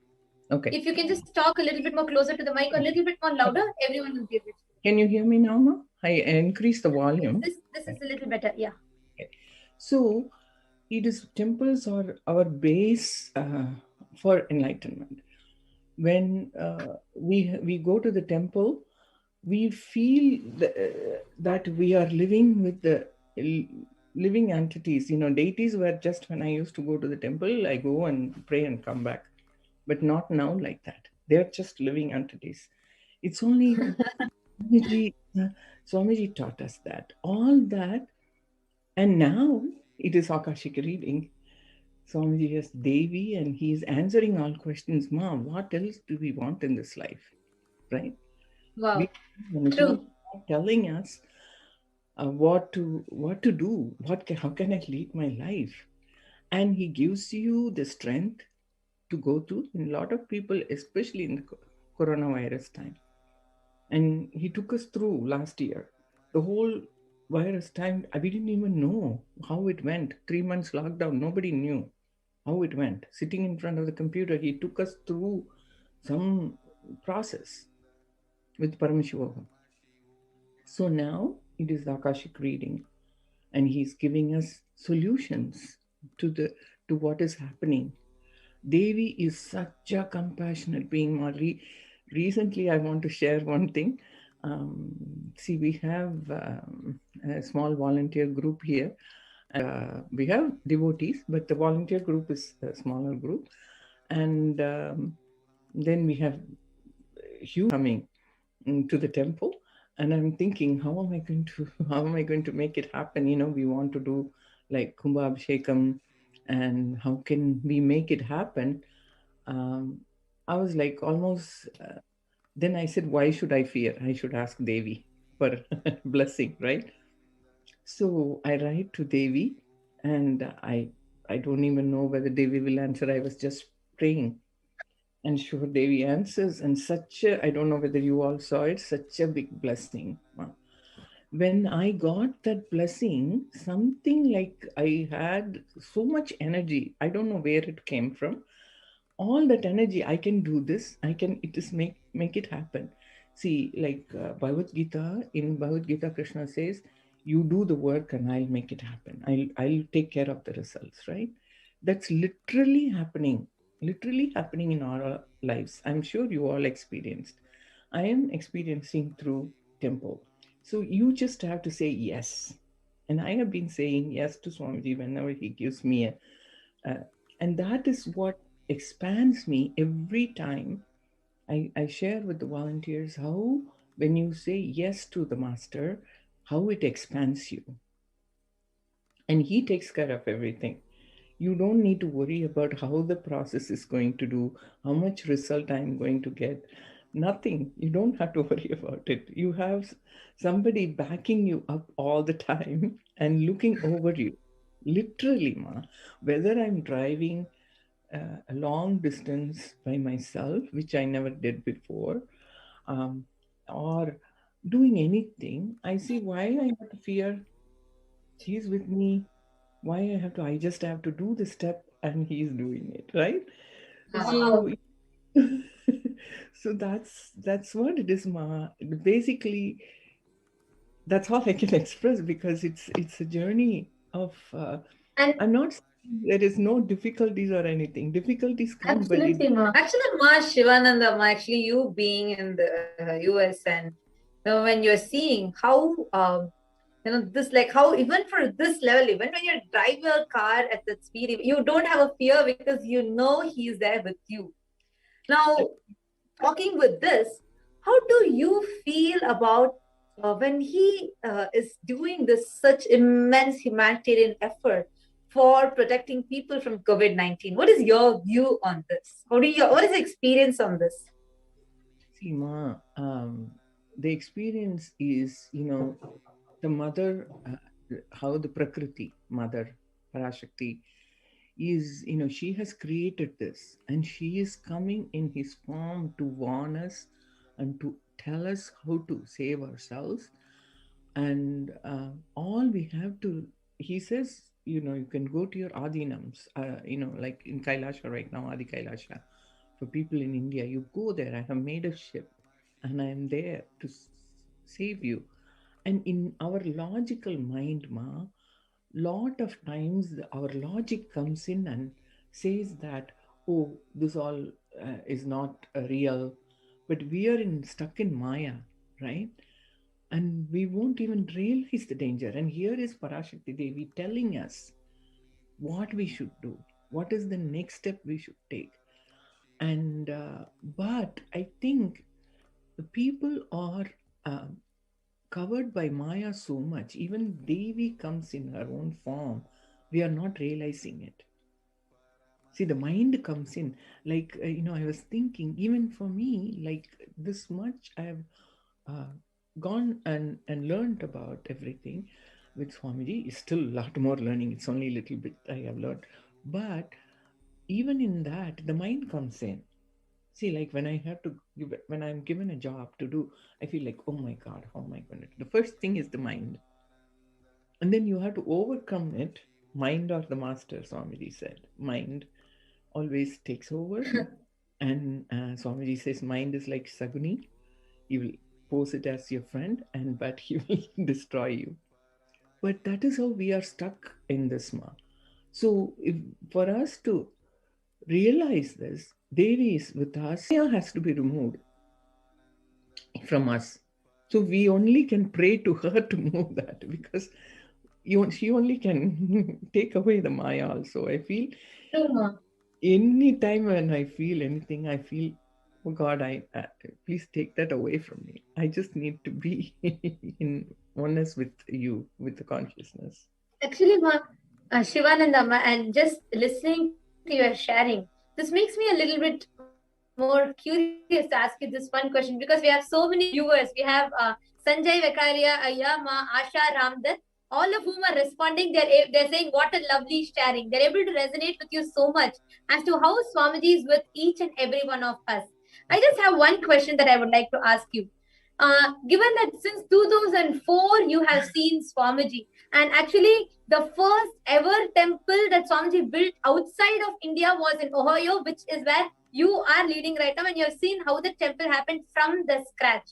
Okay. If you can just talk a little bit more closer to the mic or a little bit more louder, everyone will be able to. Can you hear me now, Ma? I increased the volume. This is a little better, yeah. Okay. So, temples are our base for enlightenment. When we go to the temple, we feel that we are living with the living entities. Deities were just when I used to go to the temple, I go and pray and come back. But not now like that. They're just living entities. It's only Swamiji taught us that. All that. And now it is Akashic reading. Swamiji has Devi, and he is answering all questions. Mom, what else do we want in this life? Right? Wow. True. Telling us what to do. How can I lead my life? And he gives you the strength to go through. A lot of people, especially in the coronavirus time. And he took us through last year. The whole virus time, we didn't even know how it went. 3 months lockdown, nobody knew how it went. Sitting in front of the computer, he took us through some process with Paramashivoham. So now it is the Akashic reading, and he's giving us solutions to what is happening. Devi is such a compassionate being. Recently, I want to share one thing. See, we have a small volunteer group here. We have devotees, but the volunteer group is a smaller group. And then we have huge coming to the temple. And I'm thinking, how am I going to make it happen? We want to do like Kumbha Abhishekam, and how can we make it happen? I was like almost, then I said, why should I fear? I should ask Devi for blessing, right? So I write to Devi, and I don't even know whether Devi will answer. I was just praying, and sure Devi answers, and I don't know whether you all saw it, such a big blessing. When I got that blessing, something like I had so much energy. I don't know where it came from. All that energy, I can do this. Make it happen. See, like Bhagavad Gita, in Bhagavad Gita, Krishna says, you do the work and I'll make it happen. I'll take care of the results, right? That's literally happening in our lives. I'm sure you all experienced. I am experiencing through temple. So you just have to say yes. And I have been saying yes to Swamiji whenever he gives me and that is what expands me every time. I share with the volunteers how when you say yes to the master, how it expands you. And he takes care of everything. You don't need to worry about how the process is going to do, how much result I'm going to get. Nothing. You don't have to worry about it. You have somebody backing you up all the time and looking over you. Literally, ma. Whether I'm driving a long distance by myself, which I never did before, or doing anything, I see why I have to fear. He's with me. Why I just have to do the step and he's doing it, right? So so that's what it is, ma. Basically, that's all I can express, because it's a journey of I'm not saying there is no difficulties or anything. Difficulties come, Absolutely, ma. Actually, ma, Shivananda, ma, actually, you being in the US, and when you're seeing how this, like how even for this level, even when you drive your car at that speed, you don't have a fear because you know he's there with you. Now, talking with this, how do you feel about when he is doing this such immense humanitarian effort for protecting people from COVID-19? What is your view on this? What is the experience on this? See, ma, the experience is, the mother, how the Prakriti, mother, Parashakti, is, she has created this, and she is coming in his form to warn us and to tell us how to save ourselves. And all we have to, he says, you can go to your Adinams, like in Kailasha right now, Adi Kailasha. For people in India, you go there. I have made a ship and I am there to save you. And in our logical mind, ma, lot of times our logic comes in and says that, oh, this all is not real. But we are stuck in Maya, right? And we won't even realize the danger. And here is Parashakti Devi telling us what we should do. What is the next step we should take? And but I think the people are covered by Maya so much. Even Devi comes in her own form. We are not realizing it. See, the mind comes in. Like, I was thinking, even for me, like this much I have gone and learned about everything with Swamiji. Is still a lot more learning. It's only a little bit I have learned. But even in that, the mind comes in. See, like when when I'm given a job to do, I feel like, oh my God, how am I going to do? The first thing is the mind. And then you have to overcome it. Mind or the master, Swamiji said. Mind always takes over. And Swamiji says, mind is like Saguni. He will pose it as your friend, but he will destroy you. But that is how we are stuck in this ma. So for us to realize this, Devi is with us. Maya has to be removed from us. So we only can pray to her to move that, because she only can take away the Maya also. I feel any time when I feel anything, I feel Oh God, please take that away from me. I just need to be in oneness with you, with the consciousness. Actually, Shivananda, and just listening to your sharing, this makes me a little bit more curious to ask you this one question, because we have so many viewers. We have Sanjay Vekaria, Ayama, Asha Ramdat, all of whom are responding. They're saying what a lovely sharing. They're able to resonate with you so much as to how Swamiji is with each and every one of us. I just have one question that I would like to ask you. Given that since 2004 you have seen Swamiji, and actually the first ever temple that Swamiji built outside of India was in Ohio, which is where you are leading right now, and you have seen how the temple happened from the scratch.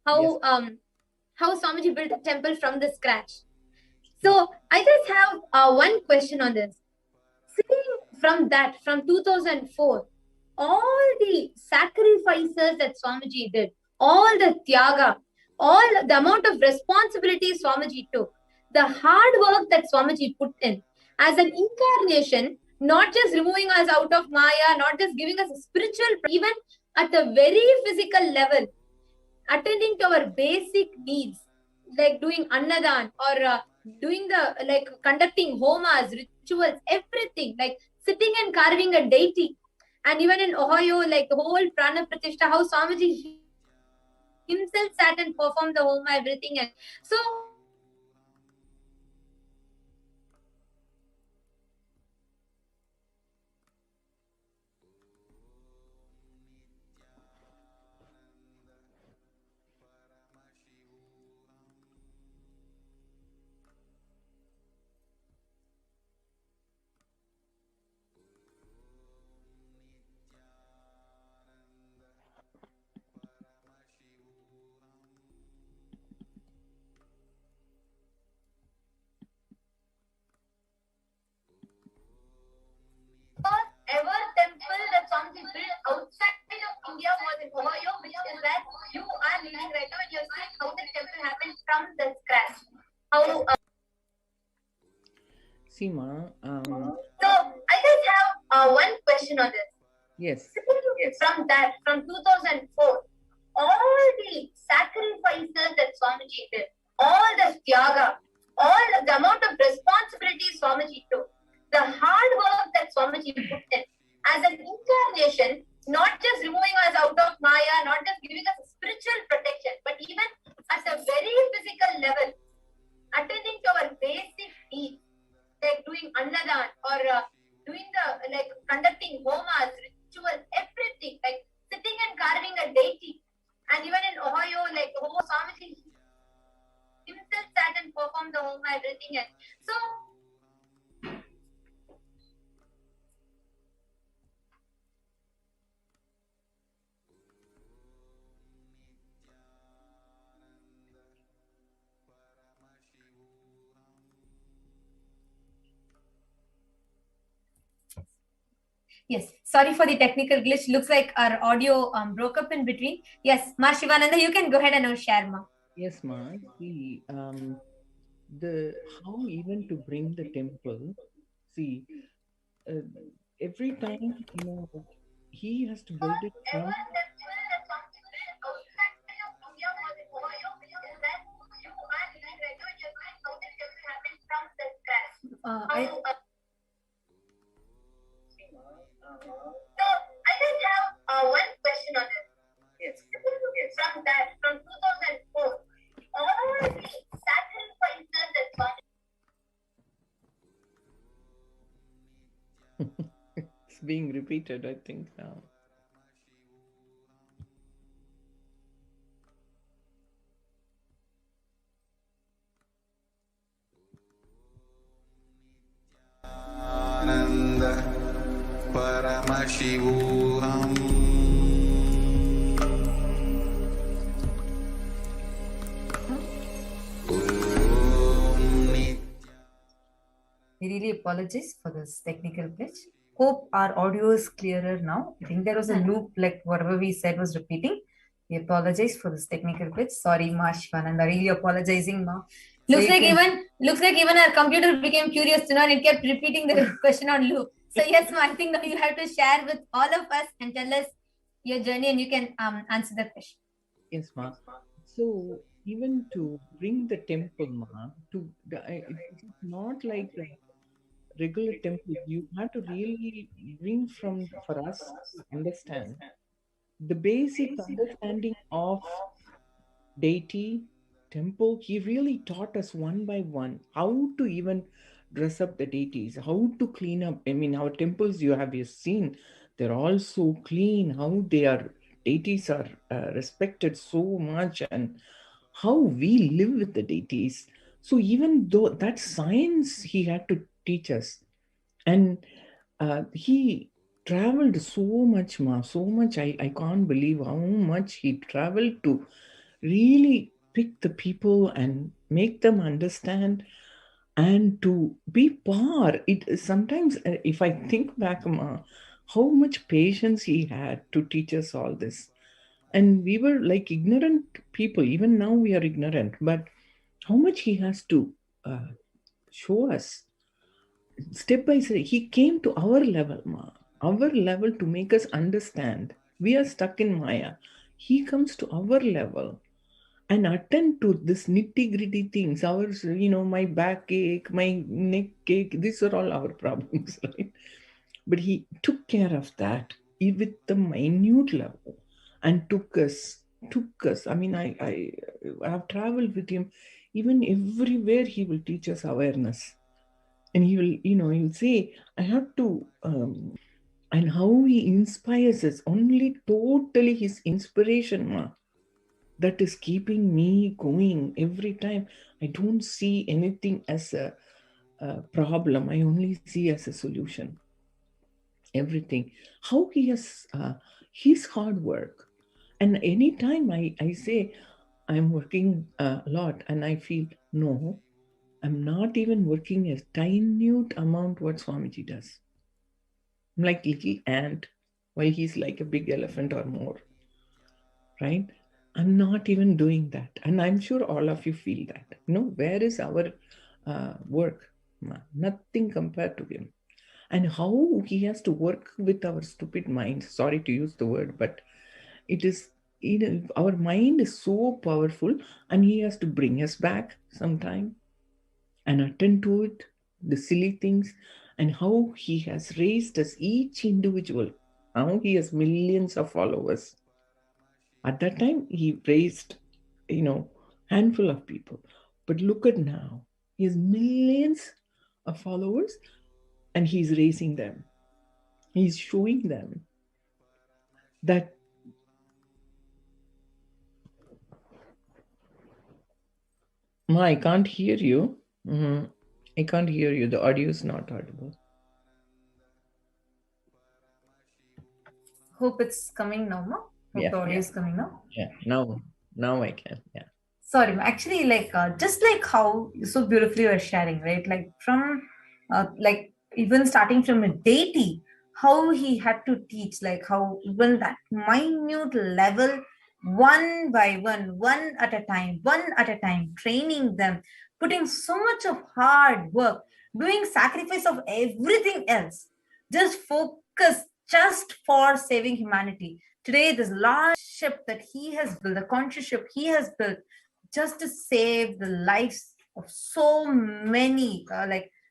How Swamiji built the temple from the scratch. So I just have one question on this. Seeing from 2004, all the sacrifices that Swamiji did, all the tyaga, all the amount of responsibility Swamiji took, the hard work that Swamiji put in as an incarnation, not just removing us out of Maya, not just giving us a spiritual, even at a very physical level, attending to our basic needs, like doing annadan or doing conducting homas, rituals, everything, like sitting and carving a deity. And even in Ohio, like the whole Prana Pratishtha, how Swamiji himself sat and performed the homa, everything. And so first ever temple that Swamiji built outside of India was in Ohio, which is where you are living right now, and you're seeing how the temple happened from the scratch. How Seema, so I just have one question on this. Yes. From 2004, all the sacrifices that Swamiji did, all the tyaga, all the amount of responsibility Swamiji took, the hard work that Swamiji put in as an incarnation, not just removing us out of Maya, not just giving us a spiritual protection, but even at a very physical level, attending to our basic needs, like doing annadan or doing conducting homas, rituals, everything, like sitting and carving a deity. And even in Ohio, like Swamiji himself sat and performed the homa, everything. And so yes, sorry for the technical glitch. Looks like our audio broke up in between. Yes, Ma Shivananda, you can go ahead and now share, Ma. Yes, Ma. See, how even to bring the temple. See, every time he has to build it from. So I just have one question on this. Yes. From 2004, all the sacrifices that Swamiji It's being repeated, I think, now. Nithyananda Paramashivoham. We really apologize for this technical glitch. Hope our audio is clearer now. I think there was a loop, like whatever we said was repeating. We apologize for this technical glitch. Sorry, Ma Shivananda. Really apologizing, Ma. looks like even our computer became curious to know, and it kept repeating the question on loop. So yes, Ma, I think now you have to share with all of us and tell us your journey and you can answer the question. Yes, ma. So even to bring the temple, ma, it's not like the regular temple. You have to really bring from for us to understand the basic understanding of deity, temple. He really taught us one by one how to even dress up the deities, how to clean up. I mean, our temples, you seen, they're all so clean, how they are, deities are respected so much, and how we live with the deities. So even though that science he had to teach us, and he traveled so much, ma, so much. I can't believe how much he traveled to really pick the people and make them understand and to be par. It sometimes, if I think back, ma, how much patience he had to teach us all this. And we were like ignorant people. Even now we are ignorant, but how much he has to show us step by step. He came to our level, ma, our level, to make us understand. We are stuck in Maya. He comes to our level and attend to this nitty-gritty things. Ours, my backache, my neck ache, these are all our problems, right? But he took care of that with the minute level and took us. I mean, I have traveled with him. Even everywhere he will teach us awareness. And he will, he'll say, I have to, and how he inspires us, only totally his inspiration, ma, that is keeping me going every time. I don't see anything as a problem. I only see as a solution. Everything. How he has his hard work. And anytime I say, I'm working a lot and I feel, no, I'm not even working a minute amount what Swamiji does. I'm like little ant while he's like a big elephant or more, right? I'm not even doing that. And I'm sure all of you feel that. Where is our work? Nothing compared to him. And how he has to work with our stupid minds. Sorry to use the word, but it is, our mind is so powerful, and he has to bring us back sometime and attend to it, the silly things, and how he has raised us, each individual. Now he has millions of followers. At that time, he raised, handful of people. But look at now, he has millions of followers, and he's raising them. He's showing them that Ma, I can't hear you. I can't hear you. The audio is not audible. Hope it's coming now, no? Hope the audio is coming now. Yeah, now I can. Yeah. Sorry, actually, just like how so beautifully you were sharing, right? Like from, even starting from a deity, how he had to teach, like how even that minute level, one by one at a time, training them, putting so much of hard work, doing sacrifice of everything else, just focus just for saving humanity. Today, this large ship that he has built, the conscious ship he has built, just to save the lives of so many,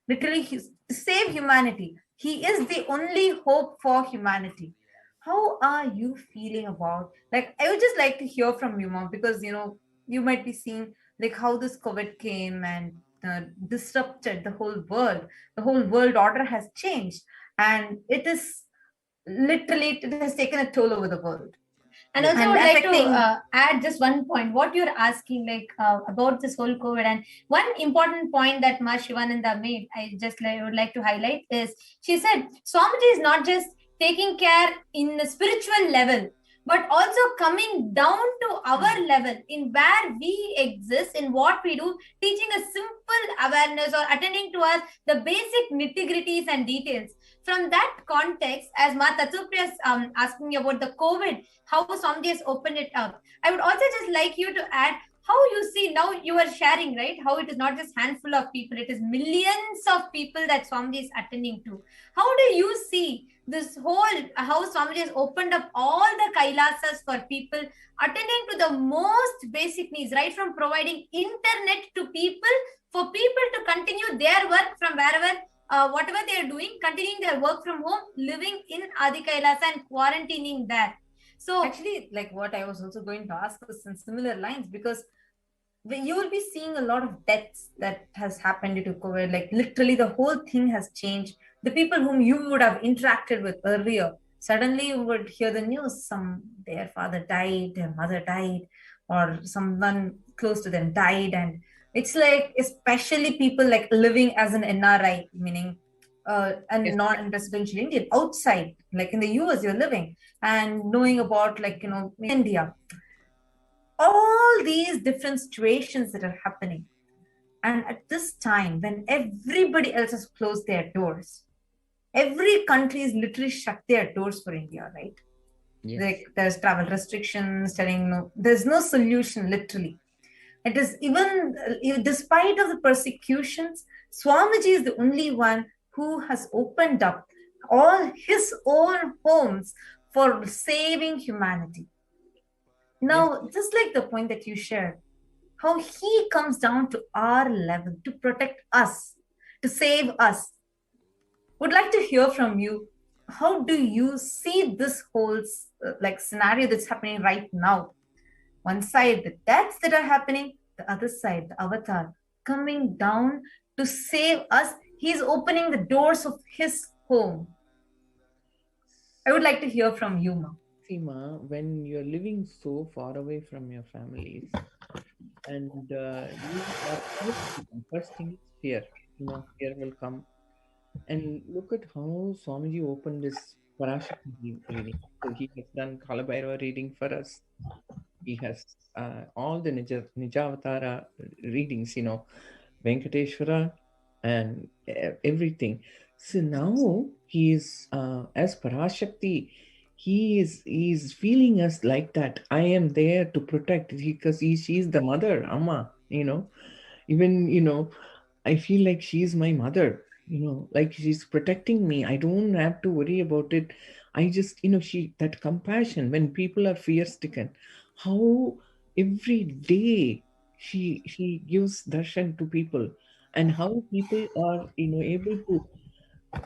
literally to save humanity. He is the only hope for humanity. How are you feeling about, I would just like to hear from you, mom, because you might be seeing like how this COVID came and disrupted the whole world order has changed, and it is literally, it has taken a toll over the world. And also, I would like to add just one point. What you're asking, about this whole COVID, and one important point that Ma Shivananda made, I would like to highlight is, she said, Swamiji is not just taking care in the spiritual level, but also coming down to our level in where we exist, in what we do, teaching a simple awareness or attending to us the basic nitty-gritties and details. From that context, as Ma Tatsupriya is asking me about the COVID, how Swamiji has opened it up, I would also just like you to add how you see now you are sharing, right? How it is not just handful of people, it is millions of people that Swamiji is attending to. How do you see this whole, how Swamiji has opened up all the Kailasas for people, attending to the most basic needs, right from providing internet to people, for people to continue their work from wherever, whatever they are doing, continuing their work from home, living in Adi Kailasa and quarantining there. So actually, like what I was also going to ask is in similar lines, because you will be seeing a lot of deaths that has happened due to COVID. Like literally the whole thing has changed. The people whom you would have interacted with earlier, suddenly you would hear the news, their father died, their mother died, or someone close to them died. And it's like, especially people like living as an NRI, meaning a non-residential Indian outside, like in the US you're living, and knowing about like, India, all these different situations that are happening. And at this time, when everybody else has closed their doors, every country is literally shut their doors for India, right? Yes. Like there's travel restrictions, telling no, there's no solution, literally. It is even despite of the persecutions, Swamiji is the only one who has opened up all his own homes for saving humanity. Now, just like the point that you shared, how he comes down to our level to protect us, to save us. Would like to hear from you. How do you see this whole like scenario that's happening right now? One side, the deaths that are happening, the other side, the avatar coming down to save us. He's opening the doors of his home. I would like to hear from you, Ma. See, Ma, when you're living so far away from your families, and first thing is fear. Fear will come. And look at how Swamiji opened this Parashakti reading. So he has done Kalabhairava reading for us. He has all the Nijavatara readings, Venkateshwara and everything. So now he is, as Parashakti, he is feeling us like that. I am there to protect, because she is the mother, Amma, even, I feel like she is my mother, like she's protecting me. I don't have to worry about it. I just, that compassion when people are fear stricken, how every day she gives darshan to people, and how people are, able to.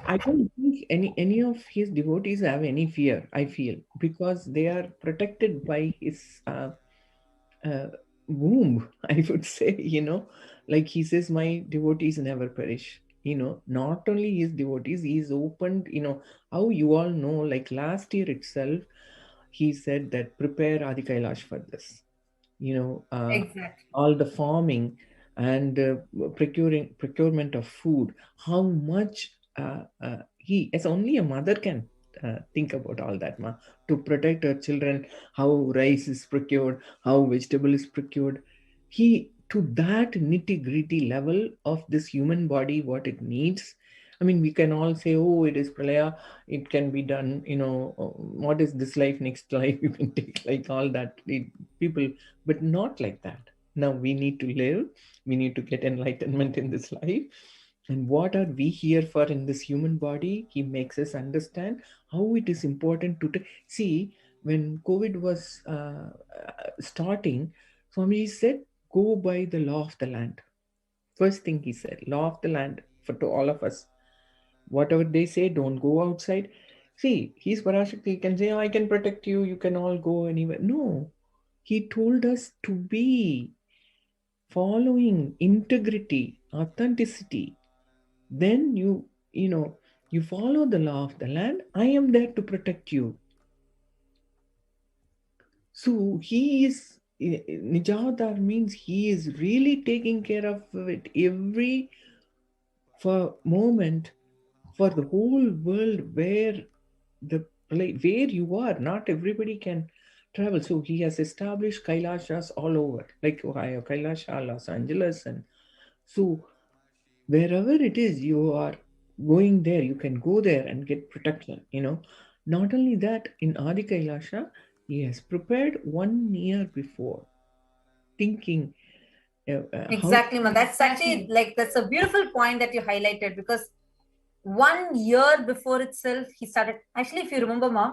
I don't think any of his devotees have any fear, I feel, because they are protected by his womb, I would say, like he says, my devotees never perish. Not only his devotees, he's opened, how you all know, like last year itself, he said that prepare Adi Kailash for this. Exactly. All the farming and procurement of food, how much he, as only a mother can think about all that, ma, to protect her children, how rice is procured, how vegetable is procured. He, to that nitty-gritty level of this human body, what it needs. I mean, we can all say, oh, it is pralaya, it can be done, what is this life, next life, you can take like all that, people, but not like that. Now we need to live, we need to get enlightenment in this life. And what are we here for in this human body? He makes us understand how it is important to see. When COVID was starting, Swamiji said, go by the law of the land. First thing he said, law of the land to all of us. Whatever they say, don't go outside. See, he's Parashakti. He can say, oh, I can protect you. You can all go anywhere. No, he told us to be following integrity, authenticity. Then you follow the law of the land. I am there to protect you. So he is, Nijavatar means he is really taking care of it every moment for the whole world, where you are. Not everybody can travel. So he has established Kailashas all over, like Ohio, Kailasha, Los Angeles. And so wherever it is, you are going there, you can go there and get protection, Not only that, in Adi Kailasha, he has prepared 1 year before thinking. Exactly, ma. That's actually like that's a beautiful point that you highlighted, because 1 year before itself he started. Actually, if you remember, ma,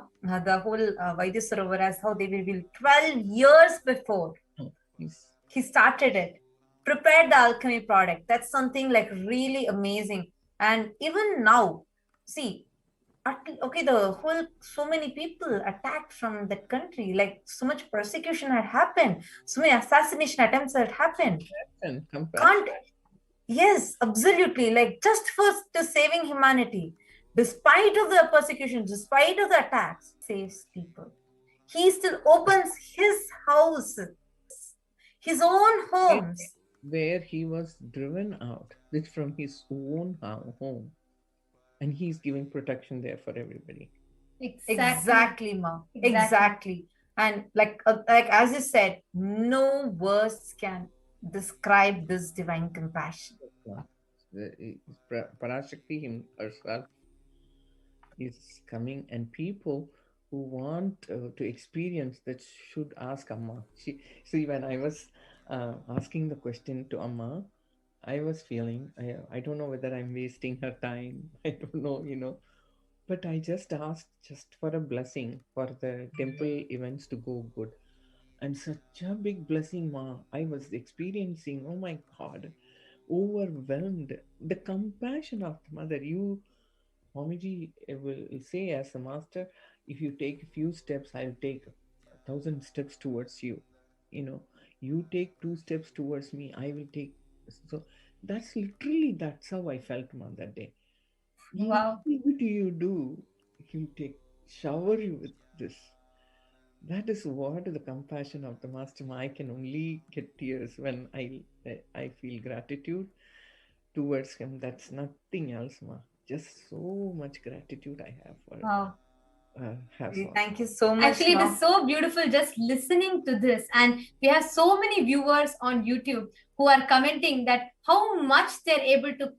the whole Vaidya Sarovar, as how they will be 12 years before he started it, prepared the alchemy product. That's something like really amazing. And even now, see, okay, the whole, so many people attacked from that country, like so much persecution had happened, so many assassination attempts had happened. Can't, yes, absolutely, like just for to saving humanity, despite of the persecution, despite of the attacks, saves people. He still opens his house, his own homes. Where he was driven out, it's from his own home, and he's giving protection there for everybody. Exactly, ma. Exactly. And like as you said, no words can describe this divine compassion. Parashakti herself is coming, and people who want to experience that should ask Amma. See, when I was asking the question to Amma, I was feeling, I don't know whether I'm wasting her time. I don't know, but I just asked just for a blessing for the temple events to go good. And such a big blessing, Ma. I was experiencing, oh my God, overwhelmed. The compassion of the mother. Swamiji will say as a master, if you take a few steps, I'll take 1,000 steps towards you. You take 2 steps towards me, I will take. So that's how I felt, Ma, that day. Wow. What do you do? You take shower you with this. That is what the compassion of the master. Ma. I can only get tears when I feel gratitude towards him. That's nothing else, Ma. Just so much gratitude I have for Wow. hats off. Thank you so much. Actually, it ma. is so beautiful just listening to this. And we have so many viewers on YouTube who are commenting that how much they're able to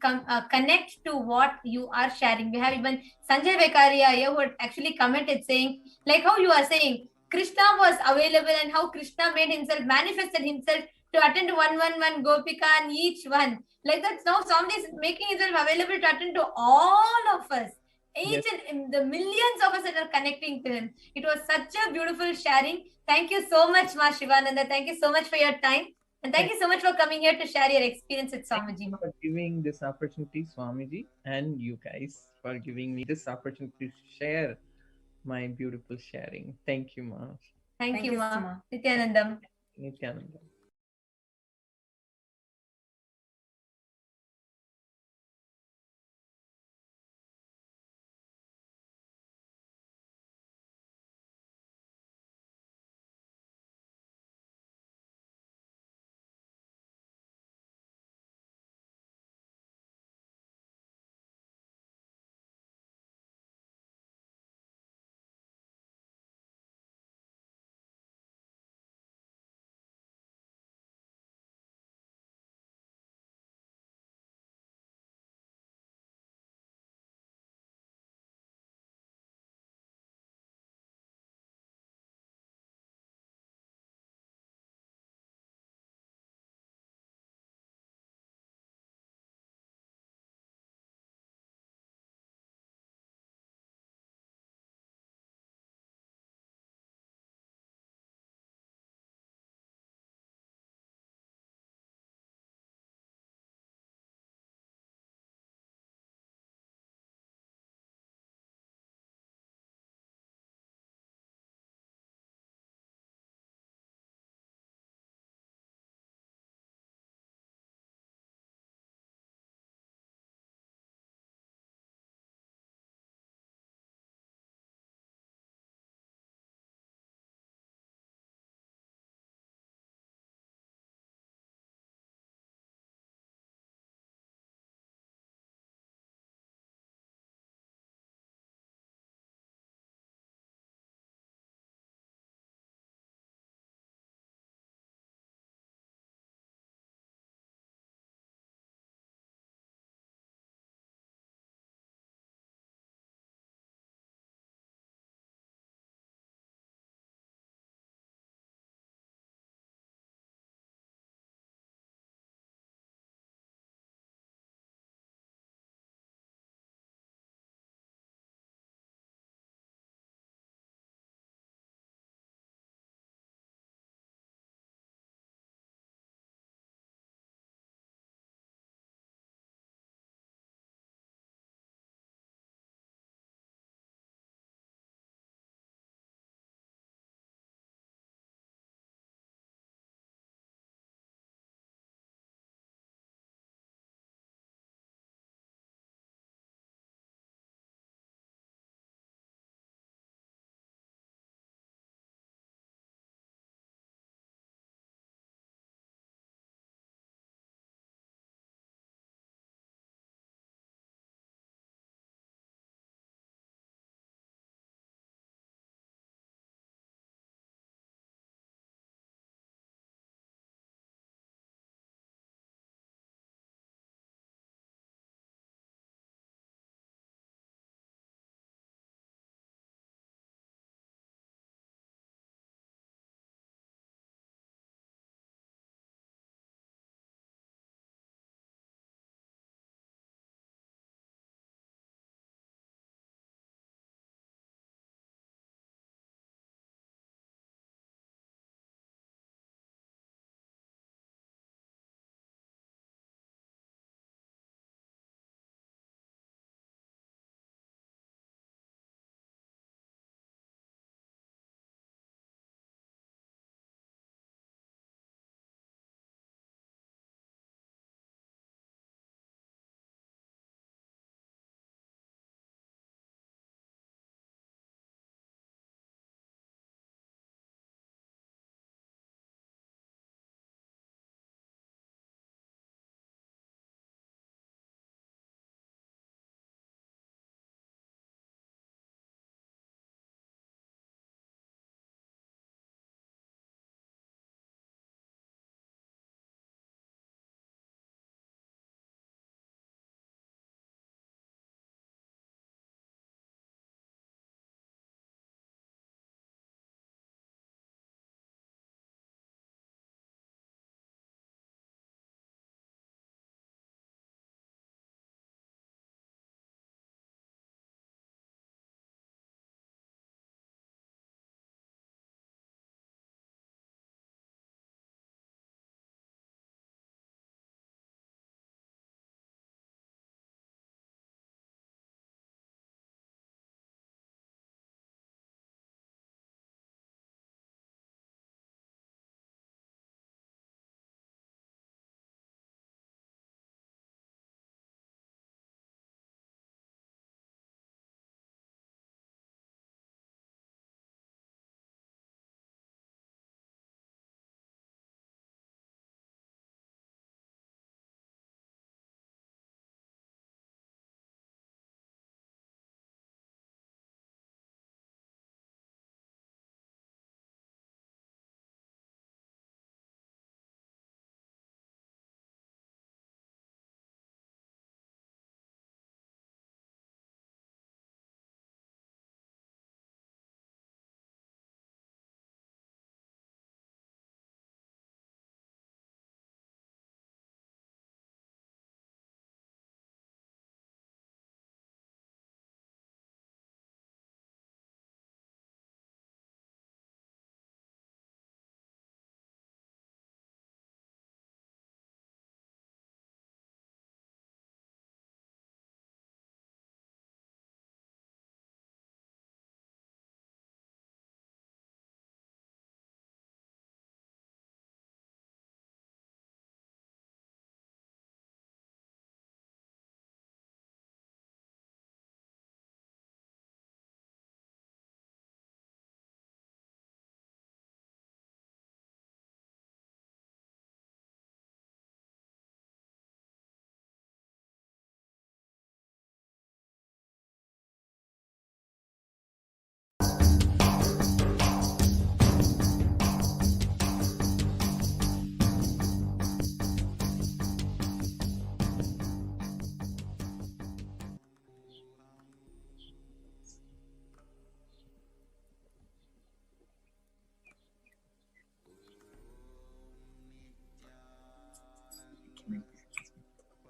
connect to what you are sharing. We have even Sanjay Vekaria here who had actually commented saying, like how you are saying, Krishna was available and how Krishna made himself, manifested himself to attend to 111 Gopika and each one. Like that, now somebody is making himself available to attend to all of us. Each and the millions of us that are connecting to him. It was such a beautiful sharing. Thank you so much, Ma Shivananda. Thank you so much for your time. And thank you so much for coming here to share your experience with Swamiji. For giving this opportunity, Swamiji, and you guys for giving me this opportunity to share my beautiful sharing. Thank you, Ma. Thank you, Ma. Nithyanandam. Nithyanandam.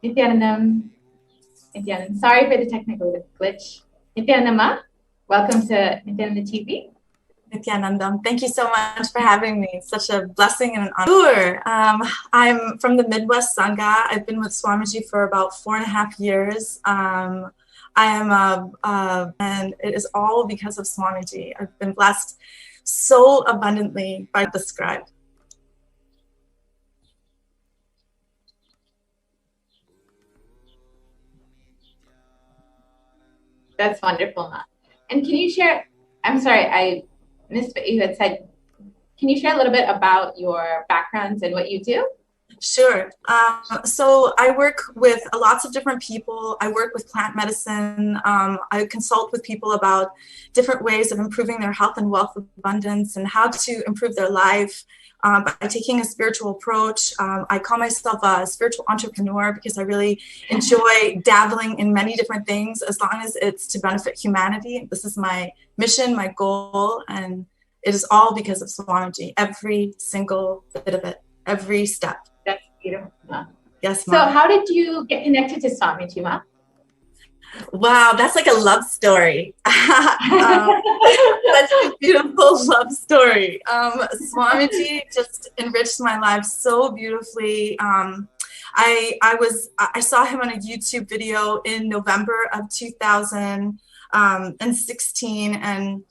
Nithyanandam. Nithyanandam. Sorry for the technical glitch. Nithyanandam, welcome to Nithyananda TV. Nithyanandam, thank you so much for having me. It's such a blessing and an honor. Sure. I'm from the Midwest Sangha. I've been with Swamiji for about 4.5 years. I am and it is all because of Swamiji. I've been blessed so abundantly by the scribe. That's wonderful, Ma. And can you share, I'm sorry, I missed what you had said. Can you share a little bit about your backgrounds and what you do? Sure. So I work with lots of different people. I work with plant medicine. I consult with people about different ways of improving their health and wealth abundance and how to improve their life by taking a spiritual approach. I call myself a spiritual entrepreneur because I really enjoy dabbling in many different things as long as it's to benefit humanity. This is my mission, my goal, and it is all because of Swamiji. Every single bit of it, every step. That's beautiful. Yes, So Mom. how did you get connected to Swamiji, Ma? Wow, that's like a love story. Such a beautiful love story. Swamiji just enriched my life so beautifully. I saw him on a YouTube video in November of 2016, and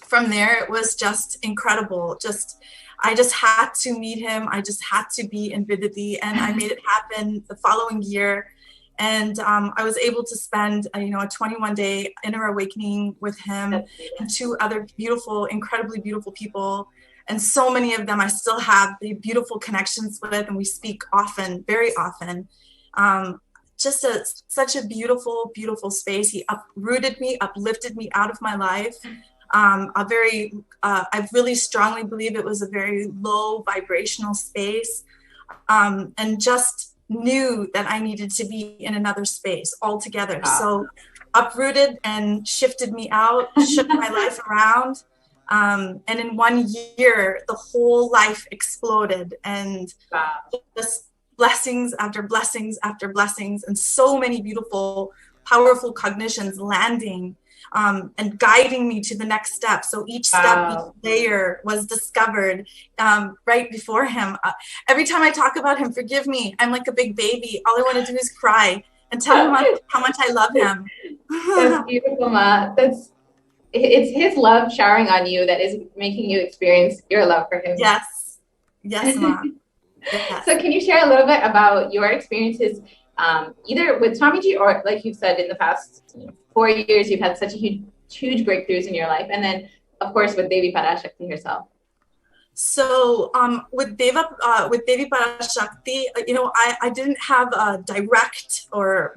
from there it was just incredible. I just had to meet him. I just had to be in Vidadi, and I made it happen the following year. And I was able to spend, a 21-day inner awakening with him and 2 other beautiful, incredibly beautiful people. And so many of them I still have the beautiful connections with, and we speak often, very often. Such a beautiful, beautiful space. He uprooted me, uplifted me out of my life. I really strongly believe it was a very low vibrational space, and just knew that I needed to be in another space altogether. Wow. So uprooted and shifted me out, shook my life around. And in 1 year, the whole life exploded, and just blessings after blessings after blessings, and so many beautiful, powerful cognitions landing and guiding me to the next step. So each step, each layer was discovered right before him. Every time I talk about him, forgive me, I'm like a big baby. All I want to do is cry and tell him how much I love him. That's beautiful, Ma. It's his love showering on you that is making you experience your love for him. Yes. Yes, Ma. Yes. So can you share a little bit about your experiences either with Swamiji or, like you've said, in the past 4 years, you've had such a huge breakthroughs in your life. And then, of course, with Devi Parashakti herself. So with Devi Parashakti, I didn't have a direct or,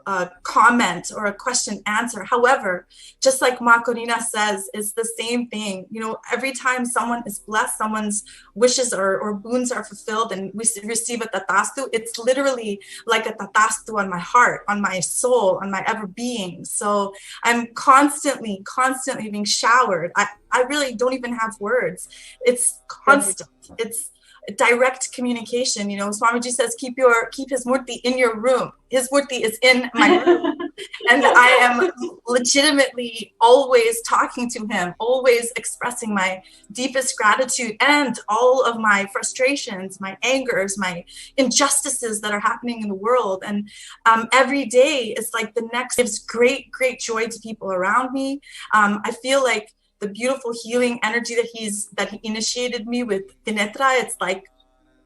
a comment or a question answer. However, just like Ma Corina says, it's the same thing. Every time someone is blessed, someone's wishes or boons are fulfilled and we receive a tatastu, it's literally like a tatastu on my heart, on my soul, on my ever being. So I'm constantly being showered. I really don't even have words. It's constant. It's direct communication. Swamiji says, keep his murti in your room. His murti is in my room. And I am legitimately always talking to him, always expressing my deepest gratitude and all of my frustrations, my angers, my injustices that are happening in the world. And every day it's like the next gives great joy to people around me. I feel like the beautiful healing energy that he initiated me with Dinetra, it's like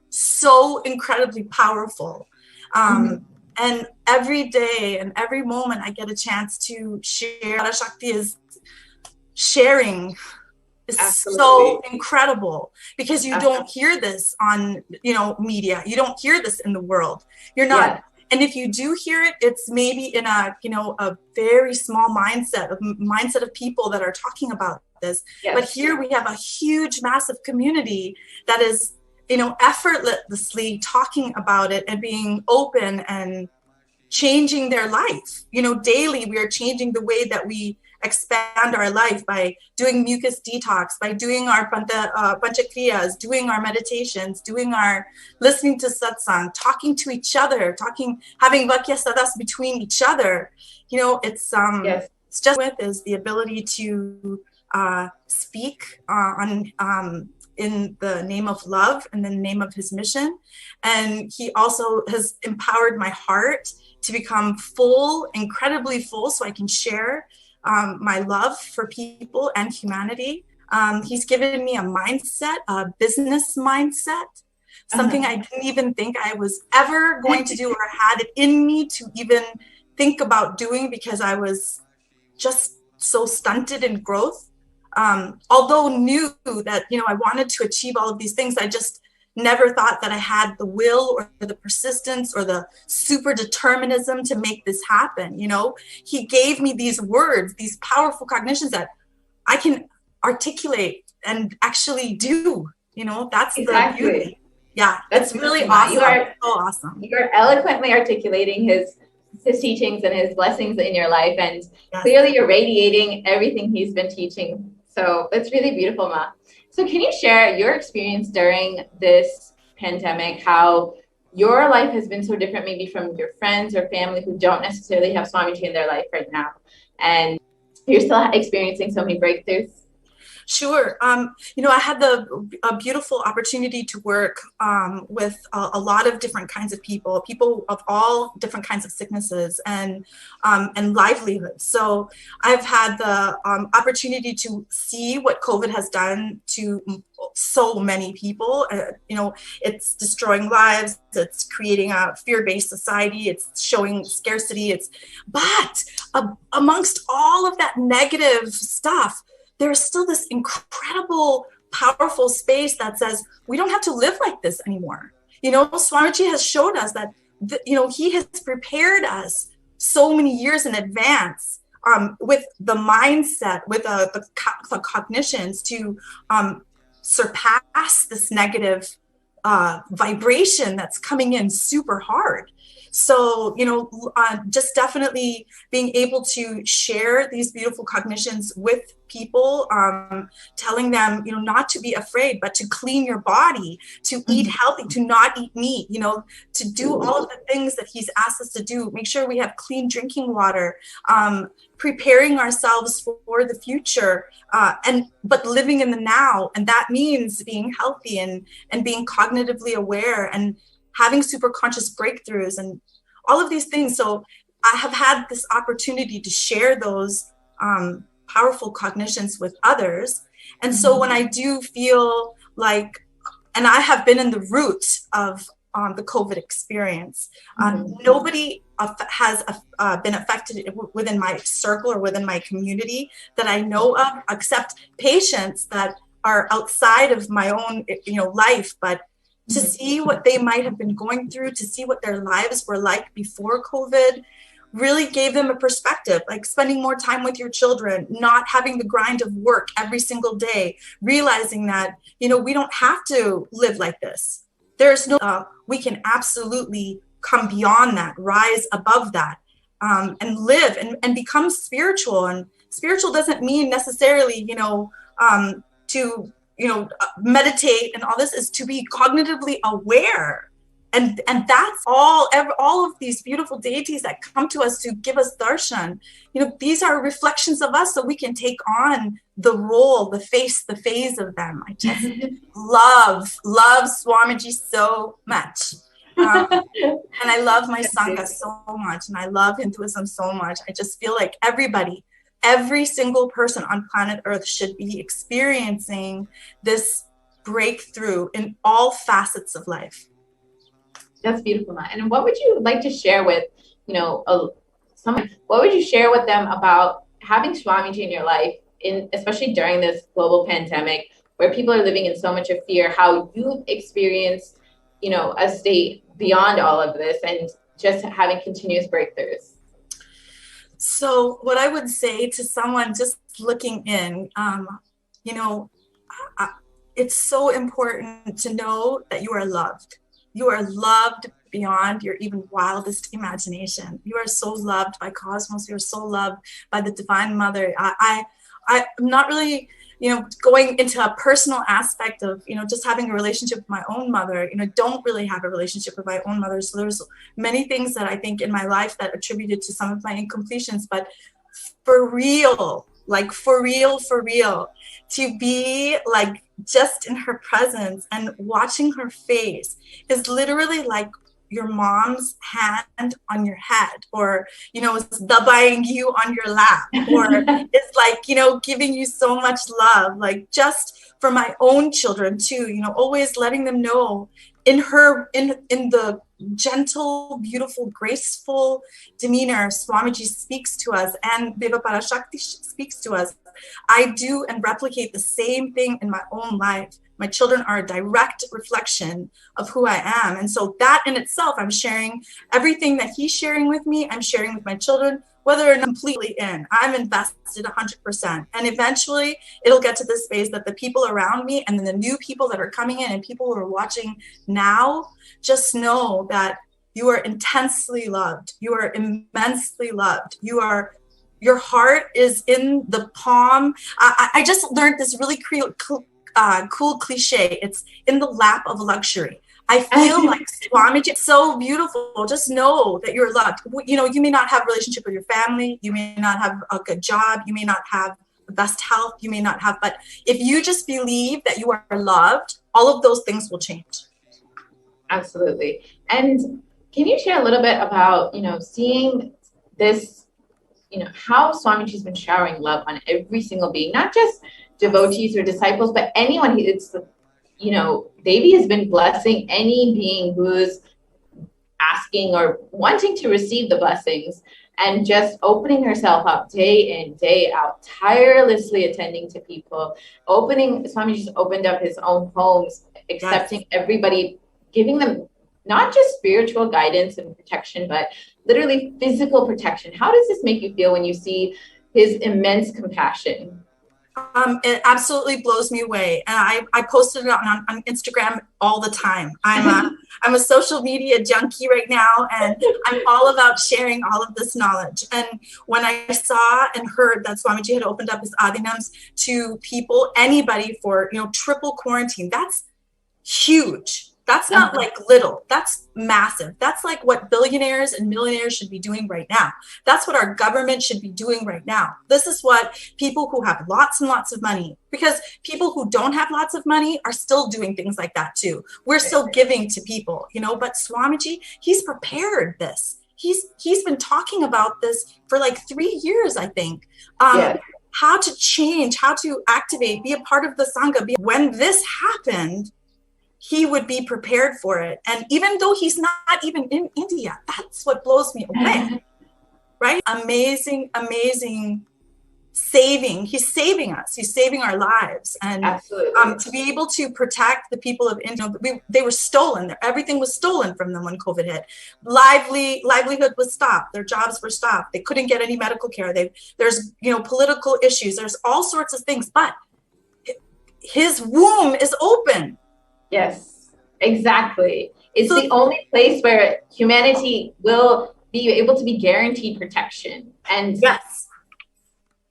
so incredibly powerful. And every day and every moment I get a chance to share. Parashakti is sharing is so incredible, because you don't hear this on media. You don't hear this in the world. You're not. Yeah. And if you do hear it, it's maybe in a very small mindset of people that are talking about this. Yes. But here we have a huge, massive community that is, effortlessly talking about it and being open and changing their life. Daily we are changing the way that we expand our life by doing mucus detox, by doing our panchakriyas, doing our meditations, listening to satsang, talking to each other, having vakya sadas between each other. It's just is the ability to speak in the name of love and the name of his mission. And he also has empowered my heart to become full, incredibly full, so I can share my love for people and humanity. He's given me a mindset, a business mindset, something I didn't even think I was ever going to do or had it in me to even think about doing, because I was just so stunted in growth. Although knew that, I wanted to achieve all of these things, I just never thought that I had the will or the persistence or the super determinism to make this happen. He gave me these words, these powerful cognitions that I can articulate and actually do. That's the beauty. Yeah, That's it's really awesome. awesome. So awesome. You're eloquently articulating his teachings and his blessings in your life, and clearly you're radiating everything he's been teaching. So it's really beautiful, Ma. So can you share your experience during this pandemic, how your life has been so different maybe from your friends or family who don't necessarily have Swamiji in their life right now, and you're still experiencing so many breakthroughs? Sure. I had the beautiful opportunity to work with a lot of different kinds of people of all different kinds of sicknesses and livelihoods. So I've had the opportunity to see what COVID has done to so many people. It's destroying lives. It's creating a fear-based society. It's showing scarcity. But amongst all of that negative stuff, there's still this incredible, powerful space that says, we don't have to live like this anymore. Swamiji has showed us that, he has prepared us so many years in advance with the mindset, with the cognitions to surpass this negative vibration that's coming in super hard. So, just definitely being able to share these beautiful cognitions with people, telling them, not to be afraid, but to clean your body, to eat healthy, to not eat meat, to do all of the things that he's asked us to do, make sure we have clean drinking water, preparing ourselves for the future, but living in the now. And that means being healthy and being cognitively aware and having super conscious breakthroughs and all of these things. So I have had this opportunity to share those powerful cognitions with others. And so when I do feel like, and I have been in the root of the COVID experience, nobody has been affected within my circle or within my community that I know of, except patients that are outside of my own, life. But to see what they might have been going through, to see what their lives were like before COVID, really gave them a perspective, like spending more time with your children, not having the grind of work every single day, realizing that, we don't have to live like this. There's no, we can absolutely come beyond that, rise above that, and live and become spiritual. And spiritual doesn't mean necessarily, to meditate and all this, is to be cognitively aware. And that's all of these beautiful deities that come to us to give us darshan. These are reflections of us, so we can take on the role, the phase of them. I just love Swamiji so much. And I love my Sangha so much, and I love Hinduism so much. I just feel like every single person on planet Earth should be experiencing this breakthrough in all facets of life. That's beautiful, Ma. And what would you like to share with, what would you share with them about having Swamiji in your life, especially during this global pandemic where people are living in so much of fear, how you've experienced, a state beyond all of this and just having continuous breakthroughs? So what I would say to someone just looking in, it's so important to know that you are loved. You are loved beyond your even wildest imagination. You are so loved by Cosmos. You're so loved by the Divine Mother. I'm not really, going into a personal aspect of, just having a relationship with my own mother. Don't really have a relationship with my own mother. So there's many things that I think in my life that attributed to some of my incompletions, but for real, to be like just in her presence and watching her face is literally like your mom's hand on your head, or dabaing you on your lap, or it's like giving you so much love, like just for my own children too, always letting them know in the gentle, beautiful, graceful demeanor Swamiji speaks to us and Deva Parashakti speaks to us. I do and replicate the same thing in my own life. My children are a direct reflection of who I am. And so that in itself, I'm sharing everything that he's sharing with me, I'm sharing with my children, whether or not completely in. I'm invested 100%. And eventually it'll get to this phase that the people around me and then the new people that are coming in and people who are watching now just know that you are intensely loved. You are immensely loved. Your heart is in the palm. I just learned this really cool cliche. It's in the lap of luxury. I feel like Swamiji is so beautiful. Just know that you're loved. You may not have a relationship with your family. You may not have a good job. You may not have the best health. You may not have, but if you just believe that you are loved, all of those things will change. Absolutely. And can you share a little bit about, seeing this, how Swamiji's been showering love on every single being, not just devotees or disciples, but anyone. Devi has been blessing any being who's asking or wanting to receive the blessings, and just opening herself up day in, day out, tirelessly attending to people. Swamiji's opened up his own homes, accepting everybody, giving them not just spiritual guidance and protection, but literally physical protection. How does this make you feel when you see his immense compassion? It absolutely blows me away. And I posted it on Instagram all the time. I'm a social media junkie right now, and I'm all about sharing all of this knowledge. And when I saw and heard that Swamiji had opened up his adinams to people, anybody for, triple quarantine, that's huge. That's not like little, that's massive. That's like what billionaires and millionaires should be doing right now. That's what our government should be doing right now. This is what people who have lots and lots of money, because people who don't have lots of money are still doing things like that too. We're still giving to people, but Swamiji, he's prepared this. He's been talking about this for like 3 years, I think. How to change, how to activate, be a part of the Sangha. When this happened, he would be prepared for it. And even though he's not even in India, that's what blows me away, right? Amazing, amazing saving. He's saving us. He's saving our lives. And to be able to protect the people of India, they were stolen. Everything was stolen from them when COVID hit. Livelihood was stopped. Their jobs were stopped. They couldn't get any medical care. There's political issues. There's all sorts of things, but his womb is open. Yes, exactly. It's the only place where humanity will be able to be guaranteed protection. And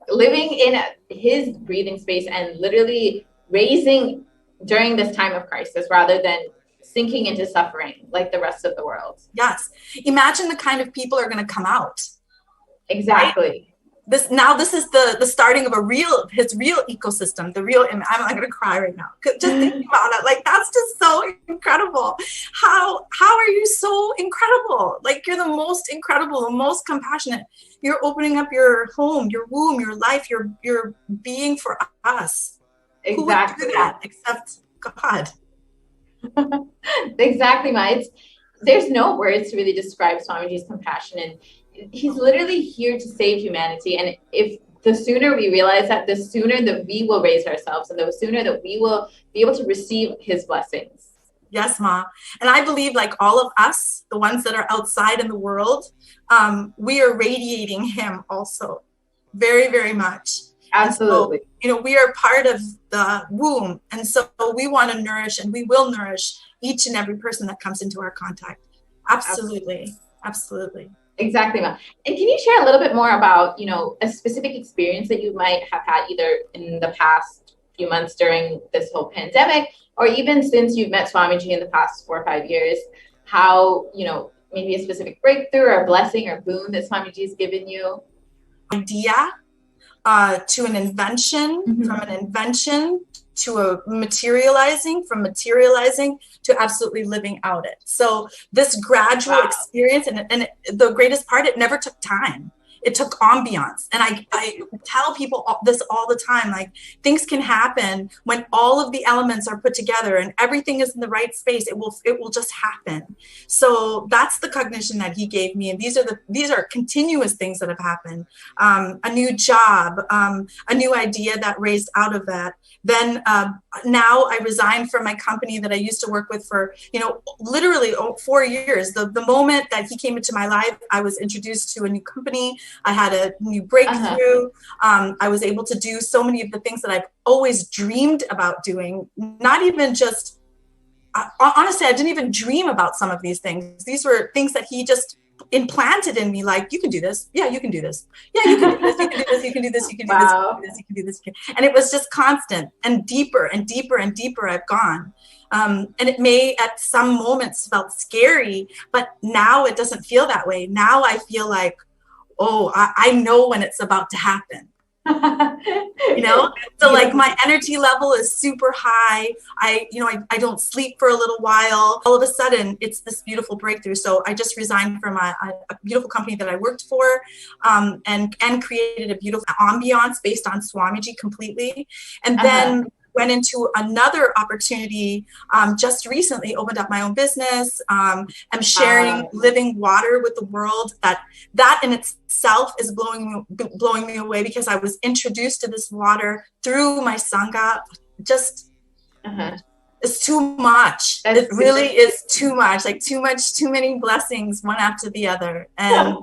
living in his breathing space and literally raising during this time of crisis rather than sinking into suffering like the rest of the world. Yes. Imagine the kind of people are going to come out. Exactly. Right? This is the starting of his real ecosystem, I'm not gonna cry right now. Just thinking about it, like that's just so incredible. How are you so incredible? Like you're the most incredible, the most compassionate. You're opening up your home, your womb, your life, your being for us. Exactly. Who would do that except God? Exactly, Ma. There's no words to really describe Swamiji's compassion, and he's literally here to save humanity. And if the sooner we realize that, the sooner that we will raise ourselves and the sooner that we will be able to receive his blessings. Yes, Ma. And I believe like all of us, the ones that are outside in the world, we are radiating him also very, very much. Absolutely. So, we are part of the womb. And so we want to nourish and we will nourish each and every person that comes into our contact. Absolutely. Absolutely. Exactly, Ma. And can you share a little bit more about, you know, a specific experience that you might have had either in the past few months during this whole pandemic, or even since you've met Swamiji in the past 4 or 5 years, how, you know, maybe a specific breakthrough or blessing or boon that Swamiji's given you? Idea to an invention, from an invention to a materializing, from materializing to absolutely living out it. So this gradual experience, and the greatest part, it never took time. It took ambiance. And I tell people this all the time, like, things can happen when all of the elements are put together and everything is in the right space. It will just happen. So that's the cognition that he gave me. And these are continuous things that have happened. A new job, a new idea that raised out of that. Then now I resigned from my company that I used to work with for, you know, literally 4 years. The moment that he came into my life, I was introduced to a new company. I had a new breakthrough. I was able to do so many of the things that I've always dreamed about doing. Not even just, honestly, I didn't even dream about some of these things. These were things that he just implanted in me, like, you can do this. Yeah, you can do this. Yeah, you can do this. You can do this. You can do this. You can do this. You can do this. You can do this. And it was just constant and deeper and deeper and deeper I've gone. And it may at some moments felt scary, but now it doesn't feel that way. Now I feel like, oh, I know when it's about to happen. You know, so like my energy level is super high. I don't sleep for a little while. All of a sudden, it's this beautiful breakthrough. So I just resigned from a beautiful company that I worked for, and created a beautiful ambiance based on Swamiji completely. And then went into another opportunity just recently, opened up my own business. I'm sharing living water with the world. That in itself is blowing me away, because I was introduced to this water through my Sangha. Just it's too much. It really is too much, like too many blessings, one after the other. And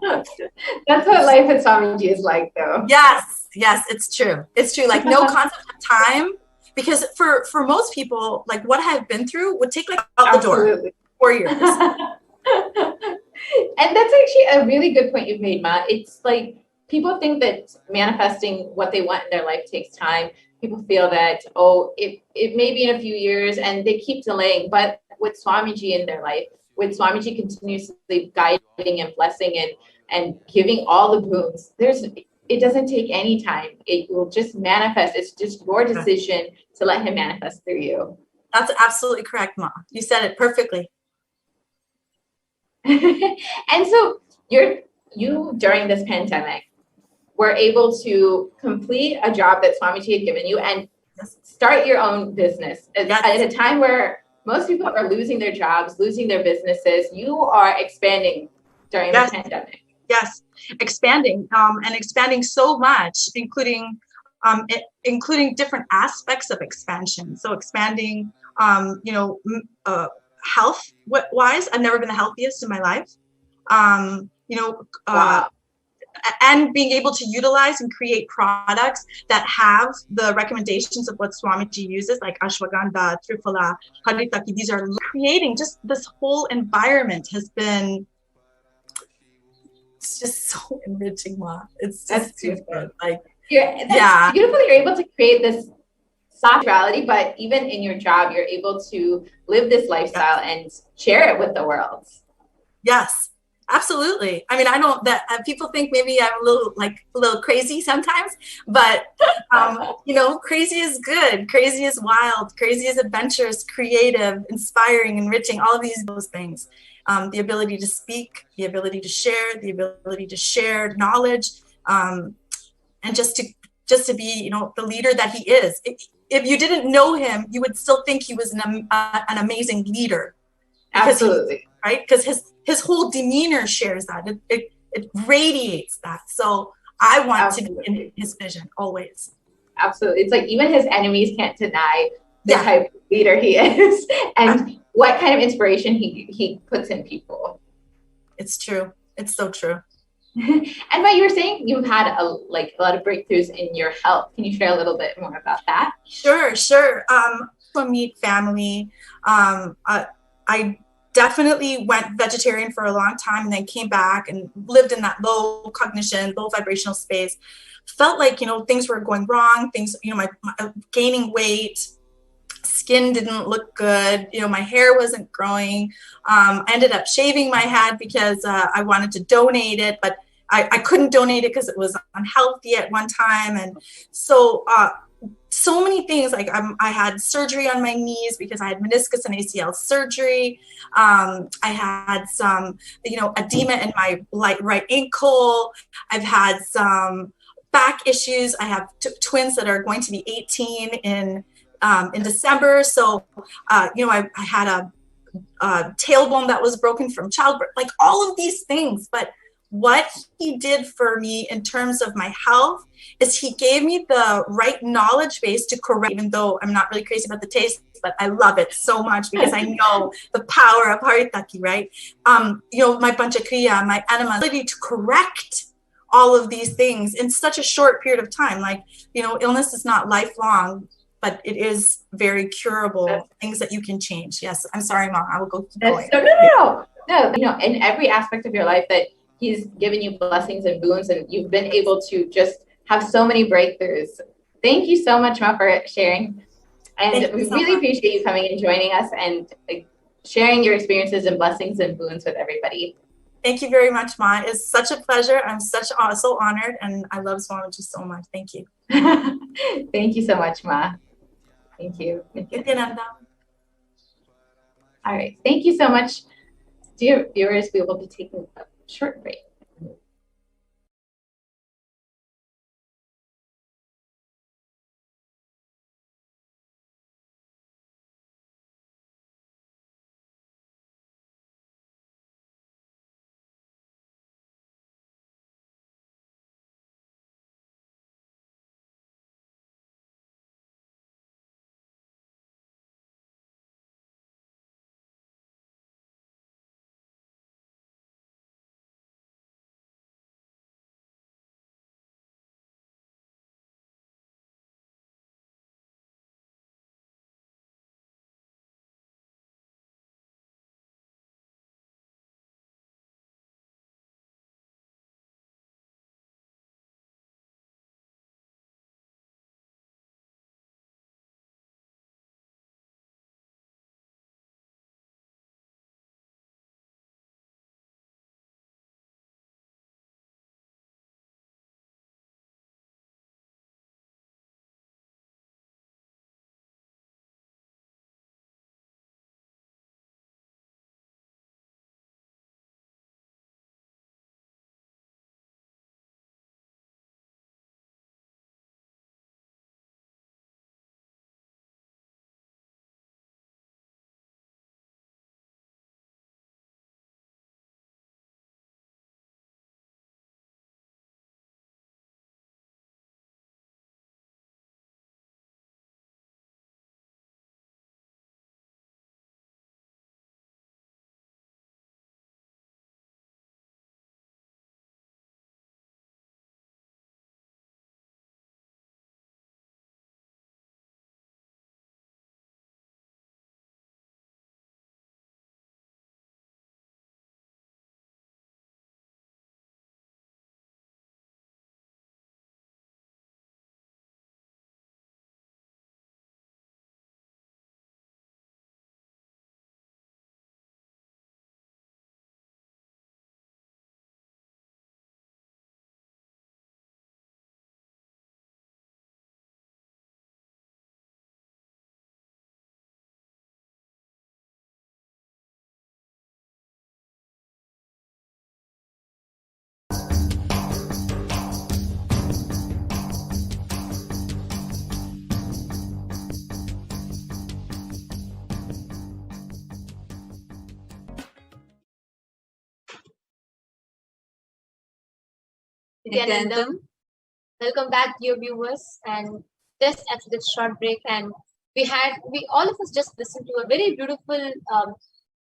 that's what life at Swamiji is like, though. Yes, it's true. It's true. Like, no concept of time. Because for most people, like, what I've been through would take like out the door 4 years. And that's actually a really good point you've made, Ma. It's like, people think that manifesting what they want in their life takes time. People feel that, oh, it may be in a few years, and they keep delaying. But with Swamiji in their life, with Swamiji continuously guiding and blessing and giving all the boons, it doesn't take any time. It will just manifest. It's just your decision to let him manifest through you. That's absolutely correct, Ma. You said it perfectly. And so you during this pandemic were able to complete a job that Swamiji had given you and start your own business at a time where most people are losing their jobs, losing their businesses. You are expanding during the pandemic. Yes, expanding and expanding so much, including different aspects of expansion. So expanding, health wise. I've never been the healthiest in my life. And being able to utilize and create products that have the recommendations of what Swamiji uses, like ashwagandha, triphala, haritaki. These are creating just this whole environment has been. It's just so enriching, Ma. It's just too good. Like, that's beautiful. You're able to create this spirituality, but even in your job, you're able to live this lifestyle and share it with the world. Yes, absolutely. I mean, I don't. People think maybe I'm a little crazy sometimes, but crazy is good. Crazy is wild. Crazy is adventurous, creative, inspiring, enriching. All of those things. The ability to speak, the ability to share, the ability to share knowledge, and just to be, the leader that he is. If you didn't know him, you would still think he was an amazing leader. Absolutely. Right? Because his whole demeanor shares that. It radiates that. So I want to be in his vision always. Absolutely. It's like even his enemies can't deny the type of leader he is and what kind of inspiration he puts in people. It's true. It's so true. And you were saying you've had a lot of breakthroughs in your health. Can you share a little bit more about that? Sure. Meet family. I definitely went vegetarian for a long time and then came back and lived in that low cognition, low vibrational space. Felt like, things were going wrong, things, my gaining weight, skin didn't look good, my hair wasn't growing. I ended up shaving my head because I wanted to donate it, but I couldn't donate it because it was unhealthy at one time. And so many things, like I had surgery on my knees because I had meniscus and ACL surgery. I had some, edema in my right ankle. I've had some back issues. I have twins that are going to be 18 in December. So, I had a tailbone that was broken from childbirth, like all of these things. But what he did for me in terms of my health is he gave me the right knowledge base to correct, even though I'm not really crazy about the taste, but I love it so much because I know the power of haritaki, right? My panchakriya, my anima, ability to correct all of these things in such a short period of time. Like, illness is not lifelong, but it is very curable, things that you can change. Yes, I'm sorry, Mom, I will go keep going. No, in every aspect of your life that he's given you blessings and boons, and you've been able to just have so many breakthroughs. Thank you so much, Ma, for sharing. And we really appreciate you coming and joining us and sharing your experiences and blessings and boons with everybody. Thank you very much, Ma. It's such a pleasure. I'm so honored, and I love Swamiji so much. Thank you. Thank you so much, Ma. Thank you. Nithyananda. All right. Thank you so much. Dear viewers, we will be taking a short break. Nithyanandam. Welcome back, dear viewers. And just after this short break, and we all of us just listened to a very beautiful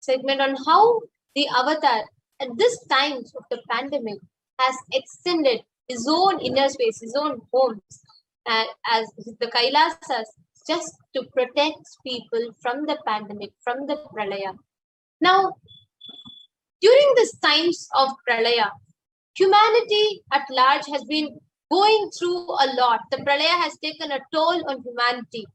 segment on how the avatar at this time of the pandemic has extended his own inner space, his own homes, as the Kailasas, just to protect people from the pandemic, from the pralaya. Now, during this times of Pralaya, humanity at large has been going through a lot. The Pralaya has taken a toll on humanity,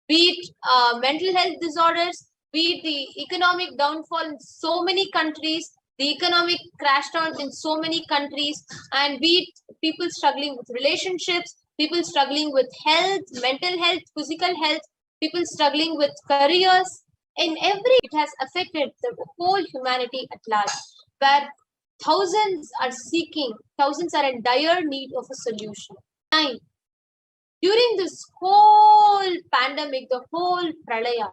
be it mental health disorders, be it the economic downfall in so many countries, the economic crash down in so many countries, and be it people struggling with relationships, people struggling with health, mental health, physical health, people struggling with careers. In every, it has affected the whole humanity at large, where thousands are in dire need of a solution. During this whole pandemic, the whole Pralaya,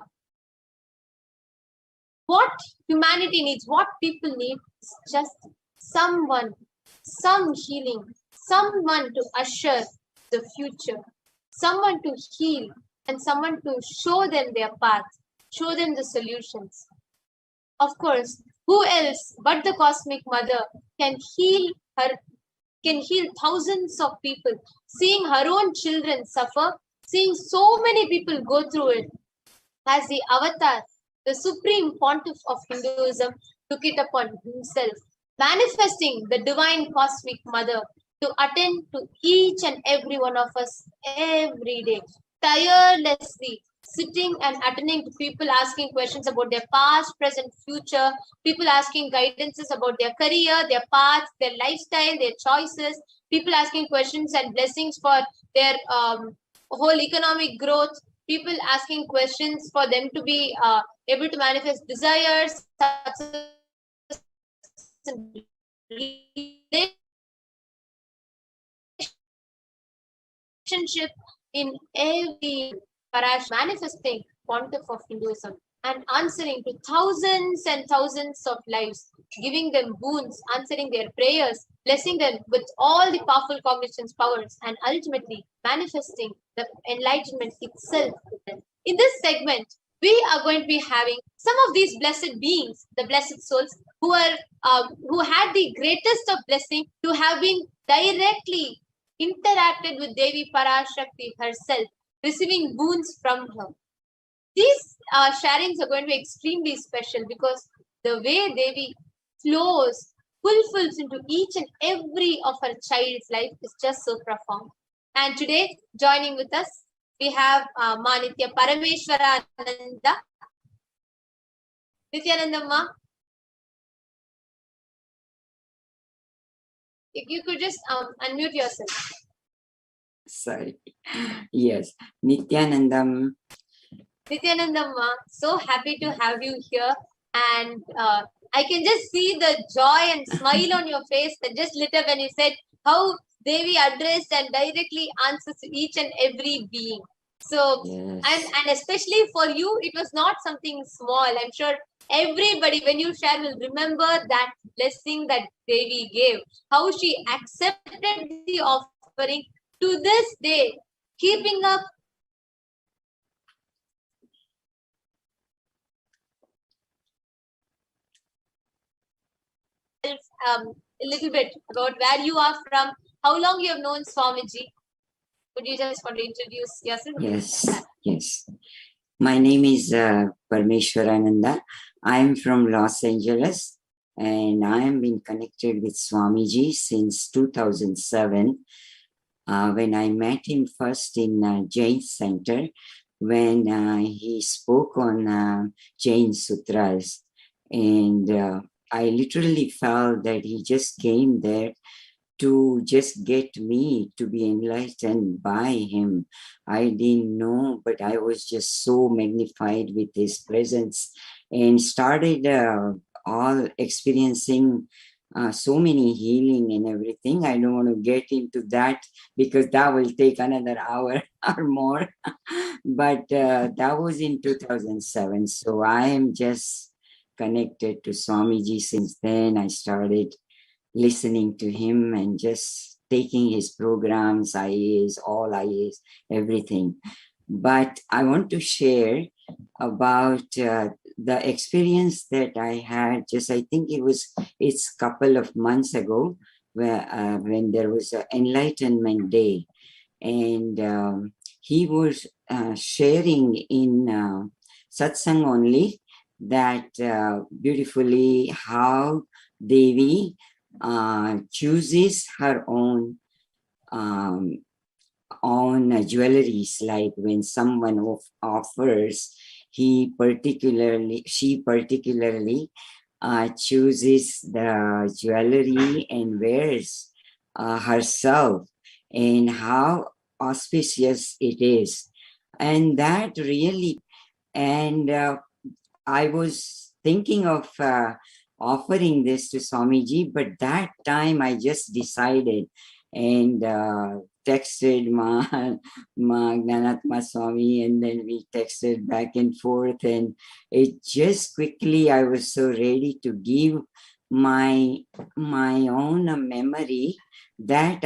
what humanity needs, what people need is just someone, some healing, someone to usher the future, someone to heal, and someone to show them their path, show them the solutions. Of course, who else but the Cosmic Mother can heal thousands of people, seeing her own children suffer, seeing so many people go through it. As the avatar, the supreme pontiff of Hinduism took it upon himself, manifesting the divine Cosmic Mother to attend to each and every one of us every day, tirelessly sitting and attending to people asking questions about their past, present, future, people asking guidances about their career, their path, their lifestyle, their choices, people asking questions and blessings for their whole economic growth, people asking questions for them to be able to manifest desires, relationship in every Parash, manifesting pontiff of Hinduism and answering to thousands and thousands of lives, giving them boons, answering their prayers, blessing them with all the powerful cognitions, powers, and ultimately manifesting the enlightenment itself. In this segment, we are going to be having some of these blessed beings, the blessed souls, who had the greatest of blessing to have been directly interacted with Devi Parashakti herself, receiving boons from her. These sharings are going to be extremely special because the way Devi flows, fulfills into each and every of her child's life is just so profound. And today, joining with us, we have Manitya Parameshwarananda. Nithyanandamma, if you could just unmute yourself. Sorry. Yes. Nithyanandam. Nithyanandamma, so happy to have you here. And I can just see the joy and smile on your face that just lit up when you said how Devi addressed and directly answers to each and every being. So, yes. and especially for you, it was not something small. I'm sure everybody, when you share, will remember that blessing that Devi gave, how she accepted the offering to this day, keeping up a little bit about where you are from, how long you have known Swamiji. Would you just want to introduce yourself? Yes. My name is Parameshwarananda. I'm from Los Angeles and I have been connected with Swamiji since 2007 when I met him first in Jain Center when he spoke on Jain Sutras, and I literally felt that he just came there to just get me to be enlightened by him. I didn't know, but I was just so magnified with his presence and started all experiencing so many healing and everything. I don't want to get into that because that will take another hour or more. But that was in 2007. So I am just connected to Swamiji since then. I started listening to him and just taking his programs, IAs, all IAs, everything. But I want to share about the experience that I had just, I think it's a couple of months ago where when there was an Enlightenment Day, and he was sharing in satsang only that beautifully how Devi chooses her own jewelries. Like when someone offers, she particularly chooses the jewelry and wears herself, and how auspicious it is. And that really, and I was thinking of offering this to Swamiji, but that time I just decided and texted Ma Gnanatma Swami, and then we texted back and forth, and it just quickly, I was so ready to give my own memory that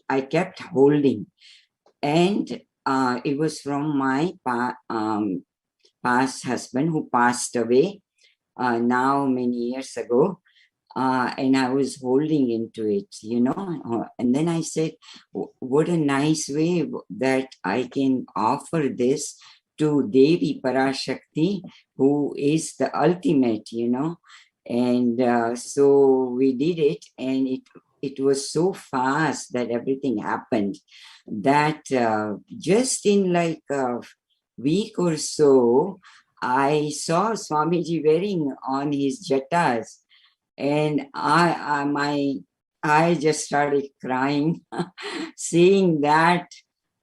I kept holding, and it was from my past husband who passed away now many years ago. And I was holding into it, and then I said, what a nice way that I can offer this to Devi Parashakti, who is the ultimate, and so we did it, and it was so fast that everything happened, that just in like a week or so, I saw Swamiji wearing on his jatas, and I just started crying seeing that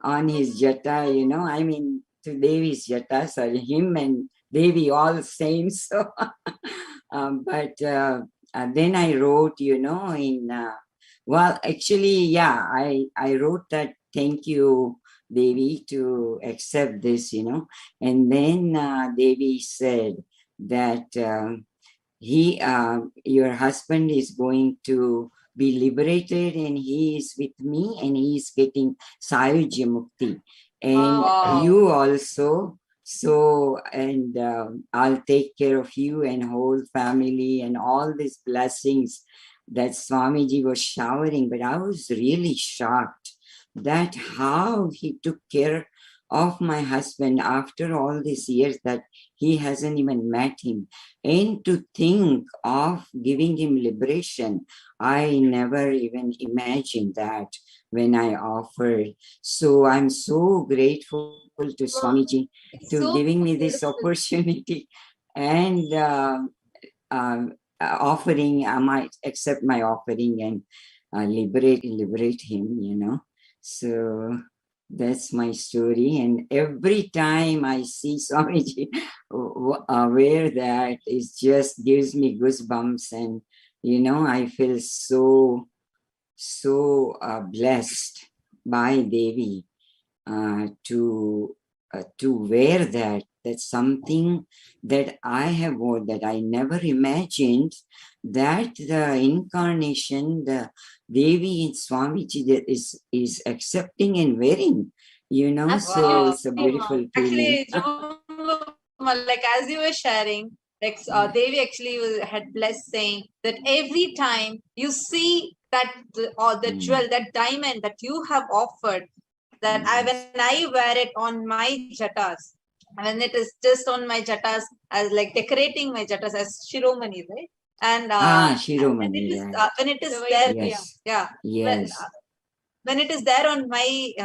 on his jata, I mean, to Devi's jata, sorry, him and Devi all same. So, but then I wrote, well, actually, yeah, I wrote that, thank you, Devi, to accept this, and then Devi said that your husband is going to be liberated, and he is with me, and he is getting Sayujya Mukti, and you also. So, and I'll take care of you and whole family and all these blessings that Swamiji was showering. But I was really shocked that how he took care of my husband after all these years, that he hasn't even met him. And to think of giving him liberation, I never even imagined that when I offered. So I'm so grateful to Swamiji to giving me this opportunity, and offering, I might accept my offering and liberate him, So that's my story. And every time I see Swamiji wear that, it just gives me goosebumps, and I feel so blessed by Devi to wear that. That's something that I have worn, that I never imagined that the incarnation, the Devi in Swamiji, that is accepting and wearing, so it's a beautiful feeling. Actually, like as you were sharing, like Devi actually had blessed saying that every time you see that the jewel, that diamond that you have offered, that when I wear it on my jatas, when it is just on my jatas, as like decorating my jatas as Shiromani, right? And Shiromani, when it is there, yes. yeah, Yes. when it is there on my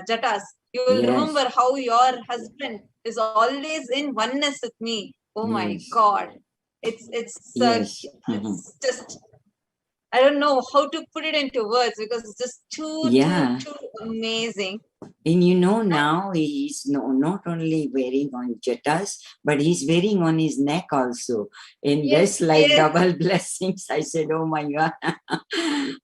jatas, you will remember how your husband is always in oneness with me. Oh my God, it's Yes. it's just, I don't know how to put it into words, because it's just too amazing. And now he's not only wearing on jatas, but he's wearing on his neck also. And that's like double blessings. I said, oh my God,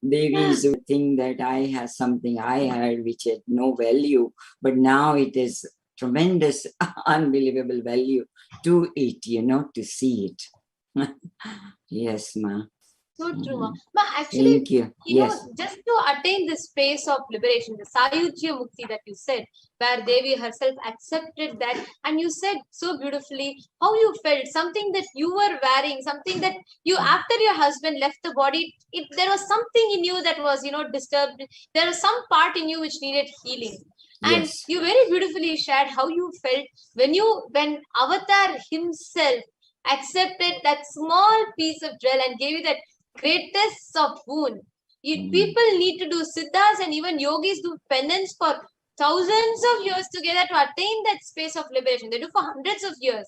Devi would think that I have something I had which had no value, but now it is tremendous, unbelievable value to it, to see it. Yes, ma. So true, Ma. Ma, actually, Thank you. know, just to attain this space of liberation, the Sayujya Mukti that you said, where Devi herself accepted that, and you said so beautifully how you felt, something that you were wearing, something that you, after your husband left the body, there was something in you that was, disturbed. There was some part in you which needed healing. And Yes. you very beautifully shared how you felt when Avatar himself accepted that small piece of jewel and gave you that greatest of boon. People need to do siddhas and even yogis do penance for thousands of years together to attain that space of liberation. They do for hundreds of years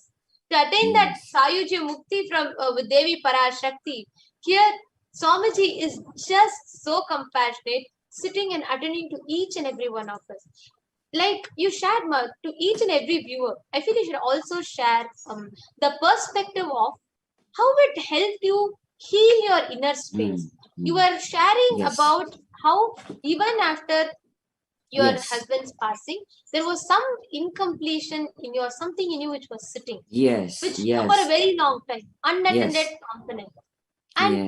to attain that Sayuja Mukti from with Devi Parashakti. Here, Swamiji is just so compassionate, sitting and attending to each and every one of us. Like you shared, to each and every viewer, I feel you should also share the perspective of how it helped you heal your inner space. You were sharing about how even after your husband's passing, there was some incompletion in your something in you which was sitting, Yes. which Yes. for a very long time, unattended Yes. component. And